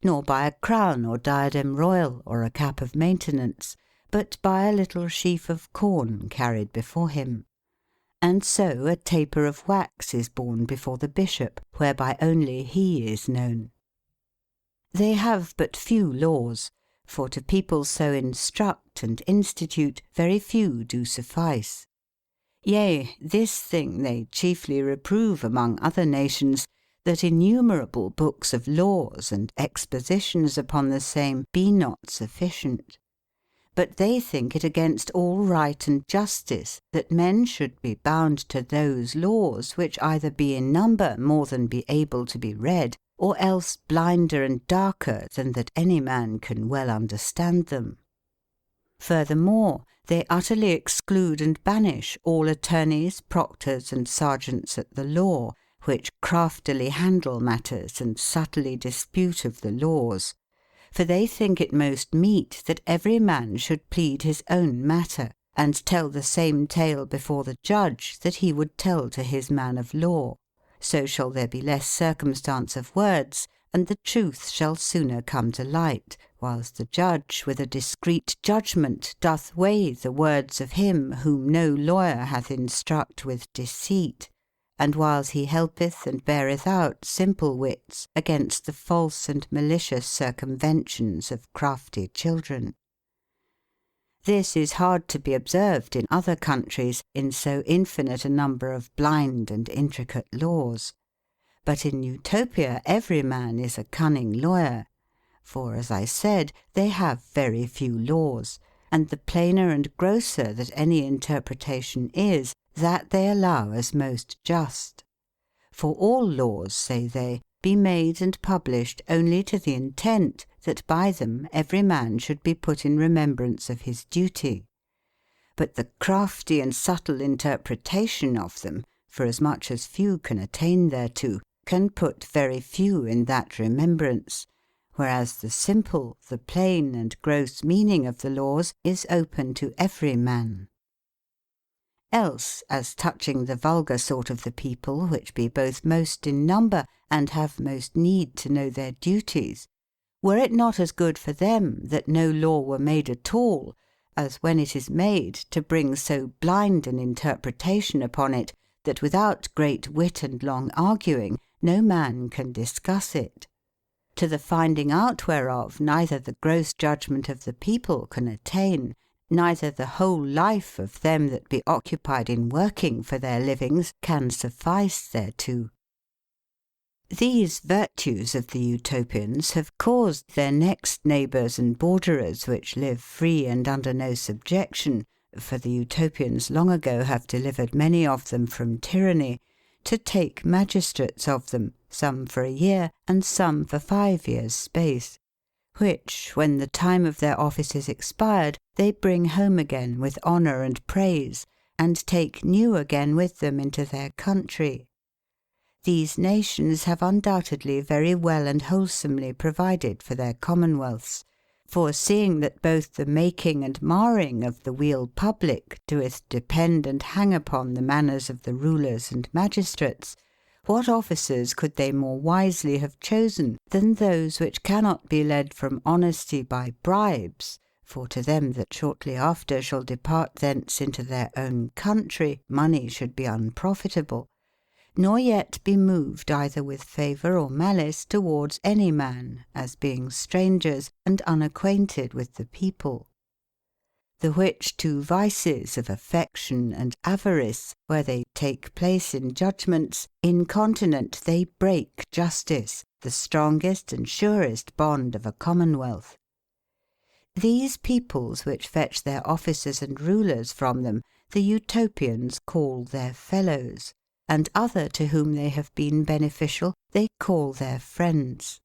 nor by a crown or diadem royal, or a cap of maintenance, but by a little sheaf of corn carried before him. And so a taper of wax is borne before the bishop, whereby only he is known. They have but few laws, for to people so instruct and institute very few do suffice. Yea, this thing they chiefly reprove among other nations, that innumerable books of laws and expositions upon the same be not sufficient. But they think it against all right and justice that men should be bound to those laws which either be in number more than be able to be read, or else blinder and darker than that any man can well understand them. Furthermore, they utterly exclude and banish all attorneys, proctors, and sergeants at the law, which craftily handle matters and subtly dispute of the laws. For they think it most meet that every man should plead his own matter, and tell the same tale before the judge that he would tell to his man of law. So shall there be less circumstance of words, and the truth shall sooner come to light, whilst the judge with a discreet judgment doth weigh the words of him whom no lawyer hath instruct with deceit, and whiles he helpeth and beareth out simple wits against the false and malicious circumventions of crafty children. This is hard to be observed in other countries, in so infinite a number of blind and intricate laws. But in Utopia every man is a cunning lawyer. For, as I said, they have very few laws, and the plainer and grosser that any interpretation is, that they allow as most just. For all laws, say they, be made and published only to the intent that by them every man should be put in remembrance of his duty. But the crafty and subtle interpretation of them, forasmuch as few can attain thereto, can put very few in that remembrance, whereas the simple, the plain, and gross meaning of the laws is open to every man. Else, as touching the vulgar sort of the people, which be both most in number and have most need to know their duties, were it not as good for them that no law were made at all, as when it is made, to bring so blind an interpretation upon it, that without great wit and long arguing no man can discuss it. To the finding out whereof neither the gross judgment of the people can attain, neither the whole life of them that be occupied in working for their livings can suffice thereto. These virtues of the Utopians have caused their next neighbours and borderers, which live free and under no subjection, for the Utopians long ago have delivered many of them from tyranny, to take magistrates of them, some for a year, and some for 5 years' space, which, when the time of their office is expired, they bring home again with honour and praise, and take new again with them into their country. These nations have undoubtedly very well and wholesomely provided for their commonwealths, for seeing that both the making and marring of the weal public doeth depend and hang upon the manners of the rulers and magistrates, what officers could they more wisely have chosen than those which cannot be led from honesty by bribes, for to them that shortly after shall depart thence into their own country money should be unprofitable, nor yet be moved either with favour or malice towards any man, as being strangers and unacquainted with the people. The which two vices of affection and avarice, where they take place in judgments, incontinent they break justice, the strongest and surest bond of a commonwealth. These peoples which fetch their officers and rulers from them, the Utopians call their fellows, and other to whom they have been beneficial they call their friends.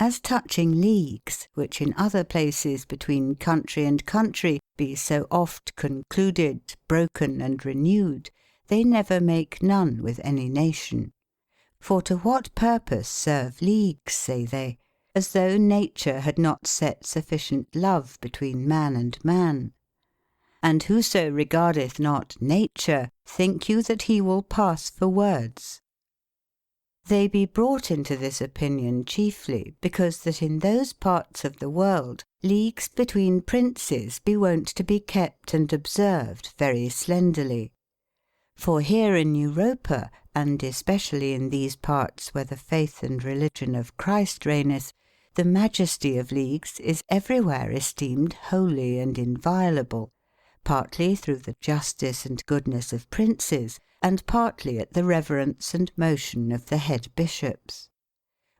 As touching leagues, which in other places between country and country be so oft concluded, broken, and renewed, they never make none with any nation. For to what purpose serve leagues, say they, as though nature had not set sufficient love between man and man? And whoso regardeth not nature, think you that he will pass for words? They be brought into this opinion chiefly because that in those parts of the world leagues between princes be wont to be kept and observed very slenderly. For here in Europa, and especially in these parts where the faith and religion of Christ reigneth, the majesty of leagues is everywhere esteemed holy and inviolable, partly through the justice and goodness of princes, and partly at the reverence and motion of the head bishops.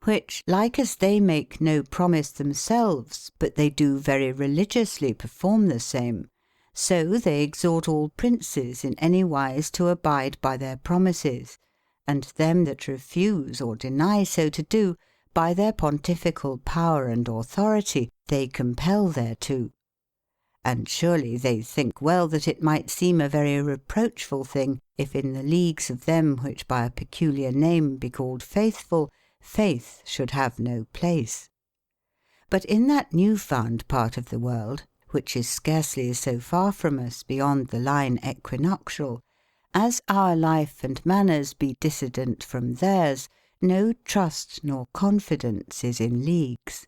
Which, like as they make no promise themselves, but they do very religiously perform the same, so they exhort all princes in any wise to abide by their promises, and them that refuse or deny so to do, by their pontifical power and authority they compel thereto. And surely they think well that it might seem a very reproachful thing if in the leagues of them which by a peculiar name be called faithful, faith should have no place. But in that new-found part of the world, which is scarcely so far from us beyond the line equinoctial, as our life and manners be dissident from theirs, no trust nor confidence is in leagues.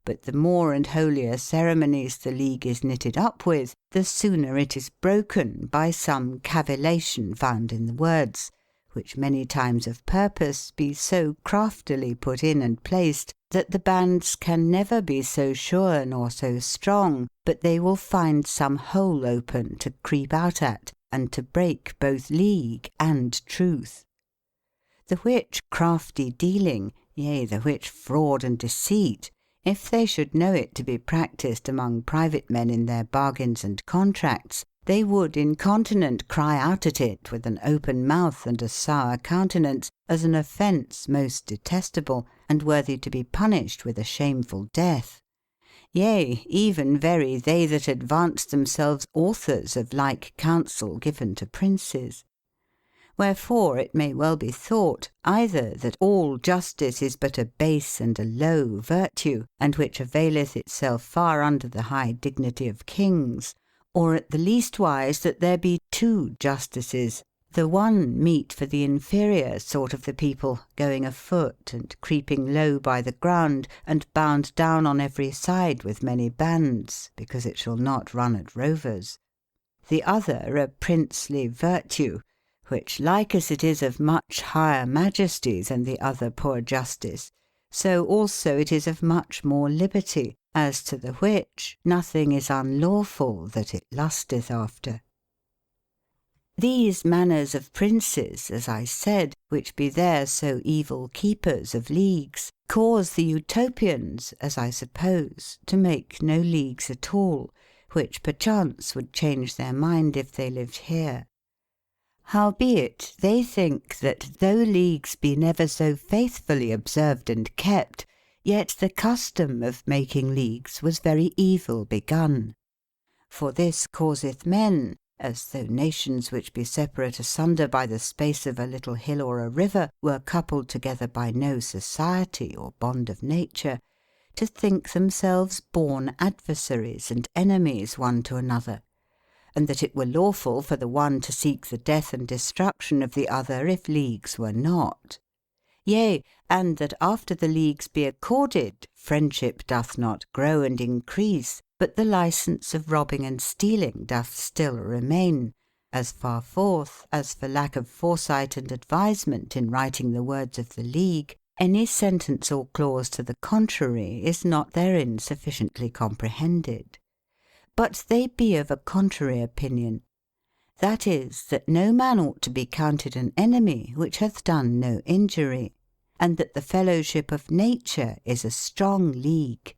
But the more and holier ceremonies the league is knitted up with, the sooner it is broken by some cavillation found in the words, which many times of purpose be so craftily put in and placed, that the bands can never be so sure nor so strong, but they will find some hole open to creep out at, and to break both league and truth. The which crafty dealing, yea, the which fraud and deceit, if they should know it to be practised among private men in their bargains and contracts, they would incontinent cry out at it with an open mouth and a sour countenance, as an offence most detestable, and worthy to be punished with a shameful death. Yea, even very they that advance themselves authors of like counsel given to princes. Wherefore it may well be thought, either that all justice is but a base and a low virtue, and which availeth itself far under the high dignity of kings, or at the leastwise that there be two justices, the one meet for the inferior sort of the people, going afoot, and creeping low by the ground, and bound down on every side with many bands, because it shall not run at rovers. The other a princely virtue, which like as it is of much higher majesty than the other poor justice, so also it is of much more liberty, as to the which nothing is unlawful that it lusteth after. These manners of princes, as I said, which be there so evil keepers of leagues, cause the Utopians, as I suppose, to make no leagues at all, which perchance would change their mind if they lived here. Howbeit they think that though leagues be never so faithfully observed and kept, yet the custom of making leagues was very evil begun. For this causeth men, as though nations which be separate asunder by the space of a little hill or a river were coupled together by no society or bond of nature, to think themselves born adversaries and enemies one to another, and that it were lawful for the one to seek the death and destruction of the other if leagues were not. Yea, and that after the leagues be accorded, friendship doth not grow and increase, but the licence of robbing and stealing doth still remain, as far forth as for lack of foresight and advisement in writing the words of the league, any sentence or clause to the contrary is not therein sufficiently comprehended. But they be of a contrary opinion. That is, that no man ought to be counted an enemy which hath done no injury, and that the fellowship of nature is a strong league,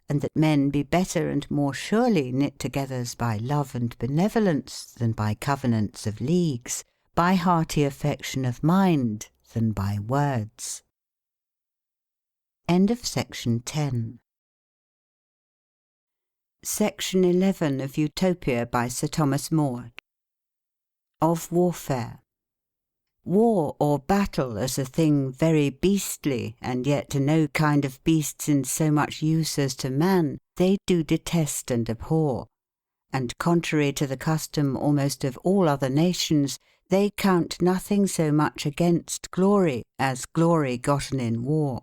and that men be better and more surely knit together by love and benevolence than by covenants of leagues, by hearty affection of mind than by words. End of section 10. Section 11 of Utopia by Sir Thomas More. Of warfare. War or battle as a thing very beastly, and yet to no kind of beasts in so much use as to man, they do detest and abhor. And contrary to the custom almost of all other nations, they count nothing so much against glory as glory gotten in war.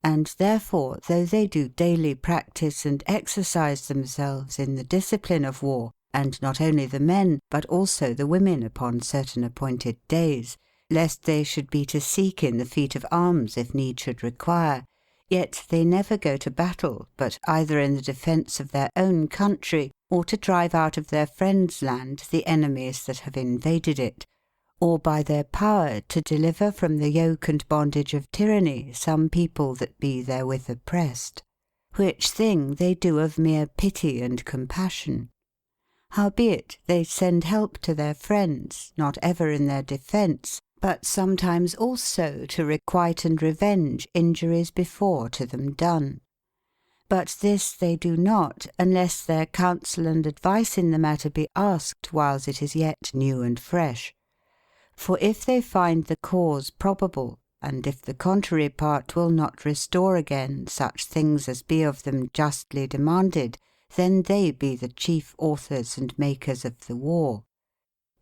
And therefore, though they do daily practise and exercise themselves in the discipline of war, and not only the men, but also the women upon certain appointed days, lest they should be to seek in the feat of arms if need should require, yet they never go to battle, but either in the defence of their own country, or to drive out of their friends' land the enemies that have invaded it, or by their power to deliver from the yoke and bondage of tyranny some people that be therewith oppressed, which thing they do of mere pity and compassion. Howbeit they send help to their friends, not ever in their defence, but sometimes also to requite and revenge injuries before to them done. But this they do not, unless their counsel and advice in the matter be asked whiles it is yet new and fresh. For if they find the cause probable, and if the contrary part will not restore again such things as be of them justly demanded, then they be the chief authors and makers of the war.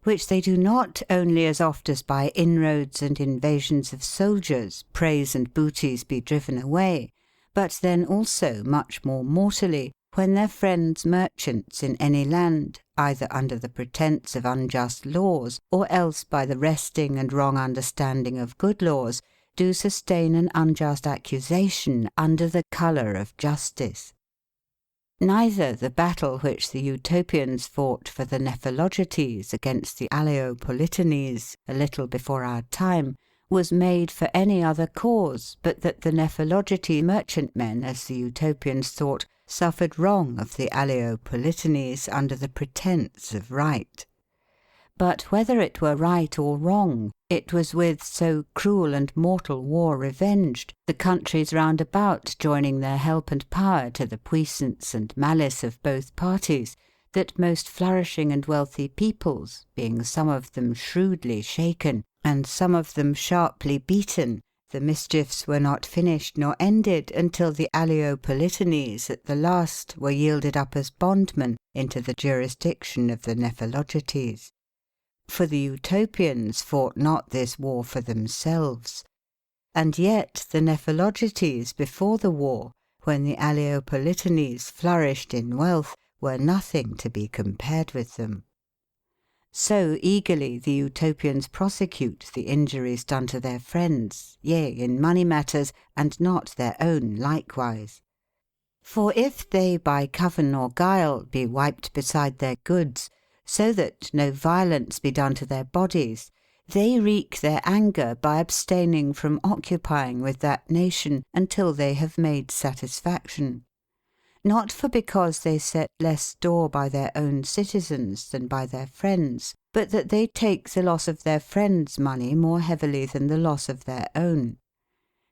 Which they do not only as oft as by inroads and invasions of soldiers preys and booties be driven away, but then also much more mortally, when their friends merchants in any land, either under the pretence of unjust laws, or else by the wresting and wrong understanding of good laws, do sustain an unjust accusation under the colour of justice. Neither the battle which the Utopians fought for the Nephologites against the Aleopolitanes a little before our time was made for any other cause but that the Nephologite merchantmen, as the Utopians thought, suffered wrong of the Aleopolitanes under the pretence of right. But whether it were right or wrong, it was with so cruel and mortal war revenged, the countries round about joining their help and power to the puissance and malice of both parties, that most flourishing and wealthy peoples, being some of them shrewdly shaken, and some of them sharply beaten, the mischiefs were not finished nor ended until the Aleopolitanes at the last were yielded up as bondmen into the jurisdiction of the Nephologites. For the Utopians fought not this war for themselves. And yet the Nephologites before the war, when the Aleopolitanes flourished in wealth, were nothing to be compared with them. So eagerly the Utopians prosecute the injuries done to their friends, yea, in money matters, and not their own likewise. For if they by coven or guile be wiped beside their goods, so that no violence be done to their bodies, they wreak their anger by abstaining from occupying with that nation until they have made satisfaction. Not for because they set less store by their own citizens than by their friends, but that they take the loss of their friends' money more heavily than the loss of their own.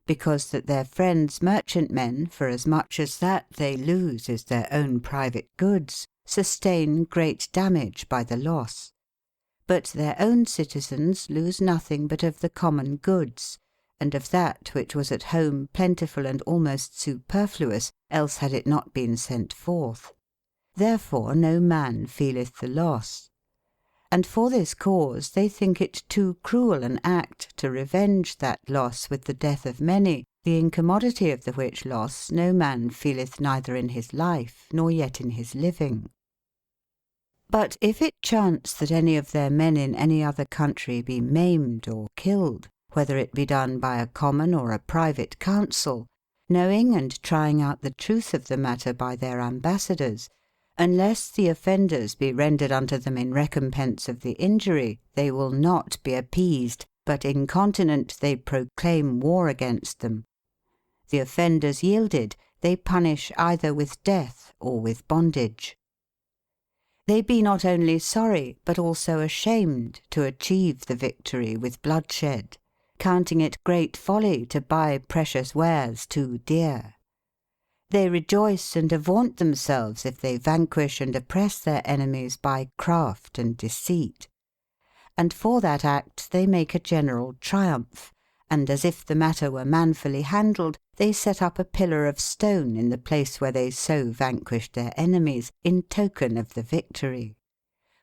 Because that their friends' merchantmen, for as much as that they lose is their own private goods, sustain great damage by the loss. But their own citizens lose nothing but of the common goods, and of that which was at home plentiful and almost superfluous, else had it not been sent forth. therefore no man feeleth the loss. And for this cause they think it too cruel an act to revenge that loss with the death of many, the incommodity of the which loss no man feeleth neither in his life nor yet in his living. But if it chance that any of their men in any other country be maimed or killed, whether it be done by a common or a private council, knowing and trying out the truth of the matter by their ambassadors, unless the offenders be rendered unto them in recompense of the injury, they will not be appeased, but incontinent they proclaim war against them. The offenders yielded, they punish either with death or with bondage. They be not only sorry, but also ashamed to achieve the victory with bloodshed, counting it great folly to buy precious wares too dear. They rejoice and avaunt themselves if they vanquish and oppress their enemies by craft and deceit. And for that act they make a general triumph, and as if the matter were manfully handled, they set up a pillar of stone in the place where they so vanquished their enemies, in token of the victory.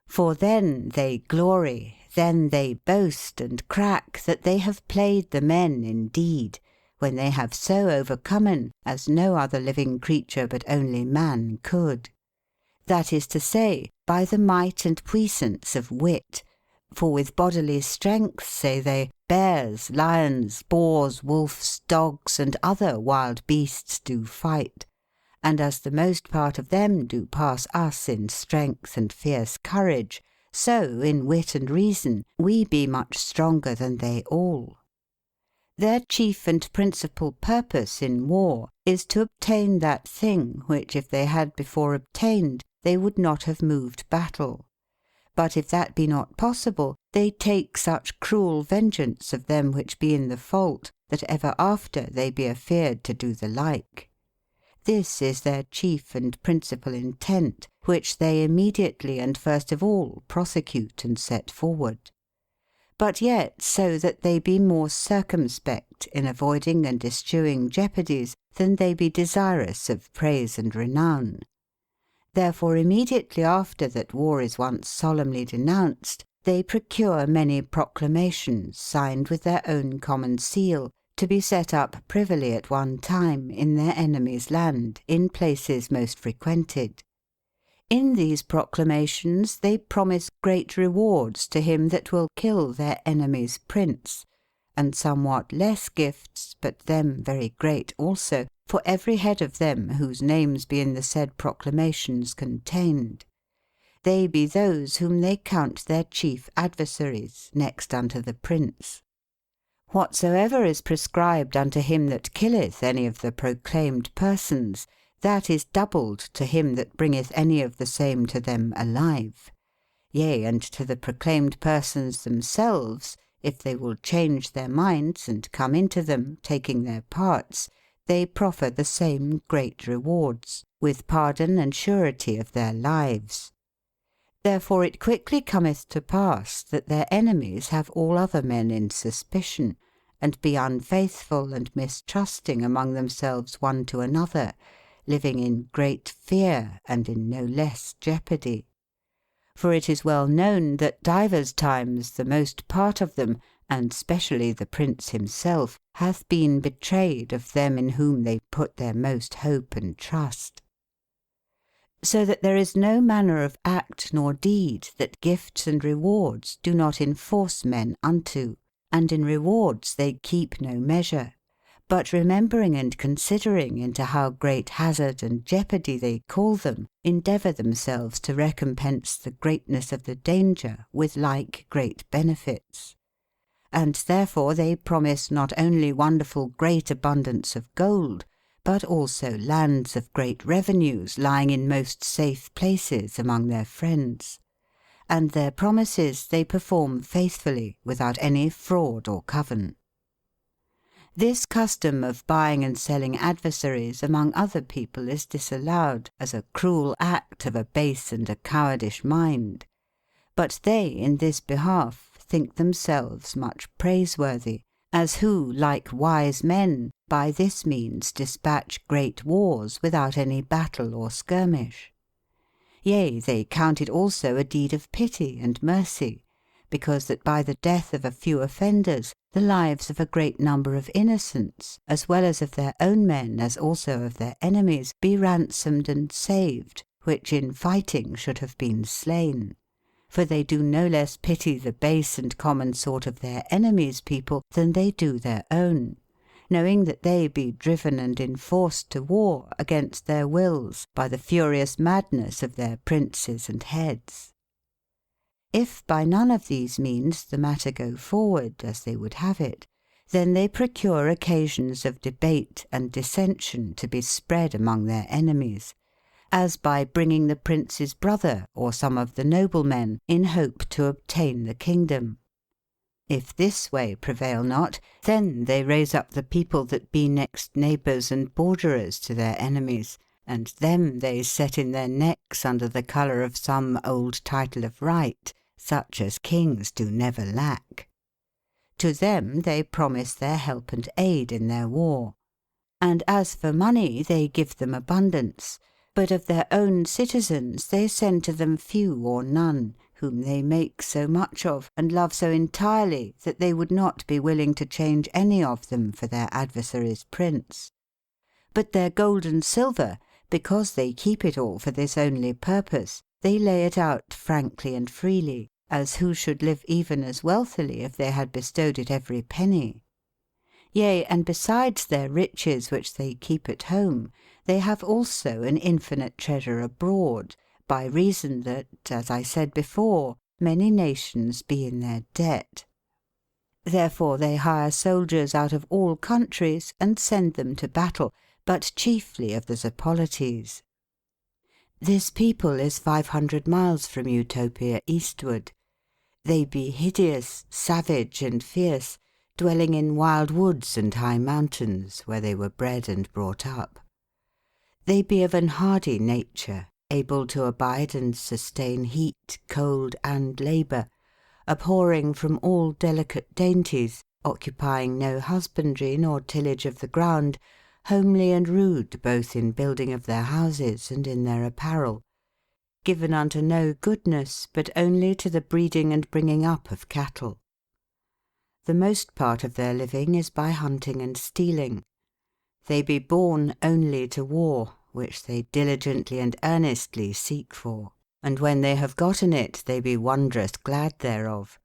For then they glory, then they boast and crack that they have played the men indeed, when they have so overcomen as no other living creature but only man could. That is to say, by the might and puissance of wit, for with bodily strength, say they, bears, lions, boars, wolves, dogs, and other wild beasts do fight, and as the most part of them do pass us in strength and fierce courage, so in wit and reason we be much stronger than they all. Their chief and principal purpose in war is to obtain that thing which if they had before obtained, they would not have moved battle. But if that be not possible, they take such cruel vengeance of them which be in the fault, that ever after they be afeared to do the like. This is their chief and principal intent, which they immediately and first of all prosecute and set forward. But yet so that they be more circumspect in avoiding and eschewing jeopardies than they be desirous of praise and renown. Therefore immediately after that war is once solemnly denounced, they procure many proclamations signed with their own common seal, to be set up privily at one time in their enemy's land, in places most frequented. In these proclamations they promise great rewards to him that will kill their enemy's prince, and somewhat less gifts, but them very great also, for every head of them whose names be in the said proclamations contained. They be those whom they count their chief adversaries, next unto the prince. Whatsoever is prescribed unto him that killeth any of the proclaimed persons, that is doubled to him that bringeth any of the same to them alive. Yea, and to the proclaimed persons themselves, if they will change their minds and come into them, taking their parts, they proffer the same great rewards, with pardon and surety of their lives. Therefore it quickly cometh to pass that their enemies have all other men in suspicion, and be unfaithful and mistrusting among themselves one to another, living in great fear and in no less jeopardy. For it is well known that divers times the most part of them, and specially the prince himself, hath been betrayed of them in whom they put their most hope and trust. So that there is no manner of act nor deed that gifts and rewards do not enforce men unto, and in rewards they keep no measure, but remembering and considering into how great hazard and jeopardy they call them, endeavour themselves to recompense the greatness of the danger with like great benefits. And therefore they promise not only wonderful great abundance of gold, but also lands of great revenues lying in most safe places among their friends. And their promises they perform faithfully, without any fraud or coven. This custom of buying and selling adversaries among other people is disallowed, as a cruel act of a base and a cowardish mind. But they in this behalf think themselves much praiseworthy, as who, like wise men, by this means dispatch great wars without any battle or skirmish. Yea, they count it also a deed of pity and mercy, because that by the death of a few offenders the lives of a great number of innocents, as well as of their own men as also of their enemies, be ransomed and saved, which in fighting should have been slain. For they do no less pity the base and common sort of their enemies' people than they do their own, knowing that they be driven and enforced to war against their wills by the furious madness of their princes and heads. If by none of these means the matter go forward as they would have it, then they procure occasions of debate and dissension to be spread among their enemies, as by bringing the prince's brother or some of the noblemen in hope to obtain the kingdom. If this way prevail not, then they raise up the people that be next neighbours and borderers to their enemies, and them they set in their necks under the colour of some old title of right, such as kings do never lack. To them they promise their help and aid in their war. And as for money they give them abundance, but of their own citizens they send to them few or none, whom they make so much of, and love so entirely, that they would not be willing to change any of them for their adversary's prince. But their gold and silver, because they keep it all for this only purpose, they lay it out frankly and freely, as who should live even as wealthily if they had bestowed it every penny. Yea, and besides their riches which they keep at home, they have also an infinite treasure abroad, by reason that, as I said before, many nations be in their debt. Therefore they hire soldiers out of all countries and send them to battle, but chiefly of the Zapolites. This people is 500 miles from Utopia eastward. They be hideous, savage, and fierce, dwelling in wild woods and high mountains, where they were bred and brought up. They be of an hardy nature, able to abide and sustain heat, cold, and labour, abhorring from all delicate dainties, occupying no husbandry nor tillage of the ground, homely and rude both in building of their houses and in their apparel, given unto no goodness, but only to the breeding and bringing up of cattle. The most part of their living is by hunting and stealing. They be born only to war, which they diligently and earnestly seek for, and when they have gotten it they be wondrous glad thereof.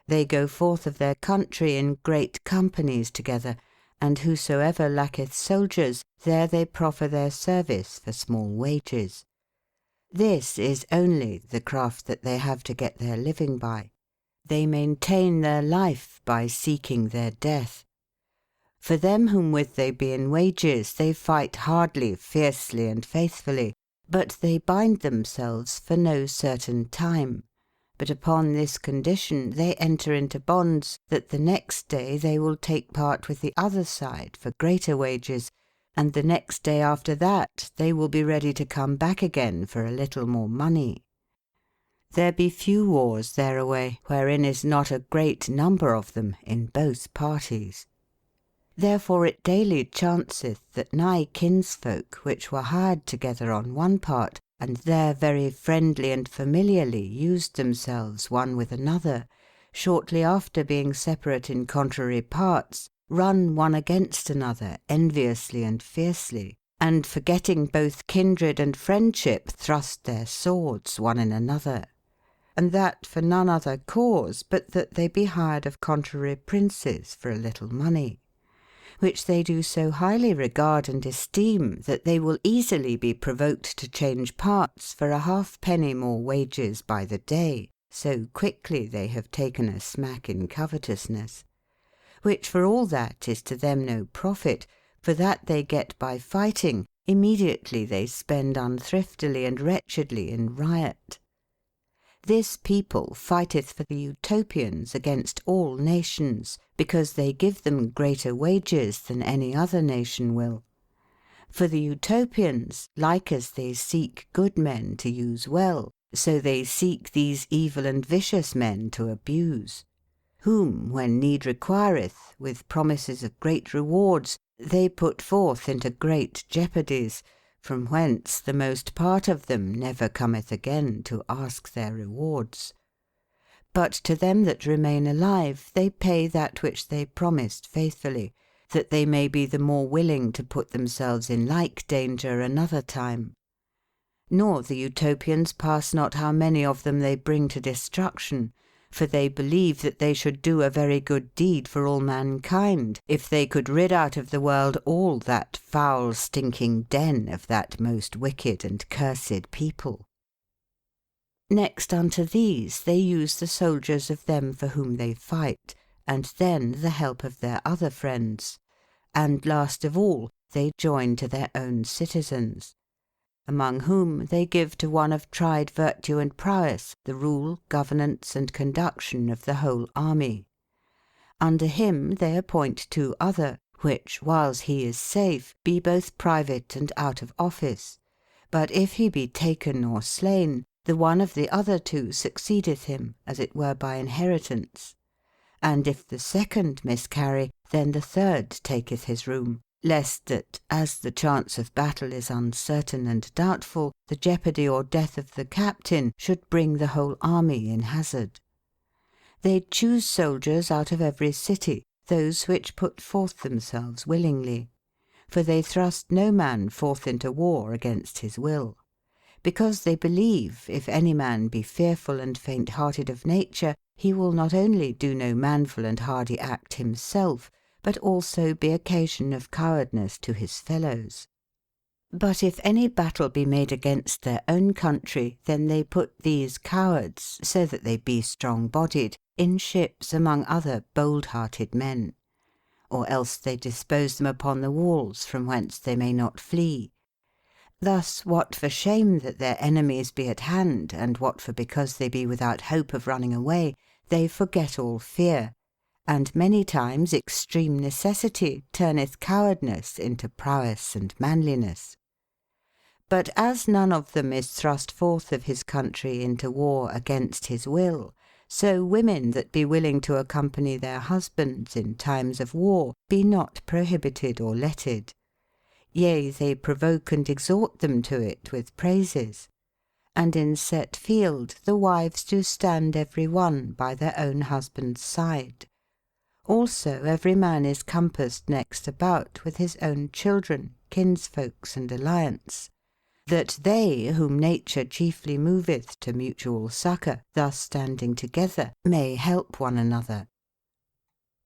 They go forth of their country in great companies together, and whosoever lacketh soldiers, there they proffer their service for small wages. This is only the craft that they have to get their living by. They maintain their life by seeking their death. For them whom with they be in wages, they fight hardly, fiercely, and faithfully, but they bind themselves for no certain time. But upon this condition they enter into bonds, that the next day they will take part with the other side for greater wages, and the next day after that they will be ready to come back again for a little more money. There be few wars thereaway, wherein is not a great number of them in both parties. Therefore it daily chanceth that nigh kinsfolk, which were hired together on one part, and there very friendly and familiarly used themselves one with another, shortly after being separate in contrary parts, run one against another enviously and fiercely, and forgetting both kindred and friendship thrust their swords one in another, and that for none other cause but that they be hired of contrary princes for a little money, which they do so highly regard and esteem that they will easily be provoked to change parts for a halfpenny more wages by the day, so quickly they have taken a smack in covetousness, which for all that is to them no profit, for that they get by fighting, immediately they spend unthriftily and wretchedly in riot. This people fighteth for the Utopians against all nations, because they give them greater wages than any other nation will. For the Utopians, like as they seek good men to use well, so they seek these evil and vicious men to abuse, whom, when need requireth, with promises of great rewards, they put forth into great jeopardies, from whence the most part of them never cometh again to ask their rewards. But to them that remain alive they pay that which they promised faithfully, that they may be the more willing to put themselves in like danger another time. Nor the Utopians pass not how many of them they bring to destruction, for they believe that they should do a very good deed for all mankind, if they could rid out of the world all that foul stinking den of that most wicked and cursed people. Next unto these they use the soldiers of them for whom they fight, and then the help of their other friends, and last of all they join to their own citizens, among whom they give to one of tried virtue and prowess the rule, governance, and conduction of the whole army. Under him they appoint 2 other, which, whiles he is safe, be both private and out of office. But if he be taken or slain, the one of the other 2 succeedeth him, as it were by inheritance. And if the second miscarry, then the third taketh his room, lest that, as the chance of battle is uncertain and doubtful, the jeopardy or death of the captain should bring the whole army in hazard. They choose soldiers out of every city, those which put forth themselves willingly. For they thrust no man forth into war against his will. Because they believe, if any man be fearful and faint-hearted of nature, he will not only do no manful and hardy act himself, but also be occasion of cowardness to his fellows. But if any battle be made against their own country, then they put these cowards, so that they be strong-bodied, in ships among other bold-hearted men. Or else they dispose them upon the walls, from whence they may not flee. Thus, what for shame that their enemies be at hand, and what for because they be without hope of running away, they forget all fear, and many times extreme necessity turneth cowardness into prowess and manliness. But as none of them is thrust forth of his country into war against his will, so women that be willing to accompany their husbands in times of war be not prohibited or letted. Yea, they provoke and exhort them to it with praises. And in set field the wives do stand every one by their own husband's side. Also every man is compassed next about with his own children, kinsfolks, and alliance, that they, whom nature chiefly moveth to mutual succour, thus standing together, may help one another.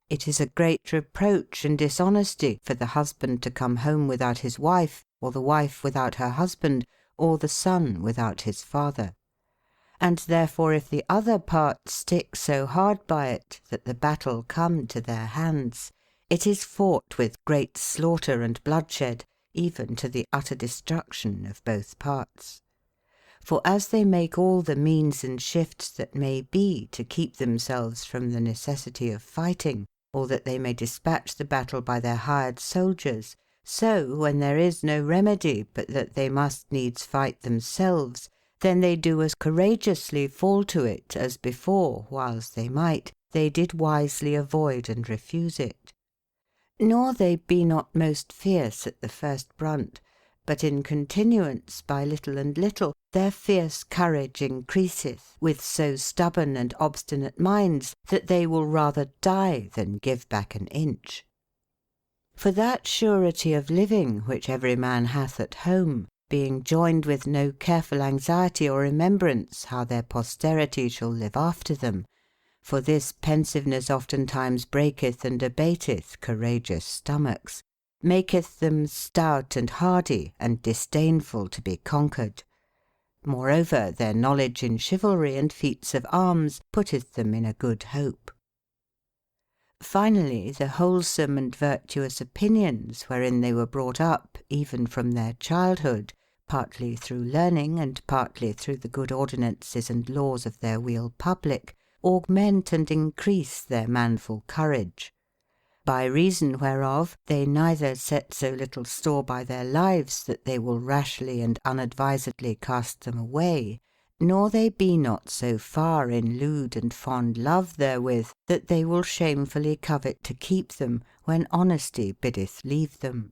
It is a great reproach and dishonesty for the husband to come home without his wife, or the wife without her husband, or the son without his father. And therefore if the other part stick so hard by it that the battle come to their hands, it is fought with great slaughter and bloodshed, even to the utter destruction of both parts. For as they make all the means and shifts that may be to keep themselves from the necessity of fighting, or that they may dispatch the battle by their hired soldiers, so when there is no remedy but that they must needs fight themselves, then they do as courageously fall to it as before, whiles they might, they did wisely avoid and refuse it. Nor they be not most fierce at the first brunt, but in continuance by little and little their fierce courage increaseth, with so stubborn and obstinate minds that they will rather die than give back an inch. For that surety of living which every man hath at home, being joined with no careful anxiety or remembrance how their posterity shall live after them, for this pensiveness oftentimes breaketh and abateth courageous stomachs, maketh them stout and hardy and disdainful to be conquered. Moreover, their knowledge in chivalry and feats of arms putteth them in a good hope. Finally, the wholesome and virtuous opinions wherein they were brought up, even from their childhood, partly through learning and partly through the good ordinances and laws of their weal public, augment and increase their manful courage. By reason whereof they neither set so little store by their lives that they will rashly and unadvisedly cast them away, nor they be not so far in lewd and fond love therewith that they will shamefully covet to keep them when honesty biddeth leave them.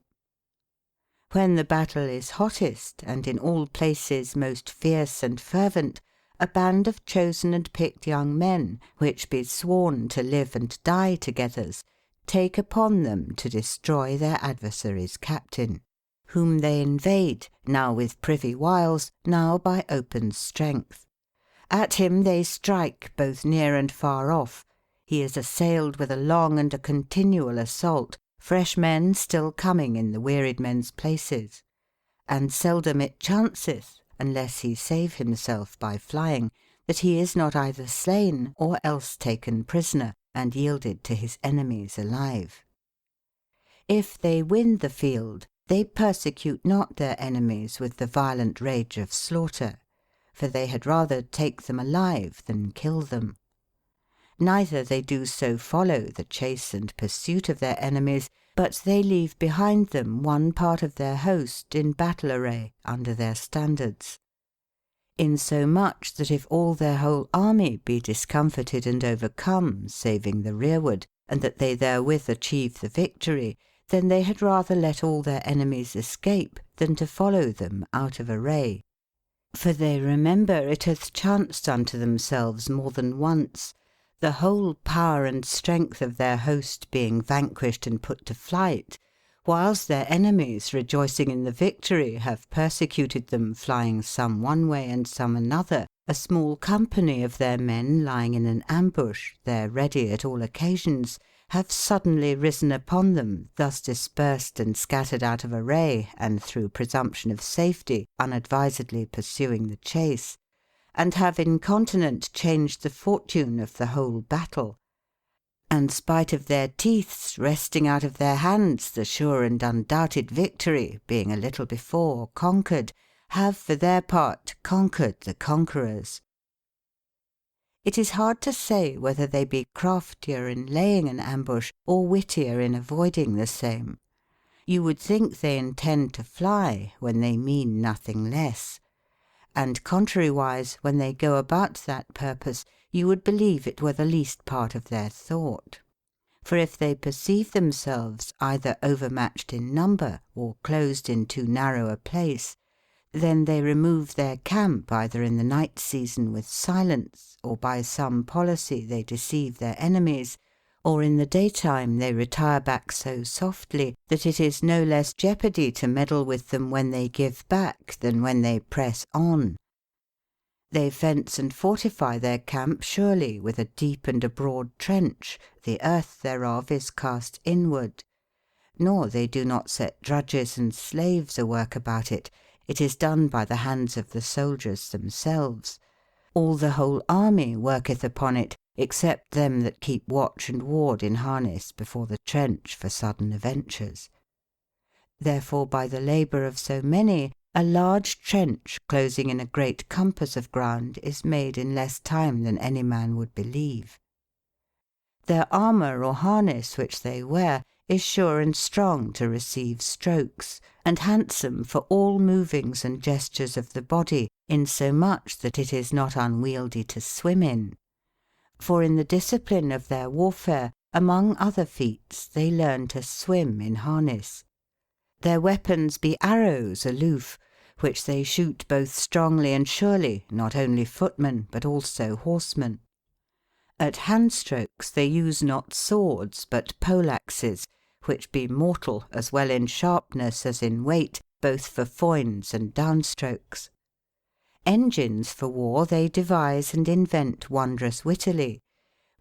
When the battle is hottest, and in all places most fierce and fervent, a band of chosen and picked young men, which be sworn to live and die togethers, take upon them to destroy their adversary's captain, whom they invade, now with privy wiles, now by open strength. At him they strike both near and far off. He is assailed with a long and a continual assault, fresh men still coming in the wearied men's places. And seldom it chanceth, unless he save himself by flying, that he is not either slain or else taken prisoner, and yielded to his enemies alive. If they win the field, they persecute not their enemies with the violent rage of slaughter, for they had rather take them alive than kill them. Neither they do so follow the chase and pursuit of their enemies, but they leave behind them one part of their host in battle array under their standards. Insomuch that if all their whole army be discomfited and overcome, saving the rearward, and that they therewith achieve the victory, then they had rather let all their enemies escape than to follow them out of array. For they remember it hath chanced unto themselves more than once, the whole power and strength of their host being vanquished and put to flight, whilst their enemies, rejoicing in the victory, have persecuted them, flying some one way and some another, a small company of their men lying in an ambush, there ready at all occasions, have suddenly risen upon them, thus dispersed and scattered out of array, and through presumption of safety unadvisedly pursuing the chase, and have incontinent changed the fortune of the whole battle, and spite of their teeths wresting out of their hands the sure and undoubted victory, being a little before conquered, have for their part conquered the conquerors. It is hard to say whether they be craftier in laying an ambush, or wittier in avoiding the same. You would think they intend to fly, when they mean nothing less; and contrariwise, when they go about that purpose, you would believe it were the least part of their thought. For if they perceive themselves either overmatched in number, or closed in too narrow a place, then they remove their camp either in the night season with silence, or by some policy they deceive their enemies, or in the daytime they retire back so softly that it is no less jeopardy to meddle with them when they give back than when they press on. They fence and fortify their camp surely with a deep and a broad trench, the earth thereof is cast inward. Nor they do not set drudges and slaves a work about it, it is done by the hands of the soldiers themselves. All the whole army worketh upon it, except them that keep watch and ward in harness before the trench for sudden adventures. Therefore by the labour of so many, a large trench closing in a great compass of ground is made in less time than any man would believe. Their armour or harness which they wear is sure and strong to receive strokes, and handsome for all movings and gestures of the body, insomuch that it is not unwieldy to swim in. For in the discipline of their warfare, among other feats, they learn to swim in harness. Their weapons be arrows aloof, which they shoot both strongly and surely, not only footmen, but also horsemen. At handstrokes they use not swords, but poleaxes, which be mortal as well in sharpness as in weight, both for foins and downstrokes. Engines for war they devise and invent wondrous wittily,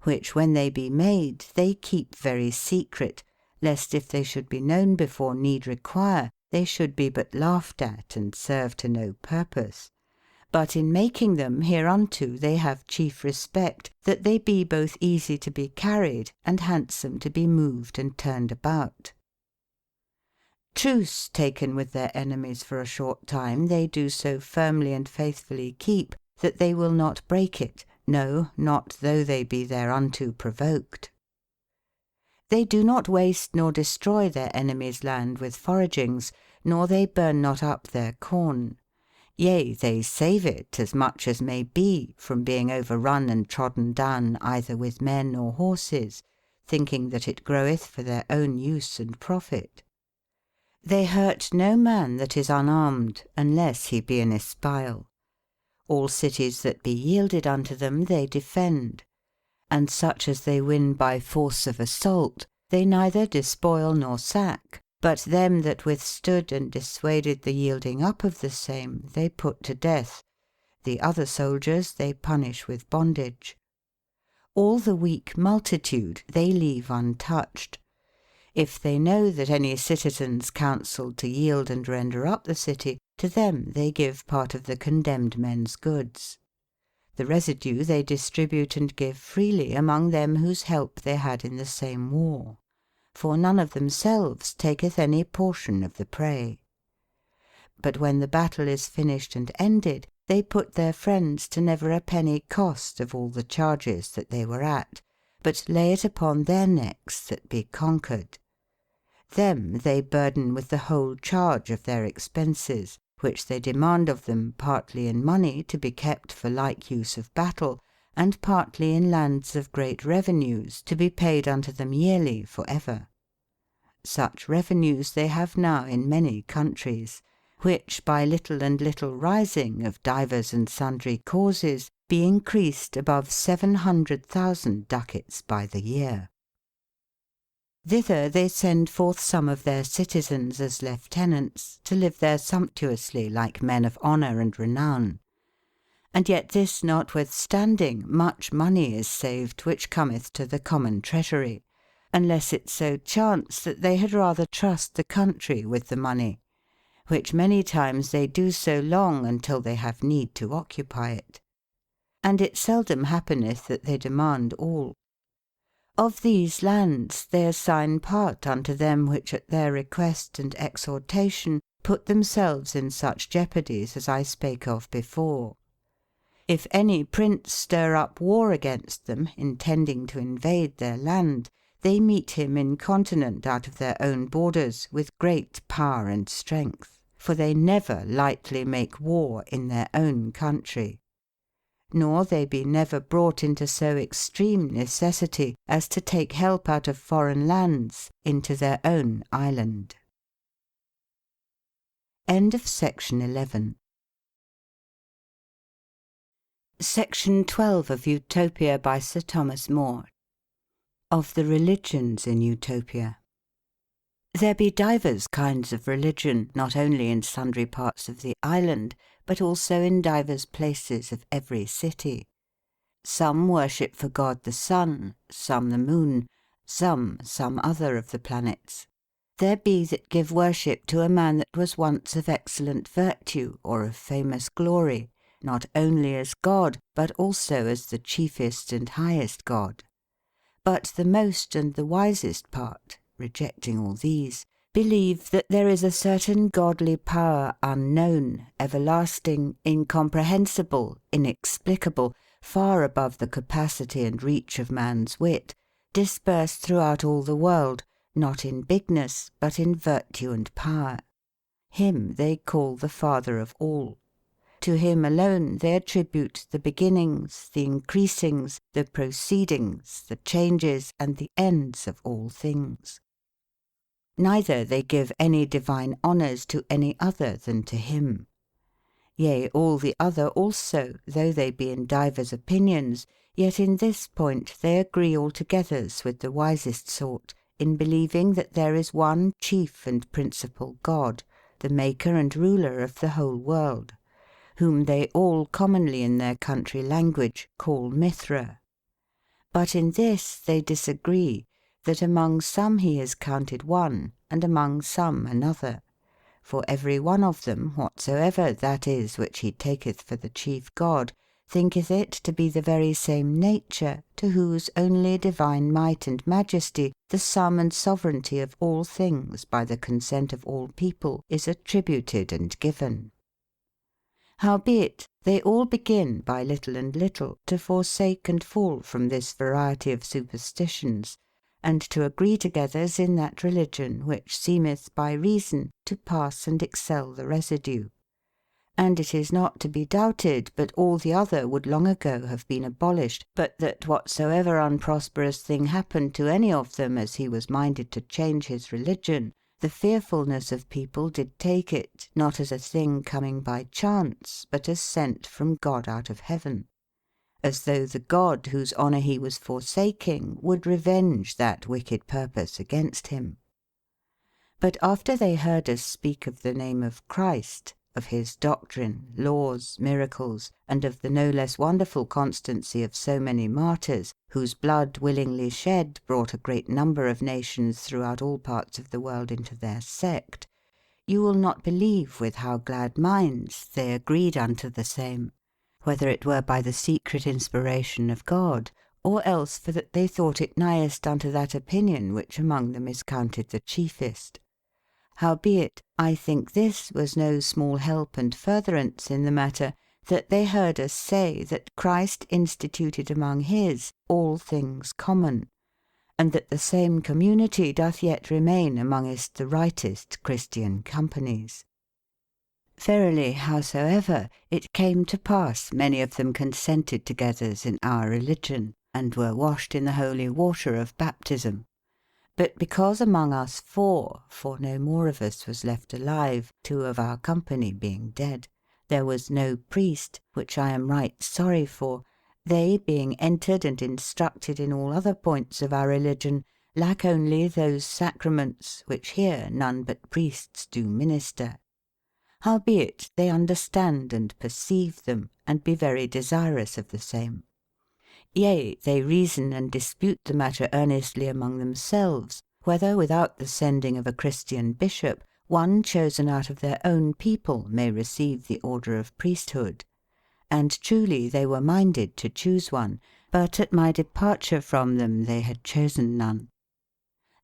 which when they be made they keep very secret, lest if they should be known before need require, they should be but laughed at and serve to no purpose. But in making them hereunto they have chief respect, that they be both easy to be carried and handsome to be moved and turned about. Truce taken with their enemies for a short time they do so firmly and faithfully keep, that they will not break it, no, not though they be thereunto provoked. They do not waste nor destroy their enemies' land with foragings, nor they burn not up their corn. Yea, they save it as much as may be from being overrun and trodden down either with men or horses, thinking that it groweth for their own use and profit. They hurt no man that is unarmed, unless he be an espial. All cities that be yielded unto them they defend. And such as they win by force of assault, they neither despoil nor sack, but them that withstood and dissuaded the yielding up of the same they put to death, the other soldiers they punish with bondage. All the weak multitude they leave untouched. If they know that any citizens counsel to yield and render up the city, to them they give part of the condemned men's goods. The residue they distribute and give freely among them whose help they had in the same war. For none of themselves taketh any portion of the prey. But when the battle is finished and ended, they put their friends to never a penny cost of all the charges that they were at, but lay it upon their necks that be conquered. Them they burden with the whole charge of their expenses, which they demand of them partly in money to be kept for like use of battle, and partly in lands of great revenues to be paid unto them yearly for ever. Such revenues they have now in many countries, which by little and little rising of divers and sundry causes be increased above 700,000 ducats by the year. Thither they send forth some of their citizens as lieutenants, to live there sumptuously like men of honour and renown. And yet this notwithstanding, much money is saved which cometh to the common treasury, unless it so chance that they had rather trust the country with the money, which many times they do so long until they have need to occupy it. And it seldom happeneth that they demand all. Of these lands they assign part unto them which at their request and exhortation put themselves in such jeopardies as I spake of before. If any prince stir up war against them, intending to invade their land, they meet him incontinent out of their own borders with great power and strength, for they never lightly make war in their own country. Nor they be never brought into so extreme necessity as to take help out of foreign lands into their own island. End of section 11. Section 12 of Utopia by Sir Thomas More. Of the religions in Utopia. There be divers kinds of religion, not only in sundry parts of the island, but also in divers places of every city. Some worship for God the sun, some the moon, some other of the planets. There be that give worship to a man that was once of excellent virtue or of famous glory, not only as God, but also as the chiefest and highest God. But the most and the wisest part, rejecting all these, believe that there is a certain godly power unknown, everlasting, incomprehensible, inexplicable, far above the capacity and reach of man's wit, dispersed throughout all the world, not in bigness, but in virtue and power. Him they call the Father of all. To him alone they attribute the beginnings, the increasings, the proceedings, the changes, and the ends of all things. Neither they give any divine honours to any other than to him. Yea, all the other also, though they be in divers opinions, yet in this point they agree altogether with the wisest sort, in believing that there is one chief and principal God, the maker and ruler of the whole world, whom they all commonly in their country language call Mithra. But in this they disagree, that among some he is counted one, and among some another. For every one of them, whatsoever that is which he taketh for the chief God, thinketh it to be the very same nature, to whose only divine might and majesty the sum and sovereignty of all things by the consent of all people is attributed and given. Howbeit, they all begin by little and little to forsake and fall from this variety of superstitions, and to agree together in that religion which seemeth by reason to pass and excel the residue. And it is not to be doubted but all the other would long ago have been abolished, but that whatsoever unprosperous thing happened to any of them as he was minded to change his religion, the fearfulness of people did take it, not as a thing coming by chance, but as sent from God out of heaven, as though the God whose honour he was forsaking would revenge that wicked purpose against him. But after they heard us speak of the name of Christ, of his doctrine, laws, miracles, and of the no less wonderful constancy of so many martyrs, whose blood willingly shed brought a great number of nations throughout all parts of the world into their sect, you will not believe with how glad minds they agreed unto the same, whether it were by the secret inspiration of God, or else for that they thought it nighest unto that opinion which among them is counted the chiefest. Howbeit, I think this was no small help and furtherance in the matter, that they heard us say that Christ instituted among his all things common, and that the same community doth yet remain amongst the rightest Christian companies. Verily, howsoever, it came to pass many of them consented together in our religion, and were washed in the holy water of baptism. But because among us four, for no more of us was left alive, two of our company being dead, there was no priest, which I am right sorry for, they being entered and instructed in all other points of our religion, lack only those sacraments which here none but priests do minister. Howbeit they understand and perceive them, and be very desirous of the same. Yea, they reason and dispute the matter earnestly among themselves, whether without the sending of a Christian bishop, one chosen out of their own people may receive the order of priesthood. And truly they were minded to choose one, but at my departure from them they had chosen none.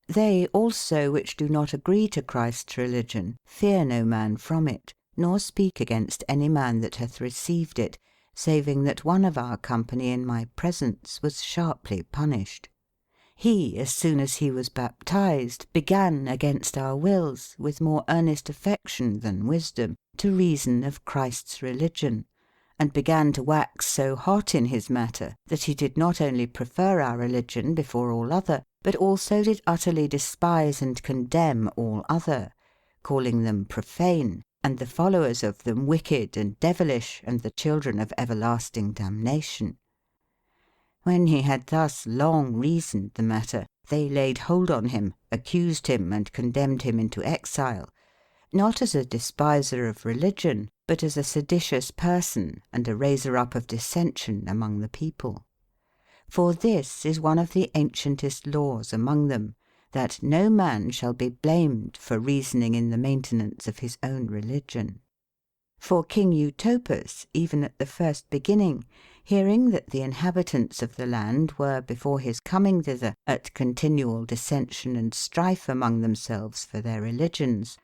They also which do not agree to Christ's religion fear no man from it, nor speak against any man that hath received it, saving that one of our company in my presence was sharply punished. He, as soon as he was baptized, began against our wills, with more earnest affection than wisdom, to reason of Christ's religion, and began to wax so hot in his matter that he did not only prefer our religion before all other, but also did utterly despise and condemn all other, calling them profane, and the followers of them wicked and devilish, and the children of everlasting damnation. When he had thus long reasoned the matter, they laid hold on him, accused him, and condemned him into exile, not as a despiser of religion, but as a seditious person and a raiser up of dissension among the people. For this is one of the ancientest laws among them, that no man shall be blamed for reasoning in the maintenance of his own religion. For King Utopus, even at the first beginning, hearing that the inhabitants of the land were before his coming thither at continual dissension and strife among themselves for their religions,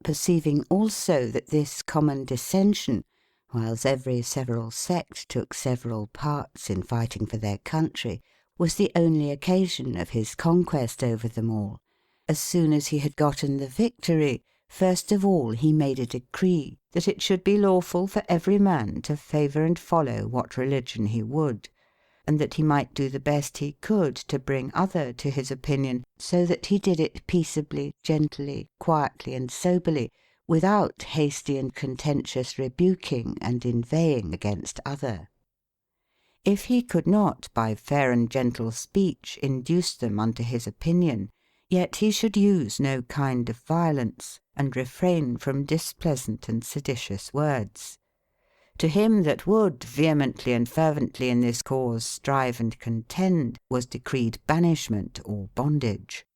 perceiving also that this common dissension, whiles every several sect took several parts in fighting for their country, was the only occasion of his conquest over them all, as soon as he had gotten the victory, first of all he made a decree that it should be lawful for every man to favour and follow what religion he would, and that he might do the best he could to bring other to his opinion, so that he did it peaceably, gently, quietly, and soberly, without hasty and contentious rebuking and inveighing against other. If he could not by fair and gentle speech induce them unto his opinion, yet he should use no kind of violence, and refrain from displeasant and seditious words. To him that would vehemently and fervently in this cause strive and contend was decreed banishment or bondage.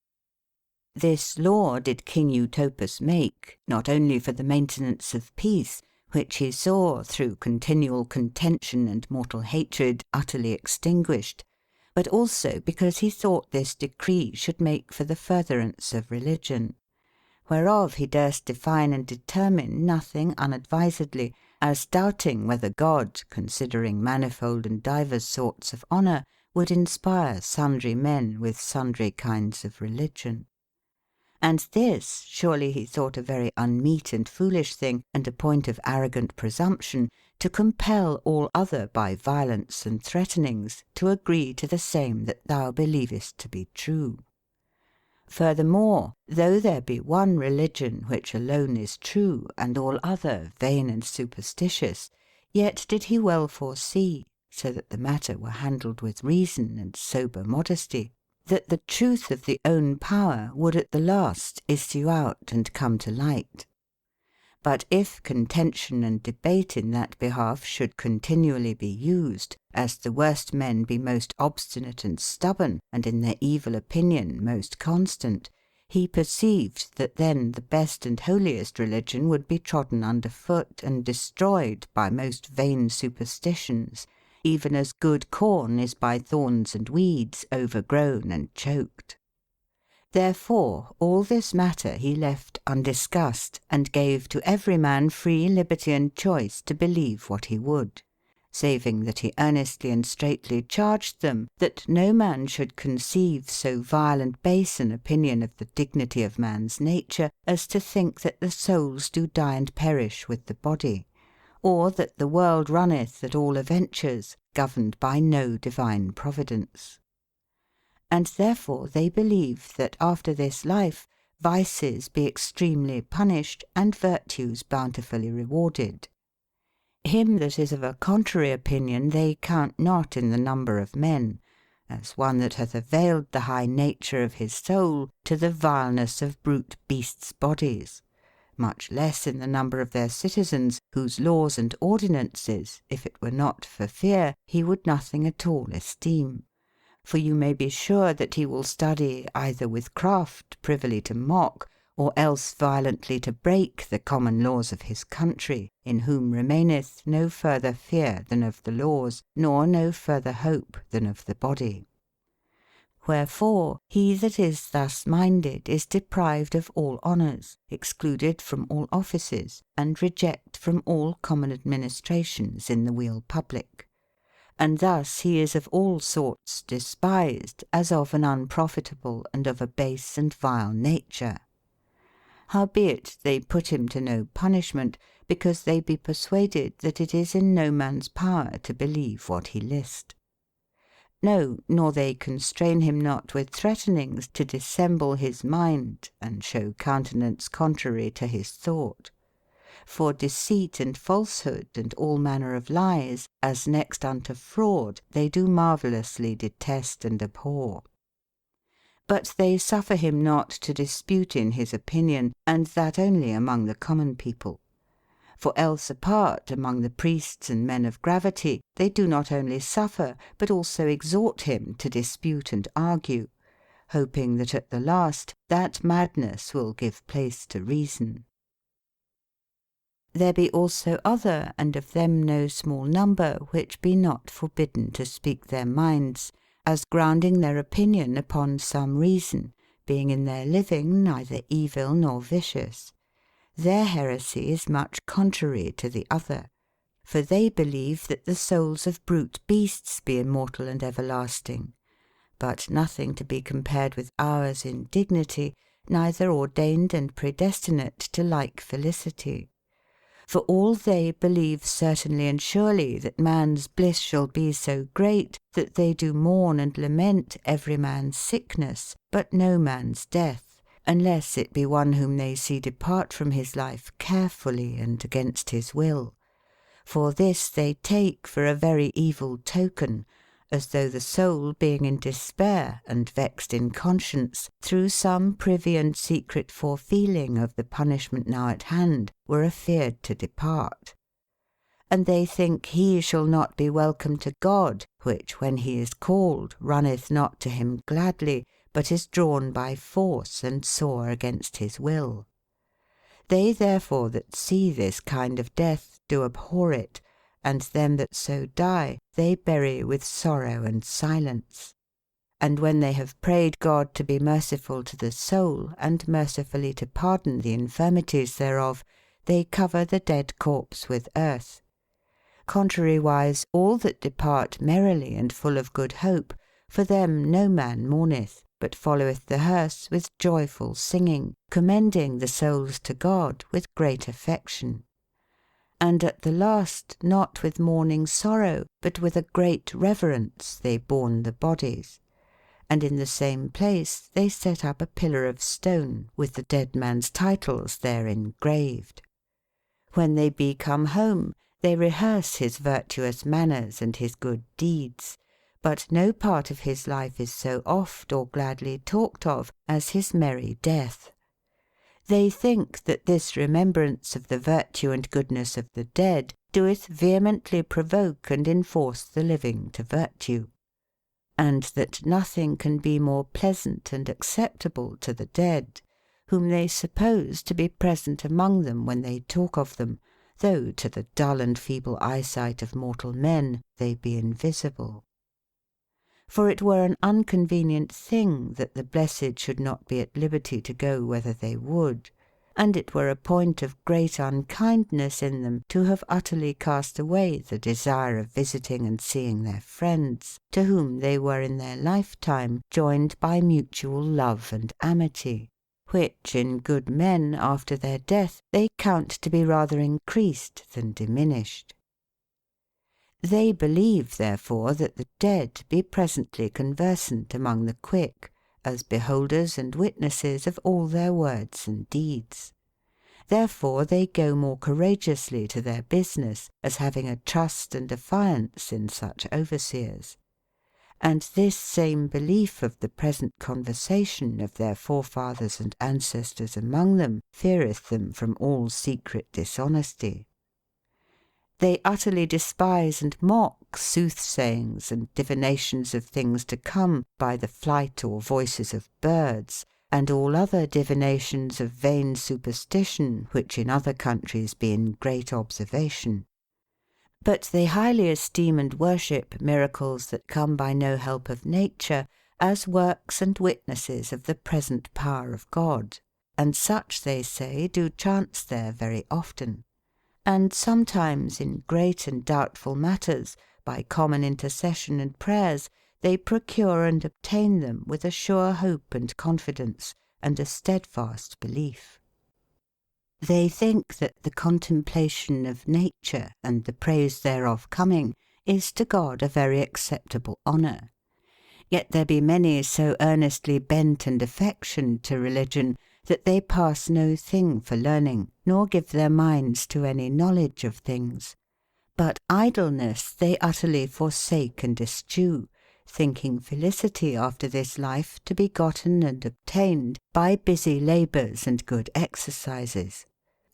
This law did King Utopus make, not only for the maintenance of peace, which he saw through continual contention and mortal hatred utterly extinguished, but also because he thought this decree should make for the furtherance of religion, whereof he durst define and determine nothing unadvisedly, as doubting whether God, considering manifold and divers sorts of honour, would inspire sundry men with sundry kinds of religion. And this surely he thought a very unmeet and foolish thing, and a point of arrogant presumption, to compel all other by violence and threatenings to agree to the same that thou believest to be true. Furthermore, though there be one religion which alone is true, and all other vain and superstitious, yet did he well foresee, so that the matter were handled with reason and sober modesty, that the truth of the own power would at the last issue out and come to light. But if contention and debate in that behalf should continually be used, as the worst men be most obstinate and stubborn, and in their evil opinion most constant, he perceived that then the best and holiest religion would be trodden under foot and destroyed by most vain superstitions, even as good corn is by thorns and weeds overgrown and choked. Therefore all this matter he left undiscussed, and gave to every man free liberty and choice to believe what he would, saving that he earnestly and straitly charged them that no man should conceive so vile and base an opinion of the dignity of man's nature as to think that the souls do die and perish with the body, or that the world runneth at all adventures, governed by no divine providence. And therefore they believe that after this life vices be extremely punished and virtues bountifully rewarded. Him that is of a contrary opinion they count not in the number of men, as one that hath availed the high nature of his soul to the vileness of brute beasts' bodies, much less in the number of their citizens, whose laws and ordinances, if it were not for fear, he would nothing at all esteem. For you may be sure that he will study either with craft privily to mock, or else violently to break the common laws of his country, in whom remaineth no further fear than of the laws, nor no further hope than of the body. Wherefore he that is thus minded is deprived of all honours, excluded from all offices, and reject from all common administrations in the weal public. And thus he is of all sorts despised, as of an unprofitable and of a base and vile nature. Howbeit they put him to no punishment, because they be persuaded that it is in no man's power to believe what he list. No, nor they constrain him not with threatenings to dissemble his mind, and show countenance contrary to his thought. For deceit and falsehood and all manner of lies, as next unto fraud, they do marvellously detest and abhor. But they suffer him not to dispute in his opinion, and that only among the common people. For else apart among the priests and men of gravity, they do not only suffer, but also exhort him to dispute and argue, hoping that at the last that madness will give place to reason. There be also other, and of them no small number, which be not forbidden to speak their minds, as grounding their opinion upon some reason, being in their living neither evil nor vicious. Their heresy is much contrary to the other. For they believe that the souls of brute beasts be immortal and everlasting, but nothing to be compared with ours in dignity, neither ordained and predestinate to like felicity. For all they believe certainly and surely that man's bliss shall be so great, that they do mourn and lament every man's sickness, but no man's death, unless it be one whom they see depart from his life carefully and against his will. For this they take for a very evil token, as though the soul being in despair and vexed in conscience, through some privy and secret forefeeling of the punishment now at hand, were afeared to depart. And they think he shall not be welcome to God, which when he is called runneth not to him gladly, but is drawn by force and sore against his will. They therefore that see this kind of death do abhor it, and them that so die they bury with sorrow and silence. And when they have prayed God to be merciful to the soul, and mercifully to pardon the infirmities thereof, they cover the dead corpse with earth. Contrariwise all that depart merrily and full of good hope, for them no man mourneth, but followeth the hearse with joyful singing, commending the souls to God with great affection. And at the last, not with mourning sorrow, but with a great reverence they bourne the bodies. and in the same place they set up a pillar of stone, with the dead man's titles there engraved. When they be come home, they rehearse his virtuous manners and his good deeds, but no part of his life is so oft or gladly talked of as his merry death. They think that this remembrance of the virtue and goodness of the dead doeth vehemently provoke and enforce the living to virtue, and that nothing can be more pleasant and acceptable to the dead, whom they suppose to be present among them when they talk of them, though to the dull and feeble eyesight of mortal men they be invisible. For it were an unconvenient thing that the blessed should not be at liberty to go whither they would, and it were a point of great unkindness in them to have utterly cast away the desire of visiting and seeing their friends, to whom they were in their lifetime joined by mutual love and amity, which in good men after their death they count to be rather increased than diminished. They believe, therefore, that the dead be presently conversant among the quick, as beholders and witnesses of all their words and deeds. Therefore they go more courageously to their business, as having a trust and affiance in such overseers. And this same belief of the present conversation of their forefathers and ancestors among them feareth them from all secret dishonesty. They utterly despise and mock soothsayings and divinations of things to come by the flight or voices of birds, and all other divinations of vain superstition which in other countries be in great observation. But they highly esteem and worship miracles that come by no help of nature, as works and witnesses of the present power of God, and such, they say, do chance there very often. And sometimes in great and doubtful matters, by common intercession and prayers, they procure and obtain them with a sure hope and confidence, and a steadfast belief. They think that the contemplation of nature, and the praise thereof coming, is to God a very acceptable honour. Yet there be many so earnestly bent and affectioned to religion, that they pass no thing for learning, nor give their minds to any knowledge of things. But idleness they utterly forsake and eschew, thinking felicity after this life to be gotten and obtained by busy labours and good exercises.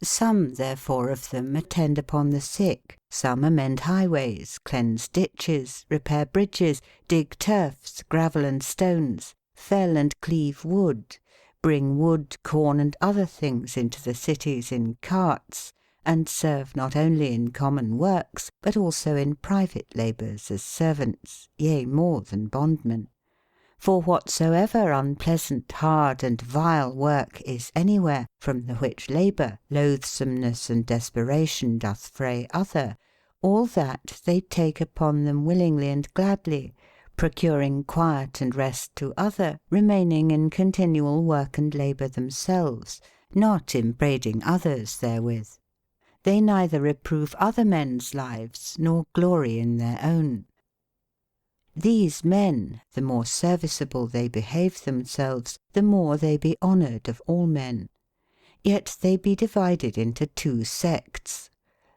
Some therefore of them attend upon the sick, some amend highways, cleanse ditches, repair bridges, dig turfs, gravel and stones, fell and cleave wood, bring wood, corn, and other things into the cities in carts, and serve not only in common works, but also in private labours as servants, yea, more than bondmen. For whatsoever unpleasant, hard, and vile work is anywhere, from the which labour, loathsomeness, and desperation doth fray other, all that they take upon them willingly and gladly, procuring quiet and rest to other, remaining in continual work and labour themselves, not upbraiding others therewith. They neither reprove other men's lives, nor glory in their own. These men, the more serviceable they behave themselves, the more they be honoured of all men. Yet they be divided into two sects.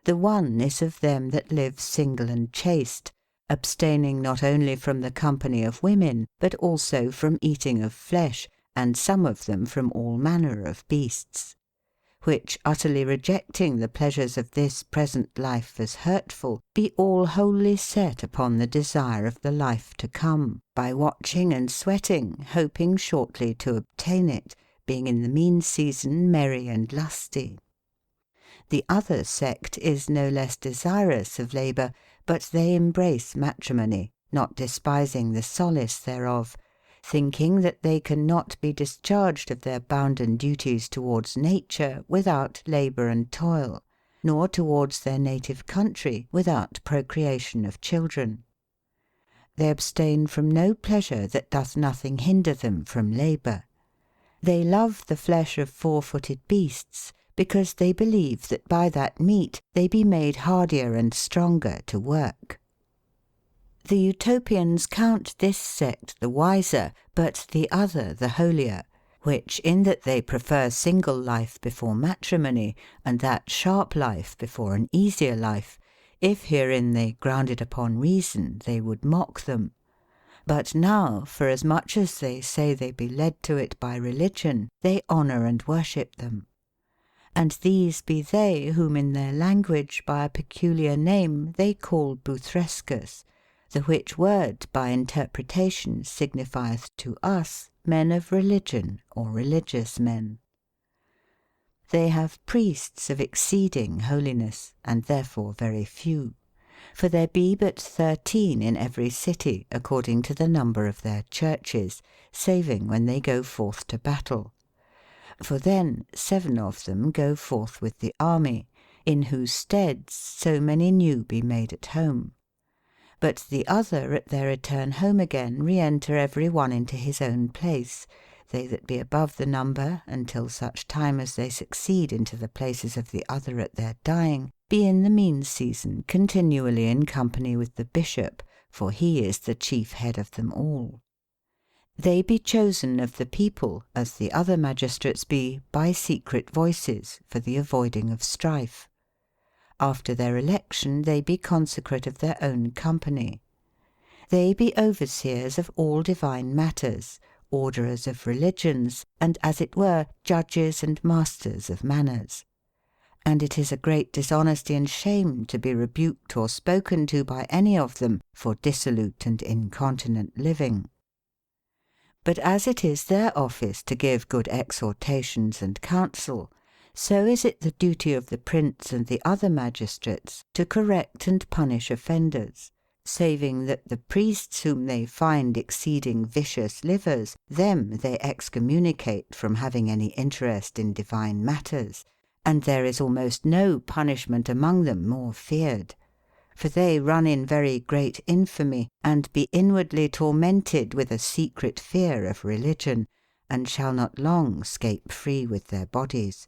The one is of them that live single and chaste, abstaining not only from the company of women, but also from eating of flesh, and some of them from all manner of beasts; which, utterly rejecting the pleasures of this present life as hurtful, be all wholly set upon the desire of the life to come, by watching and sweating, hoping shortly to obtain it, being in the mean season merry and lusty. The other sect is no less desirous of labour, but they embrace matrimony, not despising the solace thereof, thinking that they can not be discharged of their bounden duties towards nature without labour and toil, nor towards their native country without procreation of children. They abstain from no pleasure that doth nothing hinder them from labour. They love the flesh of four-footed beasts, because they believe that by that meat they be made hardier and stronger to work. The Utopians count this sect the wiser, but the other the holier, which in that they prefer single life before matrimony, and that sharp life before an easier life, if herein they grounded upon reason, they would mock them. But now, forasmuch as they say they be led to it by religion, they honour and worship them. And these be they whom in their language by a peculiar name they call Buthrescus, the which word by interpretation signifieth to us men of religion or religious men. They have priests of exceeding holiness, and therefore very few. For there be but 13 in every city, according to the number of their churches, saving when they go forth to battle. For then 7 of them go forth with the army, in whose steads so many new be made at home. But the other at their return home again re-enter every one into his own place, they that be above the number, until such time as they succeed into the places of the other at their dying, be in the mean season continually in company with the bishop, for he is the chief head of them all. They be chosen of the people, as the other magistrates be, by secret voices, for the avoiding of strife. After their election they be consecrate of their own company. They be overseers of all divine matters, orderers of religions, and as it were judges and masters of manners. And it is a great dishonesty and shame to be rebuked or spoken to by any of them for dissolute and incontinent living. But as it is their office to give good exhortations and counsel, so is it the duty of the prince and the other magistrates to correct and punish offenders, saving that the priests whom they find exceeding vicious livers, them they excommunicate from having any interest in divine matters, and there is almost no punishment among them more feared. For they run in very great infamy, and be inwardly tormented with a secret fear of religion, and shall not long scape free with their bodies.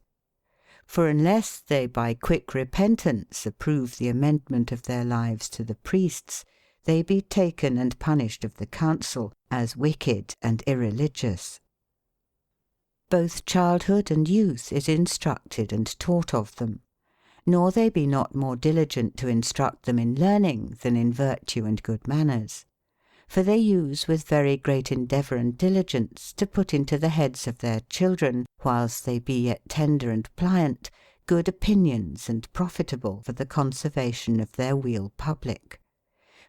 For unless they by quick repentance approve the amendment of their lives to the priests, they be taken and punished of the council as wicked and irreligious. Both childhood and youth is instructed and taught of them, nor they be not more diligent to instruct them in learning than in virtue and good manners. For they use with very great endeavour and diligence to put into the heads of their children, whilst they be yet tender and pliant, good opinions and profitable for the conservation of their weal public,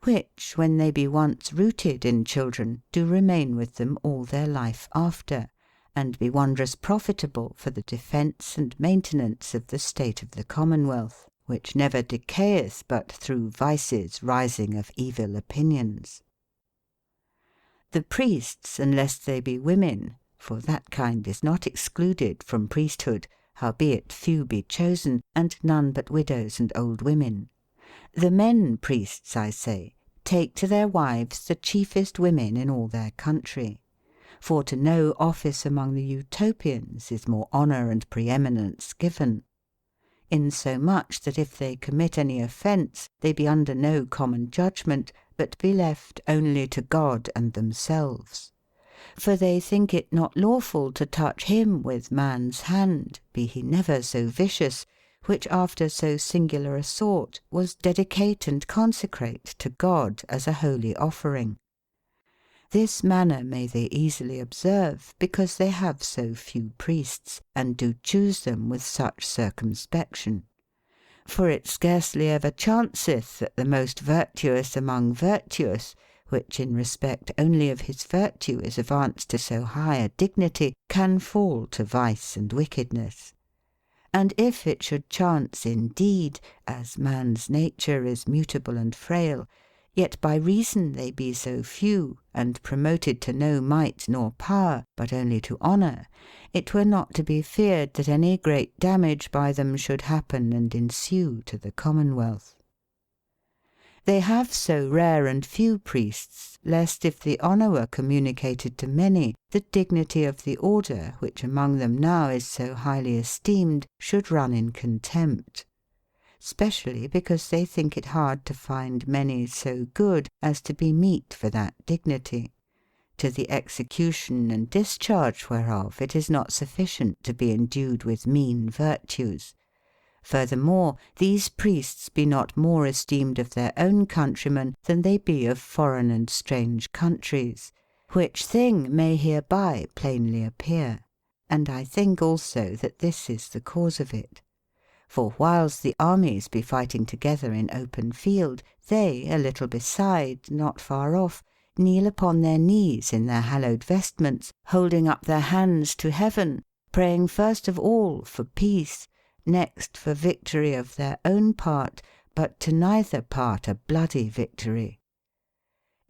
which, when they be once rooted in children, do remain with them all their life after, and be wondrous profitable for the defence and maintenance of the state of the commonwealth, which never decayeth but through vices rising of evil opinions. The priests, unless they be women, for that kind is not excluded from priesthood, howbeit few be chosen, and none but widows and old women. The men priests, I say, take to their wives the chiefest women in all their country. For to no office among the Utopians is more honour and preeminence given, insomuch that if they commit any offence, they be under no common judgment, but be left only to God and themselves. For they think it not lawful to touch him with man's hand, be he never so vicious, which after so singular a sort was dedicate and consecrate to God as a holy offering. This manner may they easily observe, because they have so few priests, and do choose them with such circumspection. For it scarcely ever chanceth that the most virtuous among virtuous, which in respect only of his virtue is advanced to so high a dignity, can fall to vice and wickedness. And if it should chance indeed, as man's nature is mutable and frail, yet by reason they be so few, and promoted to no might nor power, but only to honour, it were not to be feared that any great damage by them should happen and ensue to the commonwealth. They have so rare and few priests, lest if the honour were communicated to many, the dignity of the order, which among them now is so highly esteemed, should run in contempt. specially because they think it hard to find many so good as to be meet for that dignity, to the execution and discharge whereof it is not sufficient to be endued with mean virtues. Furthermore, these priests be not more esteemed of their own countrymen than they be of foreign and strange countries, which thing may hereby plainly appear. And I think also that this is the cause of it. For whiles the armies be fighting together in open field, they, a little beside, not far off, kneel upon their knees in their hallowed vestments, holding up their hands to heaven, praying first of all for peace, next for victory of their own part, but to neither part a bloody victory.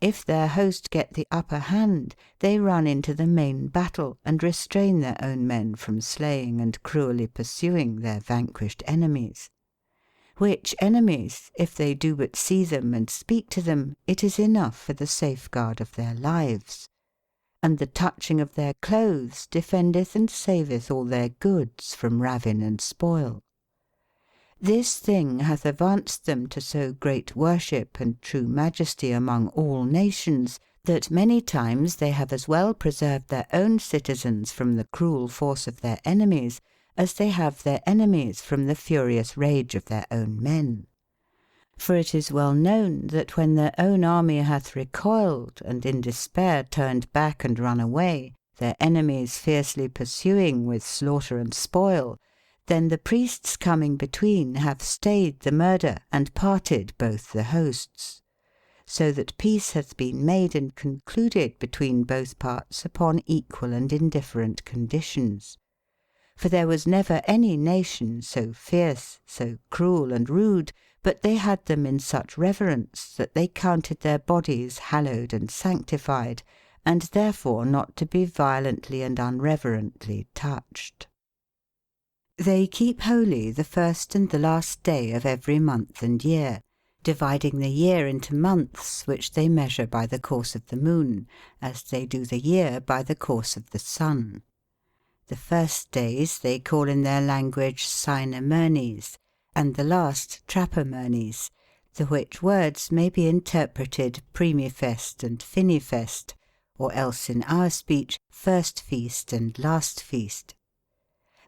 If their host get the upper hand, they run into the main battle, and restrain their own men from slaying and cruelly pursuing their vanquished enemies. Which enemies, if they do but see them and speak to them, it is enough for the safeguard of their lives. And the touching of their clothes defendeth and saveth all their goods from ravin and spoil. This thing hath advanced them to so great worship and true majesty among all nations, that many times they have as well preserved their own citizens from the cruel force of their enemies, as they have their enemies from the furious rage of their own men. For it is well known that when their own army hath recoiled, and in despair turned back and run away, their enemies fiercely pursuing with slaughter and spoil, then the priests coming between have stayed the murder, and parted both the hosts. So that peace hath been made and concluded between both parts upon equal and indifferent conditions. For there was never any nation so fierce, so cruel and rude, but they had them in such reverence that they counted their bodies hallowed and sanctified, and therefore not to be violently and unreverently touched. They keep holy the first and the last day of every month and year, dividing the year into months, which they measure by the course of the moon, as they do the year by the course of the sun. The first days they call in their language Synamernes, and the last Trapamernes, the which words may be interpreted primifest and finifest, or else in our speech first feast and last feast.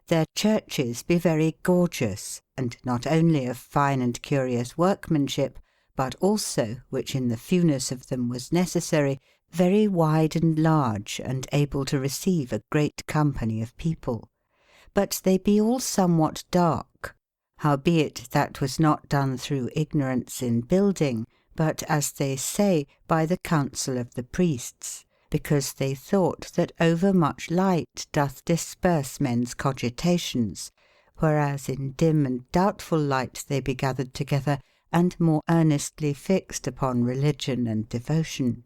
Their churches be very gorgeous, and not only of fine and curious workmanship, but also, which in the fewness of them was necessary, very wide and large, and able to receive a great company of people. But they be all somewhat dark. Howbeit that was not done through ignorance in building, but, as they say, by the counsel of the priests, because they thought that overmuch light doth disperse men's cogitations, whereas in dim and doubtful light they be gathered together, and more earnestly fixed upon religion and devotion.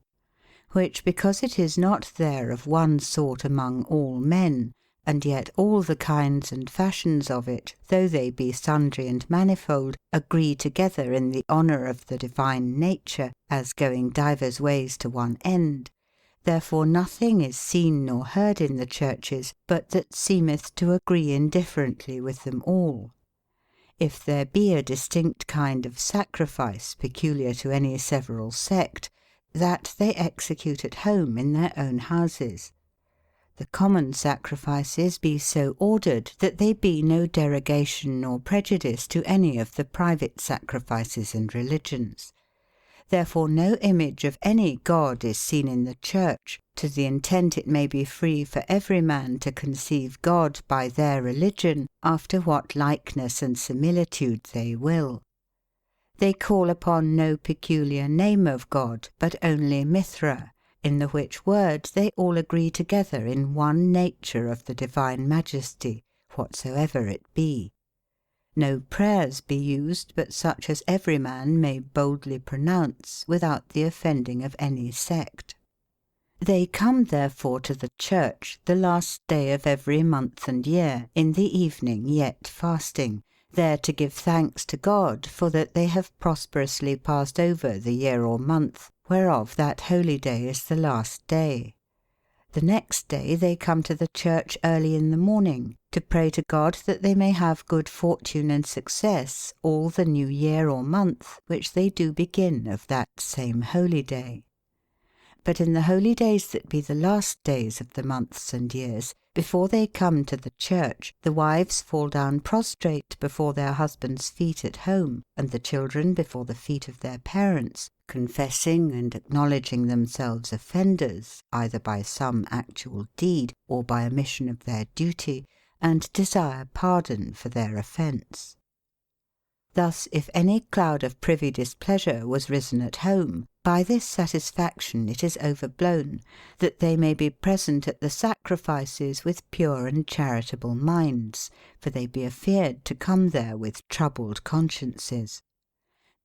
Which because it is not there of one sort among all men, and yet all the kinds and fashions of it, though they be sundry and manifold, agree together in the honour of the divine nature, as going divers ways to one end. Therefore nothing is seen nor heard in the churches, but that seemeth to agree indifferently with them all. If there be a distinct kind of sacrifice peculiar to any several sect, that they execute at home in their own houses. The common sacrifices be so ordered that they be no derogation nor prejudice to any of the private sacrifices and religions. Therefore no image of any god is seen in the church, to the intent it may be free for every man to conceive God by their religion, after what likeness and similitude they will. They call upon no peculiar name of God, but only Mithra, in the which word they all agree together in one nature of the divine majesty, whatsoever it be. No prayers be used but such as every man may boldly pronounce, without the offending of any sect. They come therefore to the church the last day of every month and year, in the evening yet fasting, there to give thanks to God for that they have prosperously passed over the year or month, whereof that holy day is the last day. The next day they come to the church early in the morning, to pray to God that they may have good fortune and success all the new year or month, which they do begin of that same holy day. But in the holy days that be the last days of the months and years, before they come to the church, the wives fall down prostrate before their husbands' feet at home, and the children before the feet of their parents, confessing and acknowledging themselves offenders, either by some actual deed or by omission of their duty, and desire pardon for their offence. Thus, if any cloud of privy displeasure was risen at home, by this satisfaction it is overblown, that they may be present at the sacrifices with pure and charitable minds, for they be afeared to come there with troubled consciences.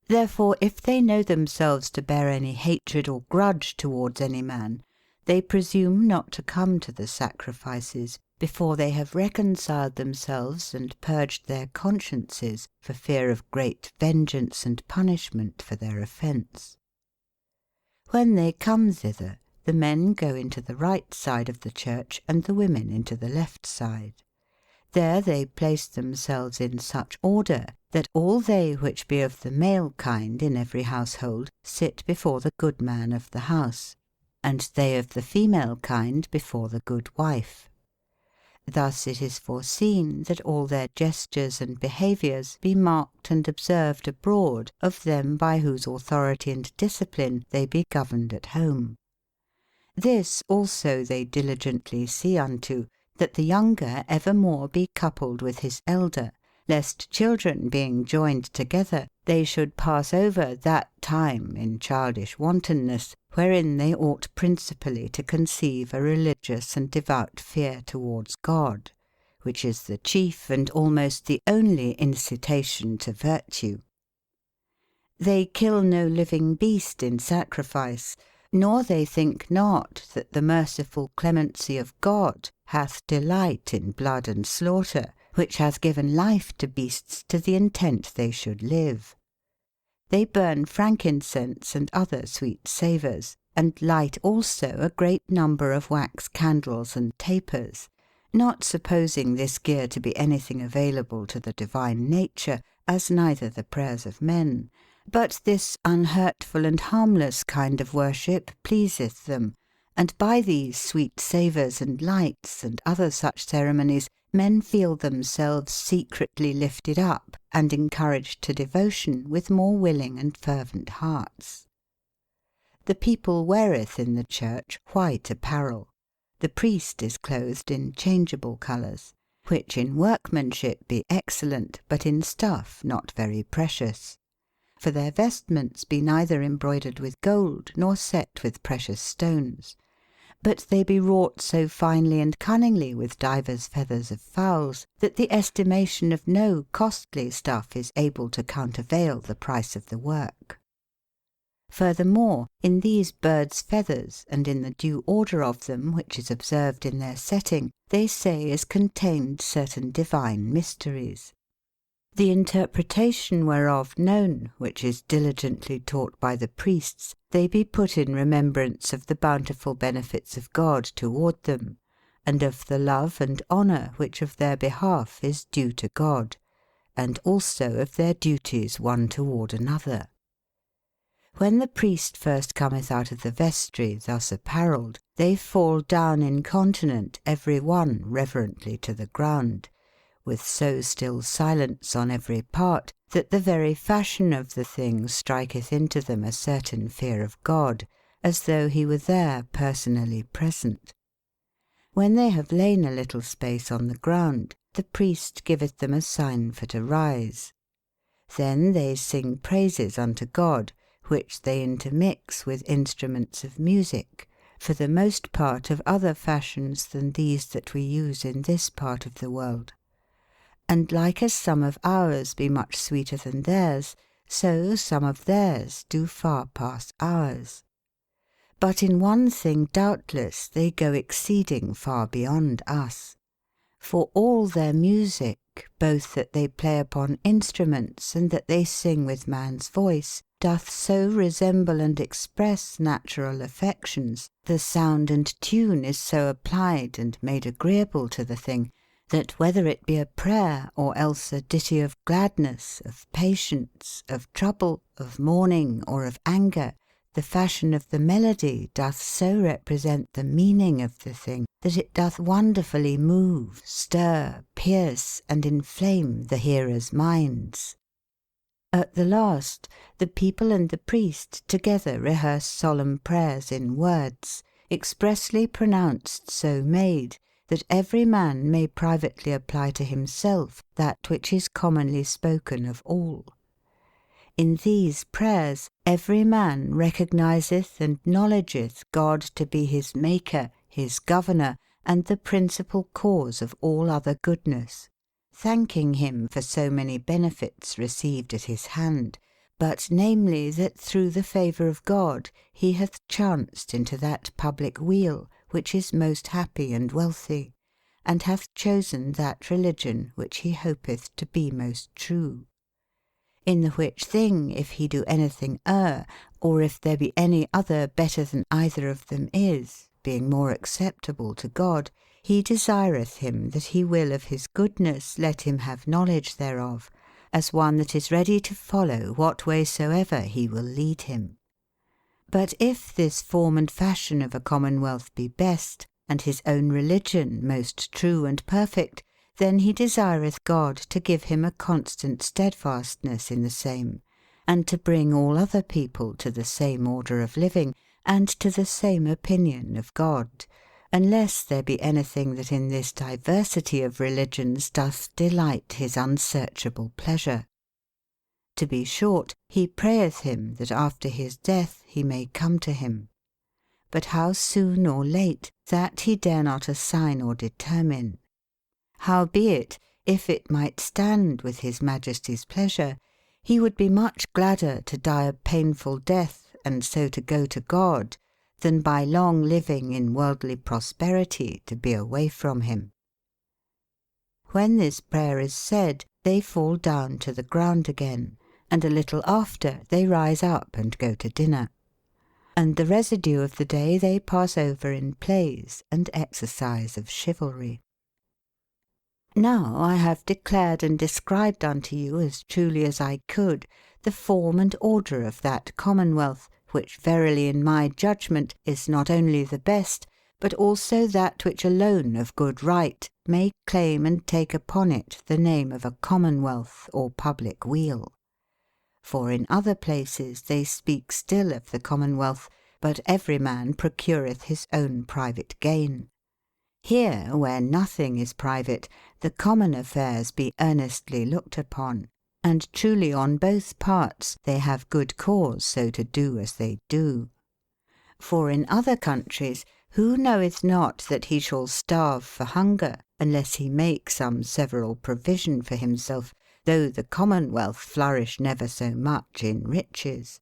Therefore, if they know themselves to bear any hatred or grudge towards any man, they presume not to come to the sacrifices before they have reconciled themselves and purged their consciences, for fear of great vengeance and punishment for their offence. When they come thither, the men go into the right side of the church, and the women into the left side. There they place themselves in such order that all they which be of the male kind in every household sit before the good man of the house, and they of the female kind before the good wife. Thus it is foreseen that all their gestures and behaviours be marked and observed abroad of them by whose authority and discipline they be governed at home. This also they diligently see unto, that the younger evermore be coupled with his elder, lest children being joined together, they should pass over that time in childish wantonness, wherein they ought principally to conceive a religious and devout fear towards God, which is the chief and almost the only incitation to virtue. They kill no living beast in sacrifice, nor they think not that the merciful clemency of God hath delight in blood and slaughter, which hath given life to beasts to the intent they should live. They burn frankincense and other sweet savours, and light also a great number of wax candles and tapers, not supposing this gear to be anything available to the divine nature, as neither the prayers of men, but this unhurtful and harmless kind of worship pleaseth them, and by these sweet savours and lights and other such ceremonies men feel themselves secretly lifted up and encouraged to devotion with more willing and fervent hearts. The people weareth in the church white apparel. The priest is clothed in changeable colours, which in workmanship be excellent, but in stuff not very precious. For their vestments be neither embroidered with gold, nor set with precious stones, but they be wrought so finely and cunningly with divers feathers of fowls, that the estimation of no costly stuff is able to countervail the price of the work. Furthermore, in these birds' feathers, and in the due order of them which is observed in their setting, they say is contained certain divine mysteries. The interpretation whereof known, which is diligently taught by the priests, they be put in remembrance of the bountiful benefits of God toward them, and of the love and honour which of their behalf is due to God, and also of their duties one toward another. When the priest first cometh out of the vestry thus apparelled, they fall down incontinent every one reverently to the ground, with so still silence on every part, that the very fashion of the thing striketh into them a certain fear of God, as though he were there personally present. When they have lain a little space on the ground, the priest giveth them a sign for to rise. Then they sing praises unto God, which they intermix with instruments of music, for the most part of other fashions than these that we use in this part of the world. And like as some of ours be much sweeter than theirs, so some of theirs do far pass ours. But in one thing doubtless they go exceeding far beyond us. For all their music, both that they play upon instruments and that they sing with man's voice, doth so resemble and express natural affections, the sound and tune is so applied and made agreeable to the thing, that whether it be a prayer, or else a ditty of gladness, of patience, of trouble, of mourning, or of anger, the fashion of the melody doth so represent the meaning of the thing, that it doth wonderfully move, stir, pierce, and inflame the hearers' minds. At the last, the people and the priest together rehearse solemn prayers in words, expressly pronounced so made, that every man may privately apply to himself that which is commonly spoken of all. In these prayers every man recogniseth and knowledgeth God to be his Maker, his Governor, and the principal cause of all other goodness, thanking him for so many benefits received at his hand, but namely that through the favour of God he hath chanced into that public weal which is most happy and wealthy, and hath chosen that religion which he hopeth to be most true. In the which thing if he do anything err, or if there be any other better than either of them is, being more acceptable to God, he desireth him that he will of his goodness let him have knowledge thereof, as one that is ready to follow what way soever he will lead him. But if this form and fashion of a commonwealth be best, and his own religion most true and perfect, then he desireth God to give him a constant steadfastness in the same, and to bring all other people to the same order of living, and to the same opinion of God, unless there be anything that in this diversity of religions doth delight his unsearchable pleasure. To be short, he prayeth him that after his death he may come to him. But how soon or late, that he dare not assign or determine. Howbeit, if it might stand with his Majesty's pleasure, he would be much gladder to die a painful death, and so to go to God, than by long living in worldly prosperity to be away from him. When this prayer is said, they fall down to the ground again, and a little after they rise up and go to dinner. And the residue of the day they pass over in plays and exercise of chivalry. Now I have declared and described unto you as truly as I could the form and order of that commonwealth, which verily in my judgment is not only the best, but also that which alone of good right may claim and take upon it the name of a commonwealth or public weal. For in other places they speak still of the commonwealth, but every man procureth his own private gain. Here, where nothing is private, the common affairs be earnestly looked upon, and truly on both parts they have good cause so to do as they do. For in other countries, who knoweth not that he shall starve for hunger, unless he make some several provision for himself, though the commonwealth flourish never so much in riches?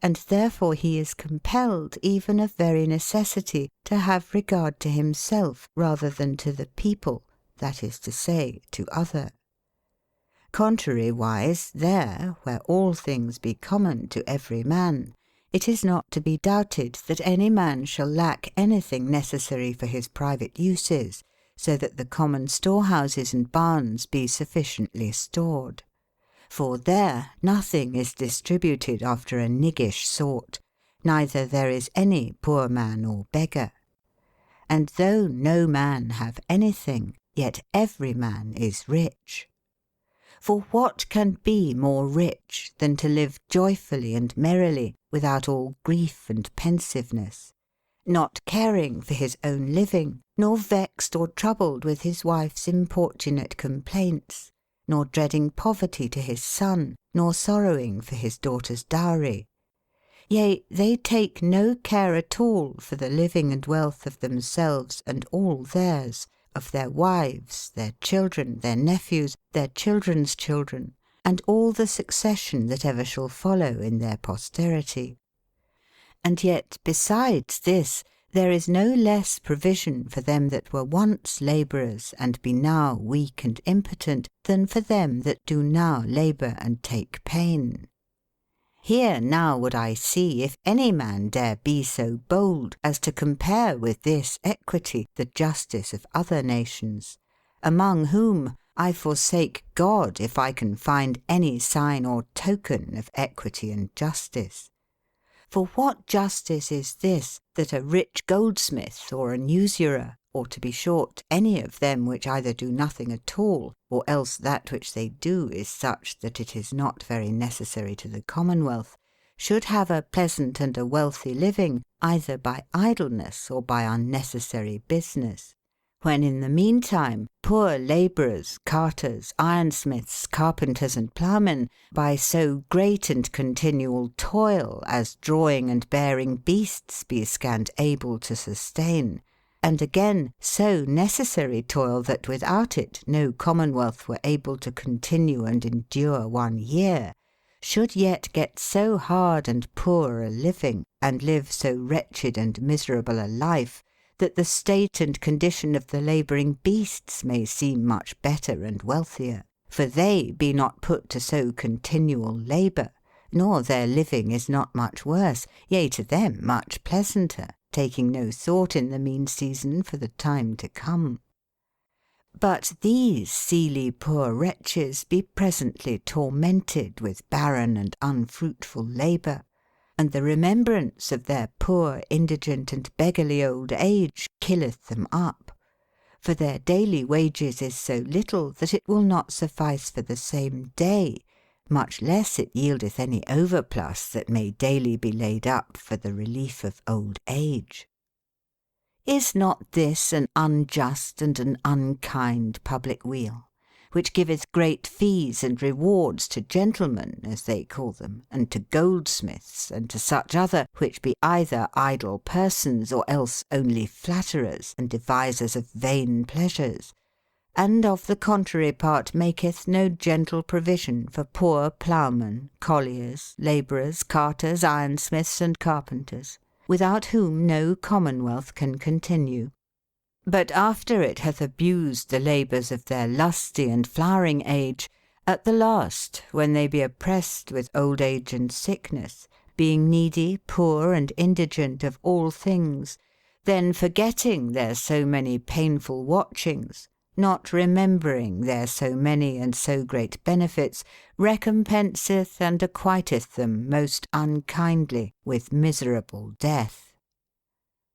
And therefore he is compelled, even of very necessity, to have regard to himself rather than to the people, that is to say, to other. Contrariwise, there, where all things be common to every man, it is not to be doubted that any man shall lack anything necessary for his private uses, so that the common storehouses and barns be sufficiently stored. For there nothing is distributed after a niggish sort, neither there is any poor man or beggar. And though no man have anything, yet every man is rich. For what can be more rich than to live joyfully and merrily, without all grief and pensiveness, not caring for his own living, nor vexed or troubled with his wife's importunate complaints, nor dreading poverty to his son, nor sorrowing for his daughter's dowry? Yea, they take no care at all for the living and wealth of themselves and all theirs, of their wives, their children, their nephews, their children's children, and all the succession that ever shall follow in their posterity. And yet, besides this, there is no less provision for them that were once labourers and be now weak and impotent, than for them that do now labour and take pain. Here now would I see if any man dare be so bold as to compare with this equity the justice of other nations, among whom I forsake God if I can find any sign or token of equity and justice. For what justice is this, that a rich goldsmith or an usurer, or to be short, any of them which either do nothing at all, or else that which they do is such that it is not very necessary to the commonwealth, should have a pleasant and a wealthy living, either by idleness or by unnecessary business, when in the meantime poor labourers, carters, ironsmiths, carpenters, and ploughmen, by so great and continual toil as drawing and bearing beasts be scant able to sustain, and again so necessary toil that without it no commonwealth were able to continue and endure 1 year, should yet get so hard and poor a living, and live so wretched and miserable a life, that the state and condition of the labouring beasts may seem much better and wealthier, for they be not put to so continual labour, nor their living is not much worse, yea, to them much pleasanter, taking no thought in the mean season for the time to come. But these seely poor wretches be presently tormented with barren and unfruitful labour, and the remembrance of their poor, indigent, and beggarly old age killeth them up. For their daily wages is so little that it will not suffice for the same day, much less it yieldeth any overplus that may daily be laid up for the relief of old age. Is not this an unjust and an unkind public weal, which giveth great fees and rewards to gentlemen, as they call them, and to goldsmiths, and to such other, which be either idle persons, or else only flatterers and devisers of vain pleasures, and of the contrary part maketh no gentle provision for poor ploughmen, colliers, labourers, carters, ironsmiths, and carpenters, without whom no commonwealth can continue. But after it hath abused the labours of their lusty and flowering age, at the last, when they be oppressed with old age and sickness, being needy, poor, and indigent of all things, then forgetting their so many painful watchings, not remembering their so many and so great benefits, recompenseth and acquiteth them most unkindly with miserable death.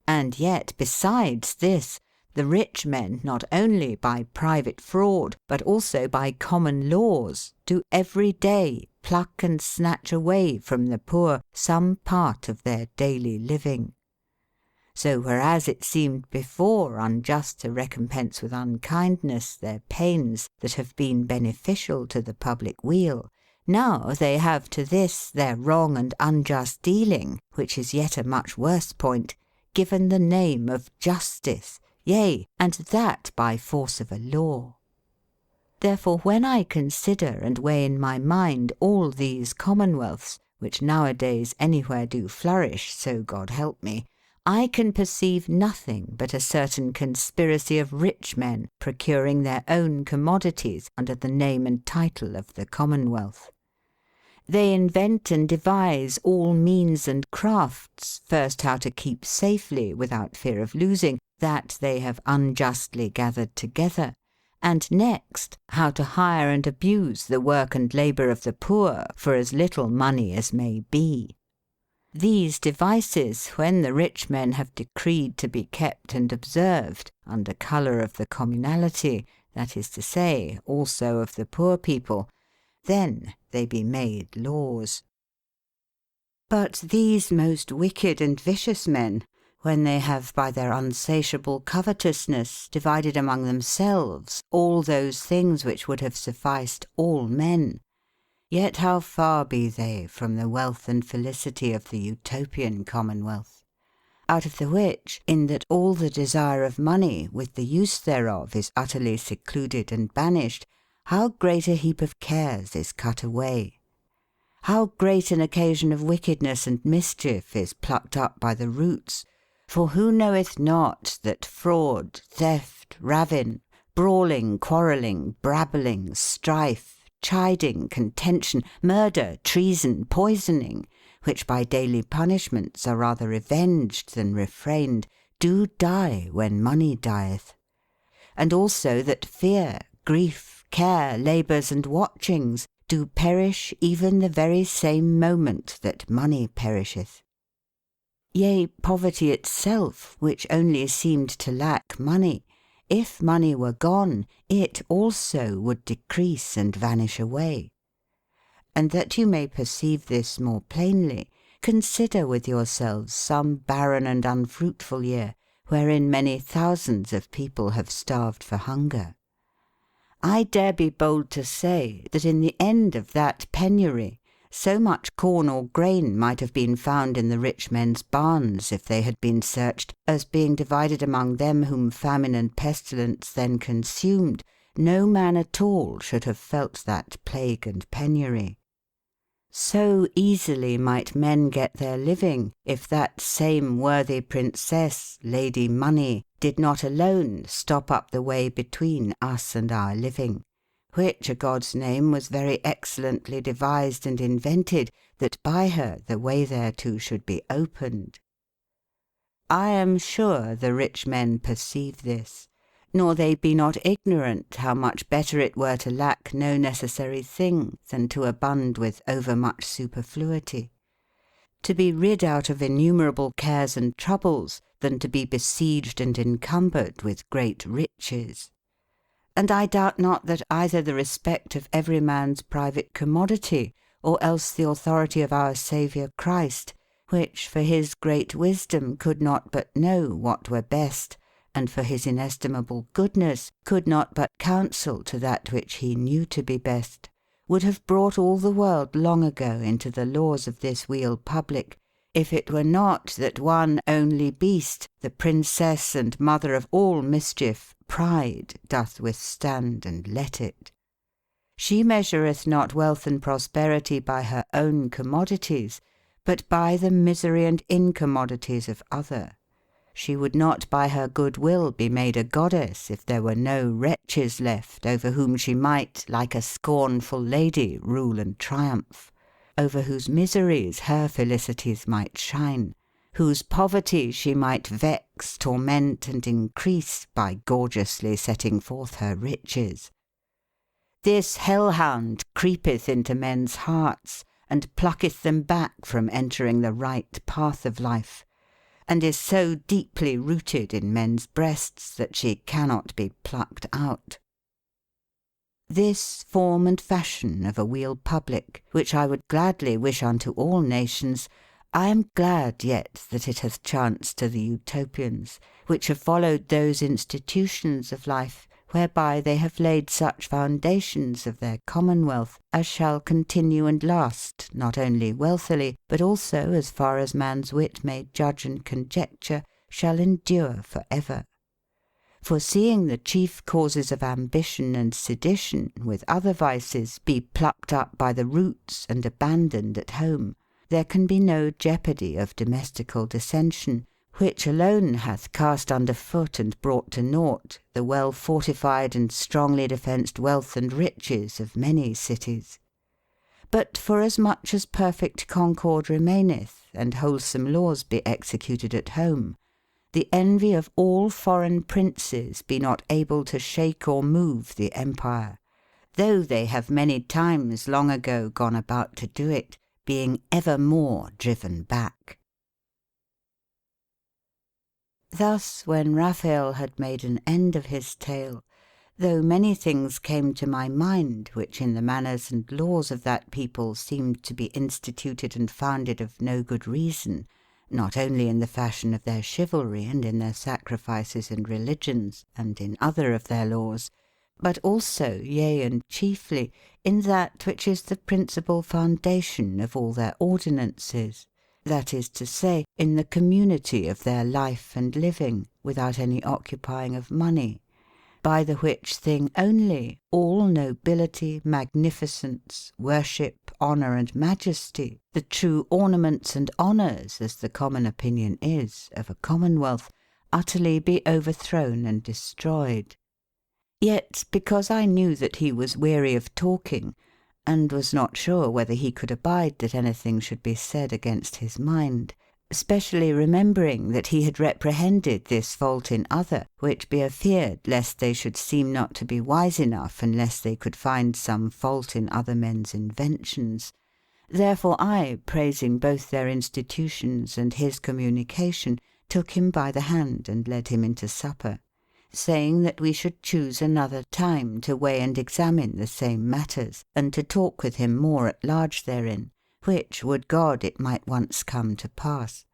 And yet besides this, the rich men not only by private fraud, but also by common laws, do every day pluck and snatch away from the poor some part of their daily living. So whereas it seemed before unjust to recompense with unkindness their pains that have been beneficial to the public weal, now they have to this their wrong and unjust dealing, which is yet a much worse point, given the name of justice, yea, and that by force of a law. Therefore when I consider and weigh in my mind all these commonwealths, which nowadays anywhere do flourish, so God help me, I can perceive nothing but a certain conspiracy of rich men procuring their own commodities under the name and title of the commonwealth. They invent and devise all means and crafts, first how to keep safely, without fear of losing, that they have unjustly gathered together, and next how to hire and abuse the work and labour of the poor for as little money as may be. These devices, when the rich men have decreed to be kept and observed, under colour of the communality, that is to say, also of the poor people, then they be made laws. But these most wicked and vicious men, when they have by their unsatiable covetousness divided among themselves all those things which would have sufficed all men, yet how far be they from the wealth and felicity of the Utopian commonwealth? Out of the which, in that all the desire of money with the use thereof is utterly secluded and banished, how great a heap of cares is cut away! How great an occasion of wickedness and mischief is plucked up by the roots! For who knoweth not that fraud, theft, ravin, brawling, quarrelling, brabbling, strife, chiding, contention, murder, treason, poisoning, which by daily punishments are rather revenged than refrained, do die when money dieth. And also that fear, grief, care, labours, and watchings do perish even the very same moment that money perisheth. Yea, poverty itself, which only seemed to lack money, if money were gone, it also would decrease and vanish away. And that you may perceive this more plainly, consider with yourselves some barren and unfruitful year, wherein many thousands of people have starved for hunger. I dare be bold to say that in the end of that penury, so much corn or grain might have been found in the rich men's barns, if they had been searched, as being divided among them whom famine and pestilence then consumed, no man at all should have felt that plague and penury. So easily might men get their living, if that same worthy princess, Lady Money, did not alone stop up the way between us and our living, which a God's name was very excellently devised and invented, that by her the way thereto should be opened. I am sure the rich men perceive this, nor they be not ignorant how much better it were to lack no necessary thing than to abund with overmuch superfluity; to be rid out of innumerable cares and troubles than to be besieged and encumbered with great riches. And I doubt not that either the respect of every man's private commodity, or else the authority of our Saviour Christ, which for his great wisdom could not but know what were best, and for his inestimable goodness could not but counsel to that which he knew to be best, would have brought all the world long ago into the laws of this weal public, if it were not that one only beast, the princess and mother of all mischief, pride, doth withstand and let it. She measureth not wealth and prosperity by her own commodities, but by the misery and incommodities of other. She would not by her good will be made a goddess, if there were no wretches left over whom she might, like a scornful lady, rule and triumph, over whose miseries her felicities might shine, whose poverty she might vex, torment, and increase by gorgeously setting forth her riches. This hell-hound creepeth into men's hearts, and plucketh them back from entering the right path of life, and is so deeply rooted in men's breasts that she cannot be plucked out. This form and fashion of a weal public, which I would gladly wish unto all nations, I am glad yet that it hath chanced to the Utopians, which have followed those institutions of life whereby they have laid such foundations of their commonwealth as shall continue and last, not only wealthily, but also, as far as man's wit may judge and conjecture, shall endure for ever. For seeing the chief causes of ambition and sedition, with other vices, be plucked up by the roots and abandoned at home, there can be no jeopardy of domestical dissension, which alone hath cast under foot and brought to naught the well fortified and strongly defenced wealth and riches of many cities. But forasmuch as perfect concord remaineth, and wholesome laws be executed at home, the envy of all foreign princes be not able to shake or move the empire, though they have many times long ago gone about to do it, being evermore driven back. Thus, when Raphael had made an end of his tale, though many things came to my mind which in the manners and laws of that people seemed to be instituted and founded of no good reason, not only in the fashion of their chivalry and in their sacrifices and religions, and in other of their laws, but also, yea, and chiefly, in that which is the principal foundation of all their ordinances, that is to say, in the community of their life and living, without any occupying of money, by the which thing only all nobility, magnificence, worship, honour, and majesty, the true ornaments and honours, as the common opinion is, of a commonwealth, utterly be overthrown and destroyed. Yet, because I knew that he was weary of talking, and was not sure whether he could abide that anything should be said against his mind, specially remembering that he had reprehended this fault in other, which be afeared lest they should seem not to be wise enough unless they could find some fault in other men's inventions. Therefore I, praising both their institutions and his communication, took him by the hand and led him into supper, saying that we should choose another time to weigh and examine the same matters, and to talk with him more at large therein, which would God it might once come to pass.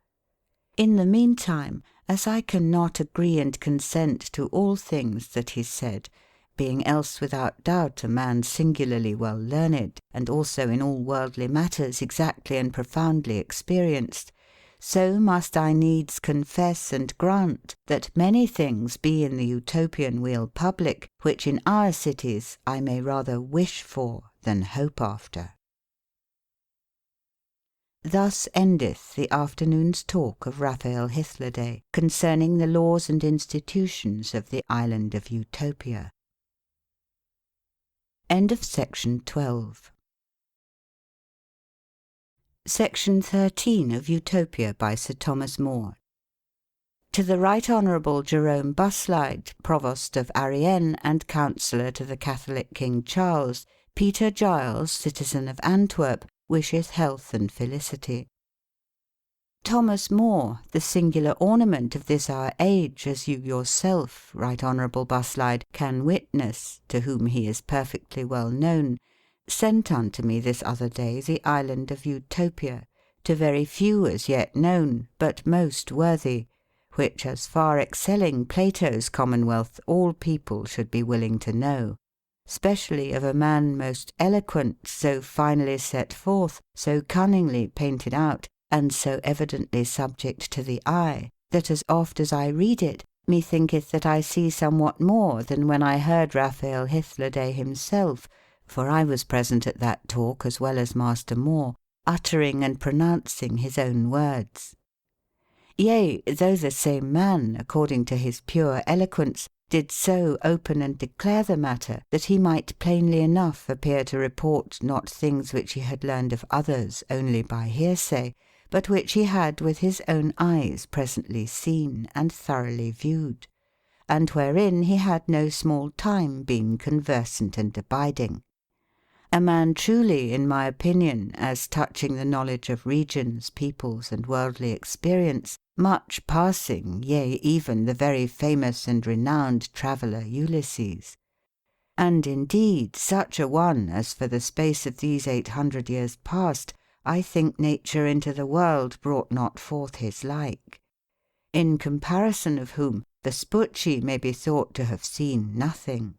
In the meantime, as I cannot agree and consent to all things that he said, being else without doubt a man singularly well learned, and also in all worldly matters exactly and profoundly experienced, so must I needs confess and grant that many things be in the Utopian wheel public, which in our cities I may rather wish for than hope after. Thus endeth the afternoon's talk of Raphael Hythloday concerning the laws and institutions of the island of Utopia. End of section 12. Section 13 of Utopia by Sir Thomas More. To the Right Honourable Jerome Buslide, Provost of Arienne and Counsellor to the Catholic King Charles, Peter Giles, citizen of Antwerp, wisheth health and felicity. Thomas More, the singular ornament of this our age, as you yourself, Right Honourable Buslide, can witness, to whom he is perfectly well known, sent unto me this other day the island of Utopia, to very few as yet known, but most worthy, which as far excelling Plato's commonwealth all people should be willing to know, specially of a man most eloquent, so finely set forth, so cunningly painted out, and so evidently subject to the eye, that as oft as I read it, methinketh that I see somewhat more than when I heard Raphael Hythloday himself, for I was present at that talk as well as Master More, uttering and pronouncing his own words. Yea, though the same man, according to his pure eloquence, did so open and declare the matter, that he might plainly enough appear to report not things which he had learned of others only by hearsay, but which he had with his own eyes presently seen and thoroughly viewed, and wherein he had no small time been conversant and abiding. A man truly, in my opinion, as touching the knowledge of regions, peoples, and worldly experience, much passing, yea, even the very famous and renowned traveller Ulysses. And indeed such a one as for the space of these 800 years past, I think nature into the world brought not forth his like. In comparison of whom Vespucci may be thought to have seen nothing.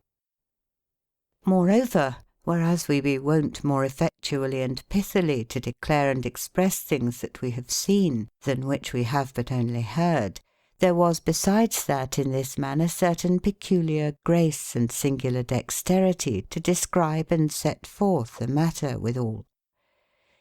Moreover, whereas we be wont more effectually and pithily to declare and express things that we have seen, than which we have but only heard, there was besides that in this man a certain peculiar grace and singular dexterity to describe and set forth the matter withal.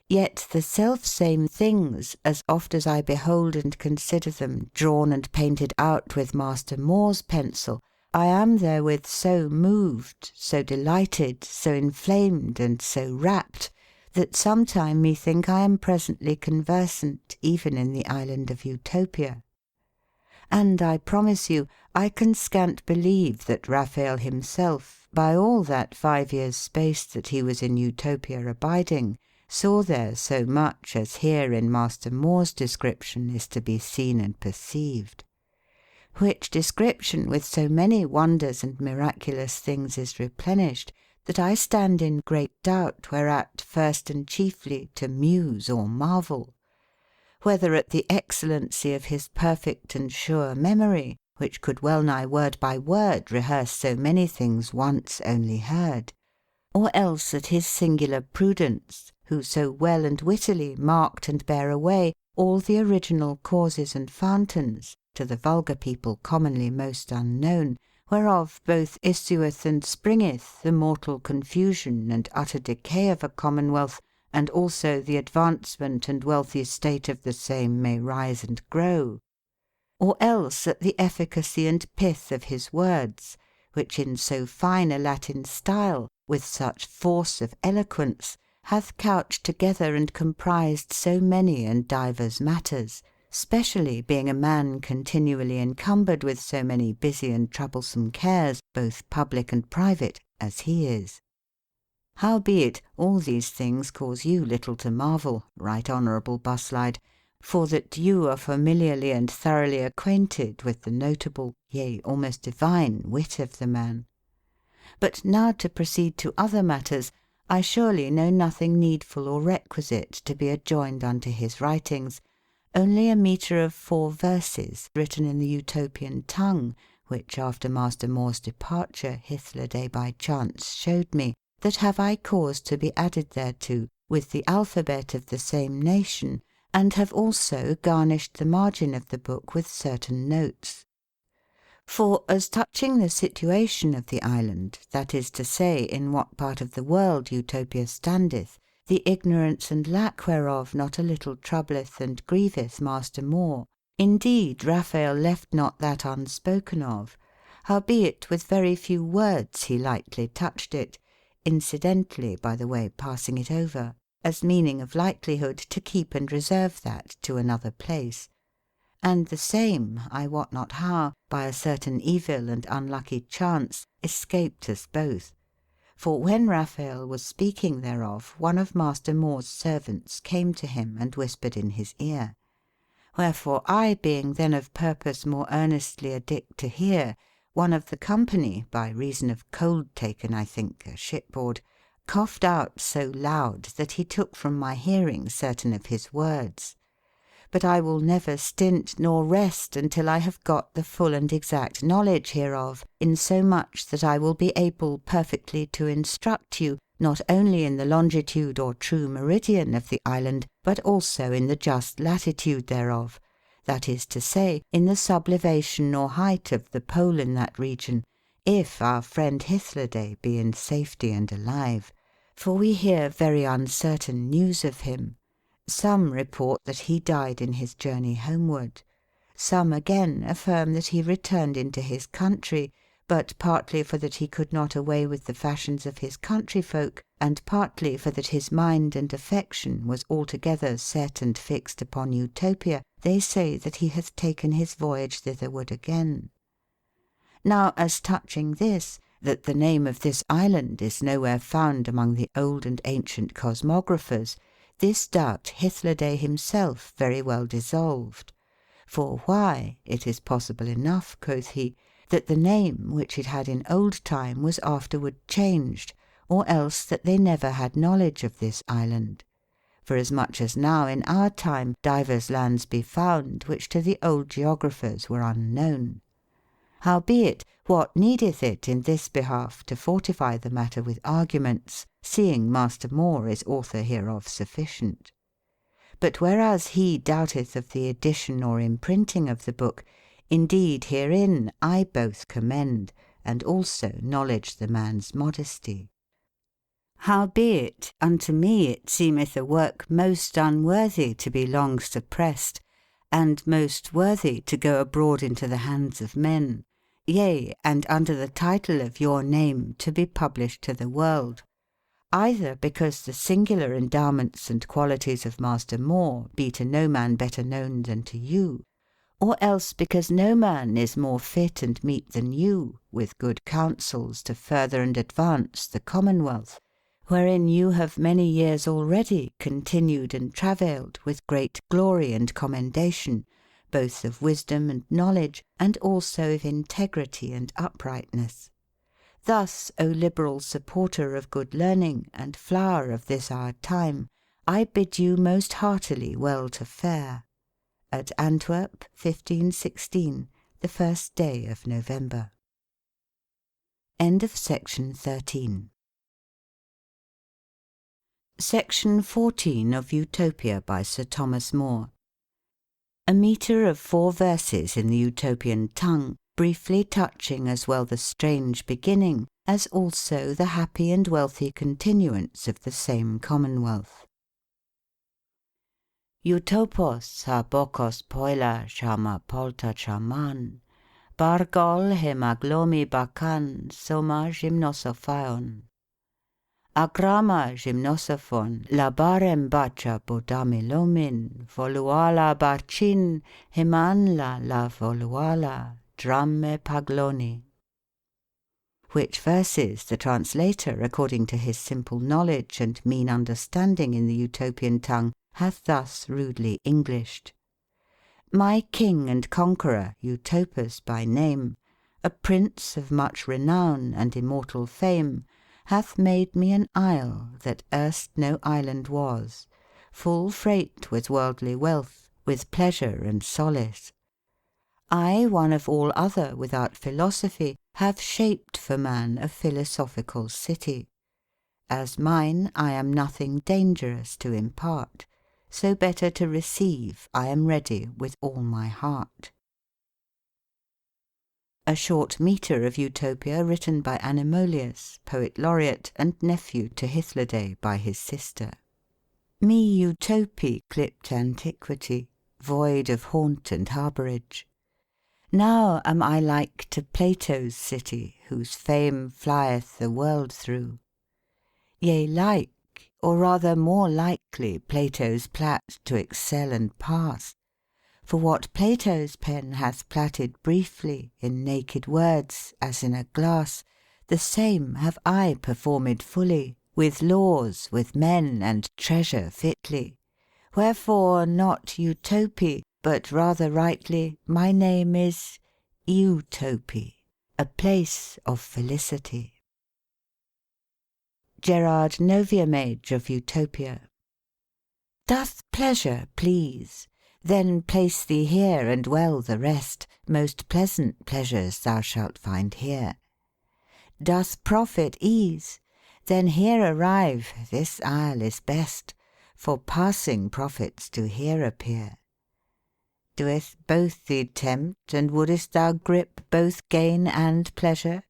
Yet the self-same things, as oft as I behold and consider them drawn and painted out with Master More's pencil, I am therewith so moved, so delighted, so inflamed, and so rapt, that sometime methink I am presently conversant even in the island of Utopia. And I promise you, I can scant believe that Raphael himself, by all that 5 years' space that he was in Utopia abiding, saw there so much as here in Master More's description is to be seen and perceived. Which description with so many wonders and miraculous things is replenished, that I stand in great doubt whereat first and chiefly to muse or marvel. Whether at the excellency of his perfect and sure memory, which could well nigh word by word rehearse so many things once only heard, or else at his singular prudence, who so well and wittily marked and bare away all the original causes and fountains, to the vulgar people commonly most unknown, whereof both issueth and springeth the mortal confusion and utter decay of a commonwealth, and also the advancement and wealthy state of the same may rise and grow. Or else at the efficacy and pith of his words, which in so fine a Latin style, with such force of eloquence, hath couched together and comprised so many and divers matters, specially being a man continually encumbered with so many busy and troublesome cares, both public and private, as he is. Howbeit, all these things cause you little to marvel, right honourable Buslide, for that you are familiarly and thoroughly acquainted with the notable, yea, almost divine wit of the man. But now to proceed to other matters, I surely know nothing needful or requisite to be adjoined unto his writings, only a metre of 4 verses written in the Utopian tongue, which after Master More's departure hitherday by chance showed me, that have I cause to be added thereto, with the alphabet of the same nation, and have also garnished the margin of the book with certain notes. For as touching the situation of the island, that is to say, in what part of the world Utopia standeth, the ignorance and lack whereof not a little troubleth and grieveth Master More, indeed Raphael left not that unspoken of, howbeit with very few words he lightly touched it, incidentally by the way passing it over, as meaning of likelihood to keep and reserve that to another place. And the same, I wot not how, by a certain evil and unlucky chance, escaped us both. For when Raphael was speaking thereof, one of Master More's servants came to him and whispered in his ear. Wherefore I, being then of purpose more earnestly addict to hear, one of the company, by reason of cold taken, I think, a shipboard, coughed out so loud that he took from my hearing certain of his words. But I will never stint nor rest until I have got the full and exact knowledge hereof, insomuch that I will be able perfectly to instruct you, not only in the longitude or true meridian of the island, but also in the just latitude thereof, that is to say, in the sublevation or height of the pole in that region, if our friend Hythloday be in safety and alive. For we hear very uncertain news of him. Some report that he died in his journey homeward. Some again affirm that he returned into his country, but partly for that he could not away with the fashions of his countryfolk, and partly for that his mind and affection was altogether set and fixed upon Utopia, they say that he hath taken his voyage thitherward again. Now as touching this, that the name of this island is nowhere found among the old and ancient cosmographers, this doubt Hythloday himself very well dissolved. For why, it is possible enough, quoth he, that the name which it had in old time was afterward changed, or else that they never had knowledge of this island. For as much as now in our time divers lands be found which to the old geographers were unknown. Howbeit, what needeth it in this behalf to fortify the matter with arguments, seeing Master More is author hereof sufficient? But whereas he doubteth of the edition or imprinting of the book, indeed herein I both commend, and also knowledge the man's modesty. Howbeit, unto me it seemeth a work most unworthy to be long suppressed, and most worthy to go abroad into the hands of men, yea, and under the title of your name to be published to the world, either because the singular endowments and qualities of Master More be to no man better known than to you, or else because no man is more fit and meet than you, with good counsels to further and advance the commonwealth, wherein you have many years already continued and travailed with great glory and commendation, both of wisdom and knowledge, and also of integrity and uprightness. Thus, O liberal supporter of good learning, and flower of this our time, I bid you most heartily well to fare. At Antwerp, 1516, the 1st day of November. End of section 13. Section 14 of Utopia by Sir Thomas More. A metre of 4 verses in the Utopian tongue, briefly touching as well the strange beginning as also the happy and wealthy continuance of the same commonwealth. Utopos ha bokos poila shama polta chaman, bargol hemaglomi bakan soma gymnosophion. Agrama gymnosophon labarem bacha bodamilomin, voluala barchin, himanla la voluala, dramme pagloni. Which verses the translator, according to his simple knowledge and mean understanding in the Utopian tongue, hath thus rudely Englished. My king and conqueror, Utopus by name, a prince of much renown and immortal fame, hath made me an isle that erst no island was, full freight with worldly wealth, with pleasure and solace. I, one of all other without philosophy, have shaped for man a philosophical city. As mine, I am nothing dangerous to impart, so better to receive I am ready with all my heart. A short metre of Utopia written by Anemolius, Poet Laureate and nephew to Hythloday by his sister. Me Utopie clipped antiquity, void of haunt and harbourage. Now am I like to Plato's city, whose fame flieth the world through. Yea, like, or rather more likely Plato's plat to excel and pass. For what Plato's pen hath platted briefly, in naked words, as in a glass, the same have I performed fully, with laws, with men, and treasure fitly. Wherefore not Utopie, but rather rightly my name is Utopie, a place of felicity. Gerard Noviamage of Utopia. Doth pleasure please? Then place thee here, and well the rest, most pleasant pleasures thou shalt find here. Doth profit ease? Then here arrive, this isle is best, for passing profits do here appear. Doeth both thee tempt, and wouldest thou grip both gain and pleasure?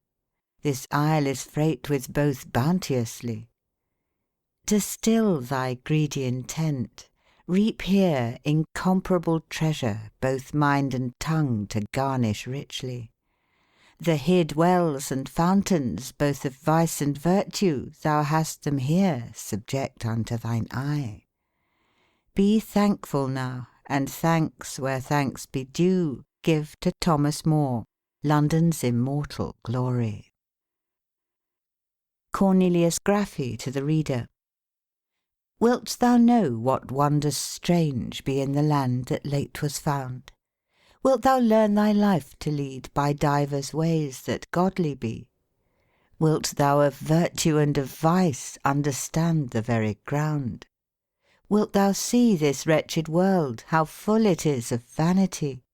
This isle is freight with both bounteously. To still thy greedy intent, reap here incomparable treasure, both mind and tongue to garnish richly. The hid wells and fountains, both of vice and virtue, thou hast them here subject unto thine eye. Be thankful now, and thanks where thanks be due, give to Thomas More, London's immortal glory. Cornelius Graffy to the Reader. Wilt thou know what wonders strange be in the land that late was found? Wilt thou learn thy life to lead by divers ways that godly be? Wilt thou of virtue and of vice understand the very ground? Wilt thou see this wretched world, how full it is of vanity?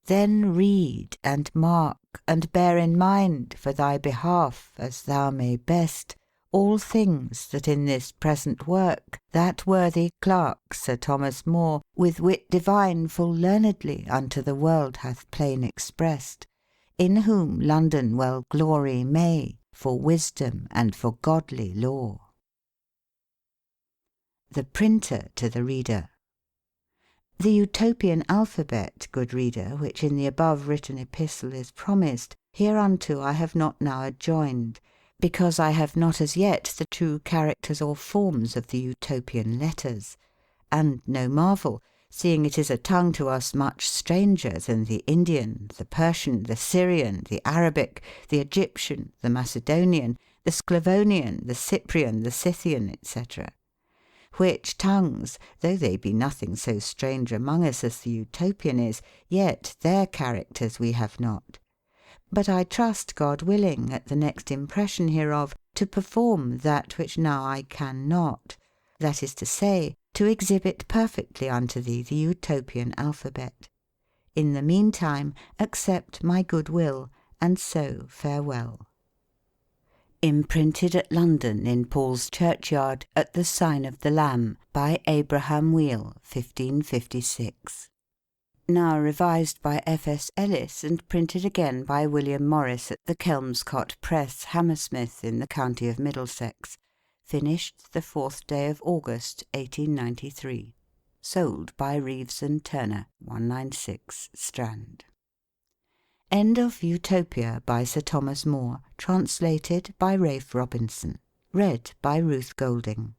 Then read and mark, and bear in mind for thy behalf, as thou may best, all things that in this present work that worthy clerk Sir Thomas More with wit divine full learnedly unto the world hath plain expressed, in whom London well glory may for wisdom and for godly law. The Printer to the Reader. The Utopian alphabet, good reader, which in the above written epistle is promised, hereunto I have not now adjoined, because I have not as yet the true characters or forms of the Utopian letters. And no marvel, seeing it is a tongue to us much stranger than the Indian, the Persian, the Syrian, the Arabic, the Egyptian, the Macedonian, the Sclavonian, the Cyprian, the Scythian, etc. Which tongues, though they be nothing so strange among us as the Utopian is, yet their characters we have not. But I trust, God willing, at the next impression hereof, to perform that which now I can not, that is to say, to exhibit perfectly unto thee the Utopian alphabet. In the meantime, accept my good will, and so farewell. Imprinted at London in Paul's Churchyard at the Sign of the Lamb, by Abraham Wheel, 1556. Now revised by F.S. Ellis and printed again by William Morris at the Kelmscott Press, Hammersmith, in the county of Middlesex. Finished the 4th day of August, 1893. Sold by Reeves and Turner, 196, Strand. End of Utopia by Sir Thomas More, translated by Ralph Robinson. Read by Ruth Golding.